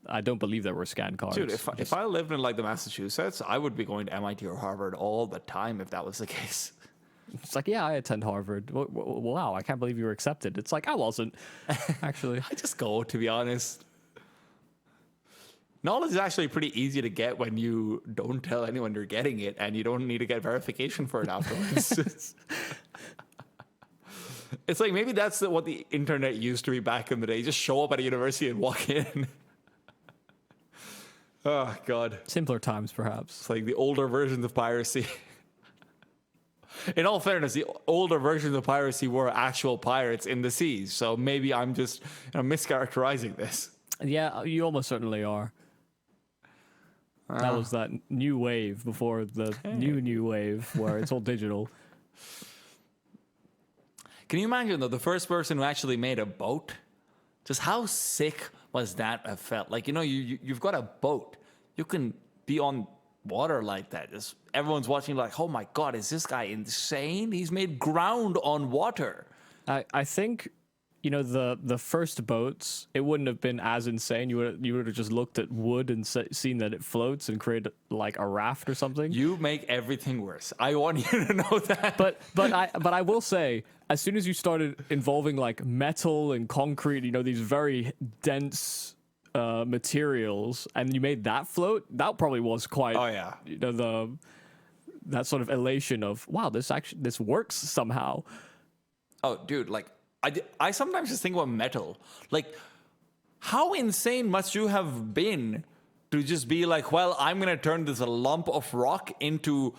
I don't believe there were scan cards. Dude, if I lived in like the Massachusetts, I would be going to MIT or Harvard all the time if that was the case. It's like, yeah, I attend Harvard. Wow, I can't believe you were accepted. It's like, I wasn't, actually. I just go, to be honest. Knowledge is actually pretty easy to get when you don't tell anyone you're getting it, and you don't need to get verification for it afterwards. It's like maybe that's what the internet used to be back in the day. Just show up at a university and walk in. Oh, God. Simpler times, perhaps. It's like the older versions of piracy. In all fairness, the older versions of piracy were actual pirates in the seas. So maybe I'm just mischaracterizing this. Yeah, you almost certainly are. That was that new wave before the new wave where it's all digital. Can you imagine, though, the first person who actually made a boat? Just how sick was that have felt? Like, you know, you've got a boat. You can be on water like that. Just everyone's watching like, oh my God, is this guy insane? He's made ground on water. I think, you know, the first boats, it wouldn't have been as insane. You would have just looked at wood and seen that it floats and created like a raft or something. You make everything worse. I want you to know that. But I will say, as soon as you started involving like metal and concrete, you know, these very dense materials, and you made that float, that probably was quite. Oh yeah. You know, that sort of elation of, wow, this works somehow. Oh, dude, like I sometimes just think about metal. Like, how insane must you have been to just be like, well, I'm gonna turn this lump of rock into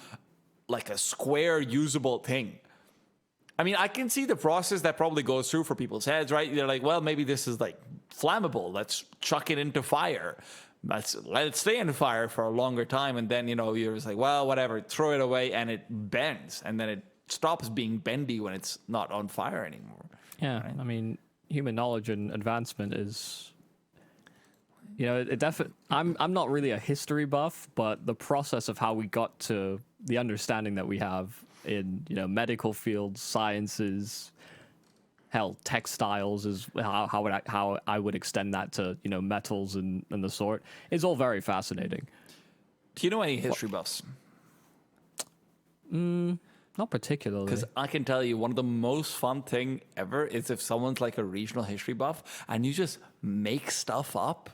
like a square usable thing. I mean, I can see the process that probably goes through for people's heads, right? They're like, well, maybe this is like flammable. Let's chuck it into fire. Let it stay in fire for a longer time. And then, you know, you're just like, well, whatever, throw it away, and it bends. And then it stops being bendy when it's not on fire anymore. Yeah, right? I mean, human knowledge and advancement is, you know, it definitely. I'm not really a history buff, but the process of how we got to the understanding that we have in, you know, medical fields, sciences, hell, textiles is how I would extend that to, you know, metals and the sort. It's all very fascinating. Do you know any history buffs? Not particularly. Because I can tell you, one of the most fun thing ever is if someone's like a regional history buff and you just make stuff up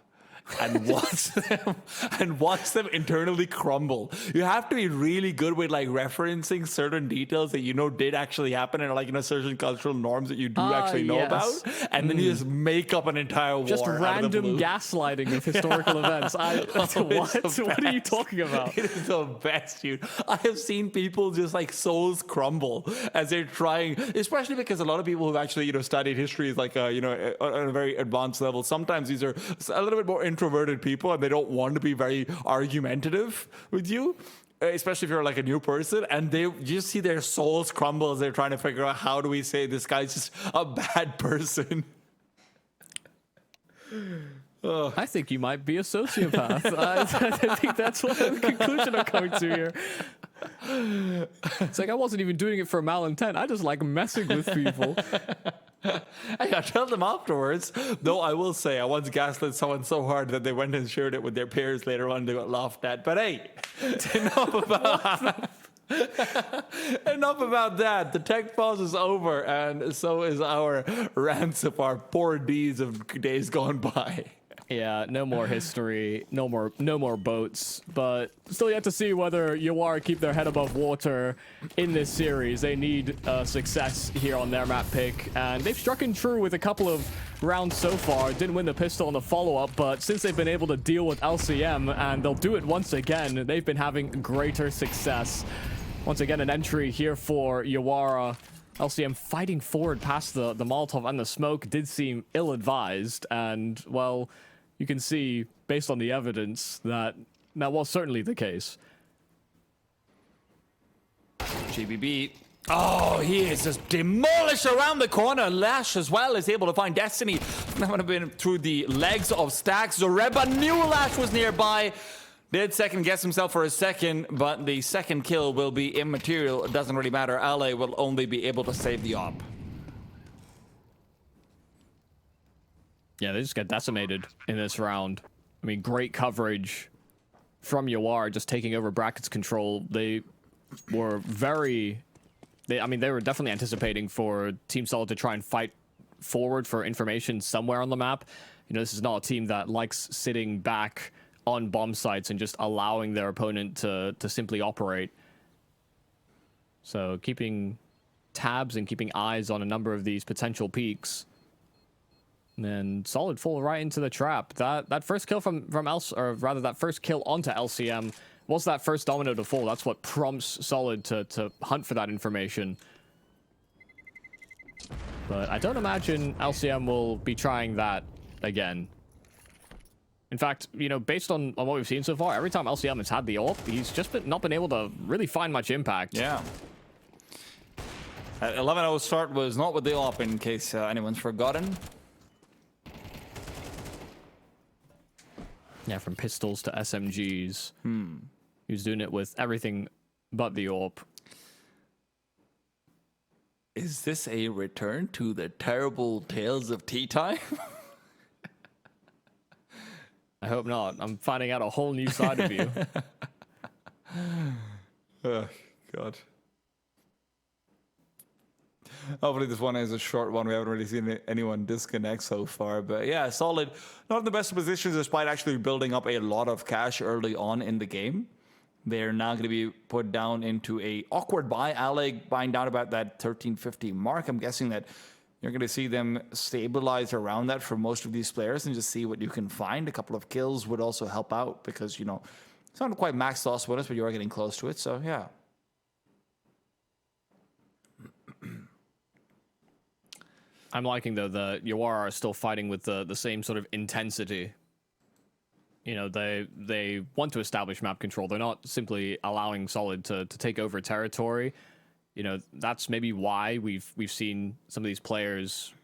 and watch them internally crumble. You have to be really good with like referencing certain details that you know did actually happen and like, you know, certain cultural norms that you do actually know about, and then you just make up an entire war. Just random blue. gaslighting of historical events. What are you talking about? It is the best, dude. I have seen people just like souls crumble as they're trying, especially because a lot of people who've actually, you know, studied history is like, you know, on a very advanced level. Sometimes these are a little bit more introverted people and they don't want to be very argumentative with you, especially if you're like a new person, and you just see their souls crumble as they're trying to figure out, how do we say this guy's just a bad person? I think you might be a sociopath. I think that's what the conclusion I'm coming to here. It's like I wasn't even doing it for malintent. I just like messing with people. I tell them afterwards, though I will say I once gaslit someone so hard that they went and shared it with their peers later on and they got laughed at. But hey, enough about enough about that. The tech pause is over, and so is our rants of our poor deeds of days gone by. Yeah, no more history, no more boats, but still yet to see whether Yawara keep their head above water in this series. They need success here on their map pick, and they've struck in true with a couple of rounds so far. Didn't win the pistol in the follow-up, but since they've been able to deal with LCM, and they'll do it once again, they've been having greater success. Once again, an entry here for Yawara. LCM fighting forward past the Molotov and the smoke did seem ill-advised, and, well, you can see, based on the evidence, that was certainly the case. GBB. Oh, he is just demolished around the corner. Lash as well is able to find Destiny. That would have been through the legs of Stacks. Zoreba knew Lash was nearby. Did second guess himself for a second, but the second kill will be immaterial. It doesn't really matter. Ale will only be able to save the op. Yeah, they just got decimated in this round. I mean, great coverage from Yawar, just taking over Bracket's control. They were they were definitely anticipating for Team Solid to try and fight forward for information somewhere on the map. You know, this is not a team that likes sitting back on bomb sites and just allowing their opponent to simply operate. So keeping tabs and keeping eyes on a number of these potential peaks. And Solid fall right into the trap. That first kill that first kill onto LCM was that first domino to fall. That's what prompts Solid to hunt for that information. But I don't imagine LCM will be trying that again. In fact, you know, based on what we've seen so far, every time LCM has had the AWP, he's just not been able to really find much impact. Yeah. 11-0 start was not with the AWP, in case anyone's forgotten. Yeah, from pistols to SMGs. He was doing it with everything but the AWP. Is this a return to the terrible tales of tea time? I hope not. I'm finding out a whole new side of you. Oh, God. Hopefully this one is a short one. We haven't really seen anyone disconnect so far. But yeah, Solid. Not in the best positions despite actually building up a lot of cash early on in the game. They're now going to be put down into a awkward buy. Ale buying down about that 1350 mark. I'm guessing that you're going to see them stabilize around that for most of these players and just see what you can find. A couple of kills would also help out because, you know, it's not quite max loss bonus, but you are getting close to it. So yeah. I'm liking, though, the Yawara are still fighting with the same sort of intensity. You know, they want to establish map control. They're not simply allowing Solid to take over territory. You know, that's maybe why we've seen some of these players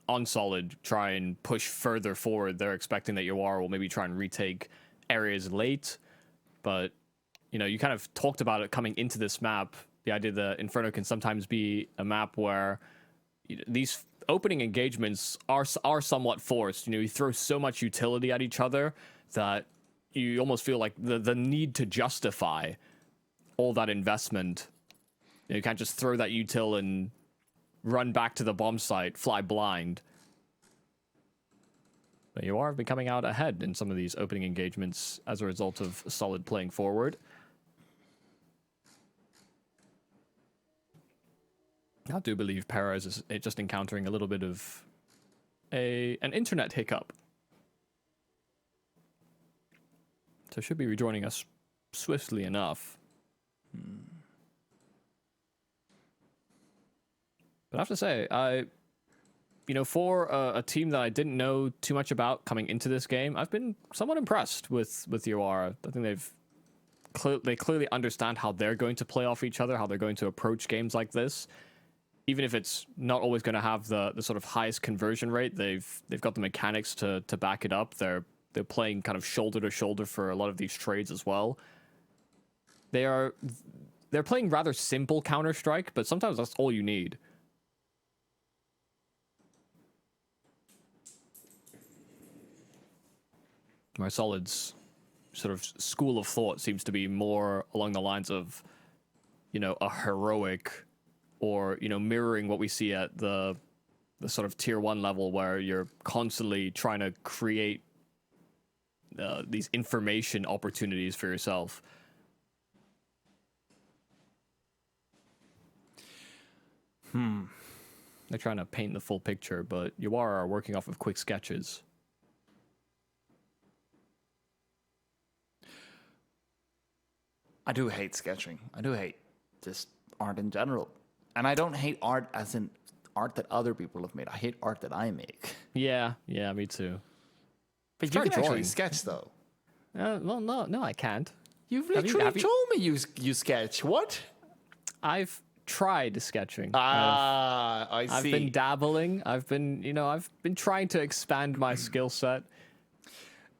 on Solid try and push further forward. They're expecting that Yawara will maybe try and retake areas late. But, you know, you kind of talked about it coming into this map. The idea that Inferno can sometimes be a map where these opening engagements are somewhat forced. You throw so much utility at each other that you almost feel like the need to justify all that investment. You can't just throw that util and run back to the bomb site, fly blind. But you are becoming out ahead in some of these opening engagements as a result of solid playing forward. I do believe Perez is just encountering a little bit of an internet hiccup. So should be rejoining us swiftly enough. But I have to say, for a team that I didn't know too much about coming into this game, I've been somewhat impressed with Iwara. I think they clearly understand how they're going to play off each other, how they're going to approach games like this. Even if it's not always going to have the sort of highest conversion rate, they've got the mechanics to back it up. They're playing kind of shoulder to shoulder for a lot of these trades as well. They're playing rather simple Counter-Strike, but sometimes that's all you need. Solid's sort of school of thought seems to be more along the lines of, a heroic, or mirroring what we see at the sort of tier 1 level, where you're constantly trying to create these information opportunities for yourself. They're trying to paint the full picture, but you are working off of quick sketches. I do hate sketching. I do hate just art in general. And I don't hate art as in art that other people have made. I hate art that I make. Yeah, me too. But Start you can actually drawing. sketch, though. Well, no, I can't. You've literally told me you sketch. What? I've tried sketching. I see. I've been dabbling. I've been trying to expand my skill set.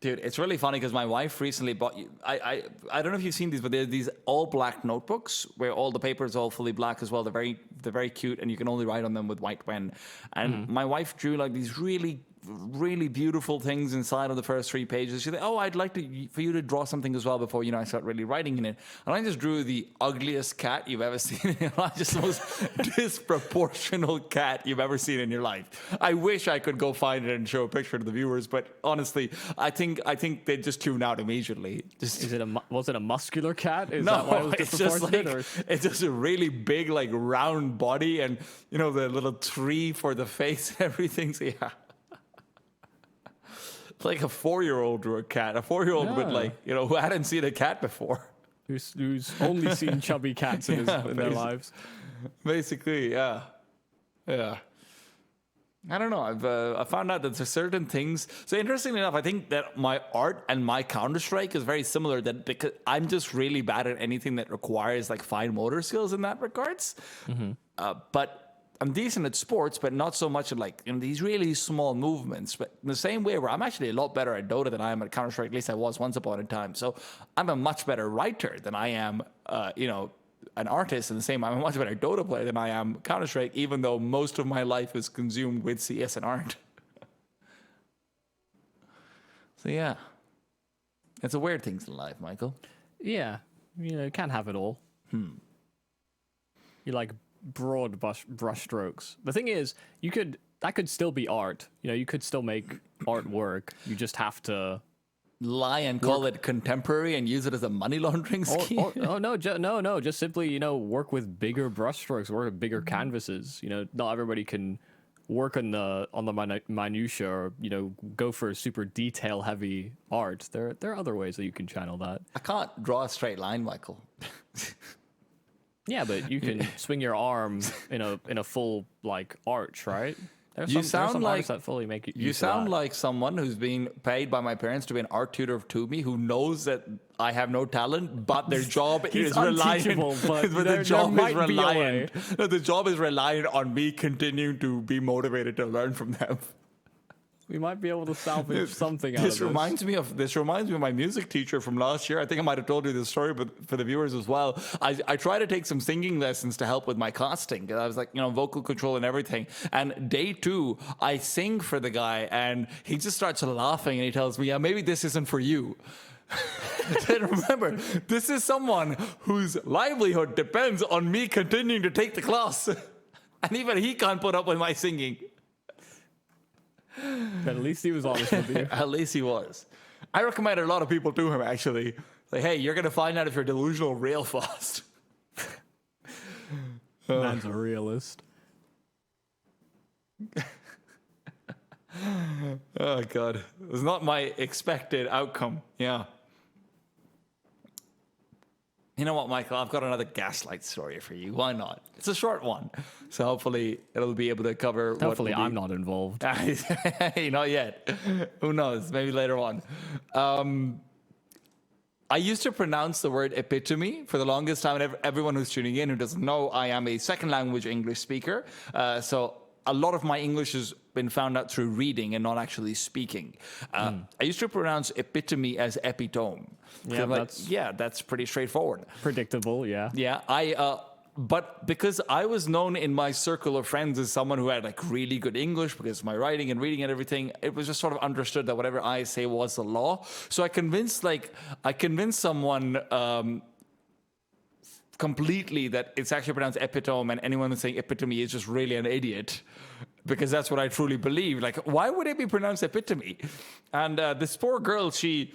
Dude, it's really funny because my wife recently bought you. I don't know if you've seen these, but they're these all black notebooks where all the paper is all fully black as well. They're very cute, and you can only write on them with white pen. And my wife drew like these really beautiful things inside of the first 3 pages. She said, "Oh, I'd like for you to draw something as well before I start really writing in it." And I just drew the ugliest cat you've ever seen in your life, just the most disproportional cat you've ever seen in your life. I wish I could go find it and show a picture to the viewers, but honestly, I think they just tune out immediately. Was it a muscular cat? Is no, that why it was it's just disproportionate, it's just a really big, like round body, and the little tree for the face and everything. So yeah. Like a 4-year-old drew a cat. A 4-year-old with who hadn't seen a cat before. Who's only seen chubby cats in their lives. Basically, yeah. I don't know. I found out that there's certain things. So interestingly enough, I think that my art and my Counter-Strike is very similar. That because I'm just really bad at anything that requires like fine motor skills in that regards. But I'm decent at sports, but not so much at these really small movements. But in the same way where I'm actually a lot better at Dota than I am at Counter-Strike, at least I was once upon a time. So I'm a much better writer than I am, an artist. In the same, I'm a much better Dota player than I am Counter-Strike, even though most of my life is consumed with CS and art. So yeah, it's a weird things in life, Michael. Yeah, you can't have it all. You like broad brush strokes. The thing is, that could still be art. You could still make artwork. You just have to lie and call it contemporary and use it as a money laundering scheme. No. Just simply, work with bigger brush strokes, work with bigger canvases. Not everybody can work on the minutia or go for super detail heavy art. There are other ways that you can channel that. I can't draw a straight line, Michael. Yeah, but you can swing your arm in a full arch, right? You sound like that fully make it. You sound like someone who's being paid by my parents to be an art tutor to me, who knows that I have no talent, but their job is reliant. But the job is reliant. No, the job is reliant on me continuing to be motivated to learn from them. We might be able to salvage something out of This reminds me of my music teacher from last year. I think I might have told you this story, but for the viewers as well. I tried to take some singing lessons to help with my casting. I was like, vocal control and everything. And day 2, I sing for the guy, and he just starts laughing, and he tells me, "Yeah, maybe this isn't for you." Then remember, this is someone whose livelihood depends on me continuing to take the class, and even he can't put up with my singing. But at least he was honest with you. At least he was. I recommended a lot of people to him, actually. Like, hey, you're going to find out if you're delusional real fast. Man's a realist. Oh, God. It was not my expected outcome. Yeah. You know what, Michael? I've got another gaslight story for you. Why not? It's a short one. So hopefully it'll be able to cover Hopefully I'm not involved. Hey, not yet. Who knows? Maybe later on. I used to pronounce the word epitome for the longest time. And everyone who's tuning in who doesn't know, I am a second language English speaker. So a lot of my English has been found out through reading and not actually speaking. I used to pronounce epitome as epitome. Yeah, that's pretty straightforward. Predictable, yeah. Yeah, but because I was known in my circle of friends as someone who had like really good English because of my writing and reading and everything, it was just sort of understood that whatever I say was the law. So I convinced someone completely that it's actually pronounced epitome, and anyone that's saying epitome is just really an idiot, because that's what I truly believe. Like, why would it be pronounced epitome? And this poor girl, she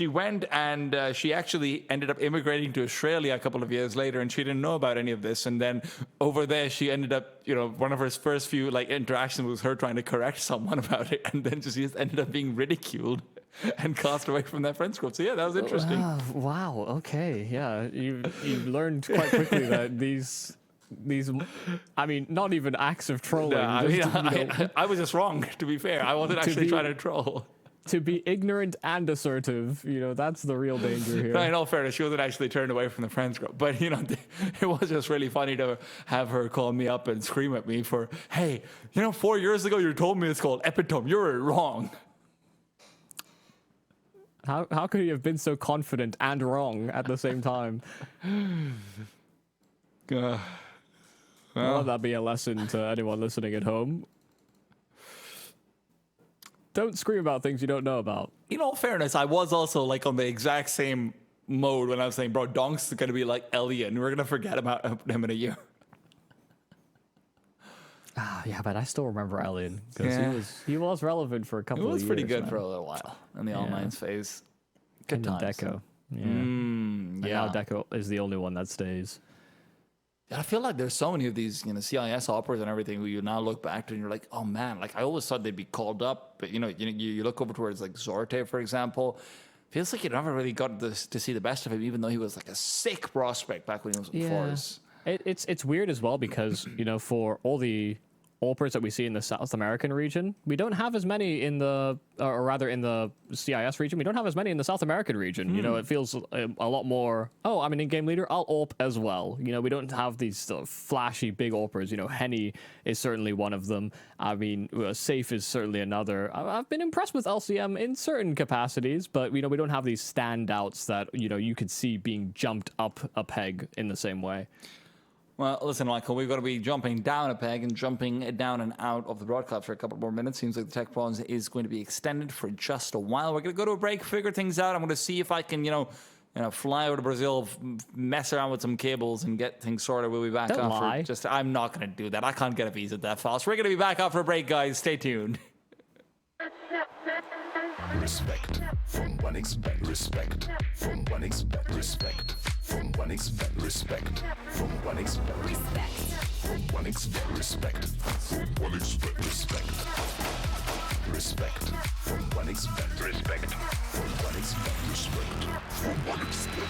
went and she actually ended up immigrating to Australia a couple of years later, and she didn't know about any of this. And then over there, she ended up, one of her first few like interactions was her trying to correct someone about it, and then she just ended up being ridiculed and cast away from their friends group. So yeah, that was interesting. Wow. Okay. Yeah. You learned quite quickly that these, I mean, not even acts of trolling. I was just wrong, to be fair. I wasn't actually trying to troll. To be ignorant and assertive, that's the real danger here. No, in all fairness, she wasn't actually turned away from the friends group. But, it was just really funny to have her call me up and scream at me for, hey, 4 years ago you told me it's called epitome. You were wrong. How could you have been so confident and wrong at the same time? Well, let that be a lesson to anyone listening at home. Don't scream about things you don't know about. In all fairness, I was also like on the exact same mode when I was saying, bro, Donk's going to be like Elliot, and we're going to forget about him in a year. Yeah, but I still remember Elliot because he was relevant for a couple of years. He was pretty good for a little while in the online phase. Good times. Deco. Yeah. And now Deco is the only one that stays. I feel like there's so many of these, CIS operas and everything who you now look back to and you're like, oh man, like I always thought they'd be called up, but you look over towards like Zorte, for example. Feels like you never really got to see the best of him, even though he was like a sick prospect back when he was in Force. It's weird as well because, for all the operas that we see in the South American region, we don't have as many in the CIS region. We don't have as many in the South American region. It feels a lot more, I'm an in-game leader, I'll AWP as well. We don't have these flashy big operas. Henny is certainly one of them. I mean, Safe is certainly another. I've been impressed with LCM in certain capacities, but we don't have these standouts that, you could see being jumped up a peg in the same way. Well, listen, Michael, we've got to be jumping down a peg and jumping down and out of the broadcast for a couple more minutes. Seems like the tech pause is going to be extended for just a while. We're going to go to a break, figure things out. I'm going to see if I can, fly over to Brazil, mess around with some cables and get things sorted. We'll be back after. I'm not going to do that. I can't get a visa that fast. We're going to be back after a break, guys. Stay tuned. Respect from 1xBet. Respect from 1xBet. Respect from 1xBet. Respect from 1xBet. Respect from 1xBet. Respect from 1xBet. Respect. Respect from 1xBet. Respect from 1xBet. Respect from 1xBet.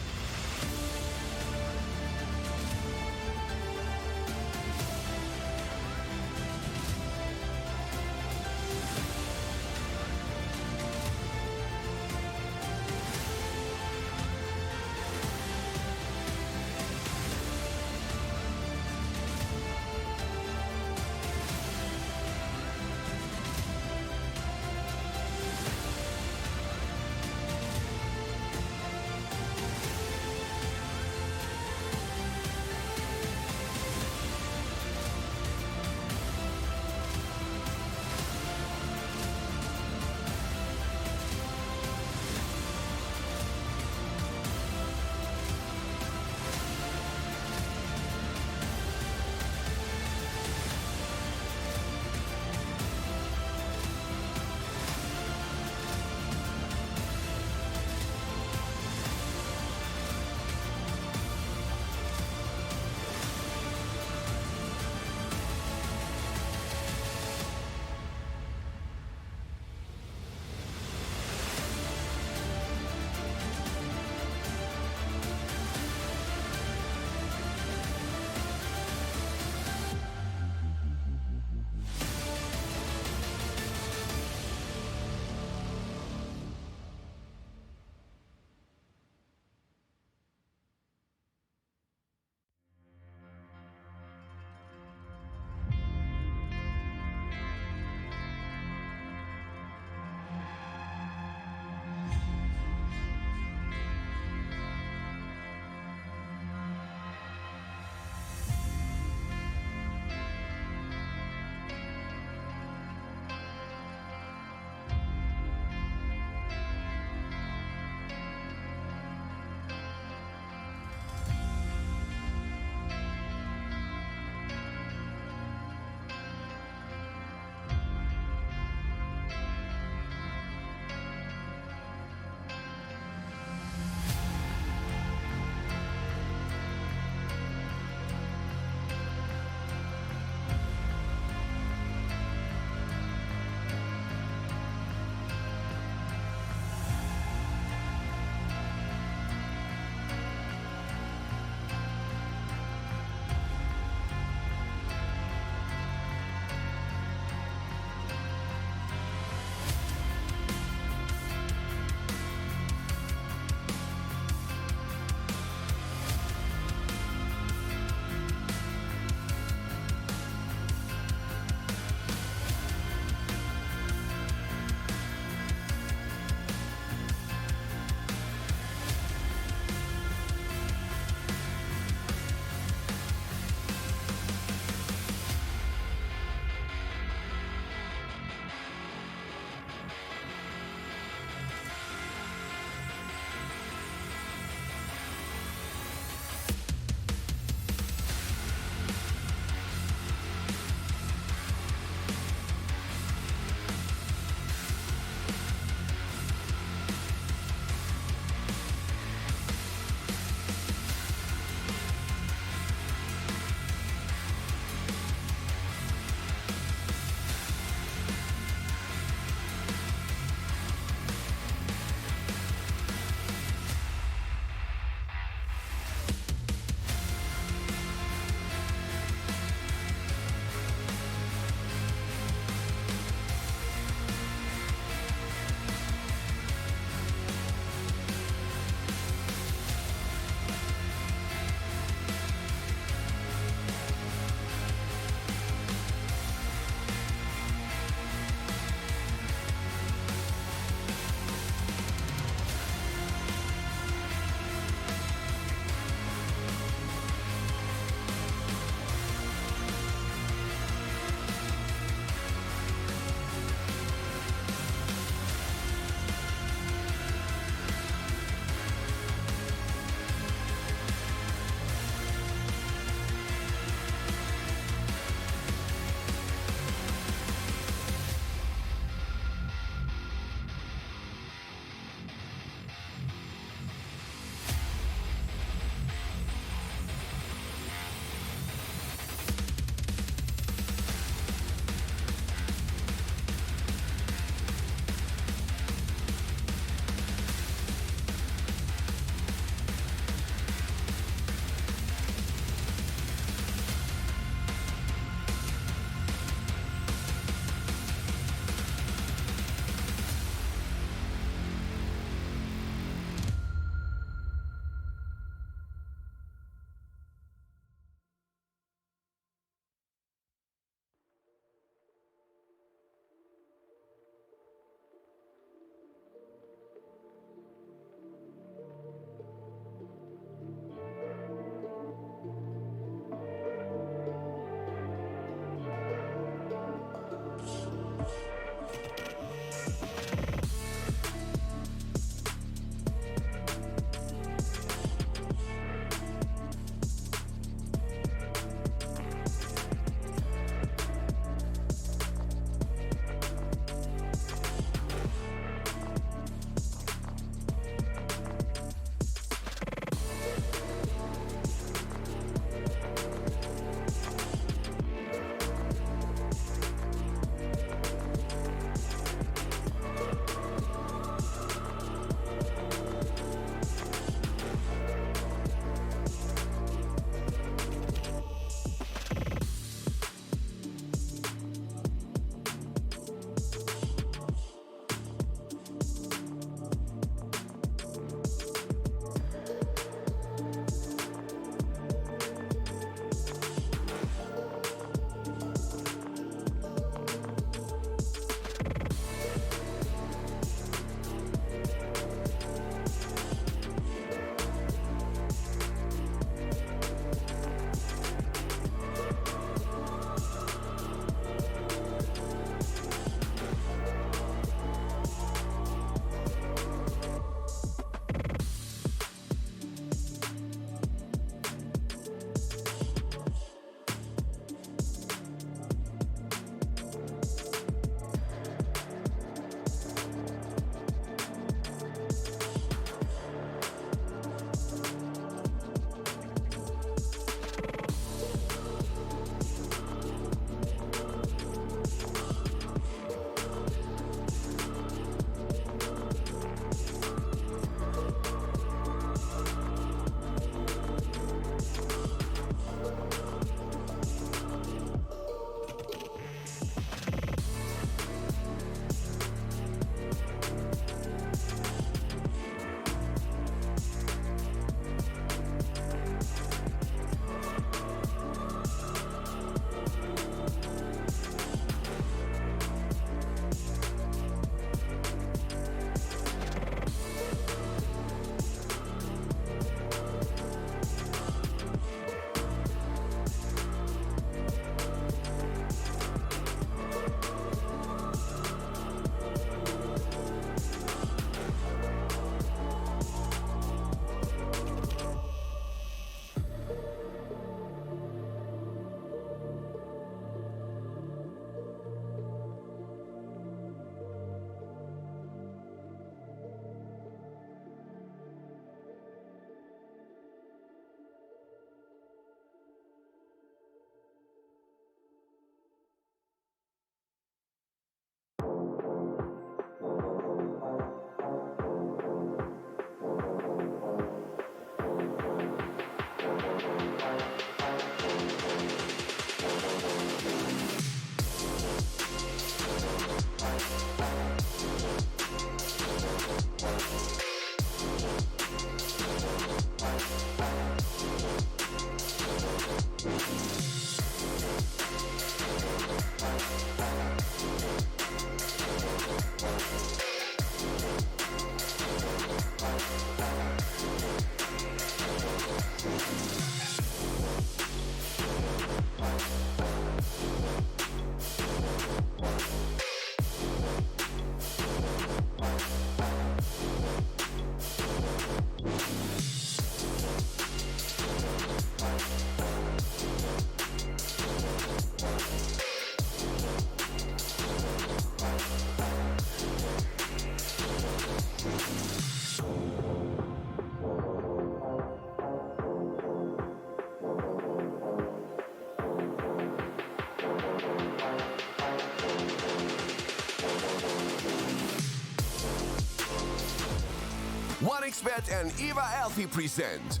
OneXBet and Eva Alfie present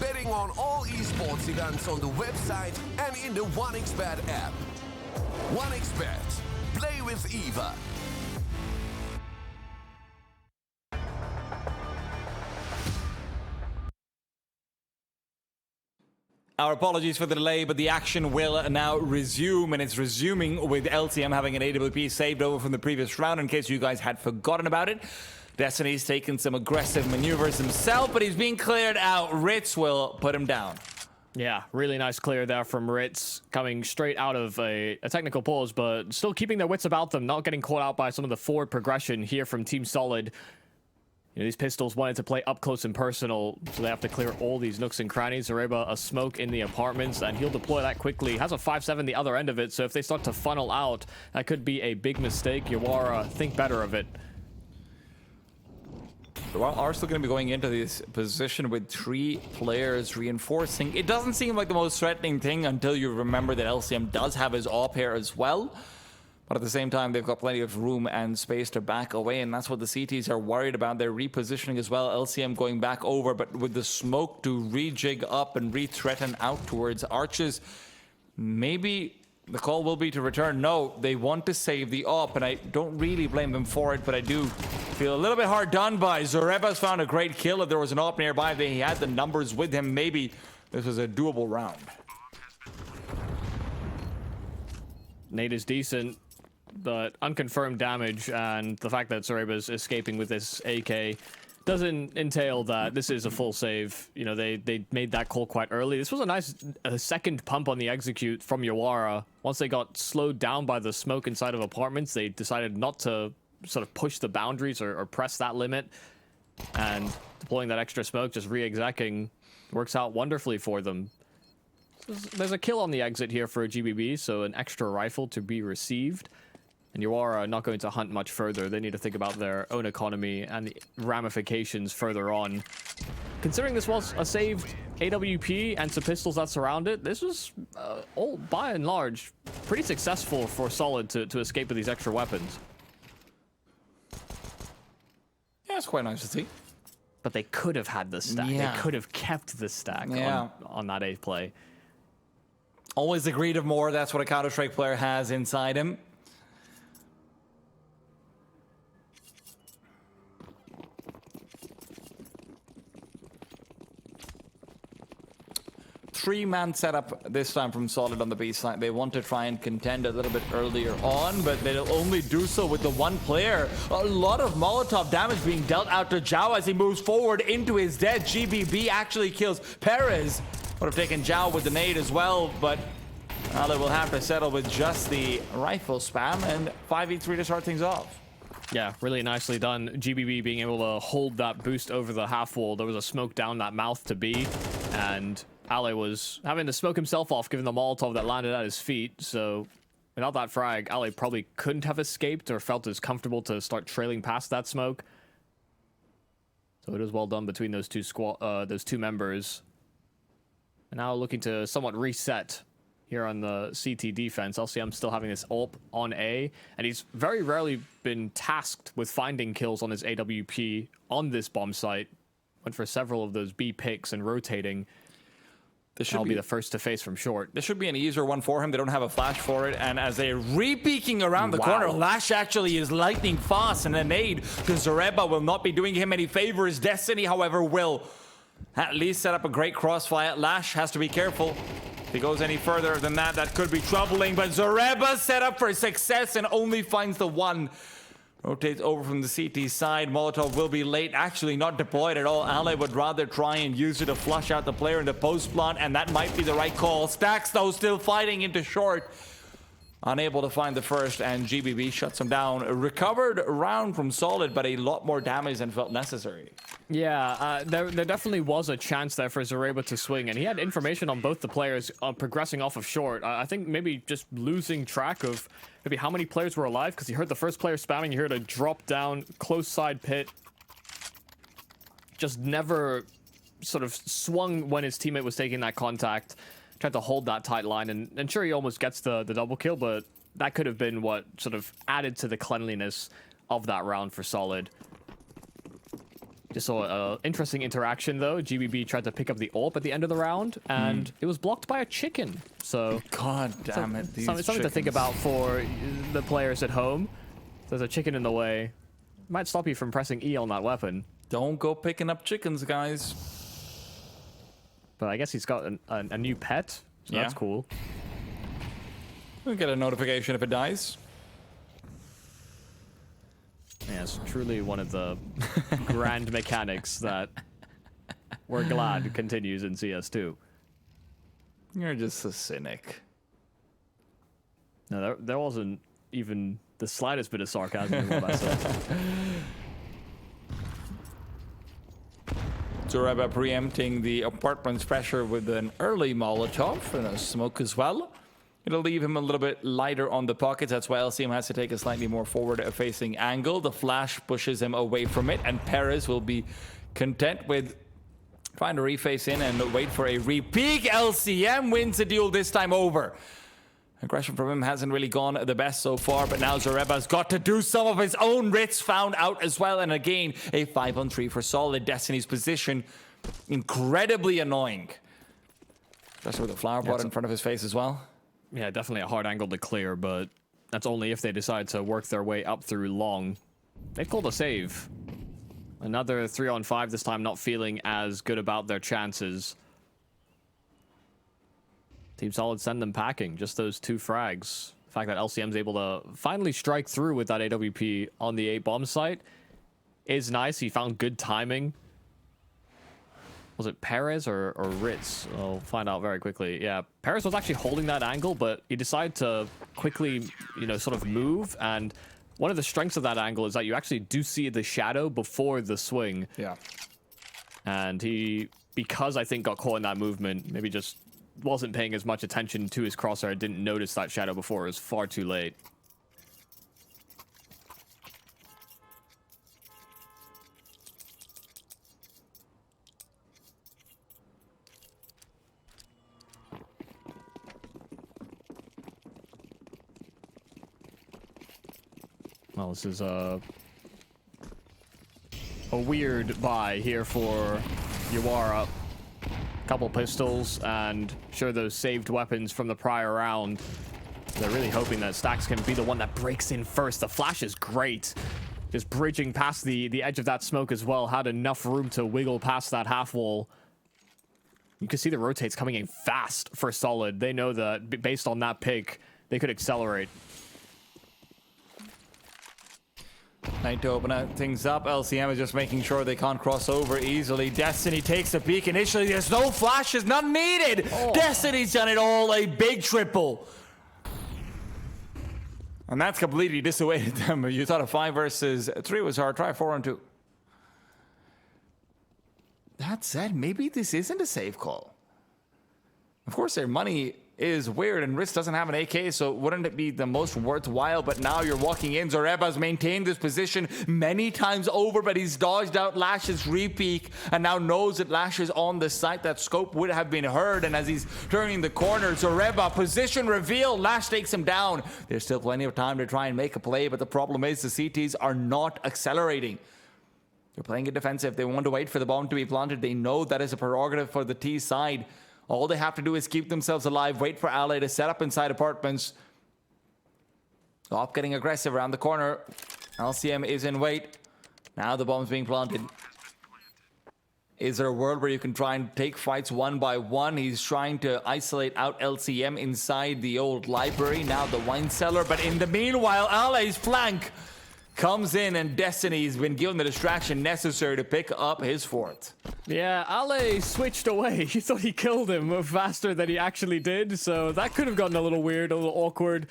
betting on all esports events on the website and in the OneXBet app. OneXBet. Play with Eva. Our apologies for the delay, but the action will now resume, and it's resuming with LTM having an AWP saved over from the previous round, in case you guys had forgotten about it. Destiny's taken some aggressive maneuvers himself, but he's being cleared out. Ritz will put him down. Yeah, really nice clear there from Ritz, coming straight out of a technical pause, but still keeping their wits about them, not getting caught out by some of the forward progression here from Team Solid. You know, these Pistols wanted to play up close and personal, so they have to clear all these nooks and crannies. Zareba, a smoke in the apartments, and he'll deploy that quickly. Has a 5-7 the other end of it, so if they start to funnel out, that could be a big mistake. Yawara, think better of it. They are still going to be going into this position with 3 players reinforcing. It doesn't seem like the most threatening thing until you remember that LCM does have his AWP here as well. But at the same time, they've got plenty of room and space to back away, and that's what the CTs are worried about. They're repositioning as well. LCM going back over, but with the smoke to rejig up and re-threaten out towards Arches, maybe the call will be to return. No, they want to save the AWP, and I don't really blame them for it, but I do feel a little bit hard done by. Zoreba's found a great kill. If there was an AWP nearby, if he had the numbers with him, maybe this was a doable round. Nade is decent, but unconfirmed damage, and the fact that Zoreba's escaping with this AK doesn't entail that this is a full save. You know, they made that call quite early. This was a nice second pump on the execute from Yawara. Once they got slowed down by the smoke inside of apartments, they decided not to sort of push the boundaries or press that limit. And deploying that extra smoke, just re-execing, works out wonderfully for them. There's a kill on the exit here for a GBB, so an extra rifle to be received. And Yawara not going to hunt much further. They need to think about their own economy and the ramifications further on. Considering this was a saved AWP and some pistols that surround it, this was, all by and large, pretty successful for Solid to escape with these extra weapons. Yeah, it's quite nice to see. But they could have had the stack. Yeah. They could have kept the stack on that 8th play. Always the greed of more. That's what a Counter-Strike player has inside him. Three-man setup this time from Solid on the B side. They want to try and contend a little bit earlier on, but they'll only do so with the one player. A lot of Molotov damage being dealt out to Zhao as he moves forward into his death. GBB actually kills Perez. Would have taken Zhao with the nade as well, but they will have to settle with just the rifle spam and 5v3 to start things off. Yeah, really nicely done. GBB being able to hold that boost over the half wall. There was a smoke down that mouth to B, and Ale was having to smoke himself off given the Molotov that landed at his feet. So without that frag, Ale probably couldn't have escaped or felt as comfortable to start trailing past that smoke. So it was well done between those two members. And now looking to somewhat reset here on the CT defense. LCM still having this AWP on A, and he's very rarely been tasked with finding kills on his AWP on this bomb site. Went for several of those B picks and rotating. This should be the first to face from short. This should be an easier one for him. They don't have a flash for it. And as they're re-peeking around the corner, Lash actually is lightning fast, and a nade to Zareba will not be doing him any favors. Destiny, however, will at least set up a great crossfire. Lash has to be careful. If he goes any further than that, that could be troubling. But Zoreba set up for success and only finds the one. Rotates over from the CT side. Molotov will be late. Actually not deployed at all. Ale would rather try and use it to flush out the player in the post plant, and that might be the right call. Stacks, though, still fighting into short. Unable to find the first, and GBB shuts him down. A recovered round from Solid, but a lot more damage than felt necessary. Yeah, there definitely was a chance there for Zoreba to swing, and he had information on both the players progressing off of short. I think maybe just losing track of maybe how many players were alive, because he heard the first player spamming, you heard a drop down, close side pit. Just never sort of swung when his teammate was taking that contact. Tried to hold that tight line, and sure, he almost gets the double kill, but that could have been what sort of added to the cleanliness of that round for Solid. Just saw an interesting interaction, though. GBB tried to pick up the AWP at the end of the round, and it was blocked by a chicken. So, God damn it, something to think about for the players at home. There's a chicken in the way. Might stop you from pressing E on that weapon. Don't go picking up chickens, guys. But I guess he's got a new pet, so that's cool. We'll get a notification if it dies. Yeah, it's truly one of the grand mechanics that we're glad continues in CS2. You're just a cynic. No, there wasn't even the slightest bit of sarcasm in what I said. Zoreba preempting the apartment's pressure with an early Molotov and a smoke as well. It'll leave him a little bit lighter on the pockets. That's why LCM has to take a slightly more forward-facing angle. The flash pushes him away from it, and Perez will be content with trying to reface in and wait for a re-peek. LCM wins the duel this time over. Aggression from him hasn't really gone the best so far, but now Zoreba's got to do some of his own writs found out as well. And again, a 5-on-3 for Solid. Destiny's position, incredibly annoying. Especially with the flower pot in front of his face as well. Yeah, definitely a hard angle to clear, but that's only if they decide to work their way up through long. They've called a save. Another 3-on-5, this time not feeling as good about their chances. Team Solid send them packing, just those 2 frags. The fact that LCM's able to finally strike through with that AWP on the 8 bomb site is nice. He found good timing. Was it Perez or Ritz? I'll find out very quickly. Yeah, Perez was actually holding that angle, but he decided to quickly, sort of move. And one of the strengths of that angle is that you actually do see the shadow before the swing. Yeah. And he, because I think got caught in that movement, maybe just wasn't paying as much attention to his crosshair, didn't notice that shadow before. It was far too late. Well, this is a weird buy here for Yawara. Couple pistols, and sure, those saved weapons from the prior round. They're really hoping that Stacks can be the one that breaks in first. The flash is great. Just bridging past the edge of that smoke as well. Had enough room to wiggle past that half wall. You can see the rotates coming in fast for Solid. They know that based on that pick, they could accelerate. Night to open things up. LCM is just making sure they can't cross over easily. Destiny takes a peek. Initially, there's no flashes, none needed. Oh. Destiny's done it all, a big triple. And that's completely dissuaded them. You thought a 5 versus 3 was hard. Try 4-on-2. That said, maybe this isn't a safe call. Of course, their money is weird, and Riz doesn't have an AK, so wouldn't it be the most worthwhile? But now you're walking in. Zoreba's maintained this position many times over, but he's dodged out Lash's re-peek and now knows that Lash is on the site. That scope would have been heard, and as he's turning the corner, Zoreba, position reveal, Lash takes him down. There's still plenty of time to try and make a play, but the problem is the CTs are not accelerating. They're playing it defensive. They want to wait for the bomb to be planted. They know that is a prerogative for the T side. All they have to do is keep themselves alive, wait for Ale to set up inside apartments. Op getting aggressive around the corner. LCM is in wait. Now the bomb's being planted. Is there a world where you can try and take fights one by one? He's trying to isolate out LCM inside the old library, now the wine cellar. But in the meanwhile, Ale's flank comes in, and Destiny's been given the distraction necessary to pick up his fourth. Yeah, Ale switched away. He thought he killed him faster than he actually did, so that could have gotten a little weird, a little awkward.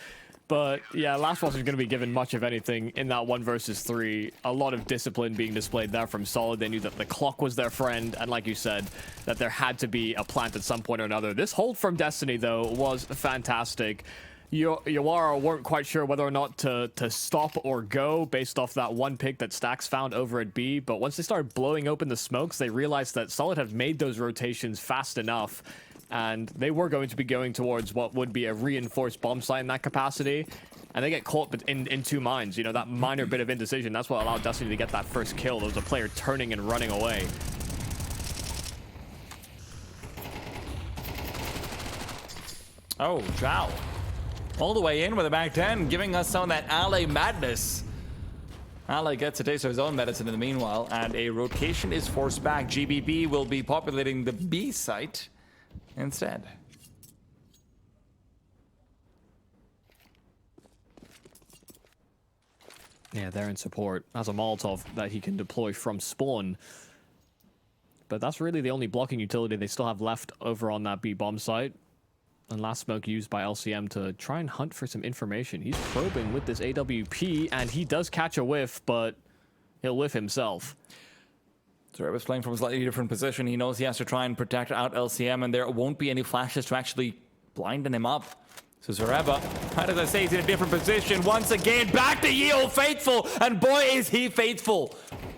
But yeah, Last wasn't going to be given much of anything in that 1 versus 3. A lot of discipline being displayed there from Solid. They knew that the clock was their friend, and like you said, that there had to be a plant at some point or another. This hold from Destiny, though, was fantastic. Yawara weren't quite sure whether or not to stop or go based off that one pick that Stax found over at B, but once they started blowing open the smokes, they realized that Solid had made those rotations fast enough, and they were going to be going towards what would be a reinforced bomb site in that capacity, and they get caught in two minds. You know, that minor bit of indecision, that's what allowed Destiny to get that first kill. There was a player turning and running away. Oh, Zhao. All the way in with a back 10, giving us some of that Ale madness. Ale gets a taste of his own medicine in the meanwhile, and a rotation is forced back. GBB will be populating the B site instead. Yeah, they're in support. Has a Molotov that he can deploy from spawn. But that's really the only blocking utility they still have left over on that B bomb site. And last smoke used by LCM to try and hunt for some information. He's probing with this AWP, and he does catch a whiff, but he'll whiff himself. Zoreba's playing from a slightly different position. He knows he has to try and protect out LCM, and there won't be any flashes to actually blinden him up. So Zoreba, how does I say, he's in a different position once again. Back to Yeo faithful, and boy is he faithful.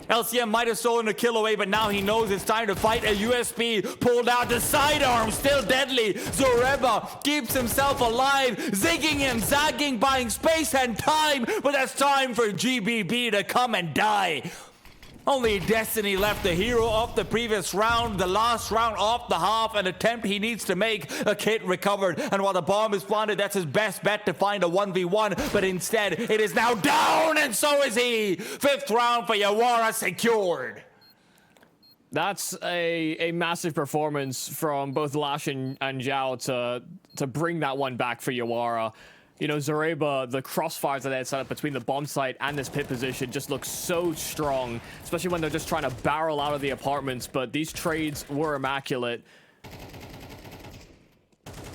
LCM might have stolen a kill away, but now he knows it's time to fight. A USB pulled out, the sidearm still deadly. Zoreba keeps himself alive, zigging and zagging, buying space and time, but that's time for GBB to come and die. Only Destiny left, the hero of the previous round, the last round of the half, an attempt he needs to make. A kit recovered, and while the bomb is planted, that's his best bet to find a 1v1, but instead, it is now down, and so is he. 5th round for Yawara secured. That's a massive performance from both Lash and Zhao to bring that one back for Yawara. You know, Zoreba, the crossfires that they had set up between the bomb site and this pit position just looks so strong, especially when they're just trying to barrel out of the apartments, but these trades were immaculate.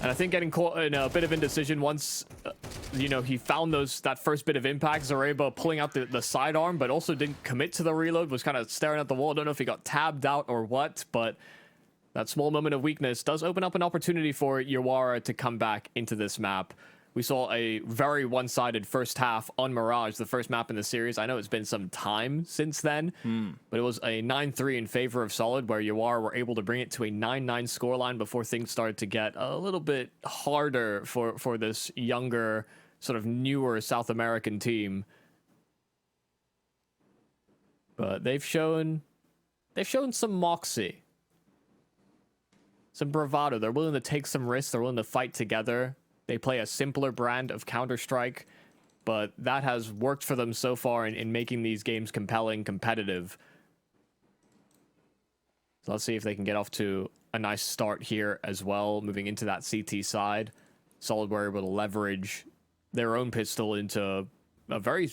And I think getting caught in a bit of indecision once, you know, he found that first bit of impact, Zoreba pulling out the sidearm, but also didn't commit to the reload, was kind of staring at the wall. Don't know if he got tabbed out or what, but that small moment of weakness does open up an opportunity for Yawara to come back into this map. We saw a very one-sided first half on Mirage, the first map in the series. I know it's been some time since then, but it was a 9-3 in favor of Solid, where Yawara were able to bring it to a 9-9 scoreline before things started to get a little bit harder for this younger, sort of newer South American team. But they've shown some moxie, some bravado. They're willing to take some risks. They're willing to fight together. They play a simpler brand of Counter-Strike, but that has worked for them so far in making these games compelling, competitive. So let's see if they can get off to a nice start here as well, moving into that CT side. Solid were able to leverage their own pistol into a very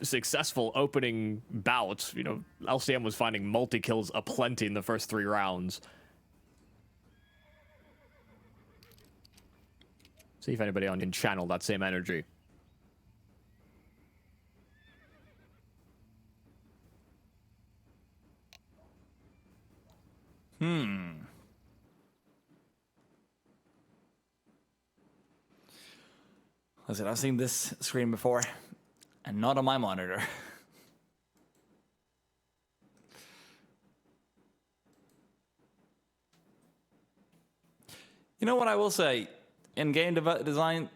successful opening bout. You know, LCM was finding multi-kills aplenty in the first 3 rounds. See if anybody on can channel that same energy. Listen, I've seen this screen before, and not on my monitor. You know what I will say? In game design,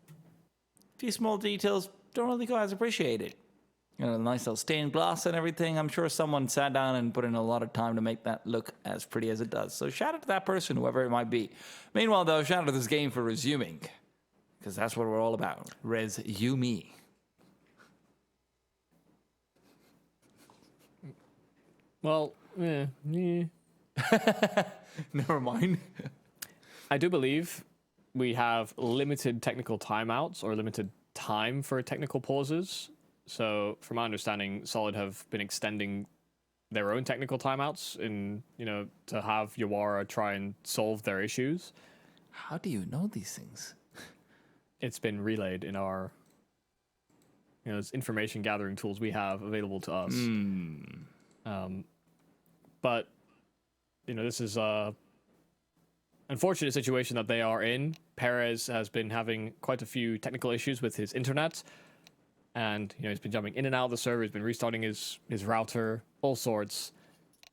a few small details don't really go as appreciated. You know, nice little stained glass and everything. I'm sure someone sat down and put in a lot of time to make that look as pretty as it does. So shout out to that person, whoever it might be. Meanwhile, though, shout out to this game for resuming, because that's what we're all about. Resume. Well, Never mind. I do believe we have limited technical timeouts or limited time for technical pauses. So, from my understanding, Solid have been extending their own technical timeouts in, to have Yawara try and solve their issues. How do you know these things? It's been relayed in our, it's information gathering tools we have available to us. But, this is a unfortunate situation that they are in. Perez has been having quite a few technical issues with his internet. And, he's been jumping in and out of the server. He's been restarting his router, all sorts.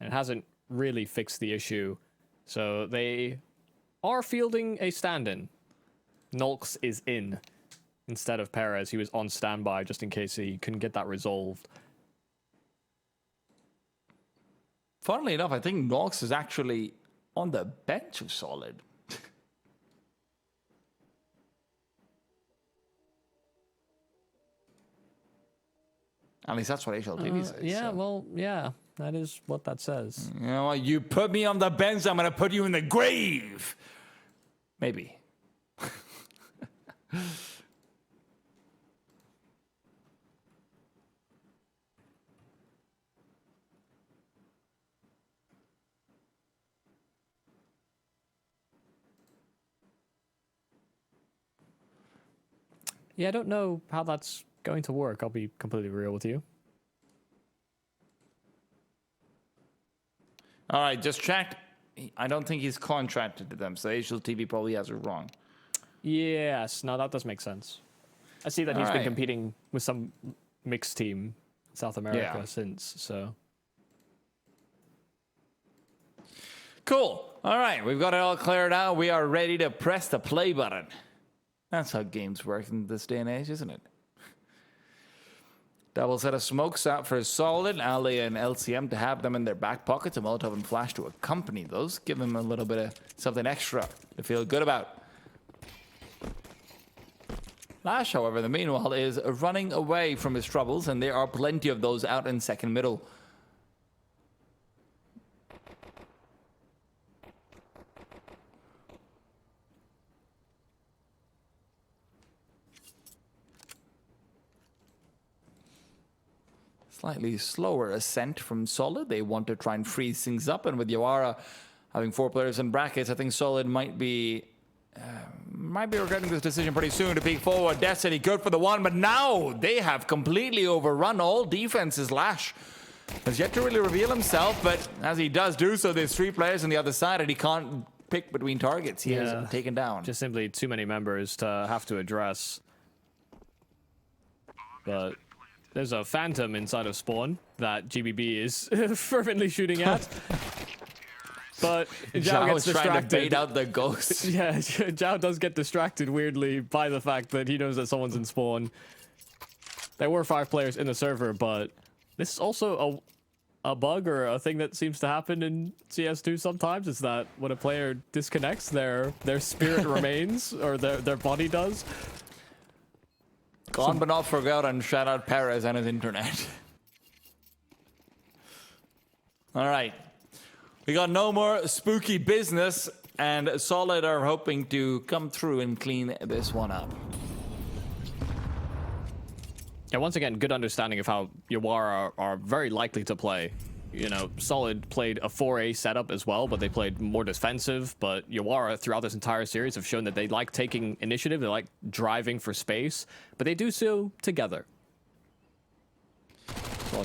And it hasn't really fixed the issue. So they are fielding a stand-in. Nolks is in instead of Perez. He was on standby just in case he couldn't get that resolved. Funnily enough, I think Nolks is actually on the bench of Solid. At least that's what HLTV says. Yeah, well, yeah, that is what that says. You know what? You put me on the bench, I'm going to put you in the grave. Maybe. Yeah, I don't know how that's going to work. I'll be completely real with you. All right, just checked. I don't think he's contracted to them, so HLTV probably has it wrong. Yes, no, that does make sense. I see that he's been competing with some mixed team in South America since, so. Cool. All right, we've got it all cleared out. We are ready to press the play button. That's how games work in this day and age, isn't it? Double set of smokes out for Solid, Ali and LCM to have them in their back pockets, a Molotov and Flash to accompany those. Give them a little bit of something extra to feel good about. Flash, however, the meanwhile, is running away from his troubles, and there are plenty of those out in second middle. Slightly slower ascent from Solid. They want to try and freeze things up, and with Yawara having 4 players in brackets, I think Solid might be regretting this decision pretty soon to peek forward. Destiny good for the one, but now they have completely overrun all defenses. Lash has yet to really reveal himself, but as he does do so, there's 3 players on the other side, and he can't pick between targets. He is taken down. Just simply too many members to have to address. But there's a Phantom inside of Spawn that GBB is fervently shooting at. But Zhao gets distracted. Trying to bait out the ghosts. Yeah, Zhao does get distracted weirdly by the fact that he knows that someone's in Spawn. There were 5 players in the server, but this is also a bug or a thing that seems to happen in CS2 sometimes, is that when a player disconnects, their spirit remains, or their body does. Gone but not forgotten. Shout out Perez and his internet. All right. We got no more spooky business, and Solid are hoping to come through and clean this one up. Yeah, once again, good understanding of how Yawara are very likely to play. Solid played a 4A setup as well, but they played more defensive. But Yawara, throughout this entire series, have shown that they like taking initiative, they like driving for space, but they do so together.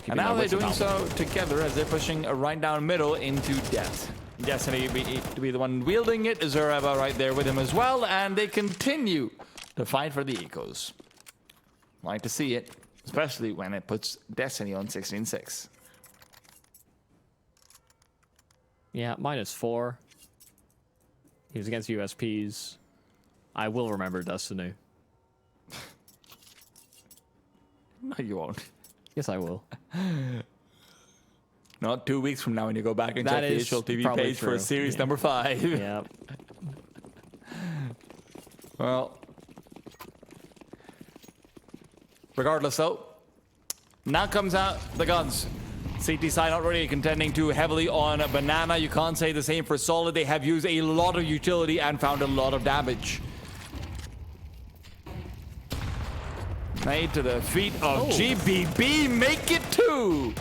And now they're doing so together as they're pushing right down middle into death. Destiny to be the one wielding it, Zuraba right there with him as well, and they continue to fight for the ecos. Like to see it, especially when it puts Destiny on 16-6. Yeah, -4. He was against USPs. I will remember Destiny. No, you won't. Yes, I will. Not 2 weeks from now when you go back and check the HLTV page for series number 5. Yep. Well, regardless though, now comes out the guns. CT side not really contending too heavily on Banana. You can't say the same for Solid. They have used a lot of utility and found a lot of damage. Made to the feet of GBB. Make it 2.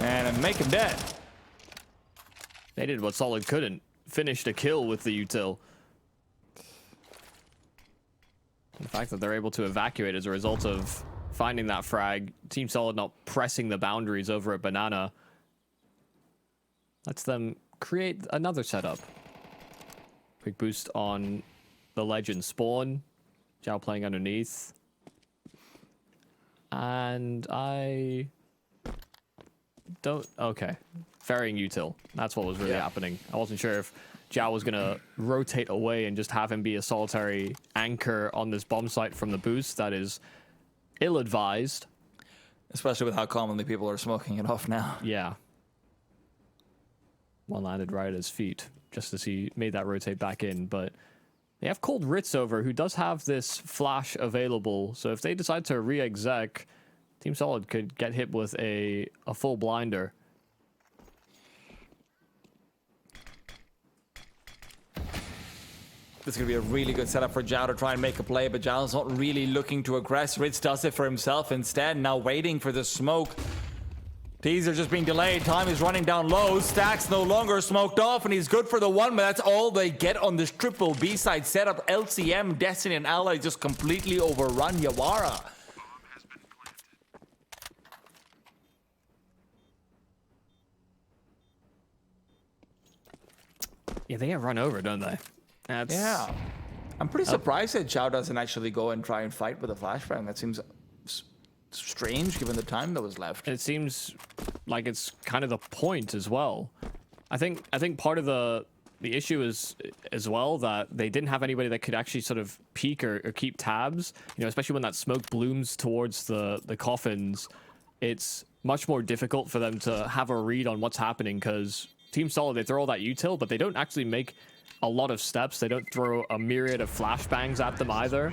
And make him dead. They did what Solid couldn't. Finished a kill with the util. The fact that they're able to evacuate as a result of finding that frag, Team Solid not pressing the boundaries over at Banana, lets them create another setup. Quick boost on the Legend spawn. Zhao playing underneath. And I don't... Okay. Ferrying util. That's what was really happening. I wasn't sure if Zhao was going to rotate away and just have him be a solitary anchor on this bomb site from the boost. That is ill-advised. Especially with how commonly people are smoking it off now. Yeah. One landed right at his feet, just as he made that rotate back in. But they have Cold Ritz over, who does have this flash available. So if they decide to re-exec, Team Solid could get hit with a full blinder. This is going to be a really good setup for Zhao to try and make a play, but Zhao's not really looking to aggress. Ritz does it for himself instead, now waiting for the smoke. Teaser just being delayed. Time is running down low. Stacks no longer smoked off, and he's good for the 1, but that's all they get on this triple B-side setup. LCM, Destiny, and Ally just completely overrun Yawara. Yeah, they get run over, don't they? Yeah. I'm pretty surprised that Zhao doesn't actually go and try and fight with a flashbang. That seems strange given the time that was left. It seems like it's kind of the point as well. I think part of the issue is as well that they didn't have anybody that could actually sort of peek or keep tabs. You know, especially when that smoke blooms towards the coffins, it's much more difficult for them to have a read on what's happening because Team Solid, they throw all that util, but they don't actually make a lot of steps. They don't throw a myriad of flashbangs at them either.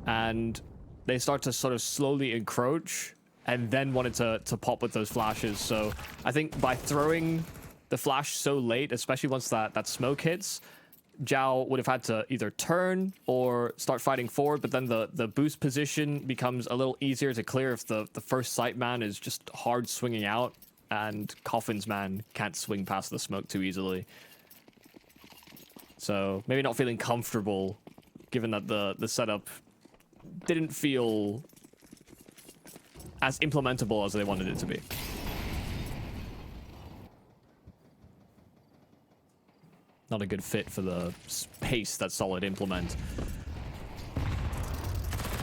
And they start to sort of slowly encroach and then wanted to pop with those flashes. So I think by throwing the flash so late, especially once that smoke hits, Zhao would have had to either turn or start fighting forward, but then the boost position becomes a little easier to clear if the first sight man is just hard swinging out, and Coffin's man can't swing past the smoke too easily. So maybe not feeling comfortable, given that the setup didn't feel as implementable as they wanted it to be. Not a good fit for the pace that Solid implement.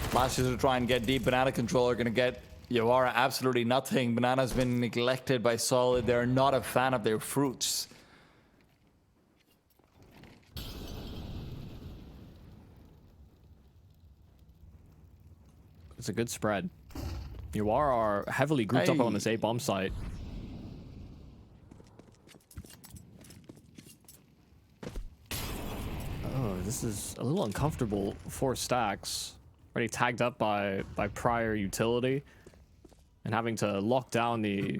Flashes to try and get deep. Banana control are going to get Yawara absolutely nothing. Banana's been neglected by Solid. They're not a fan of their fruits. It's a good spread. Yawara are heavily grouped up on this A bomb site. Oh, this is a little uncomfortable for Stacks. Already tagged up by prior utility. And having to lock down the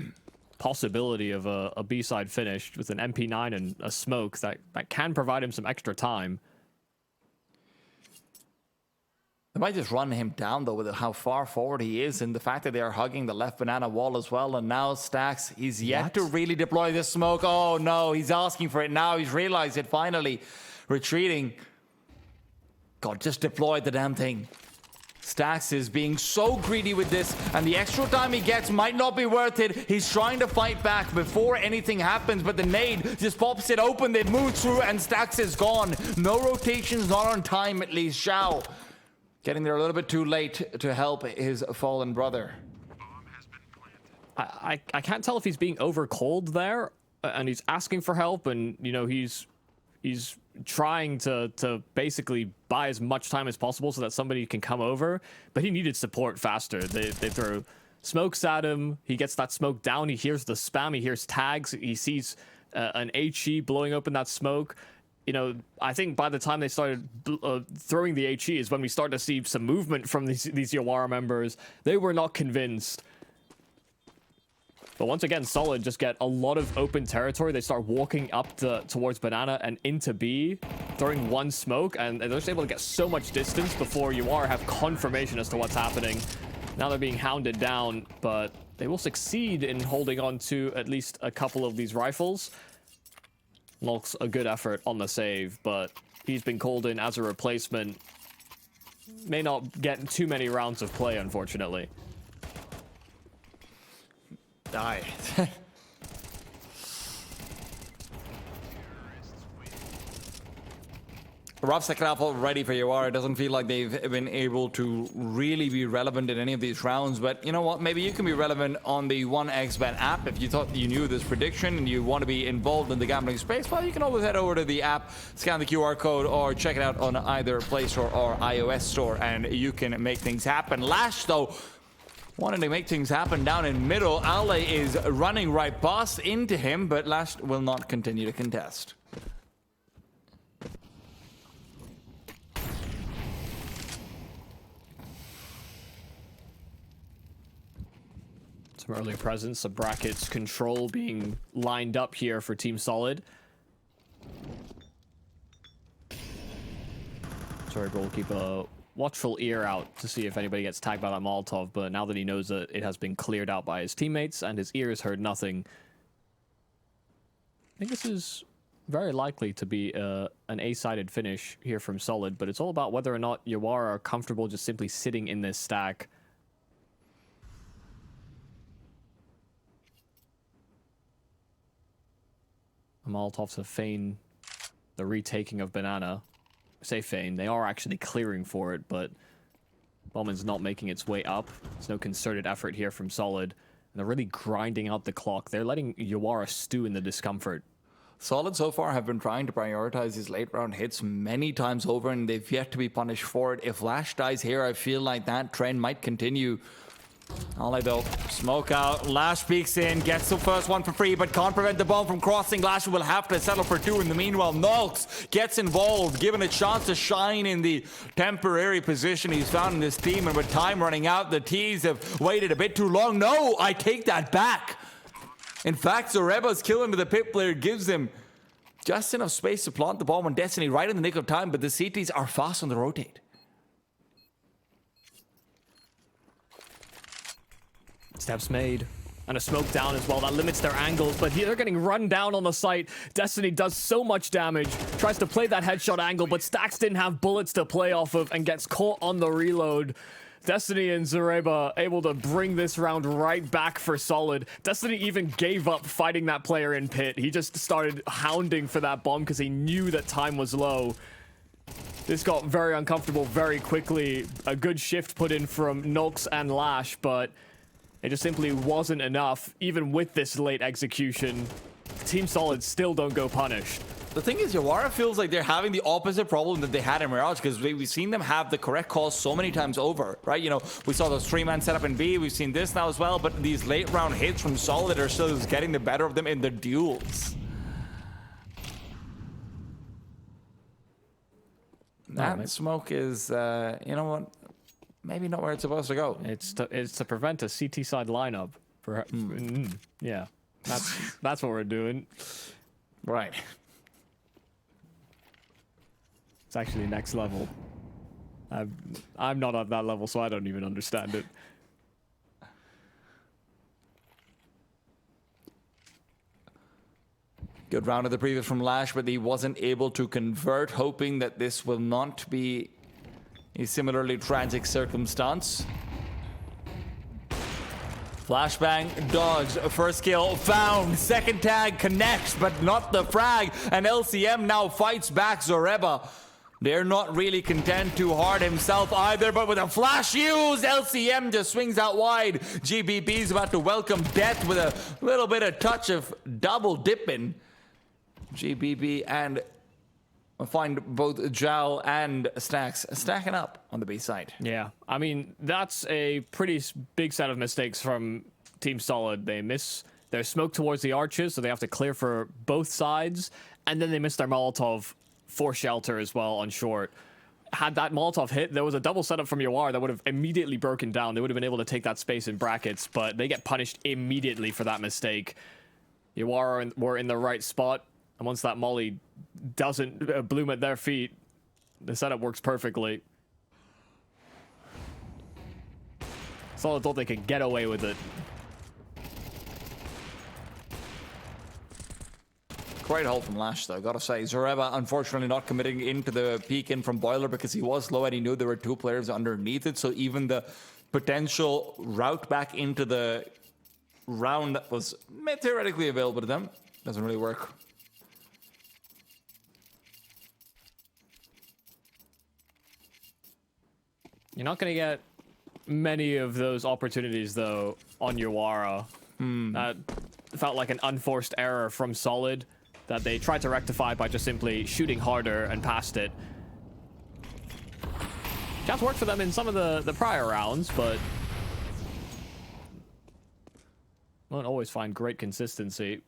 possibility of a B-side finish with an MP9 and a smoke that can provide him some extra time. They might just run him down, though, with how far forward he is and the fact that they are hugging the left banana wall as well. And now Stacks, he's yet to really deploy the smoke. Oh, no, he's asking for it now. He's realized it finally. Retreating. God, just deploy the damn thing. Stacks is being so greedy with this, and the extra time he gets might not be worth it. He's trying to fight back before anything happens, but the nade just pops it open. They move through, and Stacks is gone. No rotations, not on time at least. Zhao getting there a little bit too late to help his fallen brother. I can't tell if he's being over cold there, and he's asking for help, and you know he's trying to basically buy as much time as possible so that somebody can come over, but he needed support faster. They throw smokes at him. He gets that smoke down. He hears the spam. He hears tags. He sees an HE blowing open that smoke. You know, I think by the time they started throwing the HE is when we started to see some movement from these Yawara members. They were not convinced. But once again, Solid just get a lot of open territory. They start walking up towards Banana and into B, throwing one smoke, and they're just able to get so much distance before UR have confirmation as to what's happening. Now they're being hounded down, but they will succeed in holding on to at least a couple of these rifles. Looks a good effort on the save, but he's been called in as a replacement. May not get too many rounds of play, unfortunately. Die. Rough second half already for UR. It doesn't feel like they've been able to really be relevant in any of these rounds. But you know what? Maybe you can be relevant on the 1xBet app. If you thought you knew this prediction and you want to be involved in the gambling space, well, you can always head over to the app, scan the QR code, or check it out on either Play Store or iOS Store, and you can make things happen. Lash, though, wanting to make things happen down in middle. Ale is running right past into him, but Lash will not continue to contest. Some early presence, some brackets control being lined up here for Team Solid. Sorry, we'll keep a watchful ear out to see if anybody gets tagged by that Molotov, but now that he knows that it has been cleared out by his teammates and his ears heard nothing, I think this is very likely to be an A-sided finish here from Solid, but it's all about whether or not UR are comfortable just simply sitting in this stack. The Molotovs to feign the retaking of Banana. I say feign, they are actually clearing for it, but Bowman's not making its way up. There's no concerted effort here from Solid. And they're really grinding out the clock. They're letting UR stew in the discomfort. Solid so far have been trying to prioritize his late round hits many times over, and they've yet to be punished for it. If Lash dies here, I feel like that trend might continue. Ale though, smoke out, Lash peeks in, gets the first one for free, but can't prevent the bomb from crossing. Lash will have to settle for two. In the meanwhile, Nox gets involved, given a chance to shine in the temporary position he's found in this team, and with time running out, the T's have waited a bit too long. No, I take that back. In fact, Zoreba's kill into the pit player gives them just enough space to plant the bomb on Destiny right in the nick of time, but the CTs are fast on the rotate. Steps made. And a smoke down as well. That limits their angles, but they're getting run down on the site. Destiny does so much damage. Tries to play that headshot angle, but Stax didn't have bullets to play off of and gets caught on the reload. Destiny and Zoreba able to bring this round right back for Solid. Destiny even gave up fighting that player in pit. He just started hounding for that bomb because he knew that time was low. This got very uncomfortable very quickly. A good shift put in from Nox and Lash, but it just simply wasn't enough. Even with this late execution, Team Solid still don't go punished. The thing is, Yawara feels like they're having the opposite problem that they had in Mirage, because we've seen them have the correct calls so many times over, right? You know, we saw those three-man setup in B, we've seen this now as well, but these late round hits from Solid are still just getting the better of them in the duels. That smoke is, you know what? Maybe not where it's supposed to go. It's to prevent a CT side lineup. Yeah, that's what we're doing. Right. It's actually next level. I'm not at that level, so I don't even understand it. Good round of the previous from Lash, but he wasn't able to convert, hoping that this will not be a similarly tragic circumstance. Flashbang, dodge, first kill, found, second tag connects, but not the frag, and LCM now fights back Zoreba. They're not really content to hard himself either, but with a flash use, LCM just swings out wide. GBB's about to welcome death with a little bit of touch of double dipping. GBB and find both Jal and Stax stacking up on the B side. Yeah, I mean, that's a pretty big set of mistakes from Team Solid. They miss their smoke towards the arches, so they have to clear for both sides, and then they miss their Molotov for shelter as well on short. had that Molotov hit, there was a double setup from Yawar that would have immediately broken down. They would have been able to take that space in brackets, but they get punished immediately for that mistake. Yawar were in the right spot, and once that molly doesn't bloom at their feet, the setup works perfectly. Solid thought they could get away with it. Great hold from Lash, though, gotta say. Zareba, unfortunately, not committing into the peek in from Boiler because he was low and he knew there were two players underneath it. So even the potential route back into the round that was theoretically available to them doesn't really work. You're not going to get many of those opportunities, though, on Yawara. That felt like an unforced error from Solid that they tried to rectify by just simply shooting harder and past it. Shots worked for them in some of the prior rounds, but won't always find great consistency.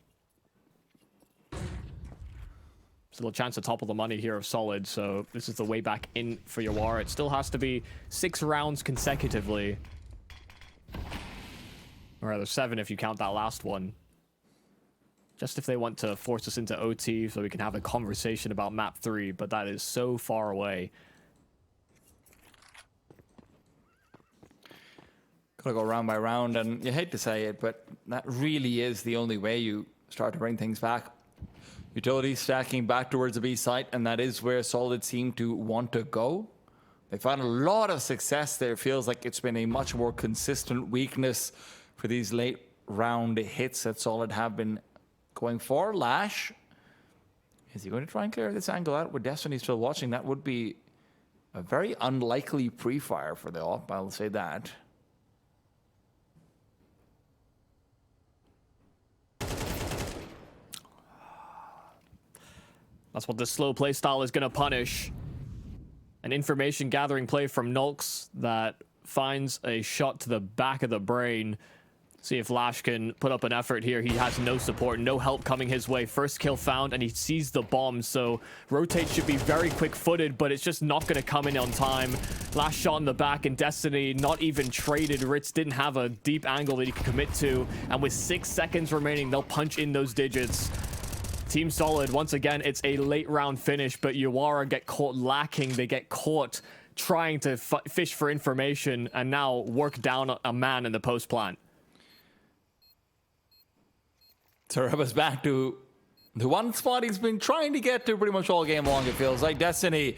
Still a chance to topple the money here of Solid, so this is the way back in for Yawar. It still has to be 6 rounds consecutively. Or rather 7 if you count that last one. Just if they want to force us into OT so we can have a conversation about map 3, but that is so far away. Gotta go round by round, and you hate to say it, but that really is the only way you start to bring things back. Utility stacking back towards the B site, and that is where Solid seem to want to go. They found a lot of success there. Feels like it's been a much more consistent weakness for these late round hits that Solid have been going for. Lash, is he going to try and clear this angle out with Destiny still watching? That would be a very unlikely pre-fire for the op, I'll say that. That's what the slow play style is going to punish. An information gathering play from Nulks that finds a shot to the back of the brain. See if Lash can put up an effort here. He has no support, no help coming his way. First kill found, and he sees the bomb, so rotate should be very quick-footed, but it's just not going to come in on time. Last shot in the back, and Destiny not even traded. Ritz didn't have a deep angle that he could commit to, and with 6 seconds remaining, they'll punch in those digits. Team Solid, once again, it's a late round finish, but Yawara get caught lacking. They get caught trying to fish for information, and now work down a man in the post plant. Zareba's back to the one spot he's been trying to get to pretty much all game long, it feels like. Destiny,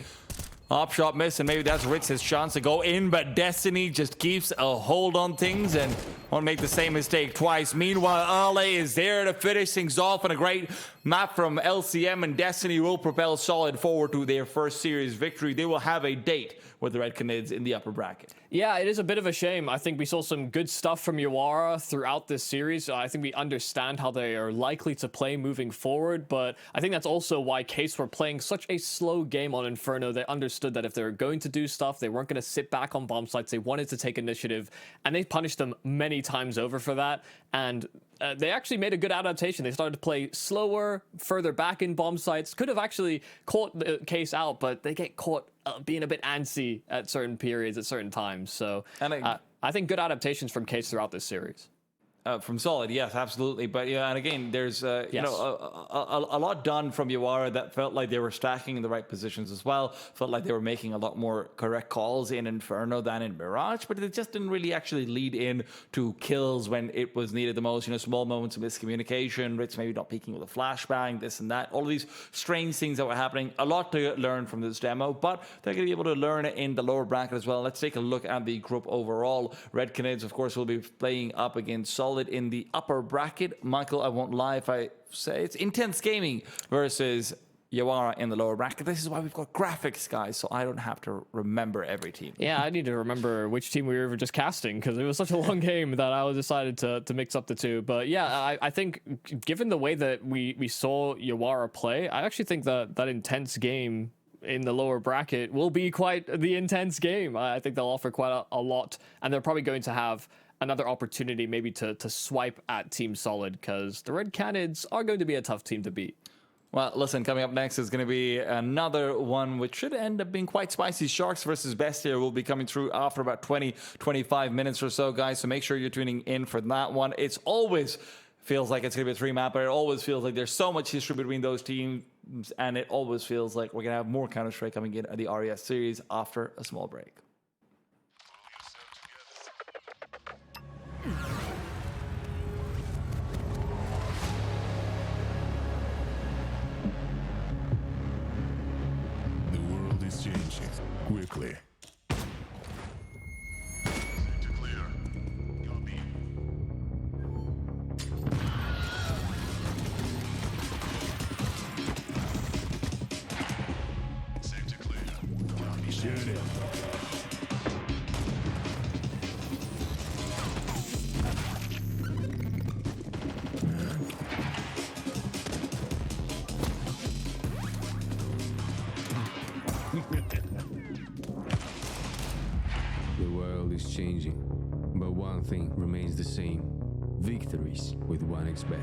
op shot miss, and maybe that's Ritz's chance to go in, but Destiny just keeps a hold on things and won't make the same mistake twice. Meanwhile, Ale is there to finish things off, and a great map from LCM, and Destiny will propel Solid forward to their first series victory. They will have a date with the Red Canids in the upper bracket. Yeah, it is a bit of a shame. I think we saw some good stuff from Yawara throughout this series. I think we understand how they are likely to play moving forward, but I think that's also why Case were playing such a slow game on Inferno. They understood that if they were going to do stuff, they weren't going to sit back on bomb sites. They wanted to take initiative, and they punished them many times over for that. And they actually made a good adaptation. They started to play slower, further back in bomb sites. Could have actually caught the Case out, but they get caught being a bit antsy at certain periods, at certain times. So I think good adaptations from Case throughout this series. From Solid, yes, absolutely. But yeah, and again, there's you know a lot done from Yawara that felt like they were stacking in the right positions as well. Felt like they were making a lot more correct calls in Inferno than in Mirage, but it just didn't really actually lead in to kills when it was needed the most. You know, small moments of miscommunication, Ritz maybe not peeking with a flashbang, this and that. All of these strange things that were happening. A lot to learn from this demo, but they're going to be able to learn it in the lower bracket as well. Let's take a look at the group overall. Red Canids, of course, will be playing up against Solid in the upper bracket. Michael, I won't lie if I say it's Intense Gaming versus Yawara in the lower bracket. This is why we've got graphics, guys, so I don't have to remember every team. Yeah, I need to remember which team we were just casting because it was such a long game that I decided to mix up the two. But yeah, I think given the way that we saw Yawara play, I actually think that Intense game in the lower bracket will be quite the intense game. I think they'll offer quite a lot, and they're probably going to have another opportunity maybe to swipe at Team Solid because the Red Canids are going to be a tough team to beat. Well, listen, coming up next is going to be another one which should end up being quite spicy. Sharks versus Bestia will be coming through after about 20-25 minutes or so, guys. So make sure you're tuning in for that one. It's always feels like it's going to be a three-mapper. It always feels like there's so much history between those teams, and it always feels like we're going to have more Counter-Strike coming in at the RES series after a small break. The world is changing quickly. The world is changing, but one thing remains the same: victories with 1xBet.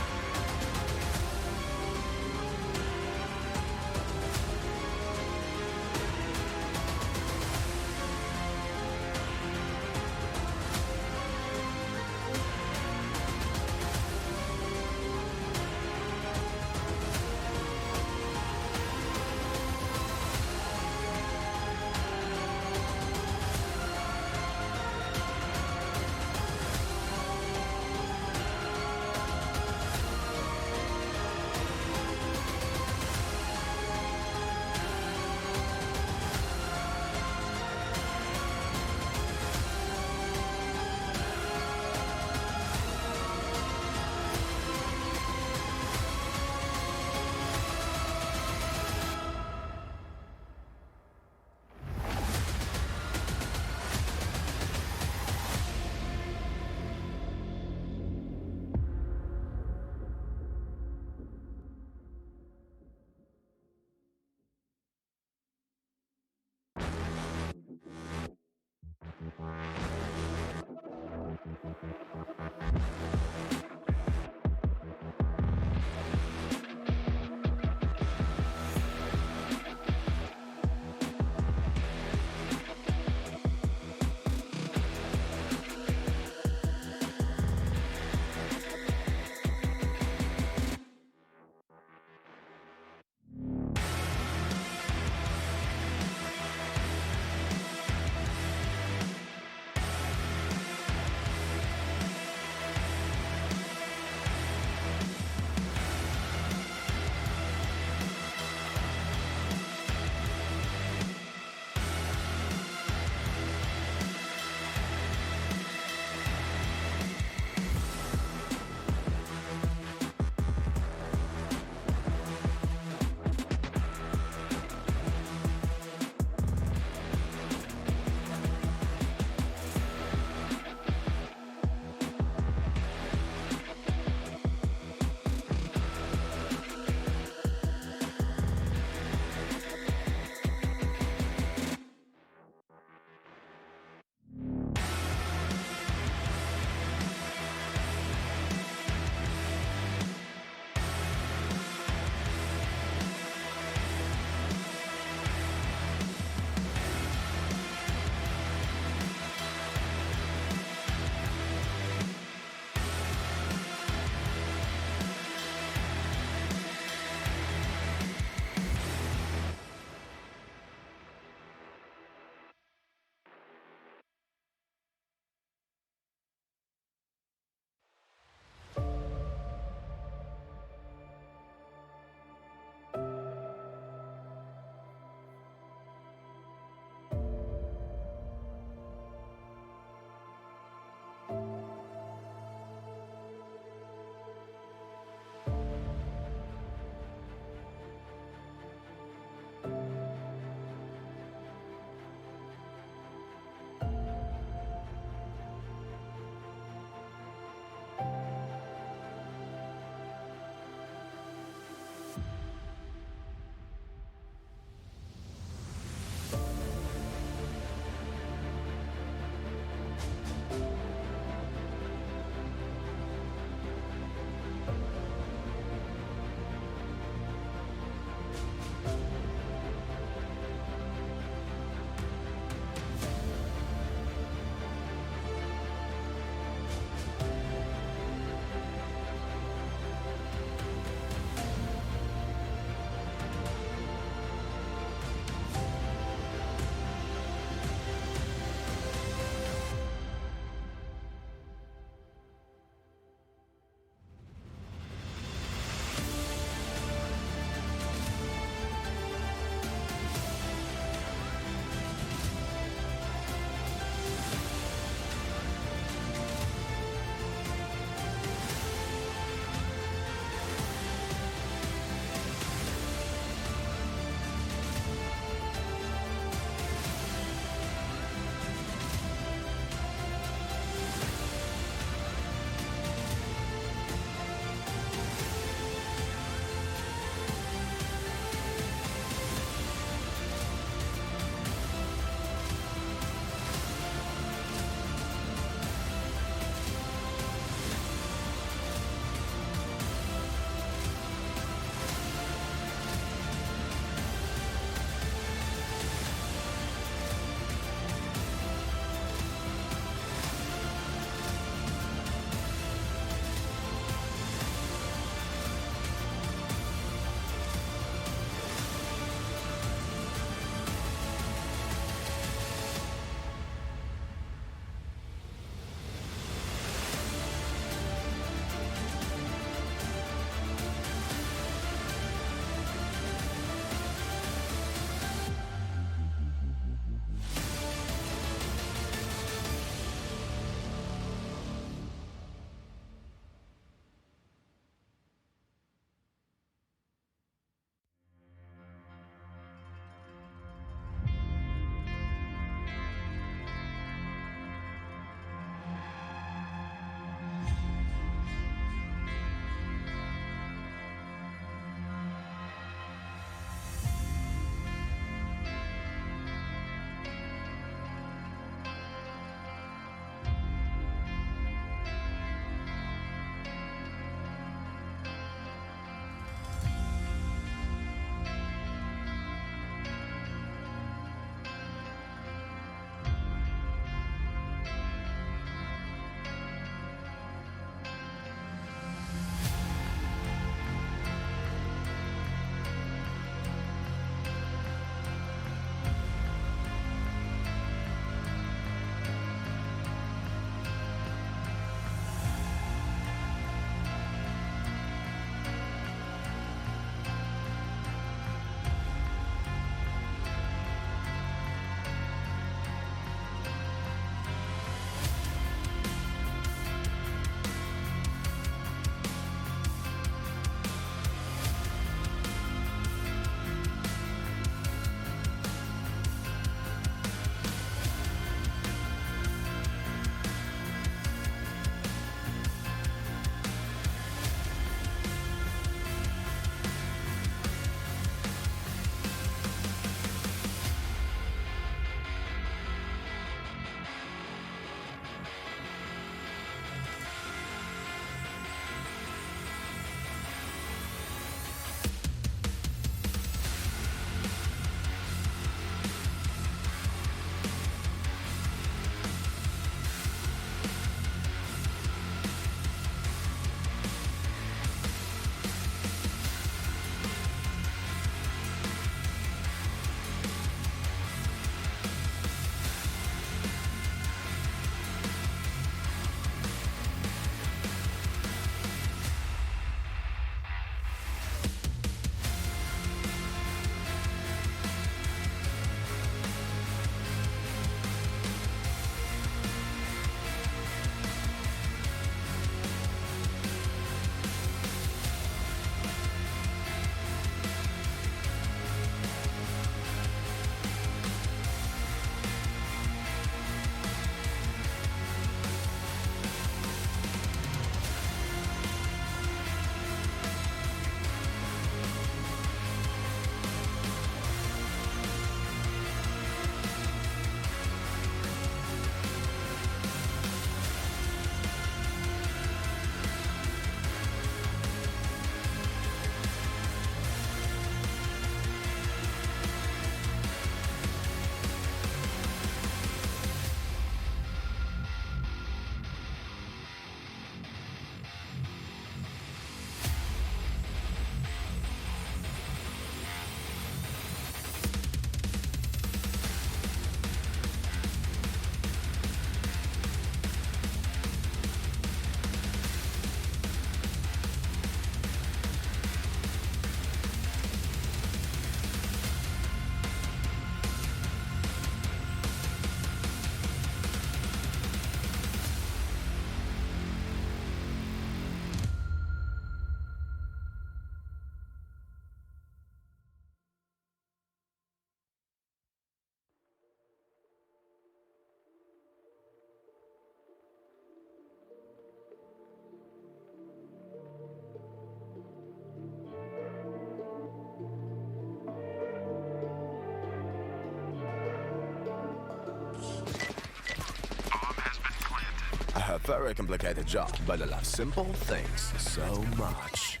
very complicated job, but I love simple things so much.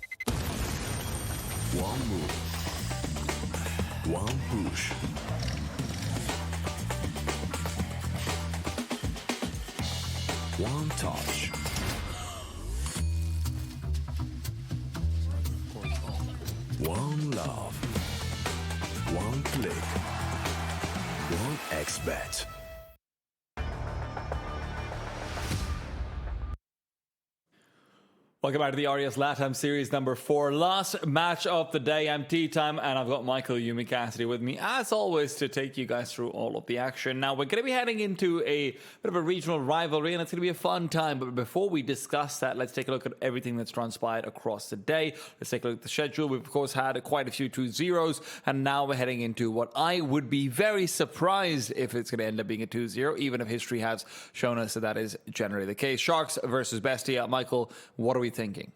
One move. One push. One touch. One love. One click. One XBet. Welcome back to the RES Latam Series number 4. Last match of the day. I'm Tea Time, and I've got Michael Yumi Cassidy with me, as always, to take you guys through all of the action. Now, we're going to be heading into a bit of a regional rivalry, and it's going to be a fun time. But before we discuss that, let's take a look at everything that's transpired across the day. Let's take a look at the schedule. We've, of course, had quite a few 2-0s, and now we're heading into what I would be very surprised if it's going to end up being a 2-0, even if history has shown us that that is generally the case. Sharks versus Bestia. Michael, what are we thinking?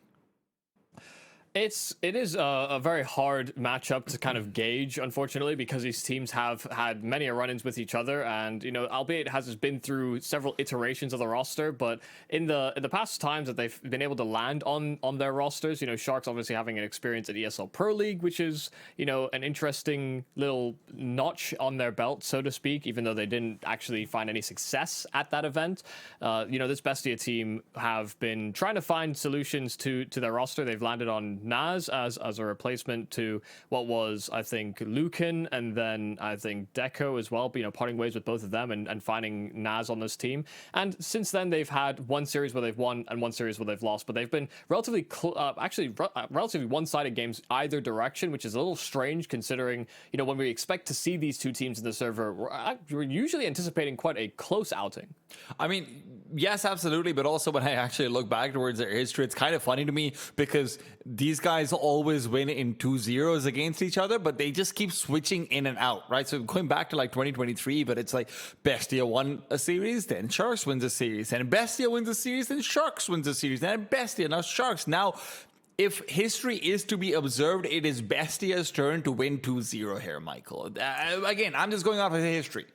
It is a very hard matchup to kind of gauge, unfortunately, because these teams have had many run-ins with each other, and albeit it has been through several iterations of the roster, but in the past times that they've been able to land on their rosters, Sharks obviously having an experience at ESL Pro League, which is an interesting little notch on their belt, so to speak, even though they didn't actually find any success at that event. This Bestia team have been trying to find solutions to their roster. They've landed on Naz as a replacement to what was, I think, Lucan, and then I think Deco as well, parting ways with both of them and finding Naz on this team. And since then, they've had one series where they've won and one series where they've lost, but they've been relatively relatively one-sided games either direction, which is a little strange considering, when we expect to see these two teams in the server, we're usually anticipating quite a close outing. I mean, yes, absolutely, but also when I actually look back towards their history, it's kind of funny to me because these guys always win in 2-0s against each other, but they just keep switching in and out, right? So going back to like 2023, but it's like Bestia won a series, then Sharks wins a series, then Bestia wins a series, then Sharks wins a series, then Bestia, now Sharks. Now, if history is to be observed, it is Bestia's turn to win 2-0 here, Michael. Again, I'm just going off of history.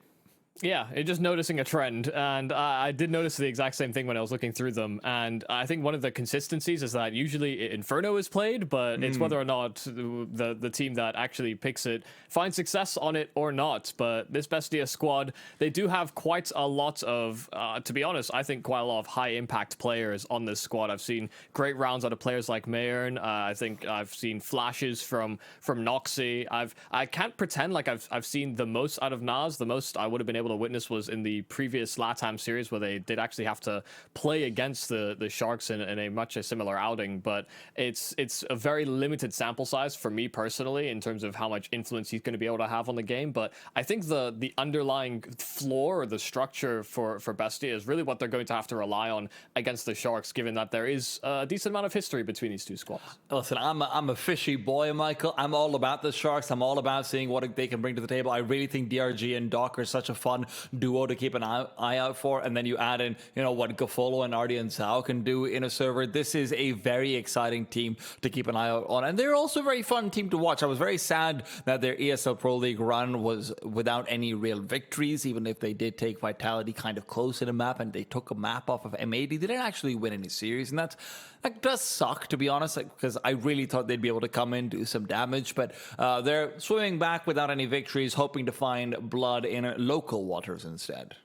Yeah, just noticing a trend, and I did notice the exact same thing when I was looking through them, and I think one of the consistencies is that usually Inferno is played, but it's whether or not the team that actually picks it finds success on it or not. But this Bestia squad, they do have quite a lot of, to be honest, I think quite a lot of high-impact players on this squad. I've seen great rounds out of players like Mayern. I think I've seen flashes from Noxy. I can't pretend like I've seen the most out of Naz. The most I would have been able to witness was in the previous Latam series where they did actually have to play against the Sharks in a much similar outing, but it's a very limited sample size for me personally in terms of how much influence he's going to be able to have on the game. But I think the underlying floor or the structure for Bestia is really what they're going to have to rely on against the Sharks, given that there is a decent amount of history between these two squads. Listen, I'm a fishy boy, Michael. I'm all about the Sharks. I'm all about seeing what they can bring to the table. I really think DRG and Doc are such a fun duo to keep an eye out for, and then you add in what Gafolo and Ardi and Zhao can do in a server. This is a very exciting team to keep an eye out on, and they're also a very fun team to watch. I was very sad that their ESL Pro League run was without any real victories, even if they did take Vitality kind of close in a map and they took a map off of M80. They didn't actually win any series, and that does suck, to be honest, because I really thought they'd be able to come in, do some damage, but they're swimming back without any victories, hoping to find blood in local waters instead.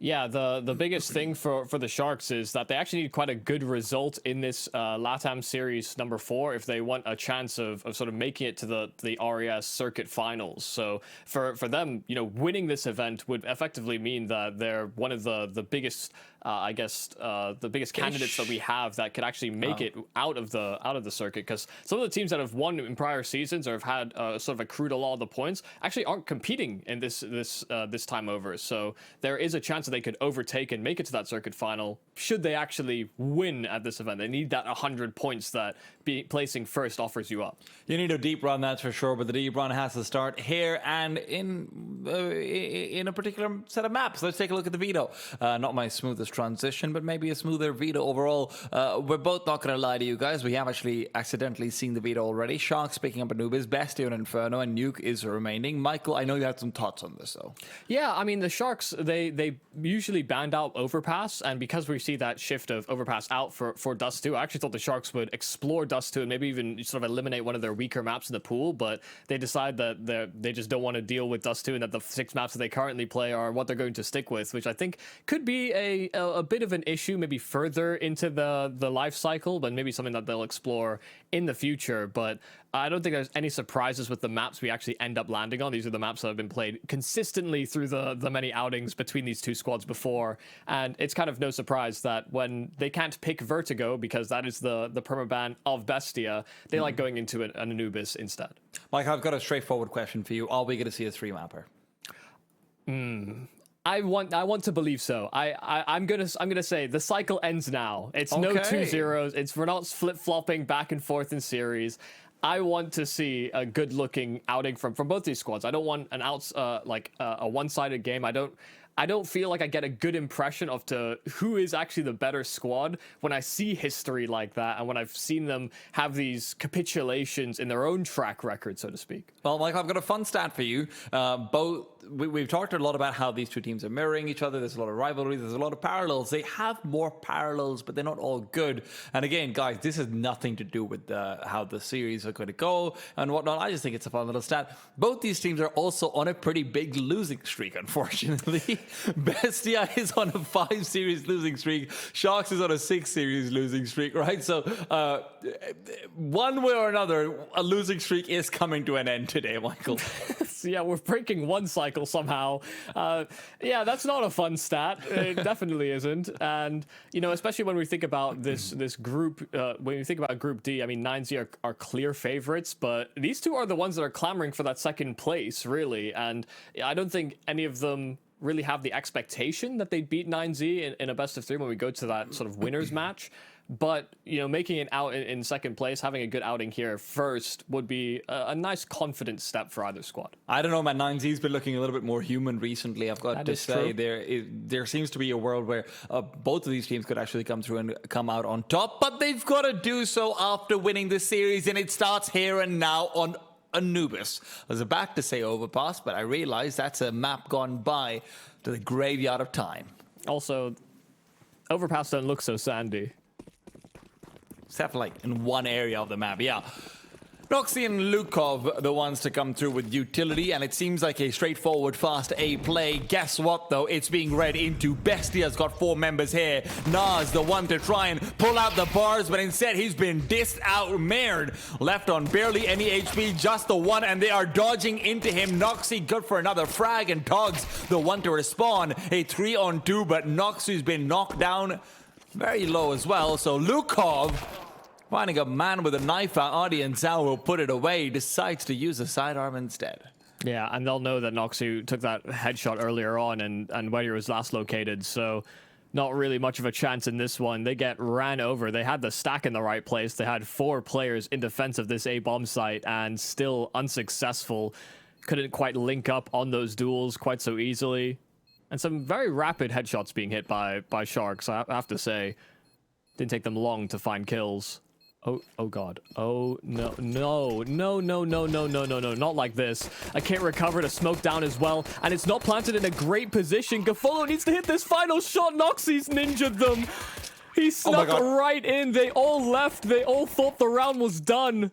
Yeah, the biggest thing for the Sharks is that they actually need quite a good result in this Latam Series number 4 if they want a chance of sort of making it to the RES circuit finals. So for them, winning this event would effectively mean that they're one of the biggest, the biggest candidates that we have that could actually make it out of the circuit, because some of the teams that have won in prior seasons or have had sort of accrued a lot of the points actually aren't competing in this time over. So there is a chance that they could overtake and make it to that circuit final should they actually win at this event. They need that 100 points that placing first offers you up. You need a deep run, that's for sure, but the deep run has to start here and in a particular set of maps. Let's take a look at the Veto. Not my smoothest smoothest transition, but maybe a smoother Vita overall. We're both not going to lie to you guys. We have actually accidentally seen the Vita already. Sharks picking up Anubis, Bestia and Inferno, and Nuke is remaining. Michael, I know you had some thoughts on this, though. Yeah, I mean, the Sharks, they usually banned out Overpass, and because we see that shift of Overpass out for Dust 2, I actually thought the Sharks would explore Dust 2 and maybe even sort of eliminate one of their weaker maps in the pool, but they decide that they just don't want to deal with Dust 2 and that the 6 maps that they currently play are what they're going to stick with, which I think could be a bit of an issue maybe further into the life cycle, but maybe something that they'll explore in the future. But I don't think there's any surprises with the maps we actually end up landing on. These are the maps that have been played consistently through the many outings between these two squads before, and it's kind of no surprise that when they can't pick Vertigo, because that is the permaban of Bestia, they like going into an Anubis instead. Mike, I've got a straightforward question for you. Are we going to see a 3-mapper? I want to believe so. I'm gonna say the cycle ends now. It's no Okay. 2-0s. We're not flip-flopping back and forth in series. I want to see a good-looking outing from both these squads. I don't want an a one-sided game. I don't feel like I get a good impression of who is actually the better squad when I see history like that and when I've seen them have these capitulations in their own track record, so to speak. Well, Mike, I've got a fun stat for you. We've talked a lot about how these two teams are mirroring each other. There's a lot of rivalry. There's a lot of parallels. They have more parallels, but they're not all good. And again, guys, this has nothing to do with how the series are going to go and whatnot. I just think it's a fun little stat. Both these teams are also on a pretty big losing streak, unfortunately. Bestia is on a 5-series losing streak. Sharks is on a 6-series losing streak, right? So one way or another, a losing streak is coming to an end today, Michael. So yeah, we're breaking one cycle somehow. Yeah, that's not a fun stat. It definitely isn't. And, especially when we think about this group, when we think about Group D, I mean, 9Z are clear favorites, but these two are the ones that are clamoring for that second place, really. And I don't think any of them really have the expectation that they'd beat 9Z in a best of 3 when we go to that sort of winners match. But, making it out in second place, having a good outing here first would be a nice confident step for either squad. I don't know, man. 9Z's been looking a little bit more human recently, I've got to say. There seems to be a world where both of these teams could actually come through and come out on top, but they've got to do so after winning the series, and it starts here and now on Anubis. I was about to say Overpass, but I realized that's a map gone by to the graveyard of time. Also, Overpass don't look so sandy. Except like in one area of the map, yeah. Noxy and Lukov, the ones to come through with utility, and it seems like a straightforward fast A play. Guess what, though? It's being read into. Bestia's got 4 members here. Nas, the one to try and pull out the bars, but instead he's been out-mared. Left on barely any HP, just the one, and they are dodging into him. Noxy good for another frag, and Togs, the one to respawn. A 3-on-2, but Noxy's been knocked down very low as well, so Lukov, finding a man with a knife out, audience now will put it away, decides to use a sidearm instead. Yeah, and they'll know that Noxu took that headshot earlier on and where he was last located, so not really much of a chance in this one. They get ran over. They had the stack in the right place. They had 4 players in defense of this A-bomb site and still unsuccessful. Couldn't quite link up on those duels quite so easily. And some very rapid headshots being hit by Sharks, I have to say. Didn't take them long to find kills. Oh god. Oh no, not like this. I can't recover to smoke down as well, and it's not planted in a great position. Gafolo needs to hit this final shot. Noxy's ninja'd them. He snuck right in. They all left. They all thought the round was done.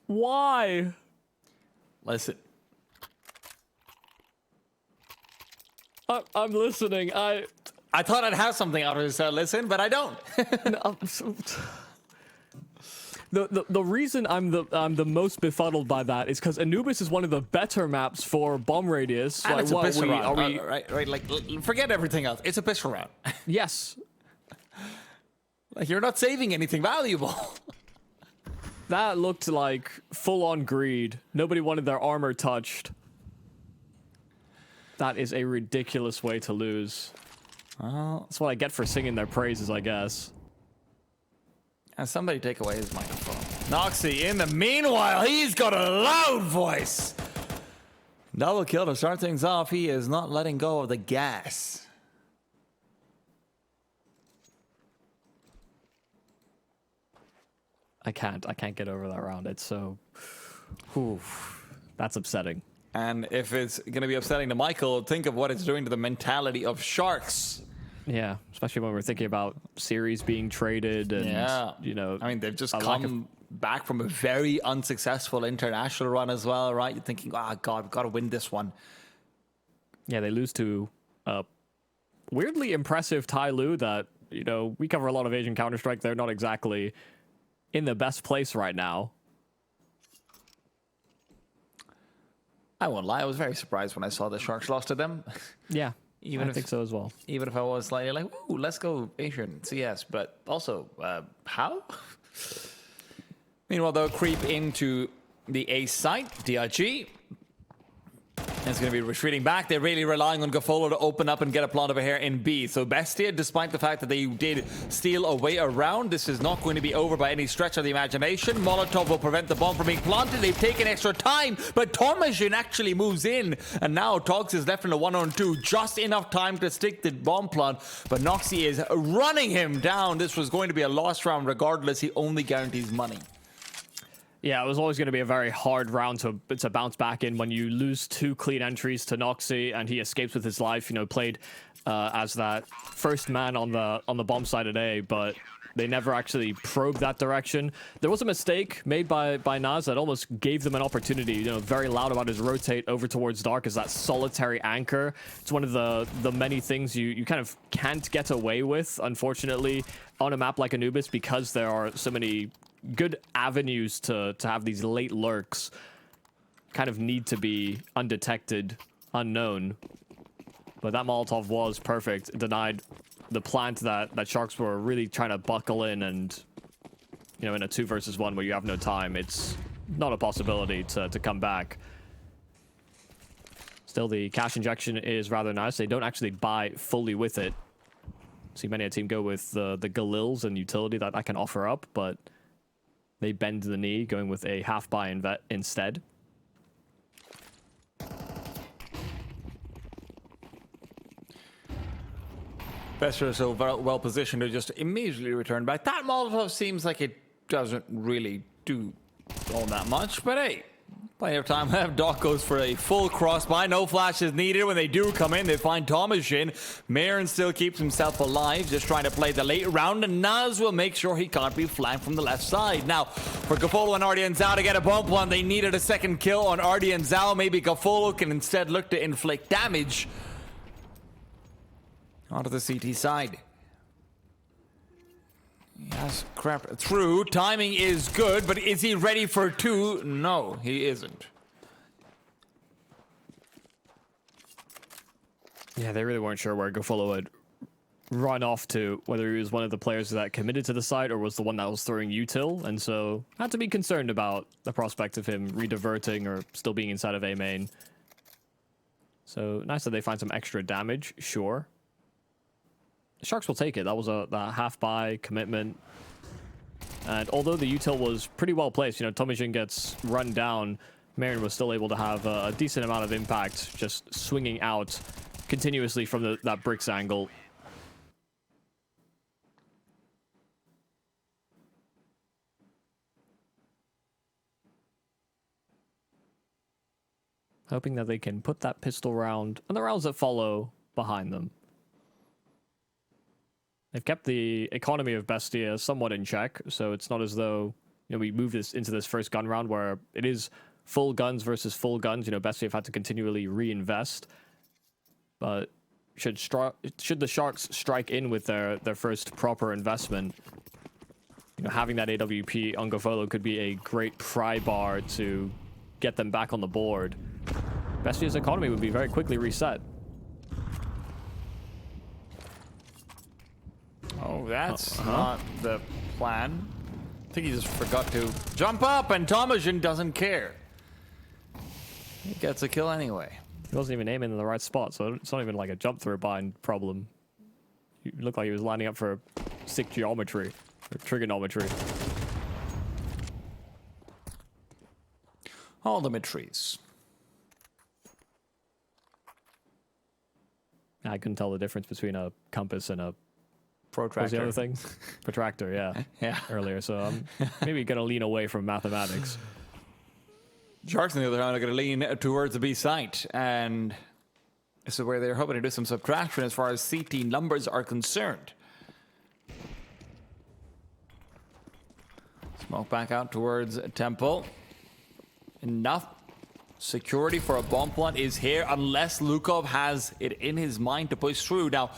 Why? Listen. I'm listening. I thought I'd have something out of this listen, but I don't. The reason I'm the most befuddled by that is because Anubis is one of the better maps for bomb radius. And like, it's a pistol round. we... Right, like, forget everything else. It's a pistol round. Yes. Like, you're not saving anything valuable. That looked like full-on greed. Nobody wanted their armor touched. That is a ridiculous way to lose. Well, that's what I get for singing their praises, I guess. And somebody take away his microphone. Noxy, in the meanwhile, he's got a loud voice. Double kill to start things off. He is not letting go of the gas. I can't get over that round. It's so... Oof, that's upsetting. And if it's going to be upsetting to Michael, think of what it's doing to the mentality of Sharks. Yeah, especially when we're thinking about series being traded and, you know... I mean, they've just come back from a very unsuccessful international run as well, right? You're thinking, oh, God, we've got to win this one. Yeah, they lose to a weirdly impressive Tai Lu that, you know, we cover a lot of Asian Counter-Strike. They're not exactly in the best place right now. I won't lie, I was very surprised when I saw the Sharks lost to them. Yeah, I think so as well. Even if I was slightly like, ooh, let's go Asian CS, but also, how? Meanwhile, they'll creep into the A site, DRG. It's going to be retreating back. They're really relying on Gafolo to open up and get a plant over here in B. So Bestia, despite the fact that they did steal a way around, this is not going to be over by any stretch of the imagination. Molotov will prevent the bomb from being planted. They've taken extra time, but Tormajin actually moves in. And now Togs is left in a 1-on-2. Just enough time to stick the bomb plant, but Noxy is running him down. This was going to be a lost round regardless. He only guarantees money. Yeah, it was always going to be a very hard round to bounce back in when you lose 2 clean entries to Noxy and he escapes with his life. You know, played as that first man on the bomb side at A, but they never actually probed that direction. There was a mistake made by Naz that almost gave them an opportunity. You know, very loud about his rotate over towards Dark as that solitary anchor. It's one of the many things you kind of can't get away with, unfortunately, on a map like Anubis because there are so many good avenues to have these late lurks. Kind of need to be undetected, unknown. But that Molotov was perfect. It denied the plant that Sharks were really trying to buckle in, and you know, in a 2 versus 1 where you have no time, it's not a possibility to come back. Still, the cash injection is rather nice. They don't actually buy fully with it. See many a team go with the Galils and utility that can offer up, but they bend the knee, going with a half buy instead. Bester is so well positioned to just immediately return back. That Molotov seems like it doesn't really do all that much, but hey, plenty of time. Doc goes for a full crossbuy. No flash is needed. When they do come in, they find Tomajin. Marin still keeps himself alive, just trying to play the late round, and Naz will make sure he can't be flanked from the left side. Now, for Gafolo and Ardi and Zhao to get a bump one, they needed a second kill on Ardi and Zhao. Maybe Gafolo can instead look to inflict damage onto the CT side. Yes, crap through. Timing is good, but is he ready for 2? No, he isn't. Yeah, they really weren't sure where Gafolo would run off to, whether he was one of the players that committed to the site or was the one that was throwing util, and so had to be concerned about the prospect of him rediverting or still being inside of A main. So nice that they find some extra damage, sure. The Sharks will take it. That was a half buy commitment. And although the util was pretty well placed, you know, Tomajin gets run down, Marin was still able to have a decent amount of impact, just swinging out continuously from that bricks angle. Hoping that they can put that pistol round and the rounds that follow behind them. They've kept the economy of Bestia somewhat in check, so it's not as though, you know, we move this into this first gun round where it is full guns versus full guns. You know, Bestia have had to continually reinvest. But should the Sharks strike in with their first proper investment, you know, having that AWP on Gafolo could be a great pry bar to get them back on the board. Bestia's economy would be very quickly reset. Oh, that's not the plan. I think he just forgot to jump up, and Tomajin doesn't care. He gets a kill anyway. He wasn't even aiming in the right spot, so it's not even like a jump through bind problem. He looked like he was lining up for sick geometry, or trigonometry. All the mid-trees. I couldn't tell the difference between a compass and a protractor. What was the other thing? Protractor, yeah. Yeah. Earlier, so I'm maybe going to lean away from mathematics. Sharks, on the other hand, are going to lean towards the B site, and this is where they're hoping to do some subtraction as far as CT numbers are concerned. Smoke back out towards Temple. Enough security for a bomb plant is here, unless Lukov has it in his mind to push through. Now,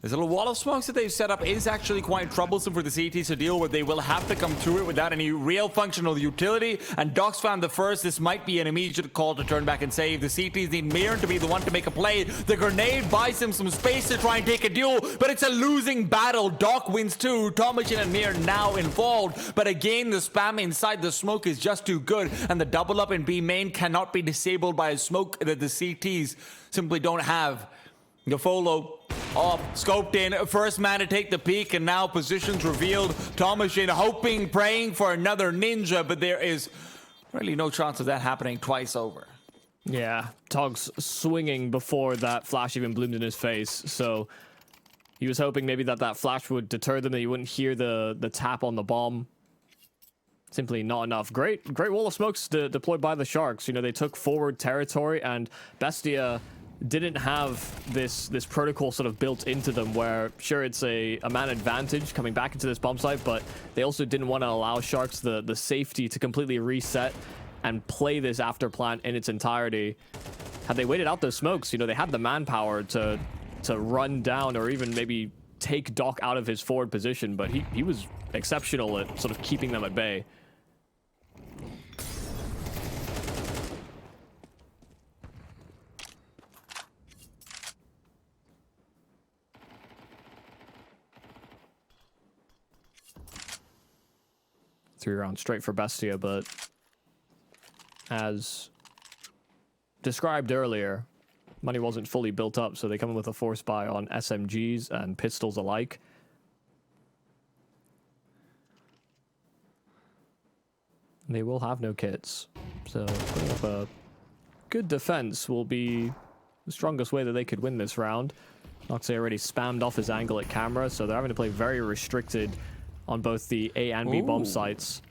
this little wall of smokes that they've set up is actually quite troublesome for the CTs to deal with. They will have to come through it without any real functional utility. And Docs found the first. This might be an immediate call to turn back and save. The CTs need Mirren to be the one to make a play. The grenade buys him some space to try and take a duel, but it's a losing battle. Doc wins too. Tomashin and Mirren now involved. But again, the spam inside the smoke is just too good. And the double up in B main cannot be disabled by a smoke that the CTs simply don't have. Gafolo off, scoped in, first man to take the peek, and now positions revealed. Tomashin hoping, praying for another ninja, but there is really no chance of that happening twice over. Yeah, Togs swinging before that flash even bloomed in his face, so he was hoping maybe that flash would deter them, that you wouldn't hear the tap on the bomb. Simply not enough. Great wall of smokes deployed by the Sharks. You know, they took forward territory, and Bestia didn't have this protocol sort of built into them where, sure, it's a man advantage coming back into this bomb site, but they also didn't want to allow Sharks the safety to completely reset and play this after plant in its entirety. Had they waited out those smokes, you know, they had the manpower to run down or even maybe take Doc out of his forward position, but he was exceptional at sort of keeping them at bay. Three rounds straight for Bestia, but as described earlier, money wasn't fully built up, so they come in with a force buy on SMGs and pistols alike. And they will have no kits, so putting up a good defense will be the strongest way that they could win this round. Noxie already spammed off his angle at camera, so they're having to play very restricted on both the A and B bomb sites.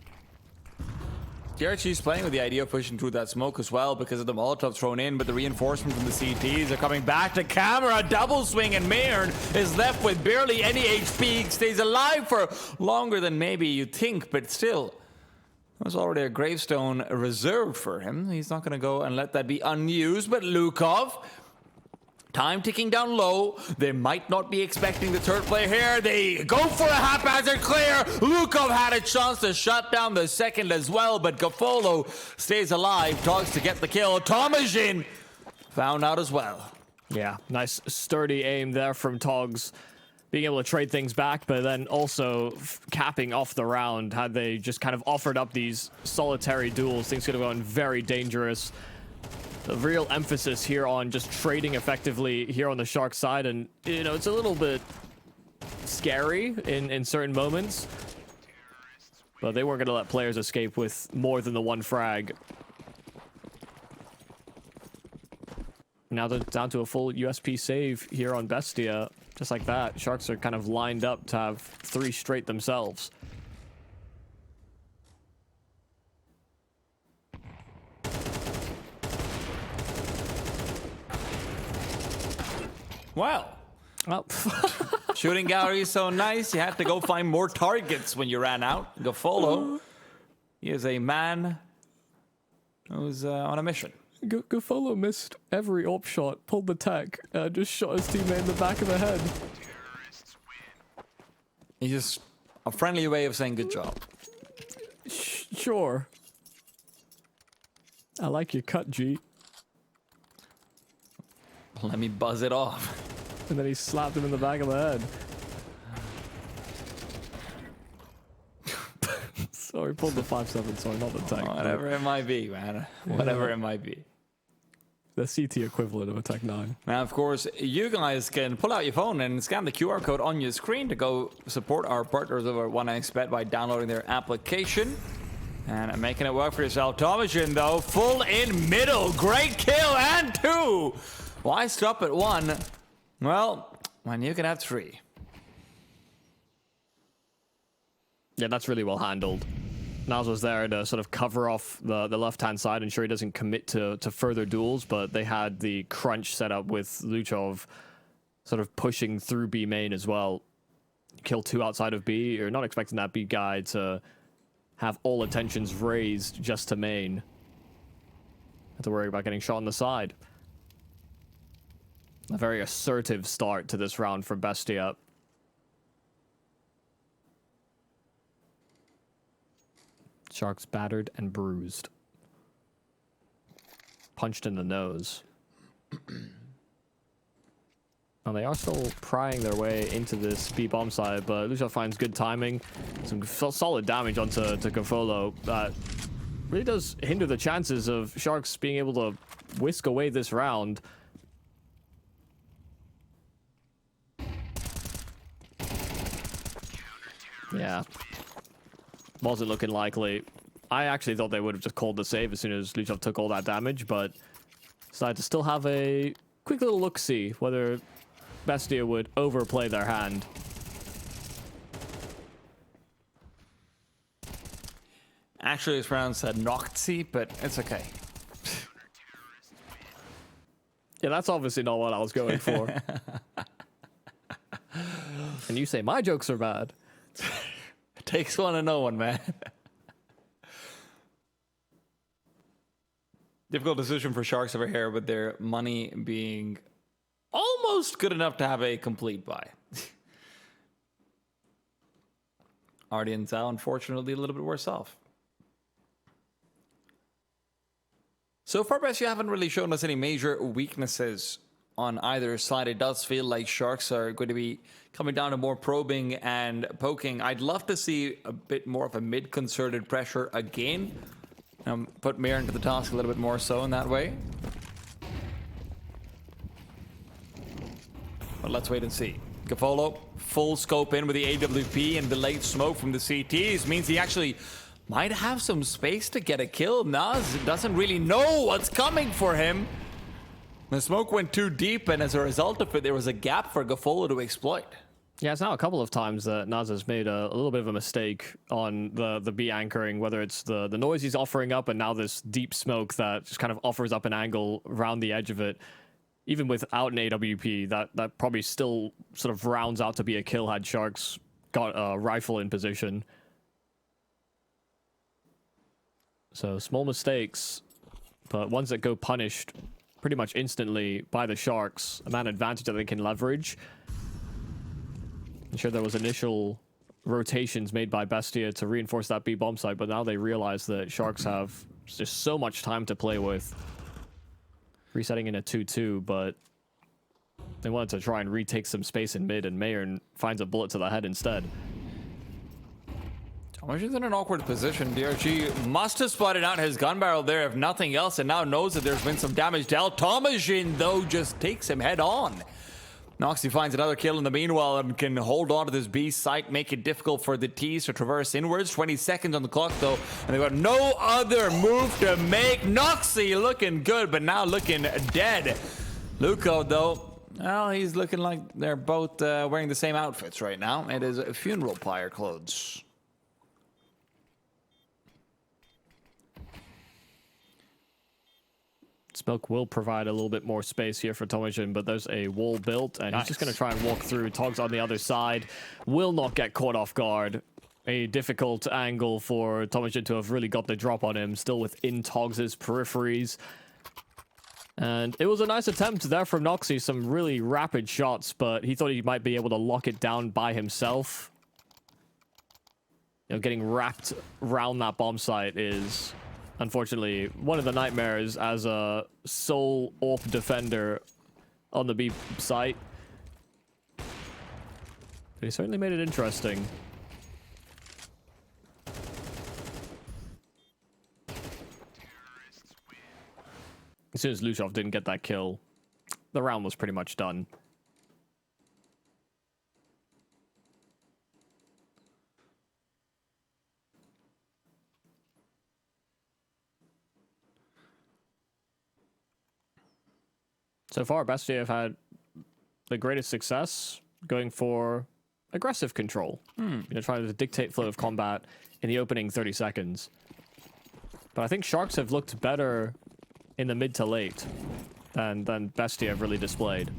DRG's playing with the idea of pushing through that smoke as well because of the Molotov thrown in, but the reinforcements from the CTs are coming back to camera. Double swing, and Mirren is left with barely any HP. Stays alive for longer than maybe you'd think, but still, there's already a gravestone reserved for him. He's not going to go and let that be unused, but Lukov, time ticking down low. They might not be expecting the third player here. They go for a haphazard clear. Lukov had a chance to shut down the second as well, but Gafolo stays alive, talks to get the kill. Tomashin found out as well. Yeah, nice sturdy aim there from Togs, being able to trade things back, but then also capping off the round. Had they just kind of offered up these solitary duels, things could have gone very dangerous. The real emphasis here on just trading effectively here on the Shark side, and you know, it's a little bit scary in certain moments, but they weren't going to let players escape with more than the one frag. Now they're down to a full USP save here on Bestia. Just like that, Sharks are kind of lined up to have 3 straight themselves. Well, Oh. shooting gallery is so nice, you had to go find more targets when you ran out. Gafolo, he is a man who's on a mission. Gafolo missed every op shot, pulled the tech, just shot his teammate in the back of the head. He's just a friendly way of saying good job. Sure. I like your cut, G. Let me buzz it off. And then he slapped him in the back of the head. Sorry, pulled the 5.7, sorry, not the tech. Whatever it might be, man. Whatever it might be. The CT equivalent of a Tech 9. Now, of course, you guys can pull out your phone and scan the QR code on your screen to go support our partners over at 1xBet by downloading their application and making it work for yourself. Tomashin, though, full in middle. Great kill, and 2. Why stop at 1? Well, when you can have 3. Yeah, that's really well handled. Nas was there to sort of cover off the left-hand side, ensure he doesn't commit to further duels, but they had the crunch set up with Luchov sort of pushing through B main as well. Kill 2 outside of B. You're not expecting that B guy to have all attentions raised just to main. Have to worry about getting shot on the side. A very assertive start to this round for Bestia. Sharks battered and bruised. Punched in the nose. And they are still prying their way into this B-bomb side, but Lucia finds good timing. Some solid damage onto Gafolo that really does hinder the chances of Sharks being able to whisk away this round. Yeah. Wasn't looking likely. I actually thought they would have just called the save as soon as Luchov took all that damage, but decided to still have a quick little look-see whether Bestia would overplay their hand. Actually, this round said Noxy, but it's okay. Yeah, that's obviously not what I was going for. And you say my jokes are bad. It takes one to know one, man. Difficult decision for Sharks over here, with their money being almost good enough to have a complete buy. Artie and Zal, unfortunately, a little bit worse off. So far, Best, you haven't really shown us any major weaknesses on either side. It does feel like Sharks are going to be coming down to more probing and poking. I'd love to see a bit more of a mid-concerted pressure again. Put Mir into the task a little bit more so in that way. But let's wait and see. Gafolo, full scope in with the AWP and the late smoke from the CTs means he actually might have some space to get a kill. Nas doesn't really know what's coming for him. The smoke went too deep, and as a result of it, there was a gap for Gafolo to exploit. Yeah, it's now a couple of times that Naz has made a little bit of a mistake on the B anchoring, whether it's the noise he's offering up and now this deep smoke that just kind of offers up an angle around the edge of it. Even without an AWP, that probably still sort of rounds out to be a kill had Sharks got a rifle in position. So small mistakes, but ones that go punished pretty much instantly by the Sharks. A man advantage that they can leverage. I'm sure there was initial rotations made by Bestia to reinforce that B bomb site, but now they realize that Sharks have just so much time to play with. Resetting in a 2-2, but they wanted to try and retake some space in mid, and Mayern finds a bullet to the head instead. Thomas in an awkward position. DRG must have spotted out his gun barrel there, if nothing else, and now knows that there's been some damage dealt. Tomajin, though, just takes him head on. Noxy finds another kill in the meanwhile and can hold on to this B site, make it difficult for the T's to traverse inwards. 20 seconds on the clock, though, and they've got no other move to make. Noxy looking good, but now looking dead. Luco, though, well, he's looking like they're both wearing the same outfits right now. It is funeral pyre clothes. Smoke will provide a little bit more space here for Tomajin, but there's a wall built, and he's just going to try and walk through. Togs on the other side will not get caught off guard. A difficult angle for Tomajin to have really got the drop on him, still within Togs' peripheries. And it was a nice attempt there from Noxy, some really rapid shots, but he thought he might be able to lock it down by himself. You know, getting wrapped around that bomb site is, unfortunately, one of the nightmares as a sole AWP defender on the B site. But he certainly made it interesting. As soon as Lushov didn't get that kill, the round was pretty much done. So far, Bestia have had the greatest success going for aggressive control. You know, trying to dictate flow of combat in the opening 30 seconds. But I think Sharks have looked better in the mid to late than Bestia have really displayed.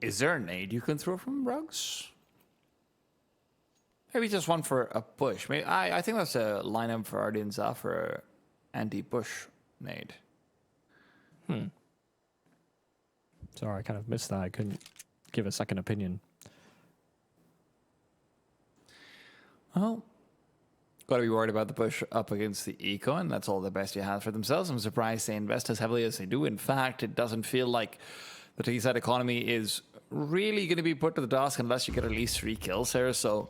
Is there a nade you can throw from Rugs? Maybe just one for a push. Maybe I think that's a lineup for Ardenza for anti-push nade. Sorry, I kind of missed that. I couldn't give a second opinion. Well, got to be worried about the push up against the Eco, and that's all the best you have for themselves. I'm surprised they invest as heavily as they do. In fact, it doesn't feel like the T-side economy is really going to be put to the task unless you get at least 3 kills here. So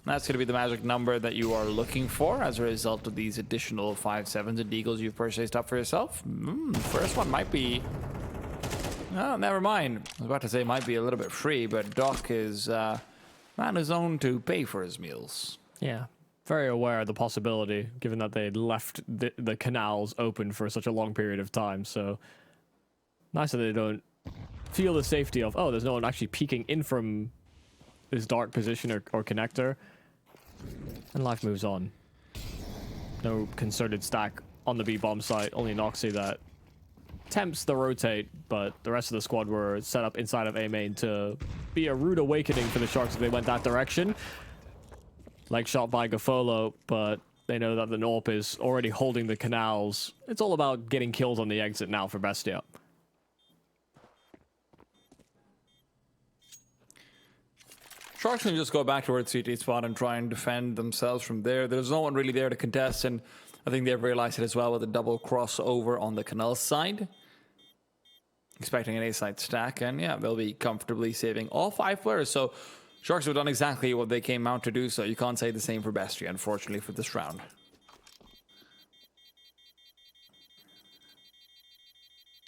that's going to be the magic number that you are looking for as a result of these additional 5/7s and Deagles you've purchased up for yourself. First one might be... Oh, never mind. I was about to say might be a little bit free, but Doc is on his own to pay for his meals. Yeah, very aware of the possibility, given that they left the canals open for such a long period of time. So nice that they don't feel the safety of, oh, there's no one actually peeking in from this dark position or connector. And life moves on. No concerted stack on the B-bomb site, only Noxy that attempts the rotate, but the rest of the squad were set up inside of A main to be a rude awakening for the Sharks if they went that direction. Like shot by Gafolo, but they know that the Norp is already holding the canals. It's all about getting kills on the exit now for Bestia. Sharks can just go back towards CT spot and try and defend themselves from there. There's no one really there to contest, and I think they've realized it as well with the double crossover on the canal side. Expecting an A-side stack, and yeah, they'll be comfortably saving all 5 players. So Sharks have done exactly what they came out to do, so you can't say the same for Bestia, unfortunately, for this round.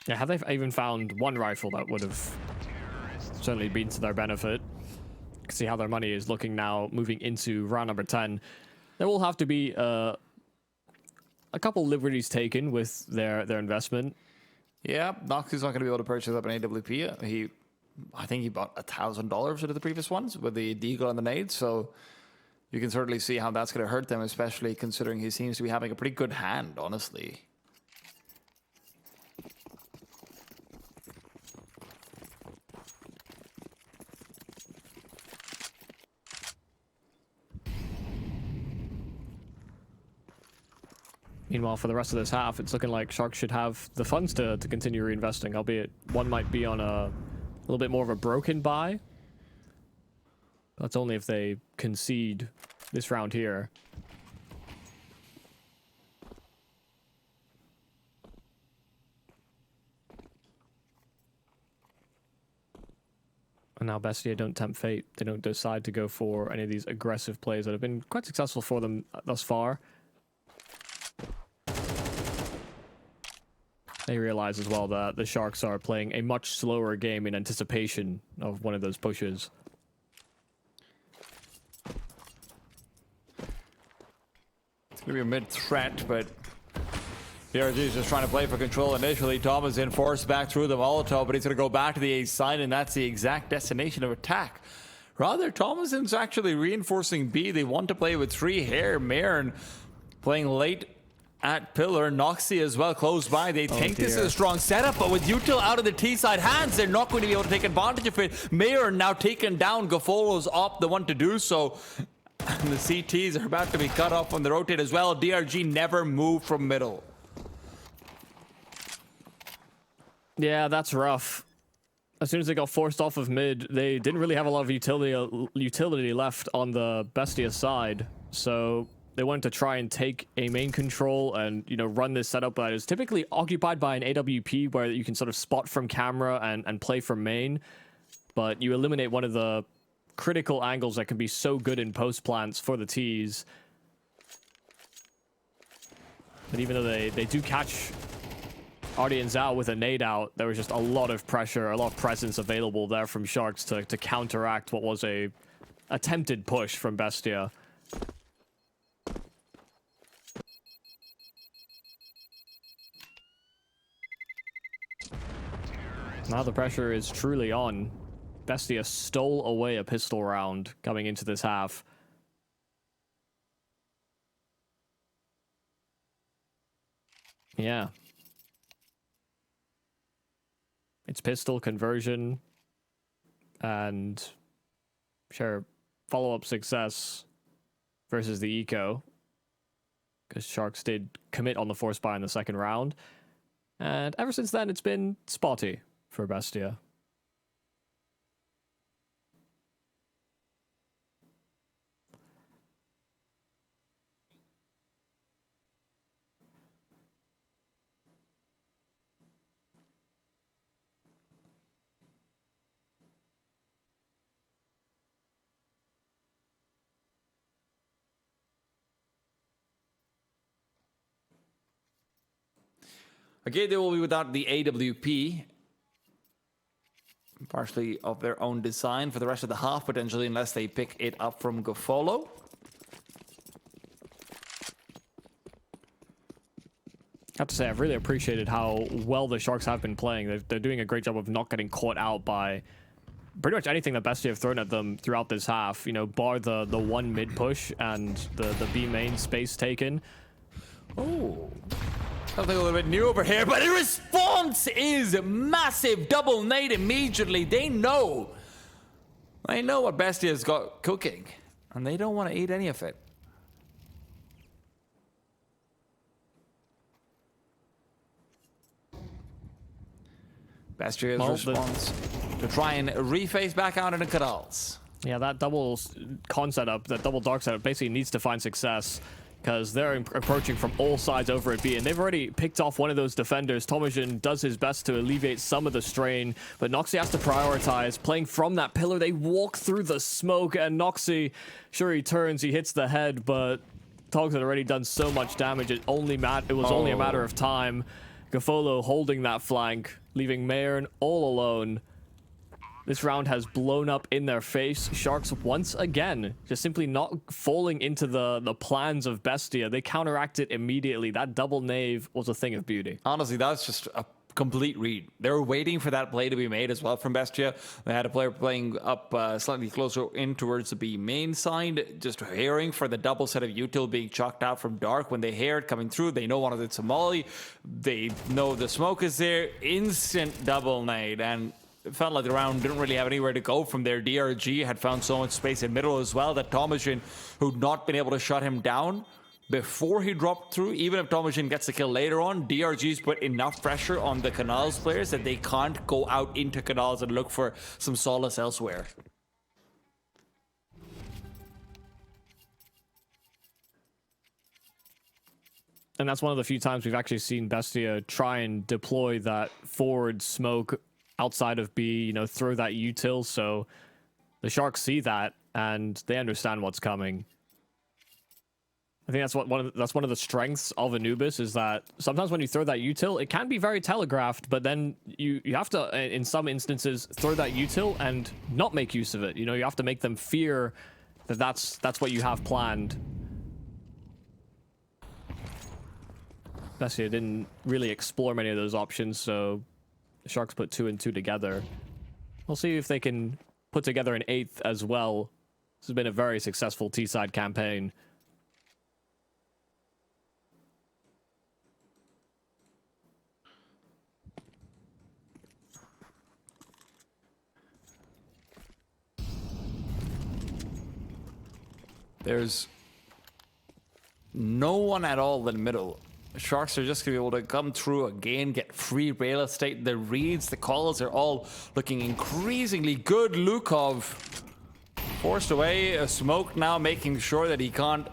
Yeah, had they even found one rifle, that would have certainly been to their benefit. See how their money is looking now, moving into round number 10. There will have to be a couple liberties taken with their investment. Yeah, Noxy's not going to be able to purchase up an AWP. I think he bought $1,000 out of the previous ones with the Deagle and the nade, so you can certainly see how that's going to hurt them, especially considering he seems to be having a pretty good hand, honestly. Meanwhile, for the rest of this half, it's looking like Sharks should have the funds to continue reinvesting, albeit one might be on a little bit more of a broken buy. That's only if they concede this round here. And now Bestia don't tempt fate. They don't decide to go for any of these aggressive plays that have been quite successful for them thus far. They realize as well that the Sharks are playing a much slower game in anticipation of one of those pushes. It's going to be a mid-threat, but DRG is just trying to play for control initially. Thomas in forced back through the Molotov, but he's going to go back to the A side, and that's the exact destination of attack. Rather, Thomason's actually reinforcing B. They want to play with 3 here. Mayern playing late at pillar. Noxy as well close by. They think this is a strong setup, but with Util out of the T side hands, they're not going to be able to take advantage of it. Mayor now taken down. Gafolo's up, the one to do so. And the CTs are about to be cut off on the rotate as well. DRG never moved from middle. Yeah, that's rough. As soon as they got forced off of mid, they didn't really have a lot of utility left on the Bestia side. So they wanted to try and take a main control and, you know, run this setup that is typically occupied by an AWP where you can sort of spot from camera and play from main. But you eliminate one of the critical angles that can be so good in post plants for the T's. But even though they do catch Ardians out with a nade out, there was just a lot of pressure, a lot of presence available there from Sharks to counteract what was a attempted push from Bestia. Now the pressure is truly on. Bestia stole away a pistol round coming into this half. Yeah. It's pistol conversion and sure follow-up success versus the eco, because Sharks did commit on the force buy in the second round, and ever since then it's been spotty for Bestia. Okay, they will be without the AWP, partially of their own design for the rest of the half, potentially, unless they pick it up from Gofolo. I have to say, I've really appreciated how well the Sharks have been playing. They're doing a great job of not getting caught out by pretty much anything that Bestia have thrown at them throughout this half. You know, bar the one mid push and the B main space taken. Oh. Something a little bit new over here, but the response is massive. Double nade immediately. They know what Bestia's got cooking, and they don't want to eat any of it. Bestia's response to try and reface back out into Canals. Yeah, that double con setup, that double dark setup basically needs to find success, because they're approaching from all sides over at B, and they've already picked off one of those defenders. Tomajin does his best to alleviate some of the strain, but Noxy has to prioritize. Playing from that pillar, they walk through the smoke, and Noxy, sure, he turns, he hits the head, but Togs had already done so much damage, it was only a matter of time. Gafolo holding that flank, leaving Mayern all alone. This round has blown up in their face. Sharks once again just simply not falling into the plans of Bestia. They counteract it immediately. That double nave was a thing of beauty. Honestly, that's just a complete read. They were waiting for that play to be made as well from Bestia. They had a player playing up slightly closer in towards the B main side, just hearing for the double set of util being chucked out from dark. When they hear it coming through, they know one of it's a molly. They know the smoke is there. Instant double nade, and it felt like the round didn't really have anywhere to go from there. DRG had found so much space in middle as well that Tomajin, who'd not been able to shut him down before he dropped through, even if Tomajin gets the kill later on, DRG's put enough pressure on the Canals players that they can't go out into Canals and look for some solace elsewhere. And that's one of the few times we've actually seen Bestia try and deploy that forward smoke outside of B, you know, throw that util, so the Sharks see that and they understand what's coming. I think that's one of the strengths of Anubis, is that sometimes when you throw that util, it can be very telegraphed, but then you have to, in some instances, throw that util and not make use of it. You know, you have to make them fear that that's what you have planned. Bestia didn't really explore many of those options, so the Sharks put 2 and 2 together. We'll see if they can put together an 8th as well. This has been a very successful T-side campaign. There's no one at all in the middle. Sharks are just going to be able to come through again, get free real estate. The reads, the calls are all looking increasingly good. Lukov forced away a smoke now, making sure that he can't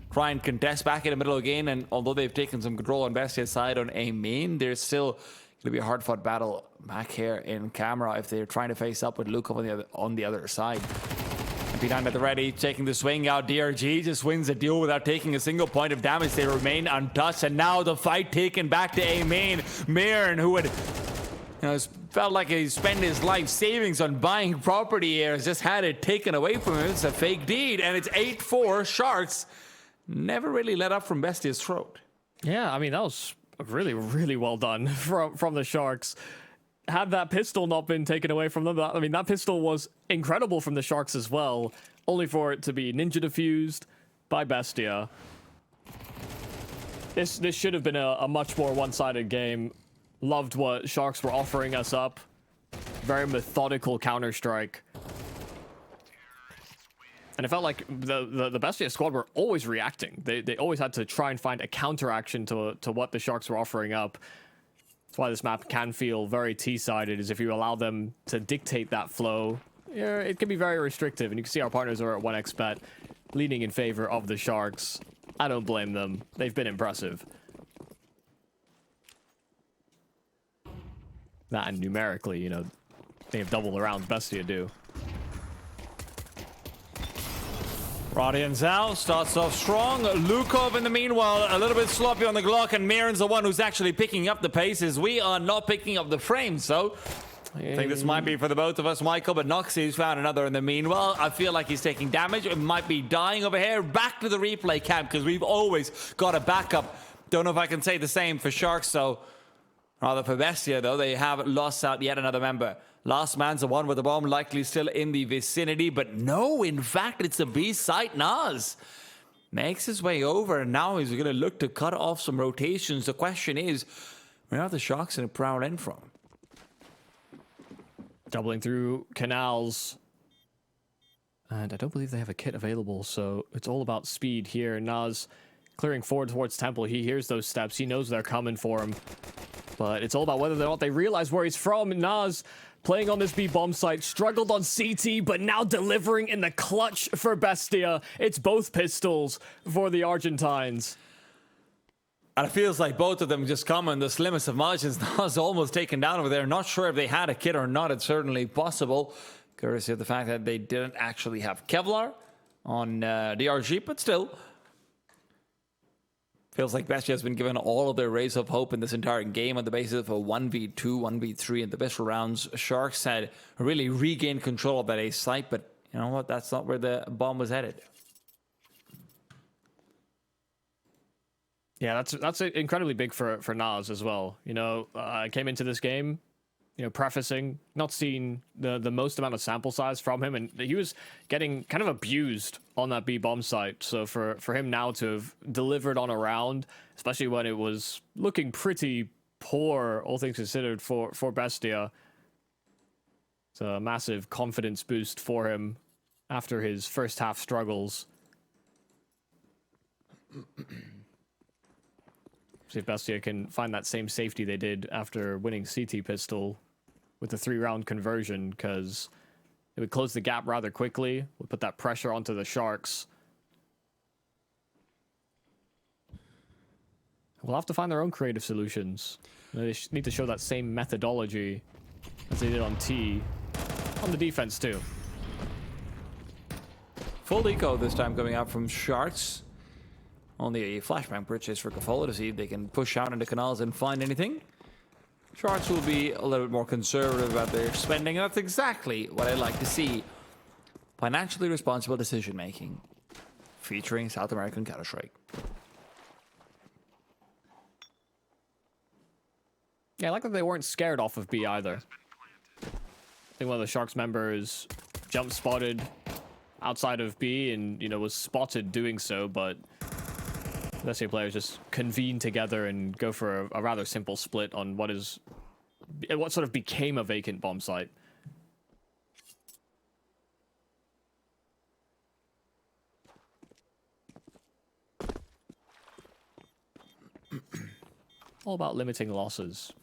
try and contest back in the middle again. And although they've taken some control on Bestia's side on A main, there's still going to be a hard-fought battle back here in camera if they're trying to face up with Lukov on the other side. P9 at the ready, taking the swing out. DRG just wins the duel without taking a single point of damage. They remain untouched, and now the fight taken back to A main. Mayern, who had, felt like he spent his life savings on buying property here, has just had it taken away from him. It's a fake deed, and it's 8-4. Sharks never really let up from Bestia's throat. Yeah, I mean, that was really, really well done from the Sharks. had that pistol not been taken away from them, I mean, that pistol was incredible from the Sharks as well, only for it to be ninja diffused by Bestia. This should have been a much more one-sided game. Loved what Sharks were offering us up. Very methodical Counter-Strike. And it felt like the Bestia squad were always reacting. They always had to try and find a counteraction to what the Sharks were offering up. That's why this map can feel very T-sided, is if you allow them to dictate that flow, yeah, it can be very restrictive. And you can see our partners are at 1xBet, leaning in favor of the Sharks. I don't blame them. They've been impressive. That, and numerically, you know, they have double the rounds Bestia do. Roddy Zhao starts off strong. Lukov, in the meanwhile, a little bit sloppy on the Glock, and Miran's the one who's actually picking up the paces. We are not picking up the frame, so I think this might be for the both of us, Michael, but Noxie's found another in the meanwhile. I feel like he's taking damage. It might be dying over here. Back to the replay camp, because we've always got a backup. Don't know if I can say the same for Sharks, so rather for Bestia, though, they have lost out yet another member. Last man's the one with the bomb, likely still in the vicinity, but no, in fact, it's the B site. Nas makes his way over, and now he's going to look to cut off some rotations. The question is, where are the Sharks going to prowl in from? Doubling through canals. And I don't believe they have a kit available, so it's all about speed here. Nas clearing forward towards Temple. He hears those steps. He knows they're coming for him. But it's all about whether or not they realize where he's from. Nas playing on this B bomb site, struggled on CT, but now delivering in the clutch for Bestia. It's both pistols for the Argentines. And it feels like both of them just come in the slimmest of margins. Nas almost taken down over there. Not sure if they had a kit or not. It's certainly possible, courtesy of the fact that they didn't actually have Kevlar on DRG, but still. Feels like Bestia has been given all of their rays of hope in this entire game on the basis of a 1v2, 1v3 in the best rounds. Sharks had really regained control of that A site, but you know what? That's not where the bomb was headed. Yeah, that's incredibly big for Nas as well. You know, I came into this game, you know, prefacing, not seeing the most amount of sample size from him, and he was getting kind of abused on that B bomb site. So for him now to have delivered on a round, especially when it was looking pretty poor, all things considered, for Bestia, it's a massive confidence boost for him after his first half struggles. See if Bestia can find that same safety they did after winning CT pistol with the 3-round conversion, because it would close the gap rather quickly, would put that pressure onto the Sharks. We'll have to find their own creative solutions. They need to show that same methodology as they did on T, on the defense too. Full eco this time coming out from Sharks. Only a flashbang purchase for Cafola to see if they can push out into canals and find anything. Sharks will be a little bit more conservative about their spending, and that's exactly what I like to see. Financially responsible decision making, featuring South American Counter-Strike. Yeah, I like that they weren't scared off of B either. I think one of the Sharks members jump spotted outside of B and, you know, was spotted doing so, but the SA players just convene together and go for a rather simple split on what sort of became a vacant bomb site. All about limiting losses.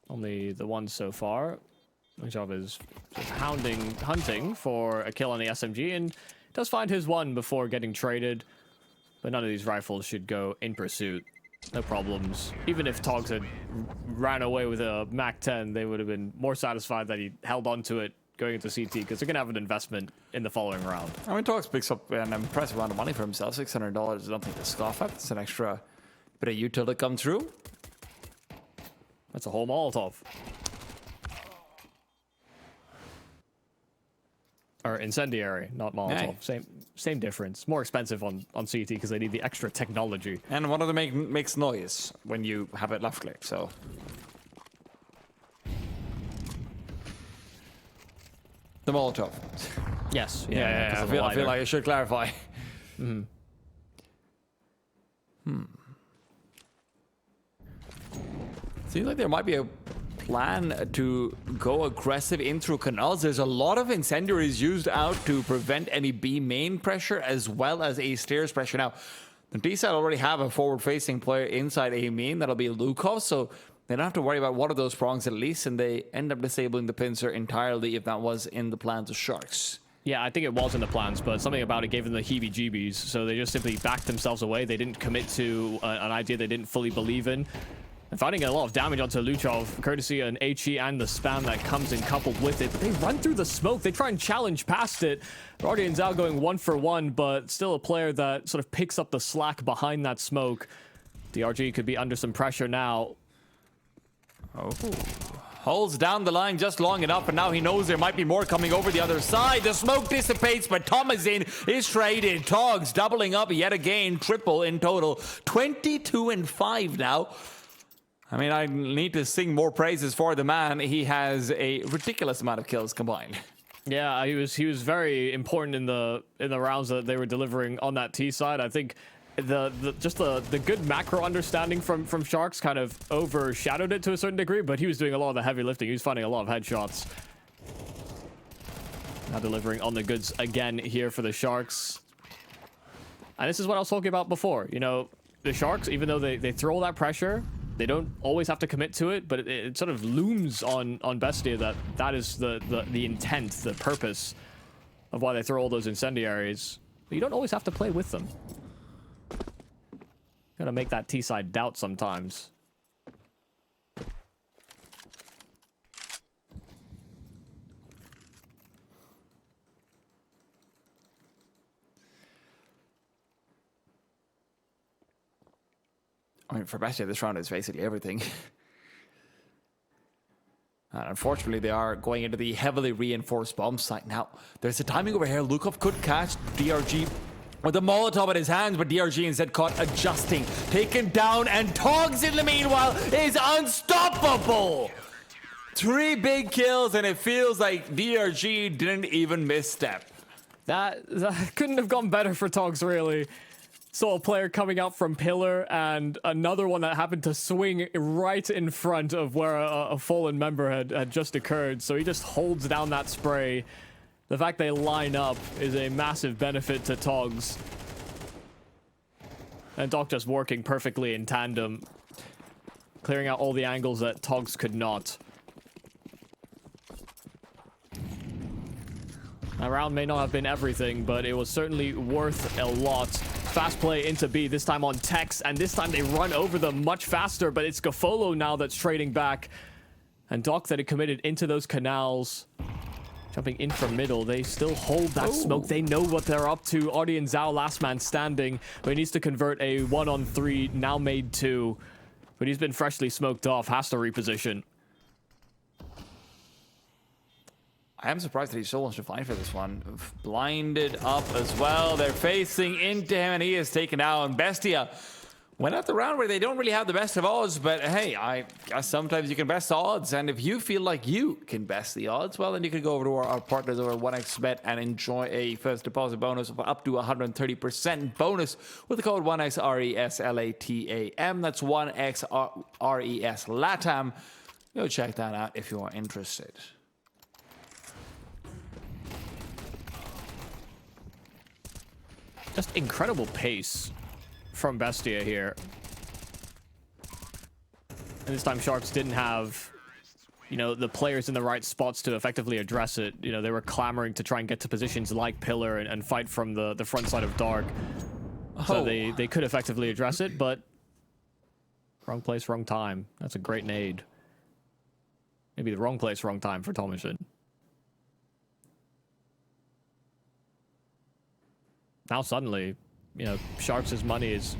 Only the one so far. Mojov is just hunting for a kill on the SMG and does find his one before getting traded. But none of these rifles should go in pursuit. No problems. Even if Togs had ran away with a MAC-10, they would have been more satisfied that he held on to it going into CT, because they're going to have an investment in the following round. I mean, Togs picks up an impressive amount of money for himself. $600 is nothing to scoff at. It's an extra bit of util to come through. That's a whole Molotov. Or incendiary, not Molotov. Hey. Same difference. More expensive on CT because they need the extra technology. And one of them makes noise when you have it left click, so. The Molotov. Yes. Yeah. I feel like I should clarify. Seems like there might be a plan to go aggressive in through canals. There's a lot of incendiaries used out to prevent any B main pressure as well as A stairs pressure. Now, the B side already have a forward-facing player inside A main. That'll be Lukov, so they don't have to worry about one of those prongs at least, and they end up disabling the pincer entirely if that was in the plans of Sharks. Yeah, I think it was in the plans, but something about it gave them the heebie-jeebies, so they just simply backed themselves away. They didn't commit to an idea they didn't fully believe in. And finding a lot of damage onto Luchov, courtesy an HE and the spam that comes in coupled with it. But they run through the smoke. They try and challenge past it. Guardian's out going 1-for-1, but still a player that sort of picks up the slack behind that smoke. DRG could be under some pressure now. Oh. Holds down the line just long enough, and now he knows there might be more coming over the other side. The smoke dissipates, but Thomasin is traded. Togs doubling up yet again, triple in total. 22-5 now. I mean, I need to sing more praises for the man. He has a ridiculous amount of kills combined. Yeah, he was very important in the rounds that they were delivering on that T side. I think the good macro understanding from Sharks kind of overshadowed it to a certain degree, but he was doing a lot of the heavy lifting. He was finding a lot of headshots. Now delivering on the goods again here for the Sharks. And this is what I was talking about before. You know, the Sharks, even though they throw all that pressure, they don't always have to commit to it, but it sort of looms on Bestia that is the intent, the purpose of why they throw all those incendiaries. But you don't always have to play with them. Gotta make that T-side doubt sometimes. I mean, for Bestia, this round is basically everything. And unfortunately, they are going into the heavily reinforced bomb site. Now, there's a timing over here. Lukov could catch DRG with a Molotov in his hands, but DRG instead caught adjusting. Taken down, and Togs in the meanwhile is unstoppable! 3 big kills, and it feels like DRG didn't even misstep. That couldn't have gone better for Togs, really. Saw a player coming out from pillar, and another one that happened to swing right in front of where a fallen member had just occurred. So he just holds down that spray. The fact they line up is a massive benefit to Togs. And Doc just working perfectly in tandem, clearing out all the angles that Togs could not. That round may not have been everything, but it was certainly worth a lot. Fast play into B, this time on Tex, and this time they run over them much faster, but it's Gafolo now that's trading back. And Doc that had committed into those canals. Jumping in from middle, they still hold that smoke. They know what they're up to. Artie and Zhao, last man standing, but he needs to convert a 1-on-3, now made 2. But he's been freshly smoked off, has to reposition. I am surprised that he still wants to fight for this one. Blinded up as well. They're facing into him, and he is taken out. And Bestia went out the round where they don't really have the best of odds, but hey, I guess sometimes you can best the odds, and if you feel like you can best the odds, well, then you can go over to our partners over at 1xBet and enjoy a first deposit bonus of up to 130% bonus with the code 1XRESLATAM. That's 1XRESLATAM. Go check that out if you are interested. Just incredible pace from Bestia here. And this time Sharks didn't have, you know, the players in the right spots to effectively address it. You know, they were clamoring to try and get to positions like Pillar and fight from the front side of Dark. So they could effectively address it, but wrong place, wrong time. That's a great nade. Maybe the wrong place, wrong time for Thomasin. Now suddenly, you know, Sharks' money is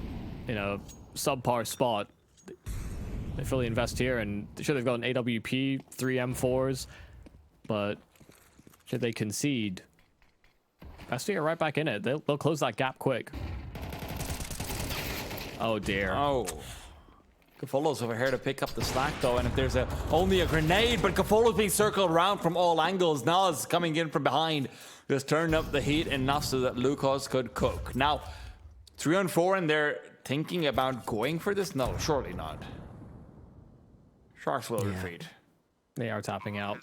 in a subpar spot. They fully invest here, and should have gotten AWP, 3 M4s, but should they concede? Bestia are right back in it. They'll close that gap quick. Oh dear. Oh. Gafolo's over here to pick up the slack though, and if there's only a grenade, but Gafolo's being circled around from all angles. Nas coming in from behind, just turning up the heat enough so that Lucas could cook. Now, 3-on-4, and they're thinking about going for this? No, surely not. Sharks will retreat. They are tapping out.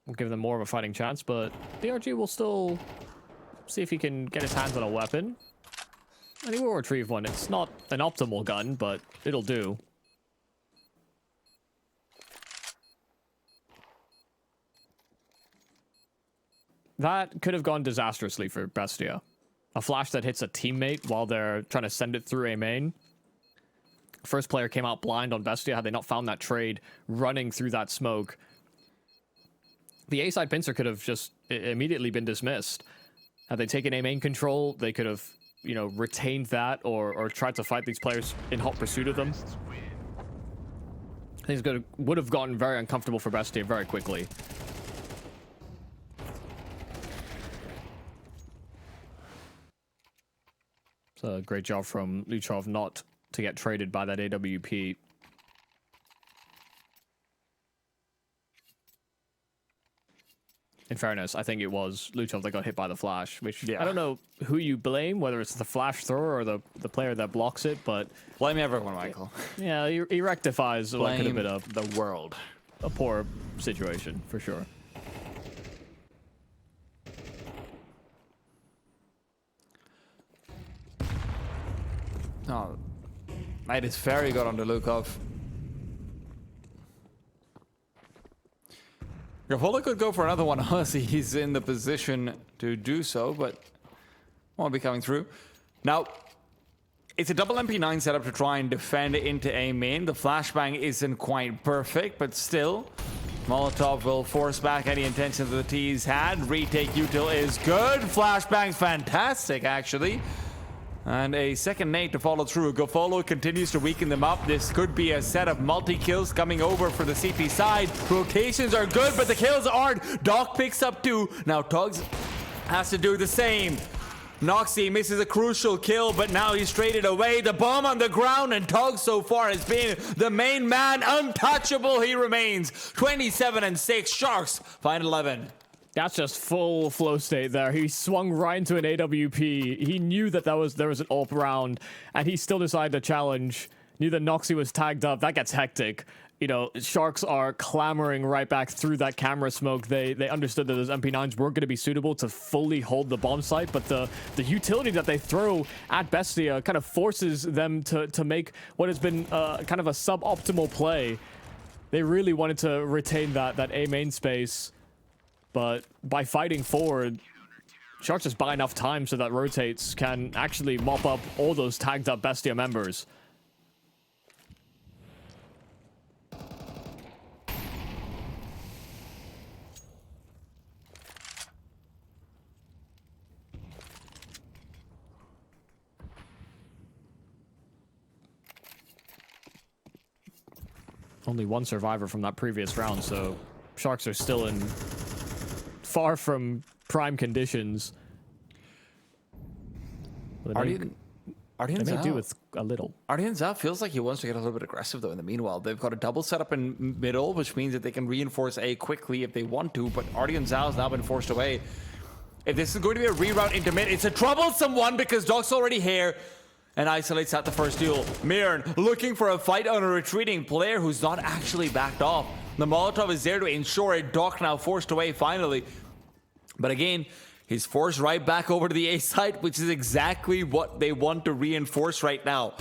We'll give them more of a fighting chance, but BRG will still see if he can get his hands on a weapon. And he will retrieve one. It's not an optimal gun, but it'll do. That could have gone disastrously for Bestia. A flash that hits a teammate while they're trying to send it through a main. First player came out blind on Bestia. Had they not found that trade running through that smoke, the A-side pincer could have just immediately been dismissed. Had they taken a main control, they could have, you know, retained that or tried to fight these players in hot pursuit of them. Things would have gotten very uncomfortable for Bestia very quickly. It's a great job from Luchov not to get traded by that AWP. In fairness, I think it was Luchov that got hit by the flash, which I don't know who you blame, whether it's the flash thrower or the player that blocks it, but... Blame everyone, Michael. Yeah, he rectifies what could have been the world. A poor situation, for sure. No, that is very good on the Lukov. Gavola could go for another one, honestly. He's in the position to do so, but won't be coming through. Now, it's a double MP9 setup to try and defend into a main. The flashbang isn't quite perfect, but still, Molotov will force back any intentions that the T's had. Retake util is good. Flashbang's fantastic, actually. And a second nade to follow through. Gofolo continues to weaken them up. This could be a set of multi-kills coming over for the CP side. Rotations are good, but the kills aren't. Doc picks up 2. Now Tugs has to do the same. Noxy misses a crucial kill, but now he's traded away. The bomb on the ground, and Tugs so far has been the main man. Untouchable he remains. 27-6. Sharks find 11. That's just full flow state there. He swung right into an AWP. He knew that there was an AWP round, and he still decided to challenge. Knew that Noxy was tagged up. That gets hectic. You know, Sharks are clamoring right back through that camera smoke. They understood that those MP9s weren't going to be suitable to fully hold the bomb site, but the utility that they throw at Bestia kind of forces them to make what has been kind of a suboptimal play. They really wanted to retain that A main space. But by fighting forward, Sharks just buy enough time so that Rotates can actually mop up all those tagged up Bestia members. Only one survivor from that previous round, so Sharks are still in far from prime conditions. Ardian may do with a little. Ardian Zao feels like he wants to get a little bit aggressive though in the meanwhile. They've got a double setup in middle, which means that they can reinforce A quickly if they want to, but Ardian Zao has now been forced away. If this is going to be a reroute into mid, it's a troublesome one because Doc's already here and isolates out the first duel. Mirren looking for a fight on a retreating player who's not actually backed off. The Molotov is there to ensure it. Doc now forced away finally. But again, he's forced right back over to the A site, which is exactly what they want to reinforce right now.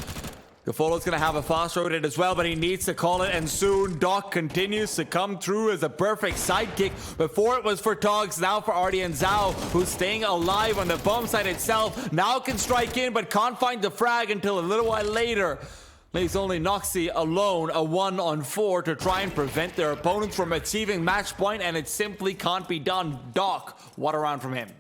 Gafolo's going to have a fast rotate as well, but he needs to call it, and soon Doc continues to come through as a perfect sidekick. Before it was for Togs, now for Ardian Zao, who's staying alive on the bomb site itself. Now can strike in, but can't find the frag until a little while later. Leaves only Noxy alone, a 1-on-4 to try and prevent their opponents from achieving match point, and it simply can't be done. Doc, what a round from him.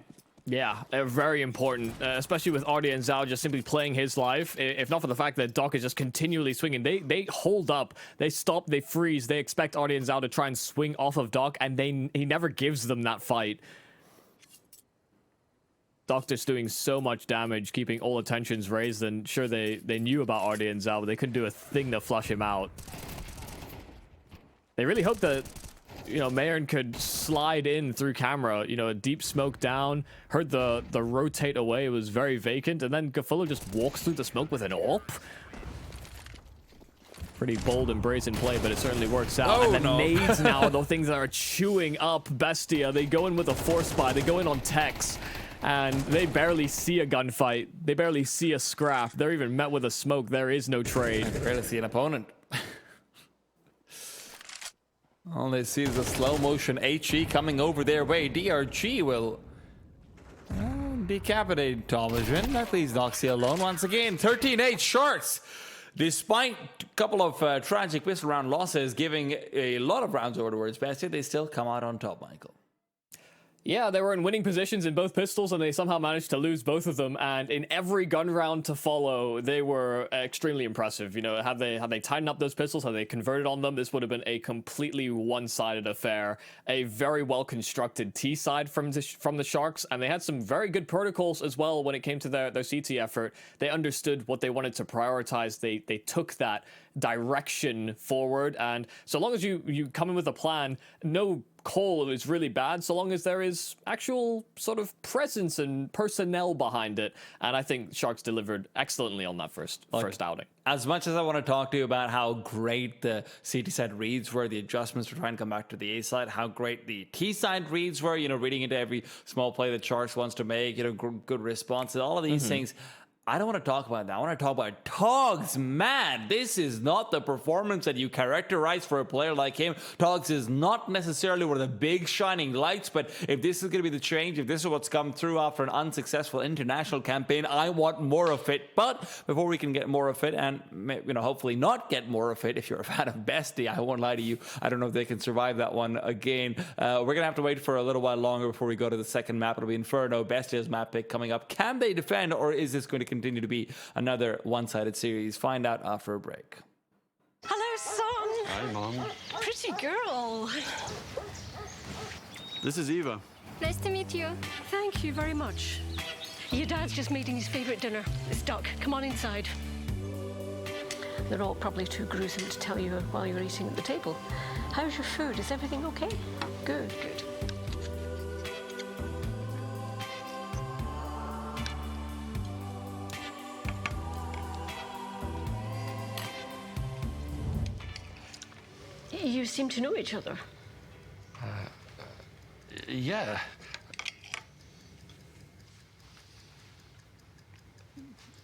Yeah, very important, especially with Ardian Zao just simply playing his life. If not for the fact that Doc is just continually swinging, they hold up, they stop, they freeze, they expect Ardian Zao to try and swing off of Doc, and he never gives them that fight. Doctor's doing so much damage, keeping all attentions raised, and sure, they knew about Ardia and Zhao, but they couldn't do a thing to flush him out. They really hoped that, you know, Mayern could slide in through camera, you know, a deep smoke down, heard the rotate away, it was very vacant, and then Gafullo just walks through the smoke with an AWP. Pretty bold and brazen play, but it certainly works out. And the nades now, the things that are chewing up Bestia. They go in with a force buy, they go in on techs, and they barely see a gunfight. They barely see a scrap. They're even met with a smoke. There is no trade. They barely see an opponent. All they see is a slow motion HE coming over their way. DRG will decapitate Tomajan. That leaves Noxia alone once again. 13-8 Sharks. Despite a couple of tragic pistol round losses, giving a lot of rounds over towards Bestia, they still come out on top, Michael. Yeah, they were in winning positions in both pistols, and they somehow managed to lose both of them. And in every gun round to follow, they were extremely impressive. You know, had they tightened up those pistols, had they converted on them, this would have been a completely one-sided affair. A very well-constructed T side from the Sharks, and they had some very good protocols as well when it came to their CT effort. They understood what they wanted to prioritize. They took that direction forward, and so long as you come in with a plan, no call is really bad so long as there is actual sort of presence and personnel behind it. And I think Sharks delivered excellently on that first outing. As much as I want to talk to you about how great the CT side reads were, the adjustments to try and come back to the A side, how great the T side reads were, you know, reading into every small play that Sharks wants to make, you know, good responses, all of these things. I don't want to talk about that. I want to talk about Togs. Man, this is not the performance that you characterize for a player like him. Togs is not necessarily one of the big shining lights, but if this is going to be the change, if this is what's come through after an unsuccessful international campaign, I want more of it. But before we can get more of it, and you know, hopefully not get more of it, if you're a fan of Bestie, I won't lie to you, I don't know if they can survive that one again. We're going to have to wait for a little while longer before we go to the second map. It'll be Inferno, Bestia's map pick coming up. Can they defend, or is this going to continue to be another one-sided series? Find out after a break. Hello, son. Hi, Mom. Pretty girl. This is Eva. Nice to meet you. Thank you very much. Your dad's just making his favorite dinner. It's duck. Come on inside. They're all probably too gruesome to tell you while you're eating at the table. How's your food? Is everything okay? Good, good. You seem to know each other. Yeah.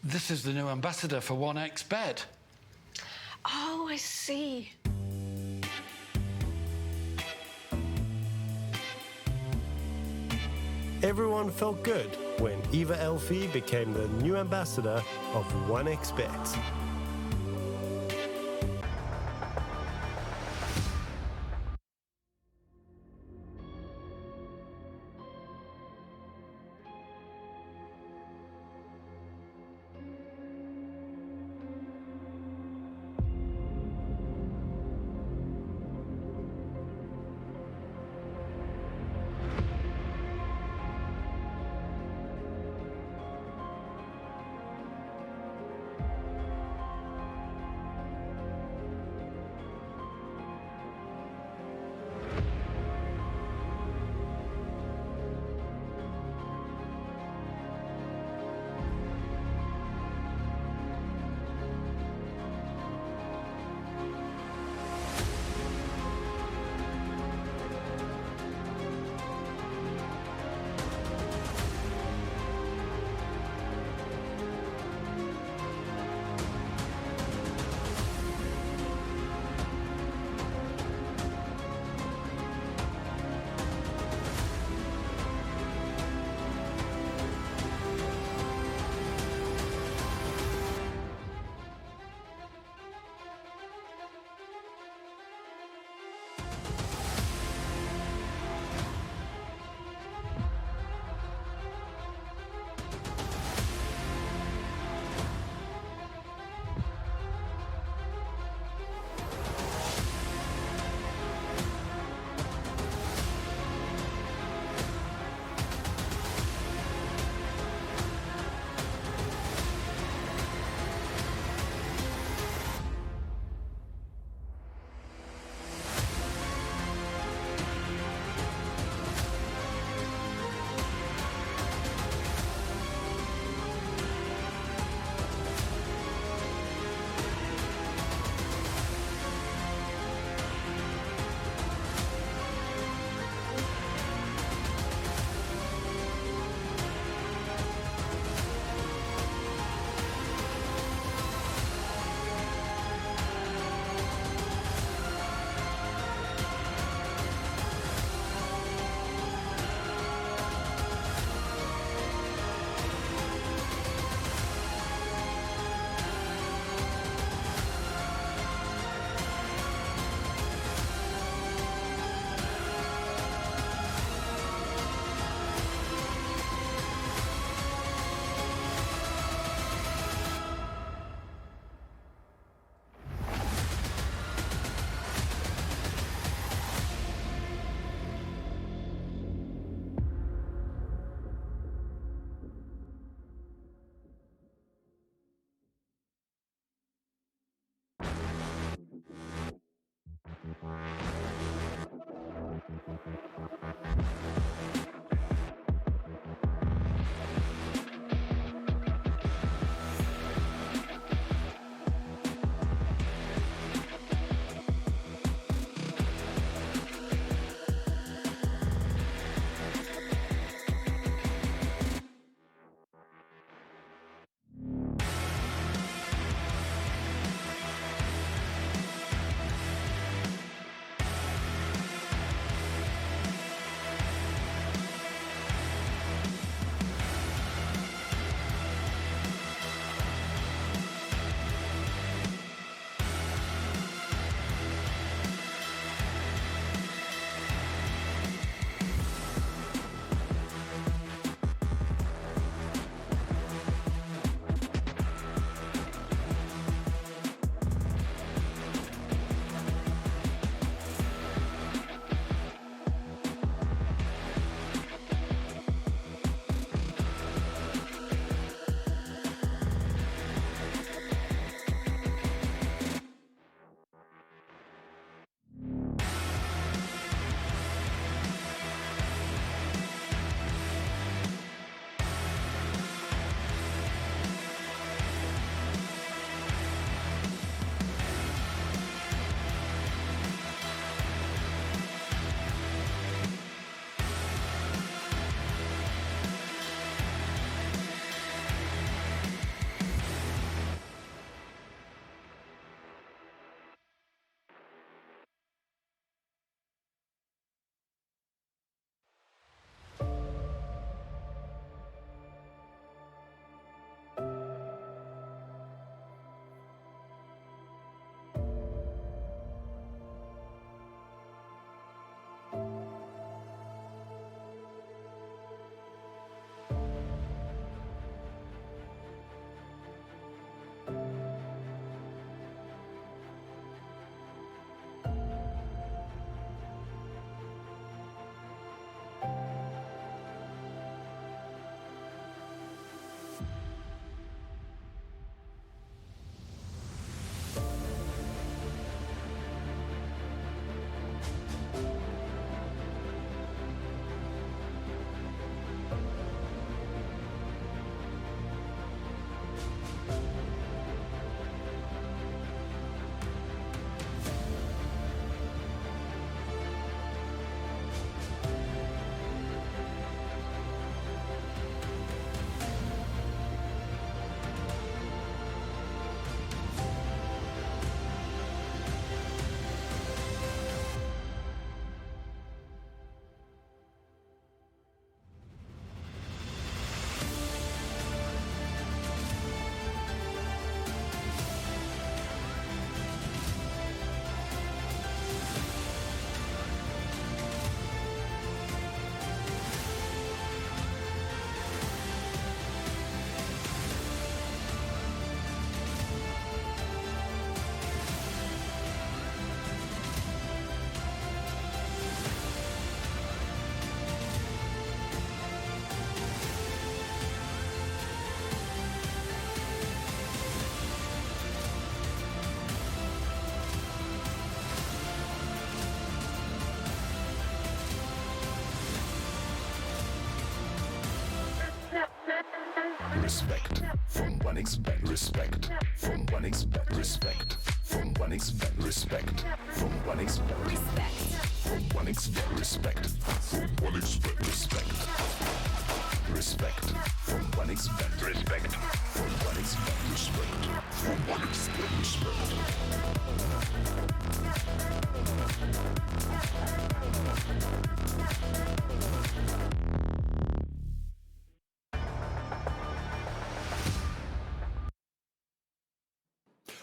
This is the new ambassador for 1xBet. Oh, I see. Everyone felt good when Eva Elfie became the new ambassador of 1xBet. Respect from 1xBet. Respect from 1xBet. Respect from 1xBet. Respect from 1xBet. Respect from 1xBet. Respect from 1xBet. Respect. Respect from 1xBet. Respect from 1xBet. Respect from 1xBet. Respect.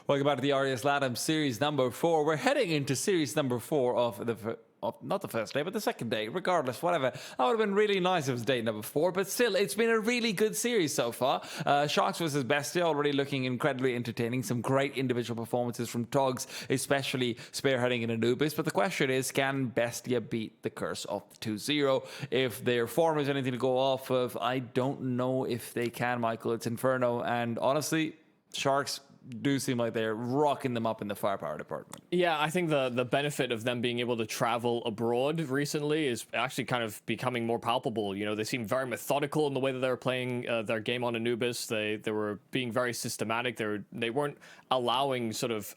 Welcome back to the RES Latam series number 4. We're heading into series number 4 of not the first day, but the second day. Regardless, whatever. That would have been really nice if it was day number 4, but still, it's been a really good series so far. Sharks versus Bestia already looking incredibly entertaining. Some great individual performances from Tugs, especially spearheading in Anubis. But the question is, can Bestia beat the curse of the 2-0? If their form is anything to go off of, I don't know if they can, Michael. It's Inferno, and honestly, Sharks do seem like they're rocking them up in the firepower department. Yeah, I think the benefit of them being able to travel abroad recently is actually kind of becoming more palpable. You know, they seem very methodical in the way that they were playing their game on Anubis. They were being very systematic. They weren't allowing sort of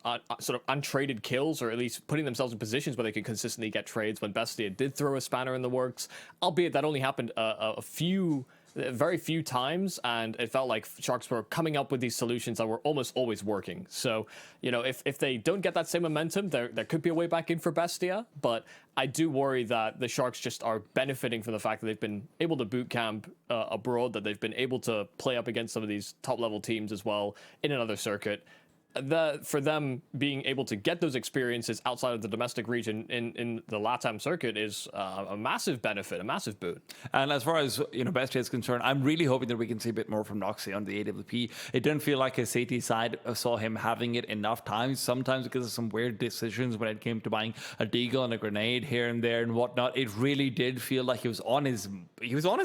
untraded kills, or at least putting themselves in positions where they could consistently get trades when Bestia did throw a spanner in the works, albeit that only happened very few times, and it felt like Sharks were coming up with these solutions that were almost always working. So, you know, if they don't get that same momentum, there could be a way back in for Bestia, but I do worry that the Sharks just are benefiting from the fact that they've been able to boot camp abroad, that they've been able to play up against some of these top-level teams as well in another circuit. For them being able to get those experiences outside of the domestic region in the Latam circuit is a massive benefit, a massive boon. And as far as, you know, Bestia is concerned, I'm really hoping that we can see a bit more from Noxie on the AWP. It didn't feel like his CT side saw him having it enough times, sometimes because of some weird decisions when it came to buying a deagle and a grenade here and there and whatnot. It really did feel like he was on his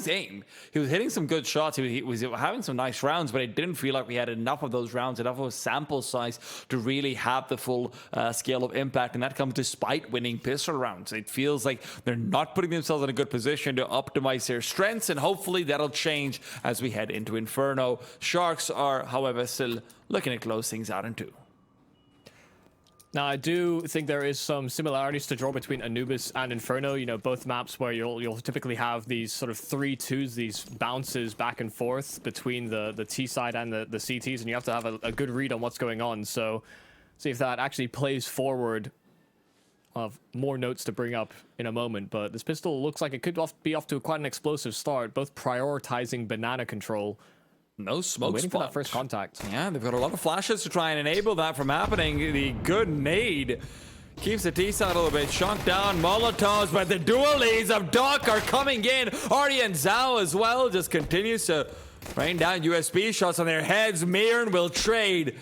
aim. He was hitting some good shots. He was having some nice rounds, but it didn't feel like we had enough of those rounds, enough of a sample size to really have the full scale of impact, and that comes despite winning pistol rounds. It feels like they're not putting themselves in a good position to optimize their strengths, and hopefully that'll change as we head into Inferno. Sharks are, however, still looking to close things out in 2. Now, I do think there is some similarities to draw between Anubis and Inferno. You know, both maps where you'll typically have these sort of 3-2s, these bounces back and forth between the T side and the CTs, and you have to have a good read on what's going on. So, see if that actually plays forward. I'll have more notes to bring up in a moment, but this pistol looks like it could be off to quite an explosive start, both prioritizing banana control. No smoke waiting spot. for that first contact. Yeah, they've got a lot of flashes to try and enable that from happening. The good nade keeps the T-side a little bit shrunk down. Molotovs, but the dual leads of Doc are coming in. Artie and Zhao as well just continues to rain down USB shots on their heads. Mirren will trade.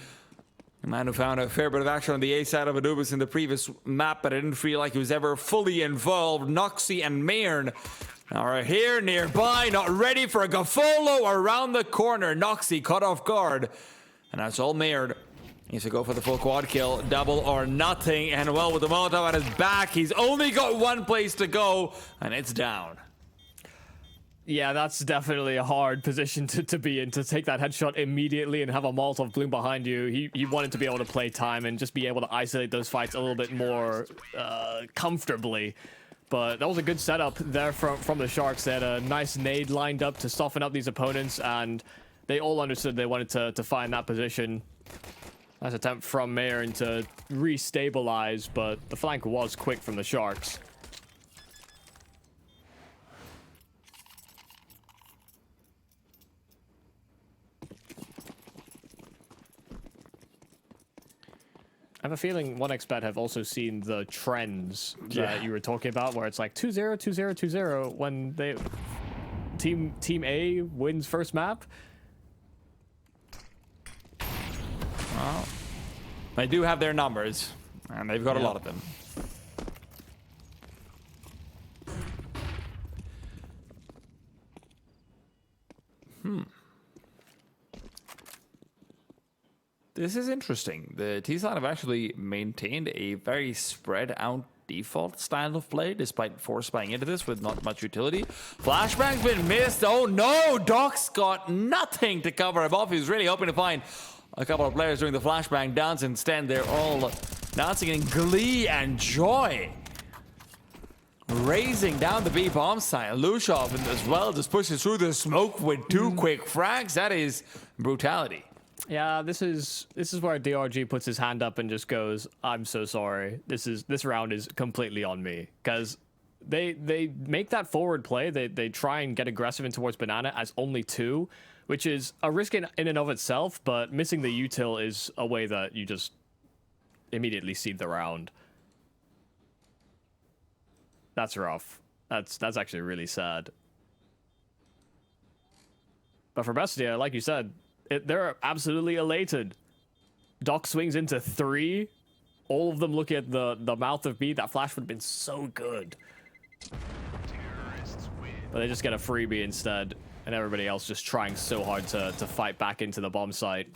A man who found a fair bit of action on the A side of Anubis in the previous map, but I didn't feel like he was ever fully involved. Noxie and Mirren are here nearby, not ready for a Gafolo around the corner. Noxie caught off guard, and that's all Mirren. Needs to go for the full quad kill, double or nothing, and well, with the Molotov at his back, he's only got one place to go, and it's down. Yeah, that's definitely a hard position to be in, to take that headshot immediately and have a Molotov bloom behind you. He wanted to be able to play time and just be able to isolate those fights a little bit more comfortably. But that was a good setup there from the Sharks. They had a nice nade lined up to soften up these opponents, and they all understood they wanted to find that position. Nice attempt from Mayern to restabilize, but the flank was quick from the Sharks. I have a feeling 1xBet have also seen the trends that you were talking about, where it's like 2-0, 2-0, 2-0 when they team A wins first map. Well, they do have their numbers, and they've got a lot of them. This is interesting. The T-side have actually maintained a very spread out default style of play, despite force buying into this with not much utility. Flashbang's been missed. Oh no, Doc's got nothing to cover him off. He was really hoping to find a couple of players doing the flashbang dance. Instead, they're all dancing in glee and joy. Raising down the B bomb site. Lushov as well just pushes through the smoke with 2 quick frags. That is brutality. Yeah, this is where DRG puts his hand up and just goes, "I'm so sorry. This round is completely on me." Because they make that forward play. They try and get aggressive in towards Banana as only 2, which is a risk in and of itself. But missing the util is a way that you just immediately cede the round. That's rough. That's actually really sad. But for Bestia, like you said, they're absolutely elated. Doc swings into 3. All of them look at the mouth of B. That flash would have been so good. But they just get a freebie instead. And everybody else just trying so hard to fight back into the bomb site.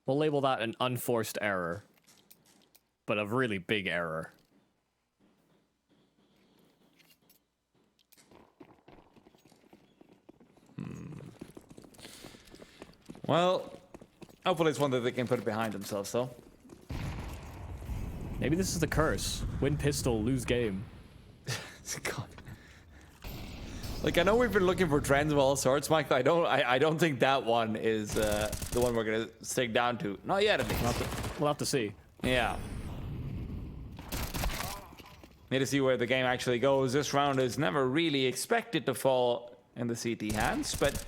We'll label that an unforced error, but a really big error. Well, hopefully it's one that they can put behind themselves, though. Maybe this is the curse. Win pistol, lose game. God. Like, I know we've been looking for trends of all sorts, Mike. I don't think that one is the one we're gonna stick down to. Not yet, at least. We'll have to see. Yeah. Need to see where the game actually goes. This round is never really expected to fall in the CT hands, but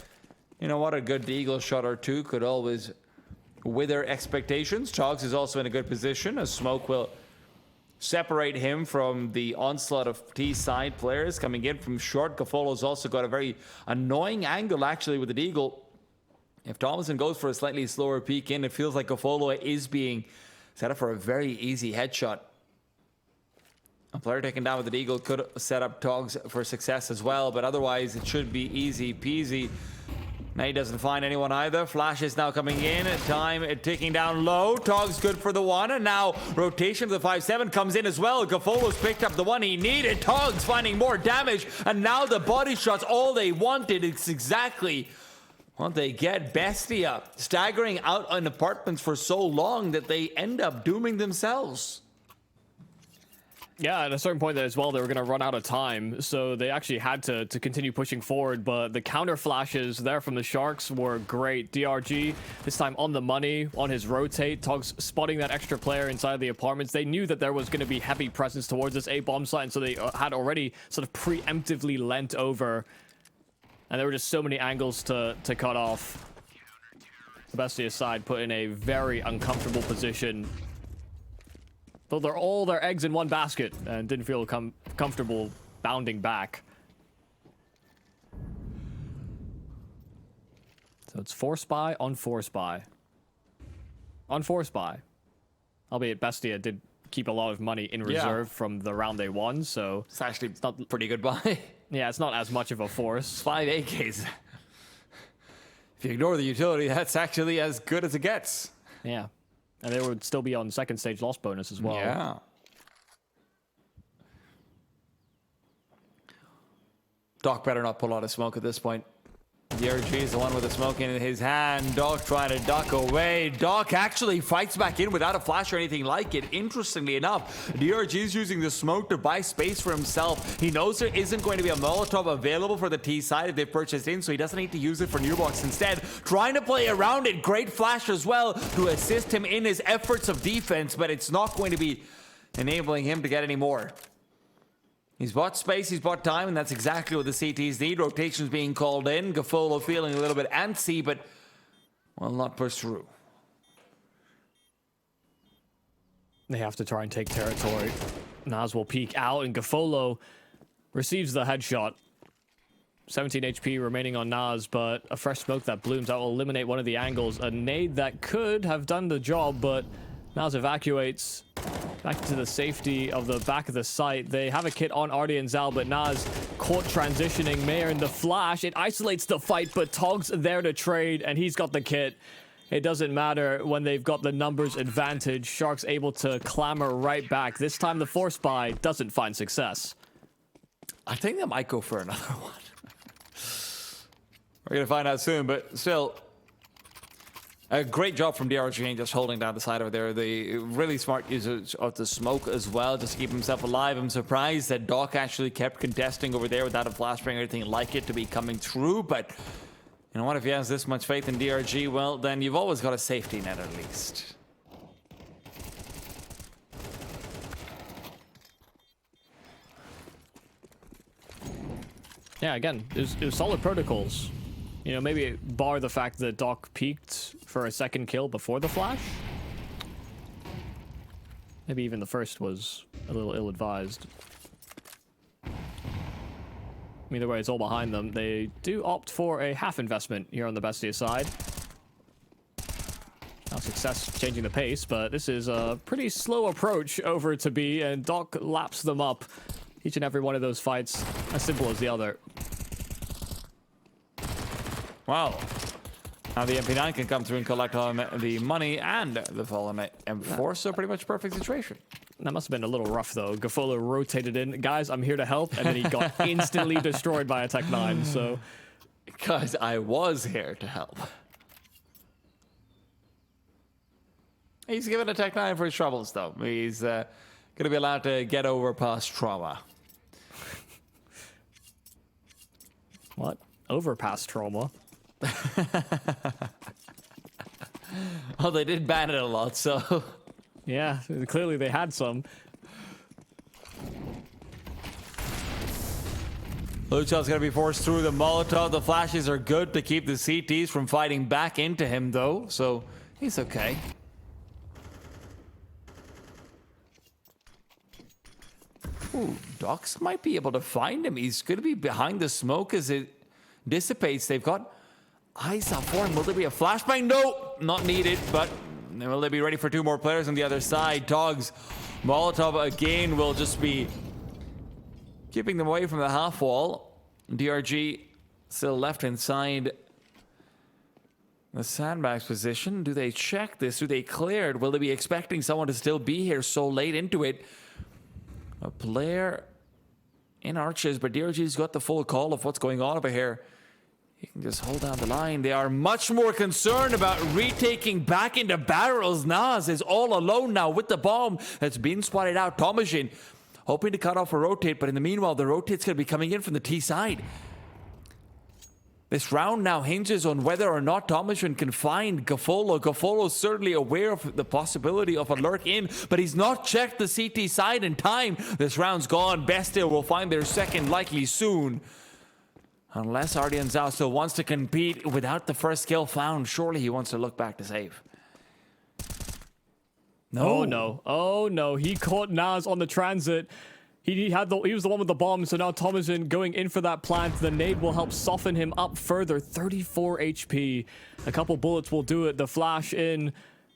you know what? A good deagle shot or two could always wither expectations. Togs is also in a good position, as smoke will separate him from the onslaught of T-side players coming in from short. Gafolo's also got a very annoying angle, actually, with the deagle. If Thomason goes for a slightly slower peek in, it feels like Gafolo is being set up for a very easy headshot. A player taken down with the deagle could set up Togs for success as well, but otherwise it should be easy peasy. Now he doesn't find anyone either. Flash is now coming in. Time ticking down low. Togs good for the one. And now rotation to the 5-7 comes in as well. Gafolo's picked up the one he needed. Togs finding more damage. And now the body shots, all they wanted. It's exactly what they get. Bestia staggering out on apartments for so long that they end up dooming themselves. Yeah, at a certain point as well, they were going to run out of time, so they actually had to continue pushing forward, but the counter flashes there from the Sharks were great. DRG, this time on the money, on his rotate, Togs spotting that extra player inside the apartments. They knew that there was going to be heavy presence towards this A-bomb site, and so they had already sort of preemptively leant over, and there were just so many angles to cut off. The Bestia side put in a very uncomfortable position. Though they're all their eggs in one basket and didn't feel comfortable bounding back. So it's 4-spy on 4-spy. On 4-spy. Albeit Bestia did keep a lot of money in reserve from the round they won, so... It's actually not pretty good buy. Yeah, it's not as much of a force. 5 AKs. If you ignore the utility, that's actually as good as it gets. Yeah. And they would still be on second stage loss bonus as well. Yeah. Doc better not pull out a smoke at this point. DRG is the one with the smoke in his hand. Doc trying to duck away. Doc actually fights back in without a flash or anything like it. Interestingly enough, DRG is using the smoke to buy space for himself. He knows there isn't going to be a Molotov available for the T side if they purchased in, so he doesn't need to use it for new box. Instead, trying to play around it. Great flash as well to assist him in his efforts of defense, but it's not going to be enabling him to get any more. He's bought space, he's bought time, and that's exactly what the CTs need. Rotations being called in. Gafolo feeling a little bit antsy, but will not push through. They have to try and take territory. Nas will peek out, and Gafolo receives the headshot. 17 HP remaining on Nas, but a fresh smoke that blooms that will eliminate one of the angles. A nade that could have done the job, but Nas evacuates back to the safety of the back of the site. They have a kit on Artie and Zal, but Nas caught transitioning. Mayor in the flash. It isolates the fight, but Tog's there to trade, and he's got the kit. It doesn't matter when they've got the numbers advantage. Sharks able to clamor right back. This time the 4-spy doesn't find success. I think they might go for another one. We're going to find out soon, but still... A great job from DRG just holding down the side over there. The really smart usage of the smoke as well, just to keep himself alive. I'm surprised that Doc actually kept contesting over there without a flashbang or anything like it to be coming through. But you know what? If he has this much faith in DRG, well, then you've always got a safety net at least. Yeah, again, it was solid protocols. You know, maybe bar the fact that Doc peaked for a second kill before the flash. Maybe even the first was a little ill-advised. Either way, it's all behind them. They do opt for a half investment here on the Bestia side. Now success changing the pace, but this is a pretty slow approach over to B, and Doc laps them up. Each and every one of those fights, as simple as the other. Wow. Now the MP9 can come through and collect on the money and the fallen M4, so pretty much perfect situation. That must have been a little rough, though. Gafolo rotated in. Guys, I'm here to help. And then he got instantly destroyed by a Tech 9, so... Because I was here to help. He's given a Tech 9 for his troubles, though. He's going to be allowed to get over past trauma. What? Overpass trauma? Oh, they did ban it a lot, so... Yeah, clearly they had some. Luchov's going to be forced through the Molotov. The flashes are good to keep the CTs from fighting back into him, though, so he's okay. Ooh, Docs might be able to find him. He's going to be behind the smoke as it dissipates. They've got eyes up for him. Will there be a flashbang? No, not needed, but will they be ready for two more players on the other side? Dogs, Molotov again will just be keeping them away from the half wall. DRG still left inside the sandbags position. Do they check this? Do they clear it? Will they be expecting someone to still be here so late into it? A player in Arches, but DRG's got the full call of what's going on over here. He can just hold down the line. They are much more concerned about retaking back into barrels. Nas is all alone now with the bomb that's been spotted out. Tomajin hoping to cut off a rotate, but in the meanwhile, the rotate's going to be coming in from the T side. This round now hinges on whether or not Tomajin can find Gafolo. Gafolo's certainly aware of the possibility of a lurk in, but he's not checked the CT side in time. This round's gone. Bestia will find their second likely soon. Unless Ardian Zhao still wants to compete without the first kill found, surely he wants to look back to save. No. Oh no. Oh no. He caught Nas on the transit. He was the one with the bomb, so now Tomlinson going in for that plant. The nade will help soften him up further. 34 HP. A couple bullets will do it. The flash in.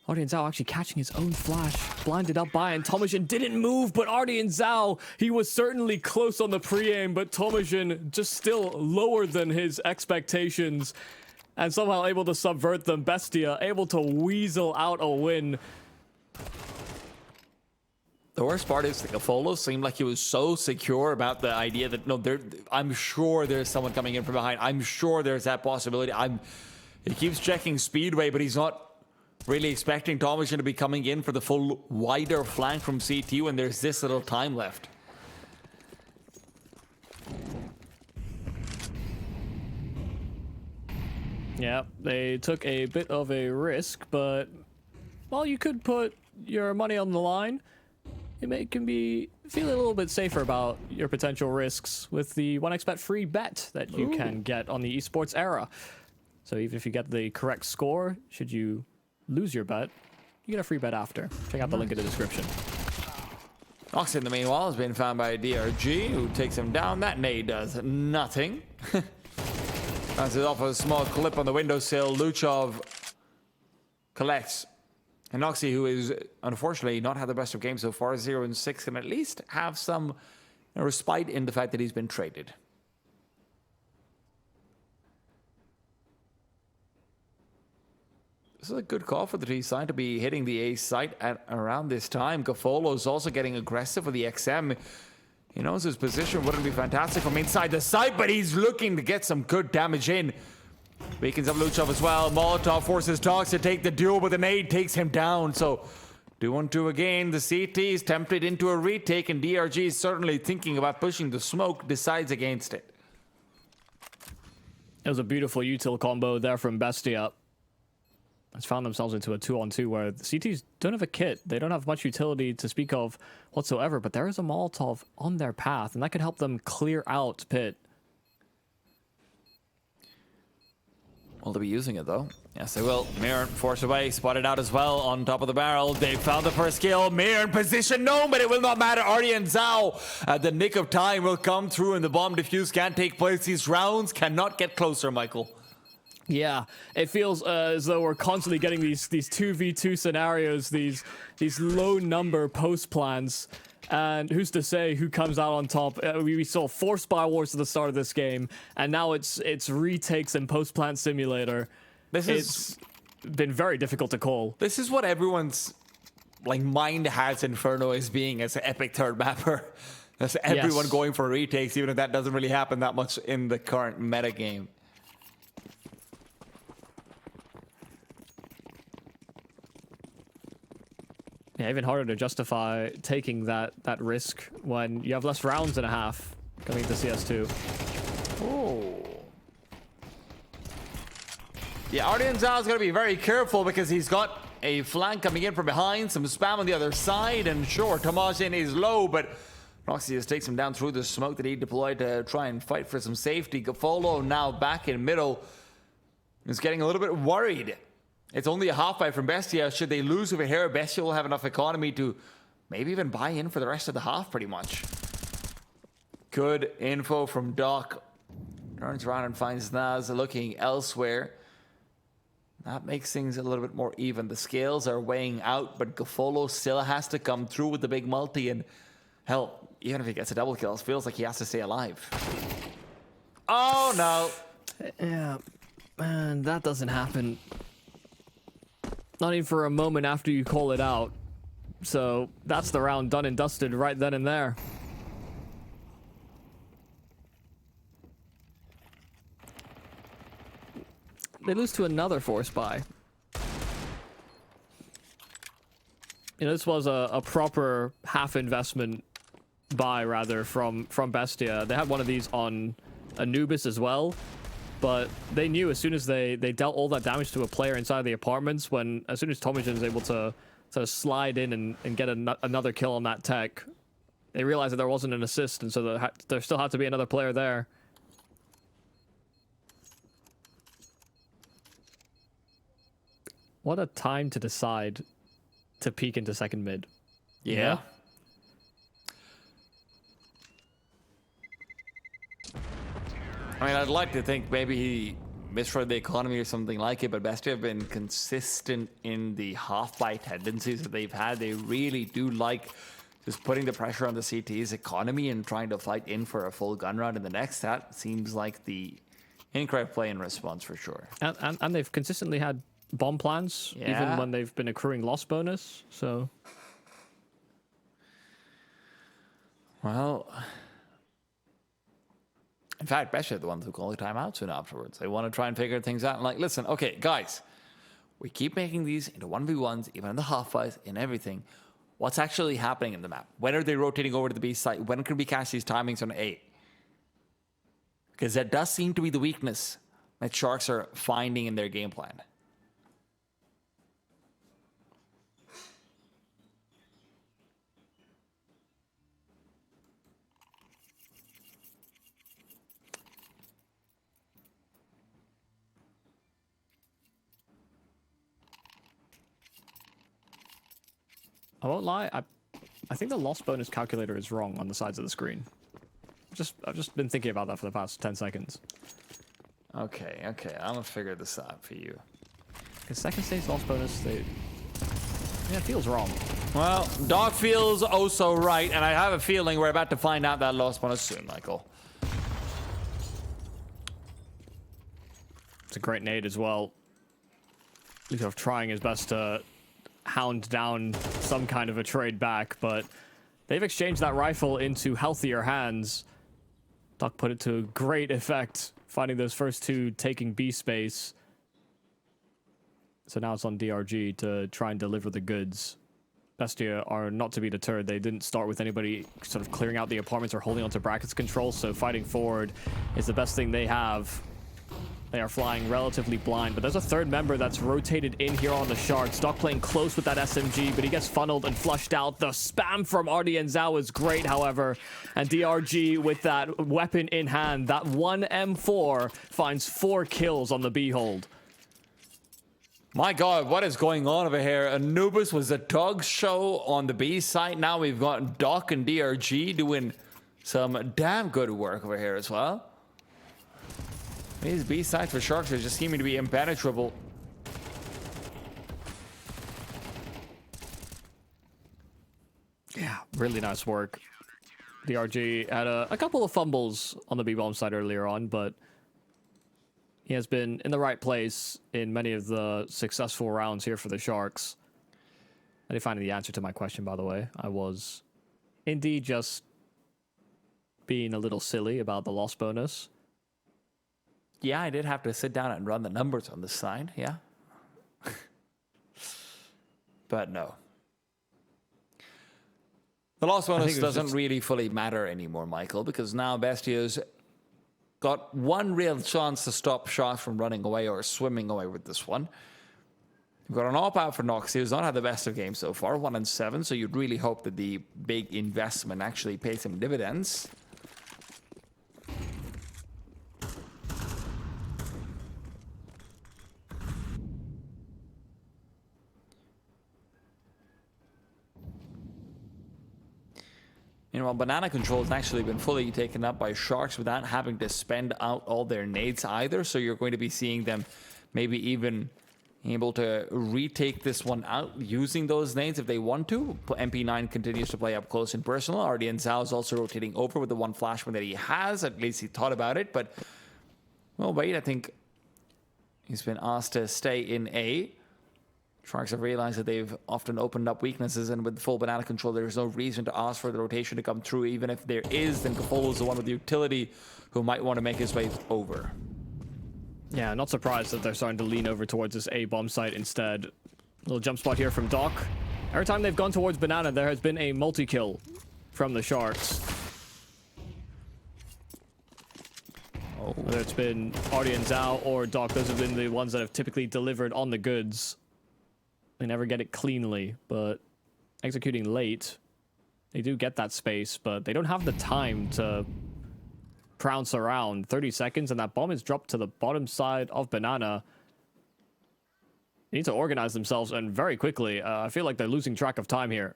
Ardian Zhao actually catching his own flash. Blinded up by, and Tomajin didn't move, but Ardian Zhao, he was certainly close on the pre-aim, but Tomajin just still lower than his expectations, and somehow able to subvert them. Bestia able to weasel out a win. The worst part is Gafolo seemed like he was so secure about the idea that, no, I'm sure there's someone coming in from behind. I'm sure there's that possibility. He keeps checking Speedway, but he's not really expecting Tomajin to be coming in for the full wider flank from CT when there's this little time left. Yeah, they took a bit of a risk, but, well, you could put your money on the line. It can be feeling a little bit safer about your potential risks with the 1xBet free bet that you can get on the esports era. So even if you get the correct score, should you lose your bet, you get a free bet after. Check out the link in the description. Ox, in the meanwhile, has been found by DRG, who takes him down. That nade does nothing. Bounces off a small clip on the windowsill. Luchov collects. And Noxy, who is unfortunately not had the best of games so far, 0-6, can at least have some respite in the fact that he's been traded. This is a good call for the T side to be hitting the A site at around this time. Gafolo is also getting aggressive with the XM. He knows his position wouldn't be fantastic from inside the site, but he's looking to get some good damage in. Weakens up Luchov as well. Molotov forces Dogs to take the duel, but the nade takes him down. So 2-on-2 again. The CT is tempted into a retake, and DRG is certainly thinking about pushing the smoke, decides against it. It was a beautiful util combo there from Bestia. Has found themselves into a 2-on-2 where the CTs don't have a kit. They don't have much utility to speak of whatsoever, but there is a Molotov on their path, and that could help them clear out Pit. Will they be using it, though? Yes, they will. Mirren forced away, spotted out as well on top of the barrel. They found the first kill. Mirren position, no, but it will not matter. Ardian Zhao at the nick of time will come through, and the bomb defuse can't take place. These rounds cannot get closer, Michael. Yeah, it feels as though we're constantly getting these 2v2 scenarios, these low number post plans. And who's to say who comes out on top? We saw 4 spy wars at the start of this game, and now it's retakes and post plant simulator. It's been very difficult to call. This is what everyone's like mind has Inferno as being as an epic third mapper. That's everyone going for retakes, even if that doesn't really happen that much in the current meta game. Yeah, even harder to justify taking that risk when you have less rounds and a half coming into CS2. Oh. Yeah, Ardian Zhao's going to be very careful because he's got a flank coming in from behind, some spam on the other side, and sure, Tomasin is low, but Roxy just takes him down through the smoke that he deployed to try and fight for some safety. Gafolo now back in middle is getting a little bit worried. It's only a half buy from Bestia. Should they lose over here, Bestia will have enough economy to maybe even buy in for the rest of the half pretty much. Good info from Doc. Turns around and finds Naz looking elsewhere. That makes things a little bit more even. The scales are weighing out, but Gafolo still has to come through with the big multi, and hell, even if he gets a double kill, it feels like he has to stay alive. Oh no! Yeah, man, that doesn't happen. Not even for a moment after you call it out. So that's the round done and dusted right then and there. They lose to another force buy. You know, this was a proper half investment buy, rather, from Bestia. They had one of these on Anubis as well, but they knew as soon as they dealt all that damage to a player inside the apartments, as soon as Tomasin was able to slide in and get another kill on that tech, they realized that there wasn't an assist, and so there still had to be another player there. What a time to decide to peek into second mid. Yeah. I mean, I'd like to think maybe he misread the economy or something like it, but Bestia have been consistent in the half-buy tendencies that they've had. They really do like just putting the pressure on the CT's economy and trying to fight in for a full gun round in the next. That seems like the incorrect play in response for sure. And they've consistently had bomb plans, even when they've been accruing loss bonus, so... Well... In fact, Bestia are the ones who call the timeout soon afterwards. They want to try and figure things out. And like, listen, okay, guys, we keep making these into 1v1s, even in the half-fights, in everything. What's actually happening in the map? When are they rotating over to the B side? When can we catch these timings on A? Because that does seem to be the weakness that Sharks are finding in their game plan. I won't lie, I think the loss bonus calculator is wrong on the sides of the screen. I've just been thinking about that for the past 10 seconds. Okay, I'm gonna figure this out for you. Because second stage loss bonus, it feels wrong. Well, Doc feels oh so right, and I have a feeling we're about to find out that loss bonus soon, Michael. It's a great nade as well. He's sort of trying his best to hound down some kind of a trade back, but they've exchanged that rifle into healthier hands. Doc put it to great effect, finding those first two taking B space. So now it's on DRG to try and deliver the goods. Bestia are not to be deterred. They didn't start with anybody sort of clearing out the apartments or holding onto brackets control, so fighting forward is the best thing they have. They are flying relatively blind, but there's a third member that's rotated in here on the Sharks. Doc playing close with that SMG, but he gets funneled and flushed out. The spam from Ardi and Zhao is great, however, and DRG with that weapon in hand, that one M4 finds 4 kills on the Behold. My God, what is going on over here? Anubis was a dog show on the B side. Now we've got Doc and DRG doing some damn good work over here as well. These B sides for Sharks are just seeming to be impenetrable. Yeah, really nice work. DRG had a couple of fumbles on the B-bomb side earlier on, but He has been in the right place in many of the successful rounds here for the Sharks. I did find the answer to my question, by the way. I was indeed just being a little silly about the loss bonus. Yeah, I did have to sit down and run the numbers on this side, yeah. But no. The loss bonus doesn't really fully matter anymore, Michael, because now Bestia's got one real chance to stop Sharks from running away or swimming away with this one. We've got an opt-out for Noxie, who's not had the best of games so far, 1-7, so you'd really hope that the big investment actually pays some dividends. Meanwhile, Banana Control has actually been fully taken up by Sharks without having to spend out all their nades either, so you're going to be seeing them maybe even able to retake this one out using those nades if they want to. MP9 continues to play up close and personal. Ardian Zhao is also rotating over with the one flashpoint that he has. At least he thought about it, but well, wait, I think he's been asked to stay in A. Sharks have realized that they've often opened up weaknesses, and with full Banana Control, there's no reason to ask for the rotation to come through. Even if there is, then Kafolo's the one with the utility who might want to make his way over. Yeah, not surprised that they're starting to lean over towards this A bomb site instead. Little jump spot here from Doc. Every time they've gone towards Banana, there has been a multi-kill from the Sharks. Whether it's been Artie and Zhao or Doc, those have been the ones that have typically delivered on the goods. They never get it cleanly, but executing late, they do get that space, but they don't have the time to prounce around. 30 seconds, and that bomb is dropped to the bottom side of Banana. They need to organize themselves, and very quickly. I feel like they're losing track of time here.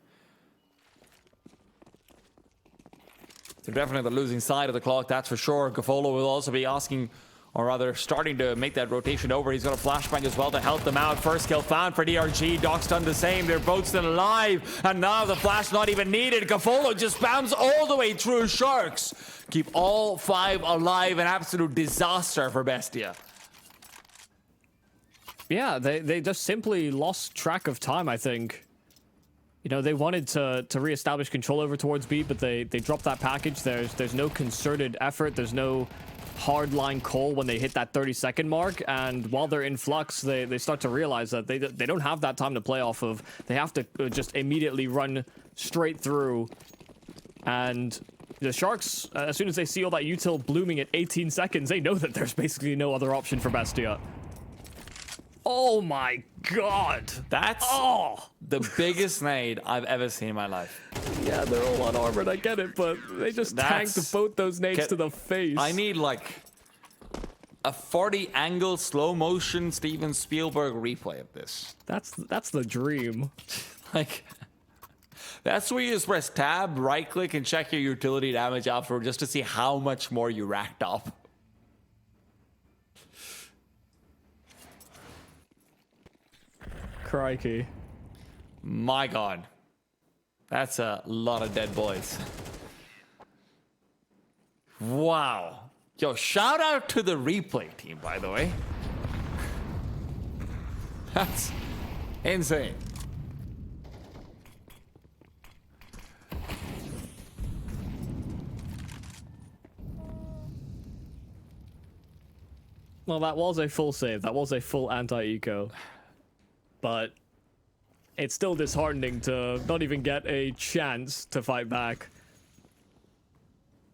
They're definitely the losing side of the clock, that's for sure. Gafolo will also be asking, or rather starting to make that rotation over. He's got a flashbang as well to help them out. First kill found for DRG. Doc's done the same. They're both still alive. And now the flash not even needed. Gafolo just spams all the way through. Sharks keep all 5 alive. An absolute disaster for Bestia. Yeah, they just simply lost track of time, I think. You know, they wanted to reestablish control over towards B, but they dropped that package. There's no concerted effort. There's no hardline call when they hit that 30-second mark, and while they're in flux, they start to realize that they don't have that time to play off of. They have to just immediately run straight through, and the Sharks, as soon as they see all that util blooming at 18 seconds, they know that there's basically no other option for Bestia. Oh my god! That's the biggest nade I've ever seen in my life. Yeah, they're all unarmored, I get it, but they just tanked both those nades to the face. I need like a 40 angle slow motion Steven Spielberg replay of this. That's the dream. Like, that's where you just press tab, right click, and check your utility damage afterward just to see how much more you racked up. Crikey. My god. That's a lot of dead boys. Wow. Yo, shout out to the replay team, by the way. That's insane. Well, that was a full save. That was a full anti-eco. But it's still disheartening to not even get a chance to fight back.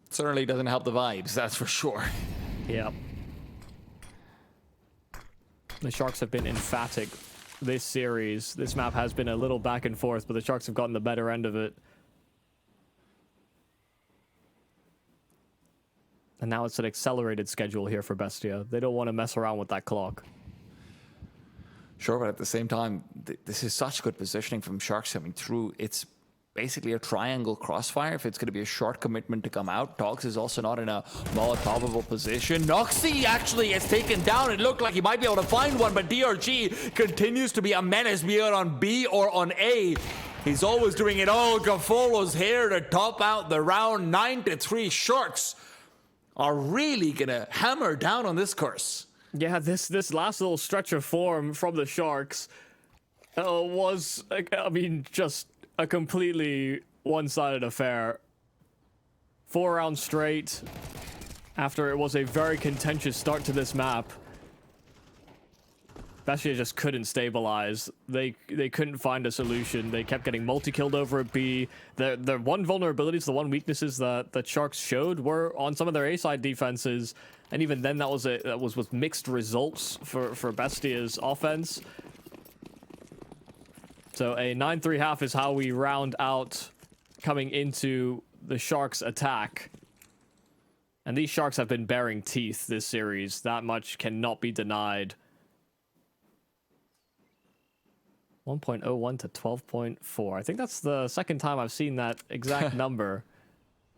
Certainly doesn't help the vibes, that's for sure. Yeah. The Sharks have been emphatic this series. This map has been a little back and forth, but the Sharks have gotten the better end of it. And now it's an accelerated schedule here for Bestia. They don't want to mess around with that clock. Sure, but at the same time, this is such good positioning from Sharks coming through. It's basically a triangle crossfire if it's going to be a short commitment to come out. Dogs is also not in a Molotovable position. Noxie actually is taken down. It looked like he might be able to find one, but DRG continues to be a menace, be it on B or on A. He's always doing it all. Gafolo's here to top out the round. 9-3. Sharks are really going to hammer down on this course. Yeah, this last little stretch of form from the Sharks was, I mean, just a completely one-sided affair. 4 rounds straight after it was a very contentious start to this map. Bestia just couldn't stabilize. They couldn't find a solution. They kept getting multi-killed over a B. The one vulnerabilities, the one weaknesses that Sharks showed were on some of their A-side defenses, and even then that was with mixed results for Bestia's offense. So a 9-3 half is how we round out coming into the Sharks' attack. And these Sharks have been bearing teeth this series. That much cannot be denied. 1.01 to 12.4. I think that's the second time I've seen that exact number.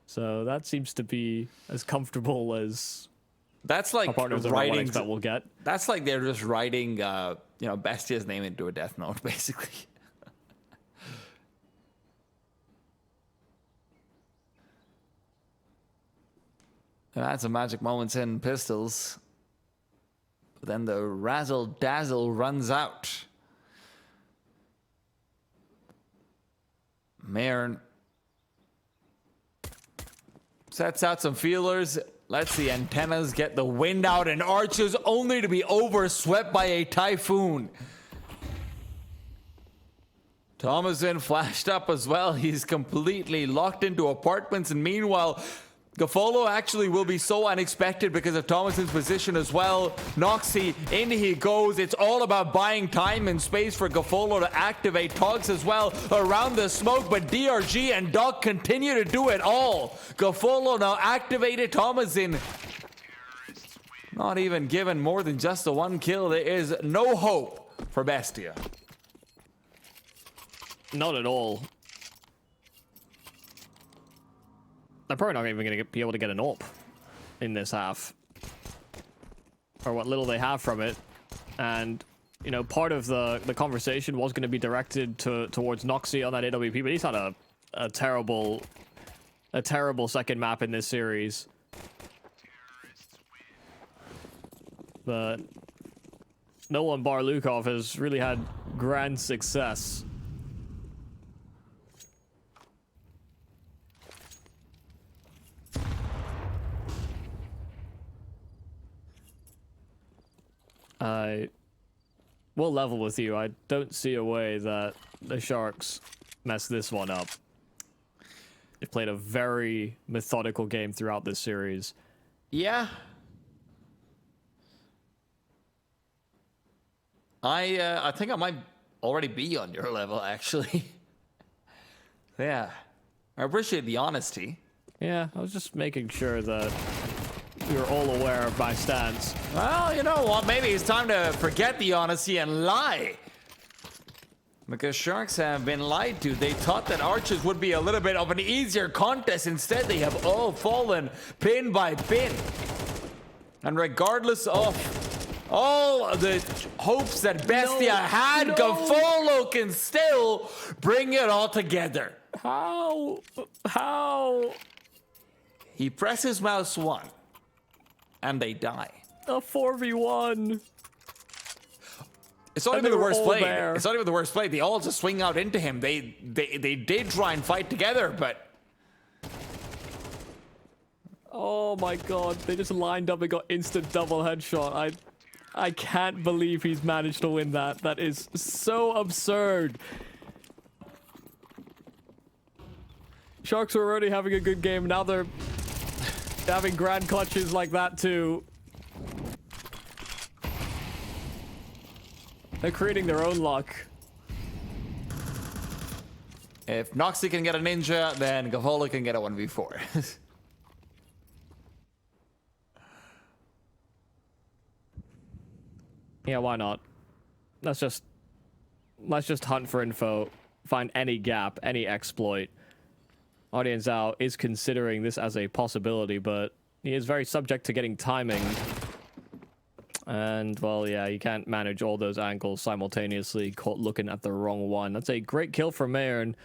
So that seems to be as comfortable as that's like our partners writing that we'll get. That's like they're just writing, Bestia's name into a death note, basically. That's a magic moments in pistols. But then the razzle dazzle runs out. Mayern sets out some feelers, lets the antennas get the wind out, and arches only to be overswept by a typhoon. Thomason flashed up as well. He's completely locked into apartments, and meanwhile, Gafolo actually will be so unexpected because of Thomason's position as well. Noxy, in he goes. It's all about buying time and space for Gafolo to activate Togs as well around the smoke, but DRG and Doc continue to do it all. Gafolo now activated. Thomason not even given more than just the 1 kill. There is no hope for Bestia. Not at all. They're probably not even going to be able to get an AWP in this half. Or what little they have from it. And, part of the conversation was going to be directed towards Noxy on that AWP, but he's had a terrible second map in this series. But no one bar Lukov has really had grand success. I will level with you. I don't see a way that the Sharks mess this one up. They played a very methodical game throughout this series. Yeah. I think I might already be on your level, actually. Yeah. I appreciate the honesty. Yeah, I was just making sure that we were all aware of my stance. Well, you know what? Maybe it's time to forget the honesty and lie. Because Sharks have been lied to. They thought that Archers would be a little bit of an easier contest. Instead, they have all fallen pin by pin. And regardless of all the hopes that Bestia had, Gafolo can still bring it all together. How? He presses mouse 1. And they die. A 4v1. It's not even the worst play. It's not even the worst play. They all just swing out into him. They did try and fight together, but oh my god, they just lined up and got instant double headshot. I can't believe he's managed to win that. That is so absurd. Sharks were already having a good game. Now they're having grand clutches like that too. They're creating their own luck. If Noxy can get a ninja, then Gavola can get a 1v4. Yeah, why not? Let's just hunt for info, find any gap, any exploit. Audience Out is considering this as a possibility, but he is very subject to getting timing. And, well, yeah, you can't manage all those angles simultaneously, caught looking at the wrong one. That's a great kill for Mayern.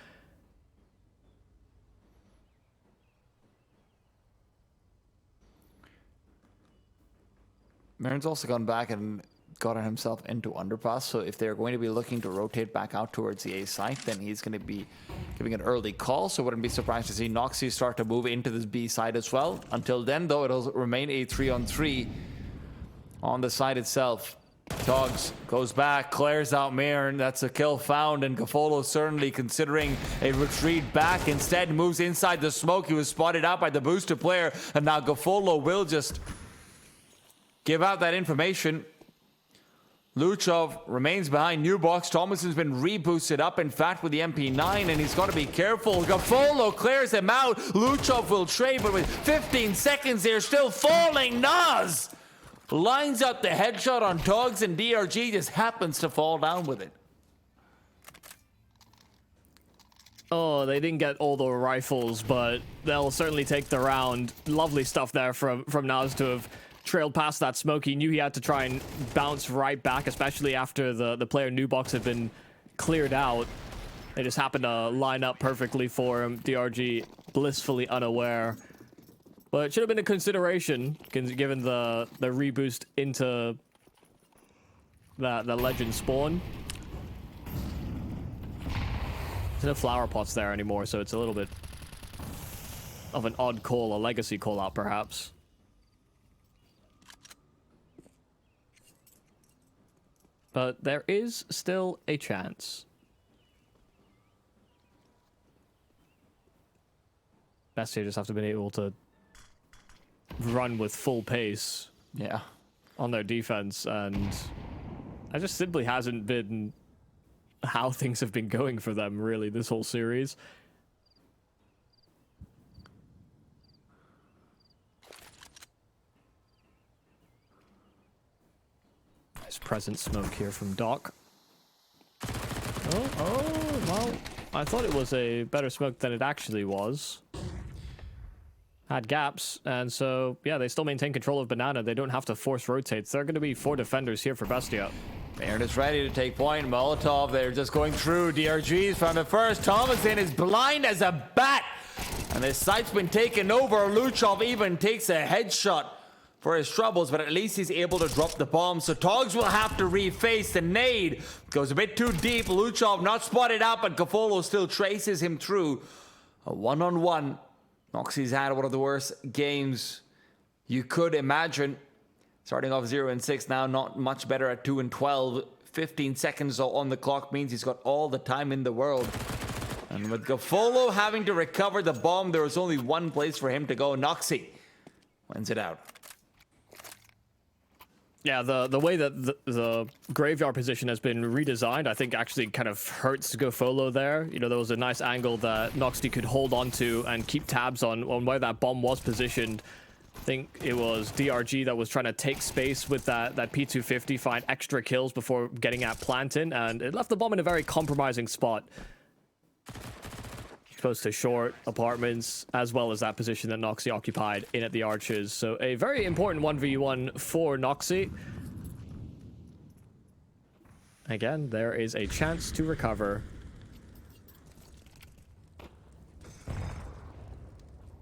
Marin's also gone back and gotten himself into underpass, so if they're going to be looking to rotate back out towards the A site, then he's going to be giving an early call, so wouldn't be surprised to see Noxy start to move into this B side as well. Until then, though, it'll remain a 3-on-3 on the side itself. Dogs goes back, clears out Marin. That's a kill found, and Gafolo certainly considering a retreat back. Instead, moves inside the smoke. He was spotted out by the booster player, and now Gafolo will just give out that information. Luchov remains behind New Box. Thomason's been reboosted up, in fact, with the MP9, and he's got to be careful. Gafolo clears him out. Luchov will trade, but with 15 seconds, they're still falling. Nas lines up the headshot on Dogs, and DRG just happens to fall down with it. Oh, they didn't get all the rifles, but they'll certainly take the round. Lovely stuff there from Nas to have trailed past that smoke. He knew he had to try and bounce right back, especially after the player New Box had been cleared out. They just happened to line up perfectly for him. DRG blissfully unaware. But it should have been a consideration, given the reboost into the legend spawn. There's no flower pots there anymore, so it's a little bit of an odd call, a legacy call out perhaps. But there is still a chance. Bestia just have to be able to run with full pace, on their defense, and that just simply hasn't been how things have been going for them really this whole series. Nice present smoke here from Doc. Oh, well, I thought it was a better smoke than it actually was. Had gaps, and so, yeah, they still maintain control of Banana. They don't have to force rotates. There are going to be 4 defenders here for Bestia. Baird is ready to take point. Molotov, they're just going through. DRG's from the first. Thomason is blind as a bat, and the site's been taken over. Luchov even takes a headshot for his troubles, but at least he's able to drop the bomb. So Togs will have to reface. The nade goes a bit too deep. Luchov not spotted out, but Gafolo still traces him through. A one-on-one. Noxy's had one of the worst games you could imagine. Starting off 0-6 now, not much better at 2-12. 15 seconds on the clock means he's got all the time in the world. And with Gafolo having to recover the bomb, there was only one place for him to go. Noxy wins it out. Yeah, the way that the graveyard position has been redesigned, I think actually kind of hurts Gofolo there. You know, there was a nice angle that Noxty could hold on to and keep tabs on where that bomb was positioned. I think it was DRG that was trying to take space with that P250, find extra kills before getting at planting, and it left the bomb in a very compromising spot. Exposed to short apartments, as well as that position that Noxy occupied in at the arches. So a very important 1v1 for Noxy. Again, there is a chance to recover.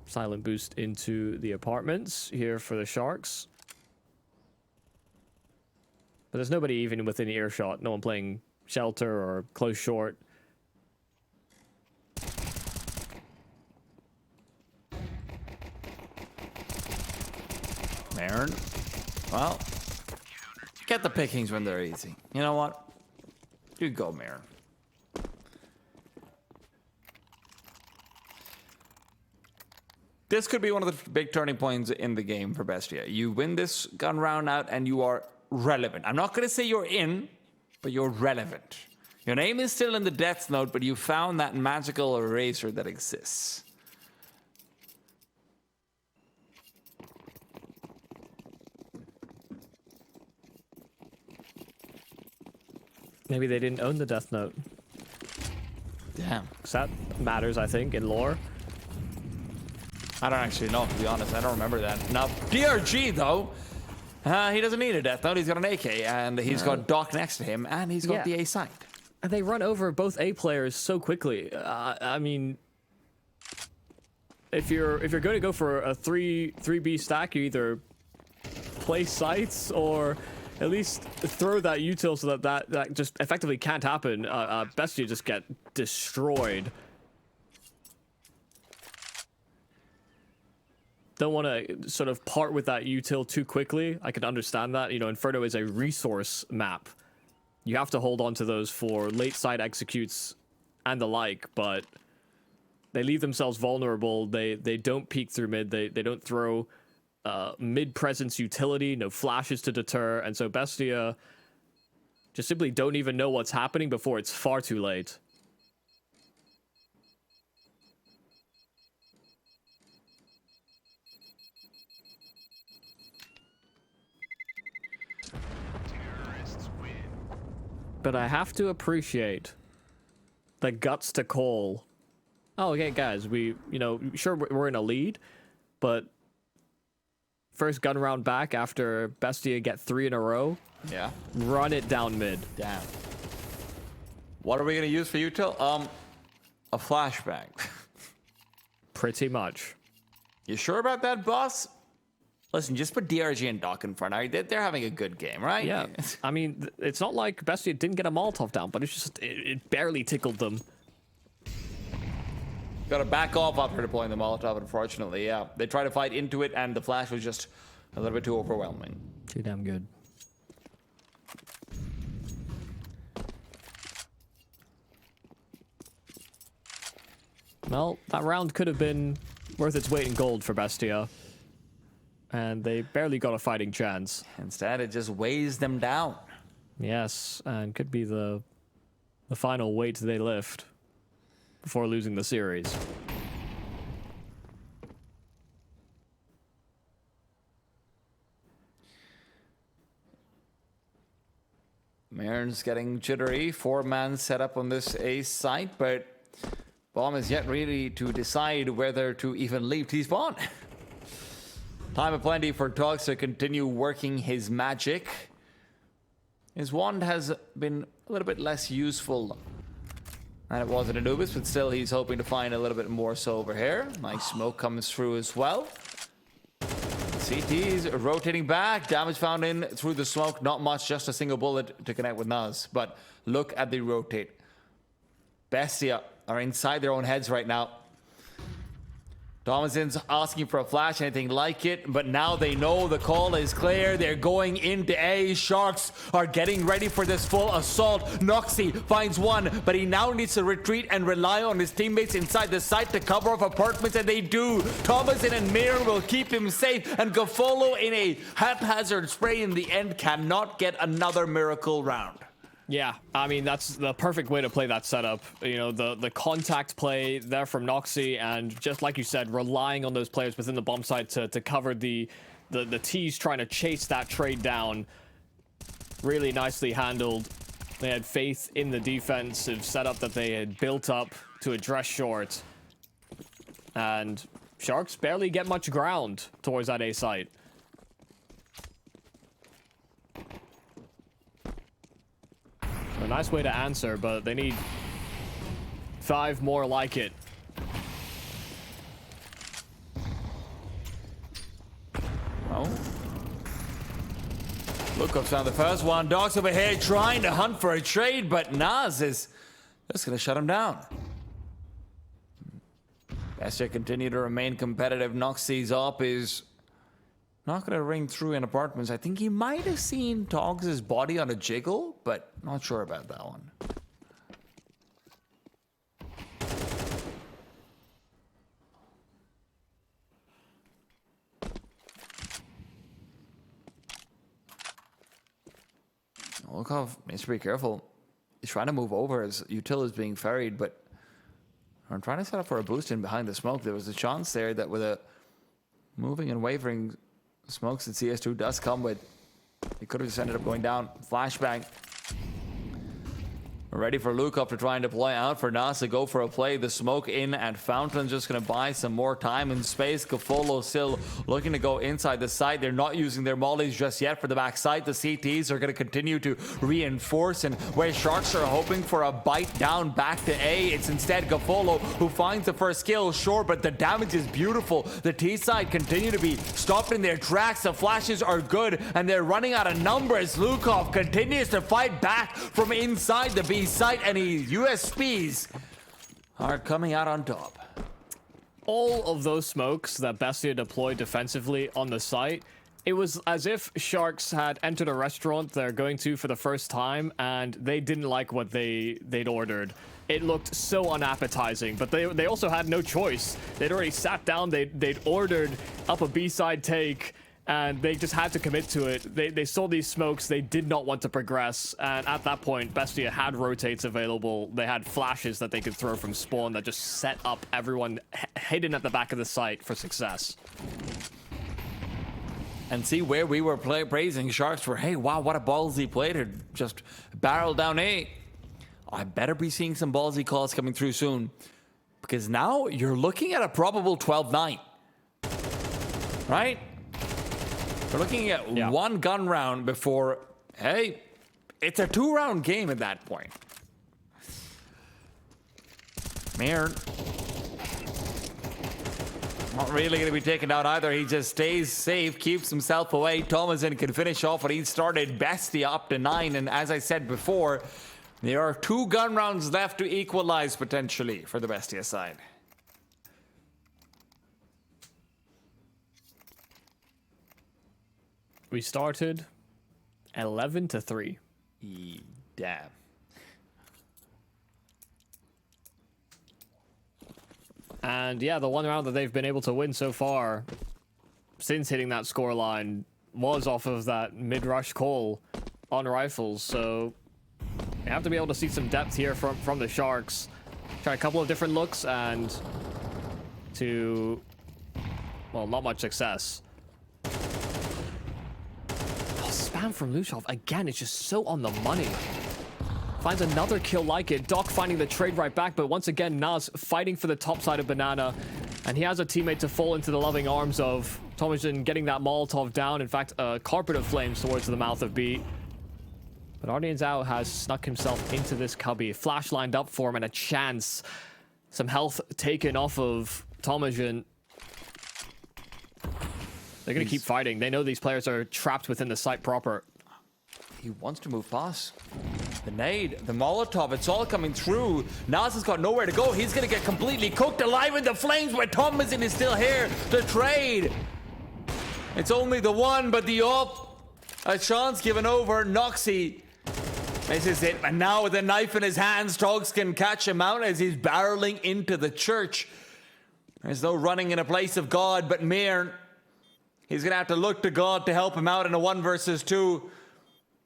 Silent boost into the apartments here for the Sharks. But there's nobody even within earshot. No one playing shelter or close short. Marin, well, get the pickings when they're easy. You know what? You go, Marin. This could be one of the big turning points in the game for Bestia. You win this gun round out and you are relevant. I'm not going to say you're in, but you're relevant. Your name is still in the death note, but you found that magical eraser that exists. Maybe they didn't own the Death Note. Damn. Because that matters, I think, in lore. I don't actually know, to be honest. I don't remember that. Now, DRG, though, he doesn't need a Death Note. He's got an AK, and he's got Doc next to him, and he's got the A side. And they run over both A players so quickly. I mean, if you're going to go for a 3B stack, you either play sites or at least throw that util so that just effectively can't happen. Bestia just get destroyed. Don't want to sort of part with that util too quickly. I can understand that. You know, Inferno is a resource map. You have to hold on to those for late side executes and the like, but they leave themselves vulnerable. They don't peek through mid. They don't throw mid presence utility, no flashes to deter, and so Bestia just simply don't even know what's happening before it's far too late. But I have to appreciate the guts to call. Oh, okay, guys, sure, we're in a lead, but first gun round back after Bestia get 3 in a row. Yeah. Run it down mid. Damn. What are we going to use for util? A flashbang. Pretty much. You sure about that, boss? Listen, just put DRG and Doc in front. They're having a good game, right? Yeah. I mean, it's not like Bestia didn't get a Molotov down, but it's just, it barely tickled them. Got to back off after deploying the Molotov, unfortunately, yeah. They tried to fight into it, and the flash was just a little bit too overwhelming. Too damn good. Well, that round could have been worth its weight in gold for Bestia. And they barely got a fighting chance. Instead, it just weighs them down. Yes, and could be the final weight they lift before losing the series. Marin's getting jittery. 4-man setup on this A site, but Bomb is yet really to decide whether to even leave T-spawn. Time of plenty for Dogs to continue working his magic. His wand has been a little bit less useful than it was in Anubis, but still he's hoping to find a little bit more so over here. Nice smoke comes through as well. CT's rotating back. Damage found in through the smoke. Not much, just a single bullet to connect with Naz. But look at the rotate. Bestia are inside their own heads right now. Thomason's asking for a flash, anything like it, but now they know the call is clear. They're going into A. Sharks are getting ready for this full assault. Noxy finds one, but he now needs to retreat and rely on his teammates inside the site to cover off apartments, and they do. Thomason and Mir will keep him safe, and Gafolo in a haphazard spray in the end cannot get another miracle round. Yeah, I mean, that's the perfect way to play that setup. You know, the contact play there from Noxy, and just like you said, relying on those players within the bomb site to cover the T's trying to chase that trade down. Really nicely handled. They had faith in the defensive setup that they had built up to address short. And Sharks barely get much ground towards that A site. A nice way to answer, but they need 5 more like it. Oh. Lookups on the first one. Dogs over here trying to hunt for a trade, but Naz is just going to shut him down. Bestia continue to remain competitive. Noxy's up is not going to ring through in apartments. I think he might have seen Togs' body on a jiggle, but not sure about that one. Volkov needs to be careful. He's trying to move over as Util is being ferried, but I'm trying to set up for a boost in behind the smoke. There was a chance there that with a moving and wavering smokes that CS2 does come with, he could have just ended up going down. Flashbang. Ready for Lukov to try and deploy out for Nas to go for a play. The smoke in at Fountain just going to buy some more time and space. Gafolo still looking to go inside the site. They're not using their mollies just yet for the backside. The CTs are going to continue to reinforce, and where Sharks are hoping for a bite down back to A, it's instead Gafolo who finds the first kill. Sure, but the damage is beautiful. The T side continue to be stopped in their tracks. The flashes are good, and they're running out of numbers. Lukov continues to fight back from inside the B site, and USPs are coming out on top. All of those smokes that Bestia deployed defensively on the site, it was as if Sharks had entered a restaurant they're going to for the first time, and they didn't like what they'd ordered. It looked so unappetizing, but they also had no choice. They'd already sat down, they'd ordered up a B-side take, and they just had to commit to it. They saw these smokes, they did not want to progress, and at that point, Bestia had rotates available. They had flashes that they could throw from spawn that just set up everyone hidden at the back of the site for success. And see where we were praising Sharks for, hey, wow, what a ballsy play to just barrel down A. I better be seeing some ballsy calls coming through soon, because now you're looking at a probable 12-9, right? We're looking at one gun round before, hey, it's a 2-round game at that point. Mir not really going to be taken out either. He just stays safe, keeps himself away. Thomason can finish off what he started. Bestia up to 9, and as I said before, there are 2 gun rounds left to equalize potentially for the Bestia side. We started 11-3. Damn. And yeah, the one round that they've been able to win so far since hitting that scoreline was off of that mid-rush call on rifles. So you have to be able to see some depth here from the Sharks. Try a couple of different looks and well, not much success. Spam from Lushov again, it's just so on the money. Finds another kill like it. Doc finding the trade right back, but once again, Nas fighting for the top side of Banana, and he has a teammate to fall into the loving arms of. Tomajan getting that Molotov down. In fact, a carpet of flames towards the mouth of B. But Ardian Zhao has snuck himself into this cubby. Flash lined up for him and a chance. Some health taken off of Tomajan. They're going to keep fighting. They know these players are trapped within the site proper. He wants to move fast. The nade, the Molotov, it's all coming through. Nas has got nowhere to go. He's going to get completely cooked alive in the flames where Thomason is still here to trade. It's only the one, but the a chance given over. Noxy, this is it. And now with a knife in his hands, Togs can catch him out as he's barreling into the church. There's no running in a place of God, but Mir, he's going to have to look to God to help him out in a 1 versus 2.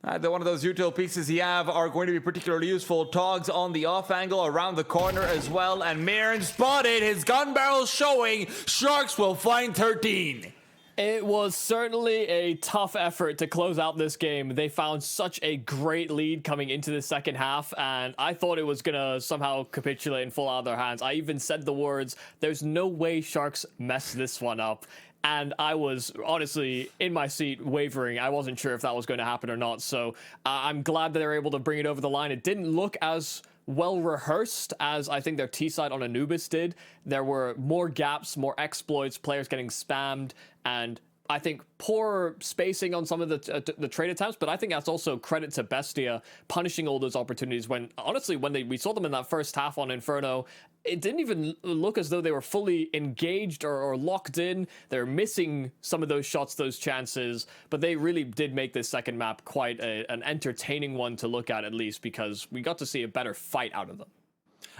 One of those util pieces he have are going to be particularly useful. Togs on the off angle around the corner as well. And Mirren spotted, his gun barrel showing. Sharks will find 13. It was certainly a tough effort to close out this game. They found such a great lead coming into the second half, and I thought it was going to somehow capitulate and fall out of their hands. I even said the words, there's no way Sharks mess this one up. And I was honestly in my seat wavering. I wasn't sure if that was going to happen or not. So I'm glad that they were able to bring it over the line. It didn't look as well rehearsed as I think their T side on Anubis did. There were more gaps, more exploits, players getting spammed, and I think poor spacing on some of the trade attempts, but I think that's also credit to Bestia punishing all those opportunities when, honestly, when we saw them in that first half on Inferno, it didn't even look as though they were fully engaged or locked in. They're missing some of those shots, those chances, but they really did make this second map quite an entertaining one to look at least, because we got to see a better fight out of them.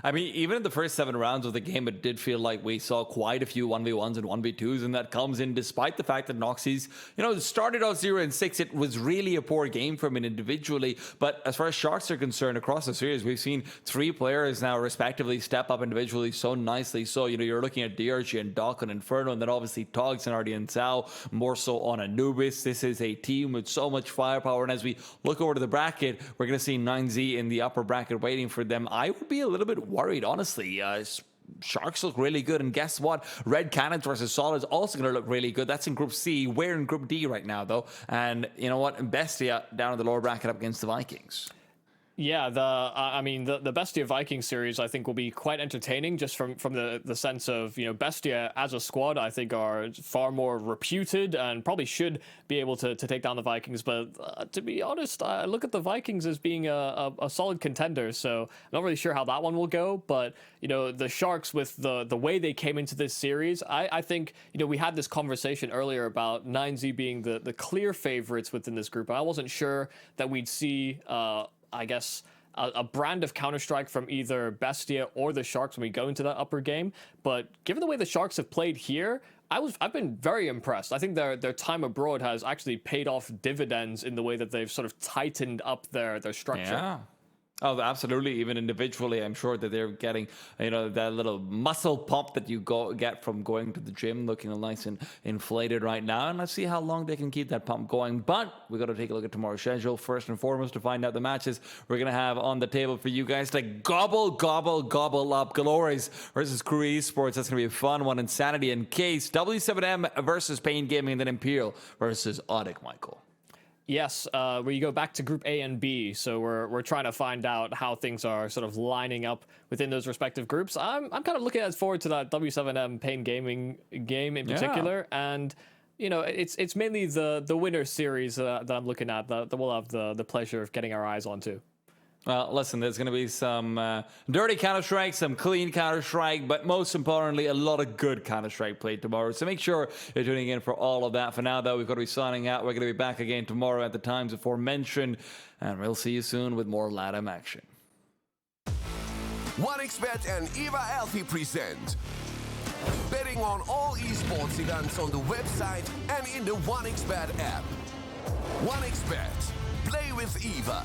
I mean, even in the first 7 rounds of the game, it did feel like we saw quite a few 1v1s and 1v2s, and that comes in despite the fact that Noxie's, started out 0-6. It was really a poor game from him individually, but as far as Sharks are concerned, across the series, we've seen 3 players now respectively step up individually so nicely. So, you're looking at DRG and Doc and Inferno, and then obviously Togs and Artie and Zhao, more so on Anubis. This is a team with so much firepower, and as we look over to the bracket, we're going to see 9Z in the upper bracket waiting for them. I would be a little bit worried, honestly. Sharks look really good, and guess what? Red Cannons versus Solid is also going to look really good. That's in Group C. We're in Group D right now, though. And you know what? Bestia down in the lower bracket up against the Vikings. Yeah, the Bestia Viking series I think will be quite entertaining, just from the sense of, Bestia as a squad I think are far more reputed and probably should be able to take down the Vikings. But to be honest, I look at the Vikings as being a solid contender, so I'm not really sure how that one will go. But the Sharks, with the way they came into this series, I think we had this conversation earlier about 9Z being the clear favorites within this group. I wasn't sure that we'd see I guess, a brand of Counter-Strike from either Bestia or the Sharks when we go into that upper game. But given the way the Sharks have played here, I've been very impressed. I think their time abroad has actually paid off dividends in the way that they've sort of tightened up their structure. Yeah. Oh, absolutely. Even individually, I'm sure that they're getting, that little muscle pump that you get from going to the gym, looking nice and inflated right now. And let's see how long they can keep that pump going. But we got to take a look at tomorrow's schedule first and foremost to find out the matches we're going to have on the table for you guys to gobble up. Glorious versus Crew Esports. That's going to be a fun one. Insanity and Case. W7M versus Pain Gaming, and then Imperial versus Audic, Michael. Yes, where you go back to Group A and B, so we're trying to find out how things are sort of lining up within those respective groups. I'm kind of looking forward to that W7M Pain Gaming game in particular, and it's mainly the winner series that I'm looking at that we'll have the pleasure of getting our eyes onto. Well, listen, there's going to be some dirty Counter-Strike, some clean Counter-Strike, but most importantly, a lot of good Counter-Strike played tomorrow. So make sure you're tuning in for all of that. For now, though, we've got to be signing out. We're going to be back again tomorrow at the times aforementioned, and we'll see you soon with more Latam action. 1xBet and Eva Alfie present betting on all esports events on the website and in the 1xBet app. 1xBet. Play with Eva.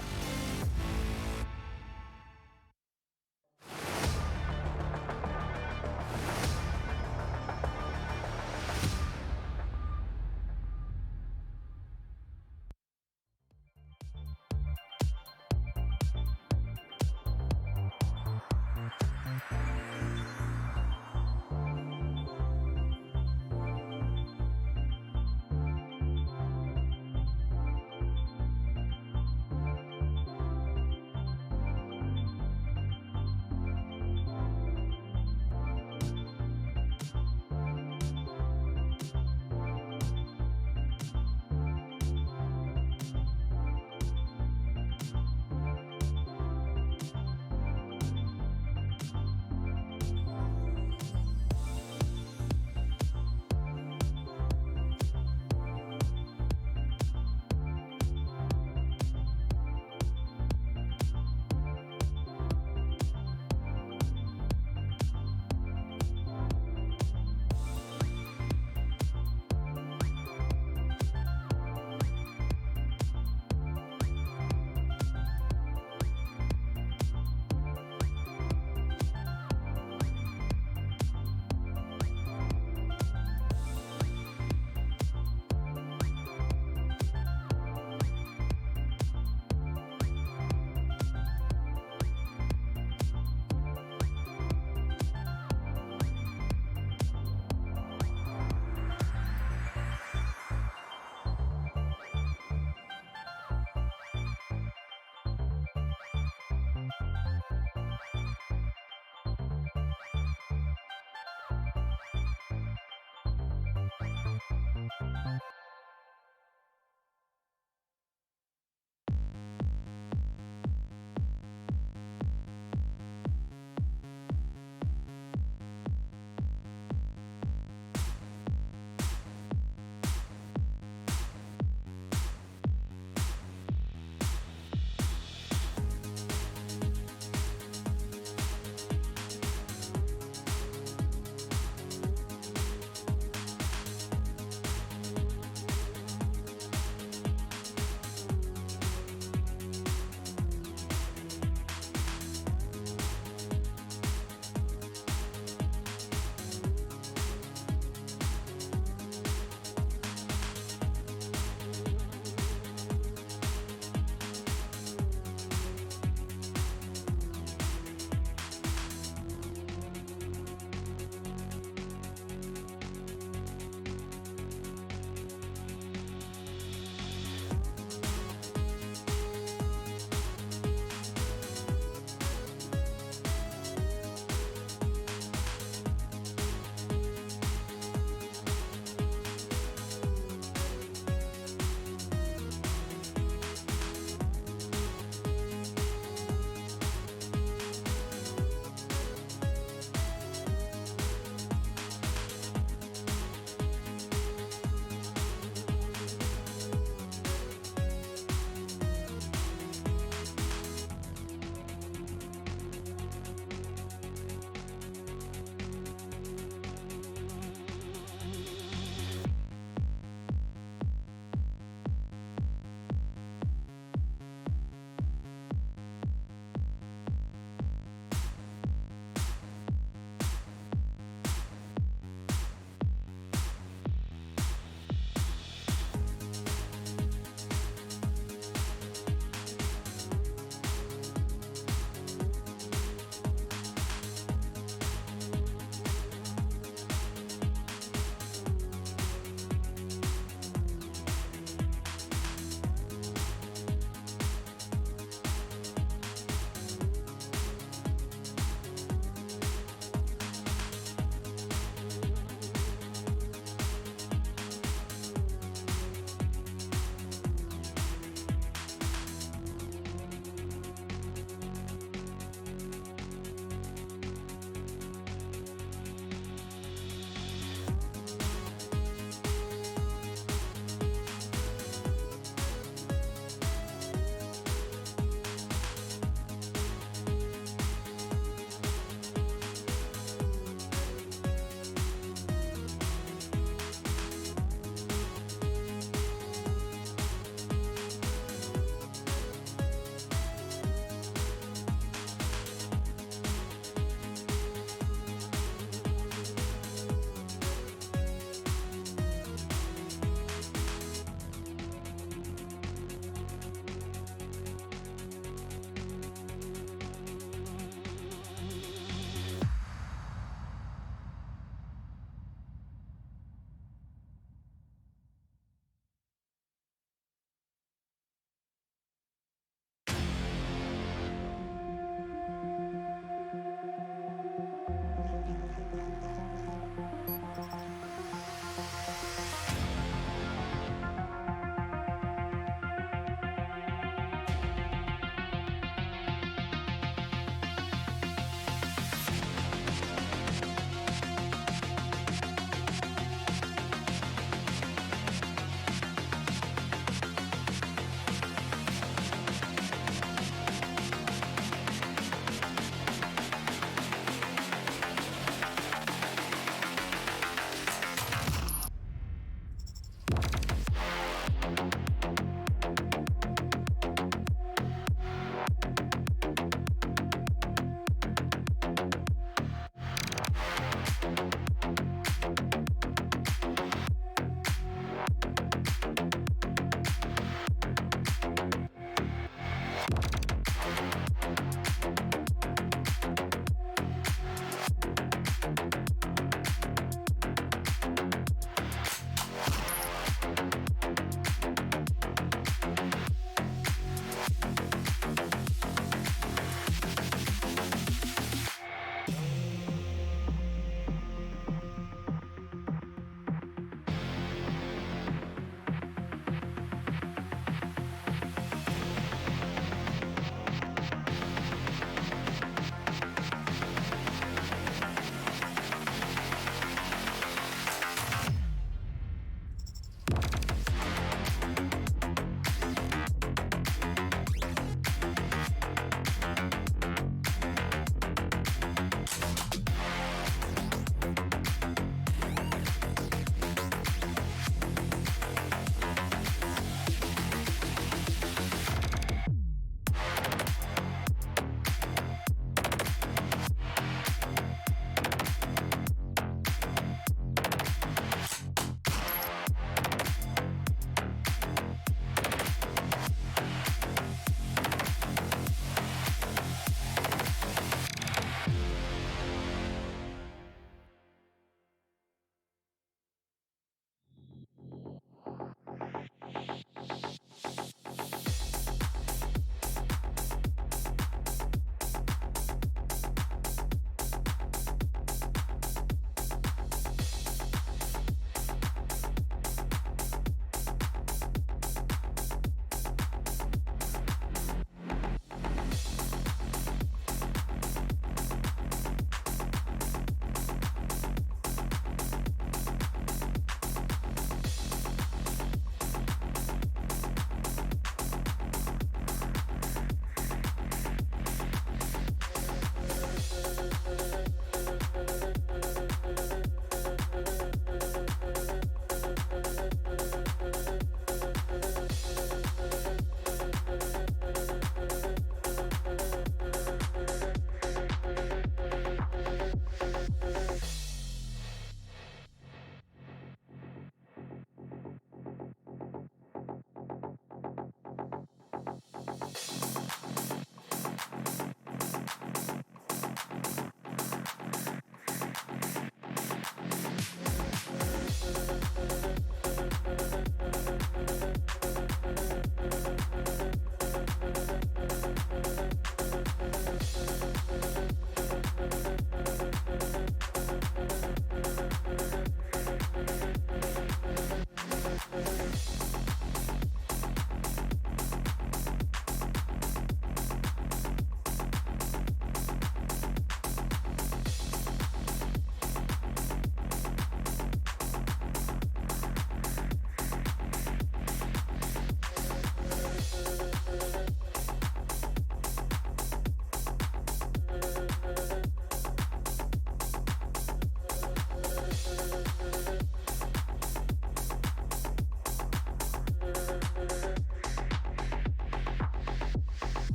Expert.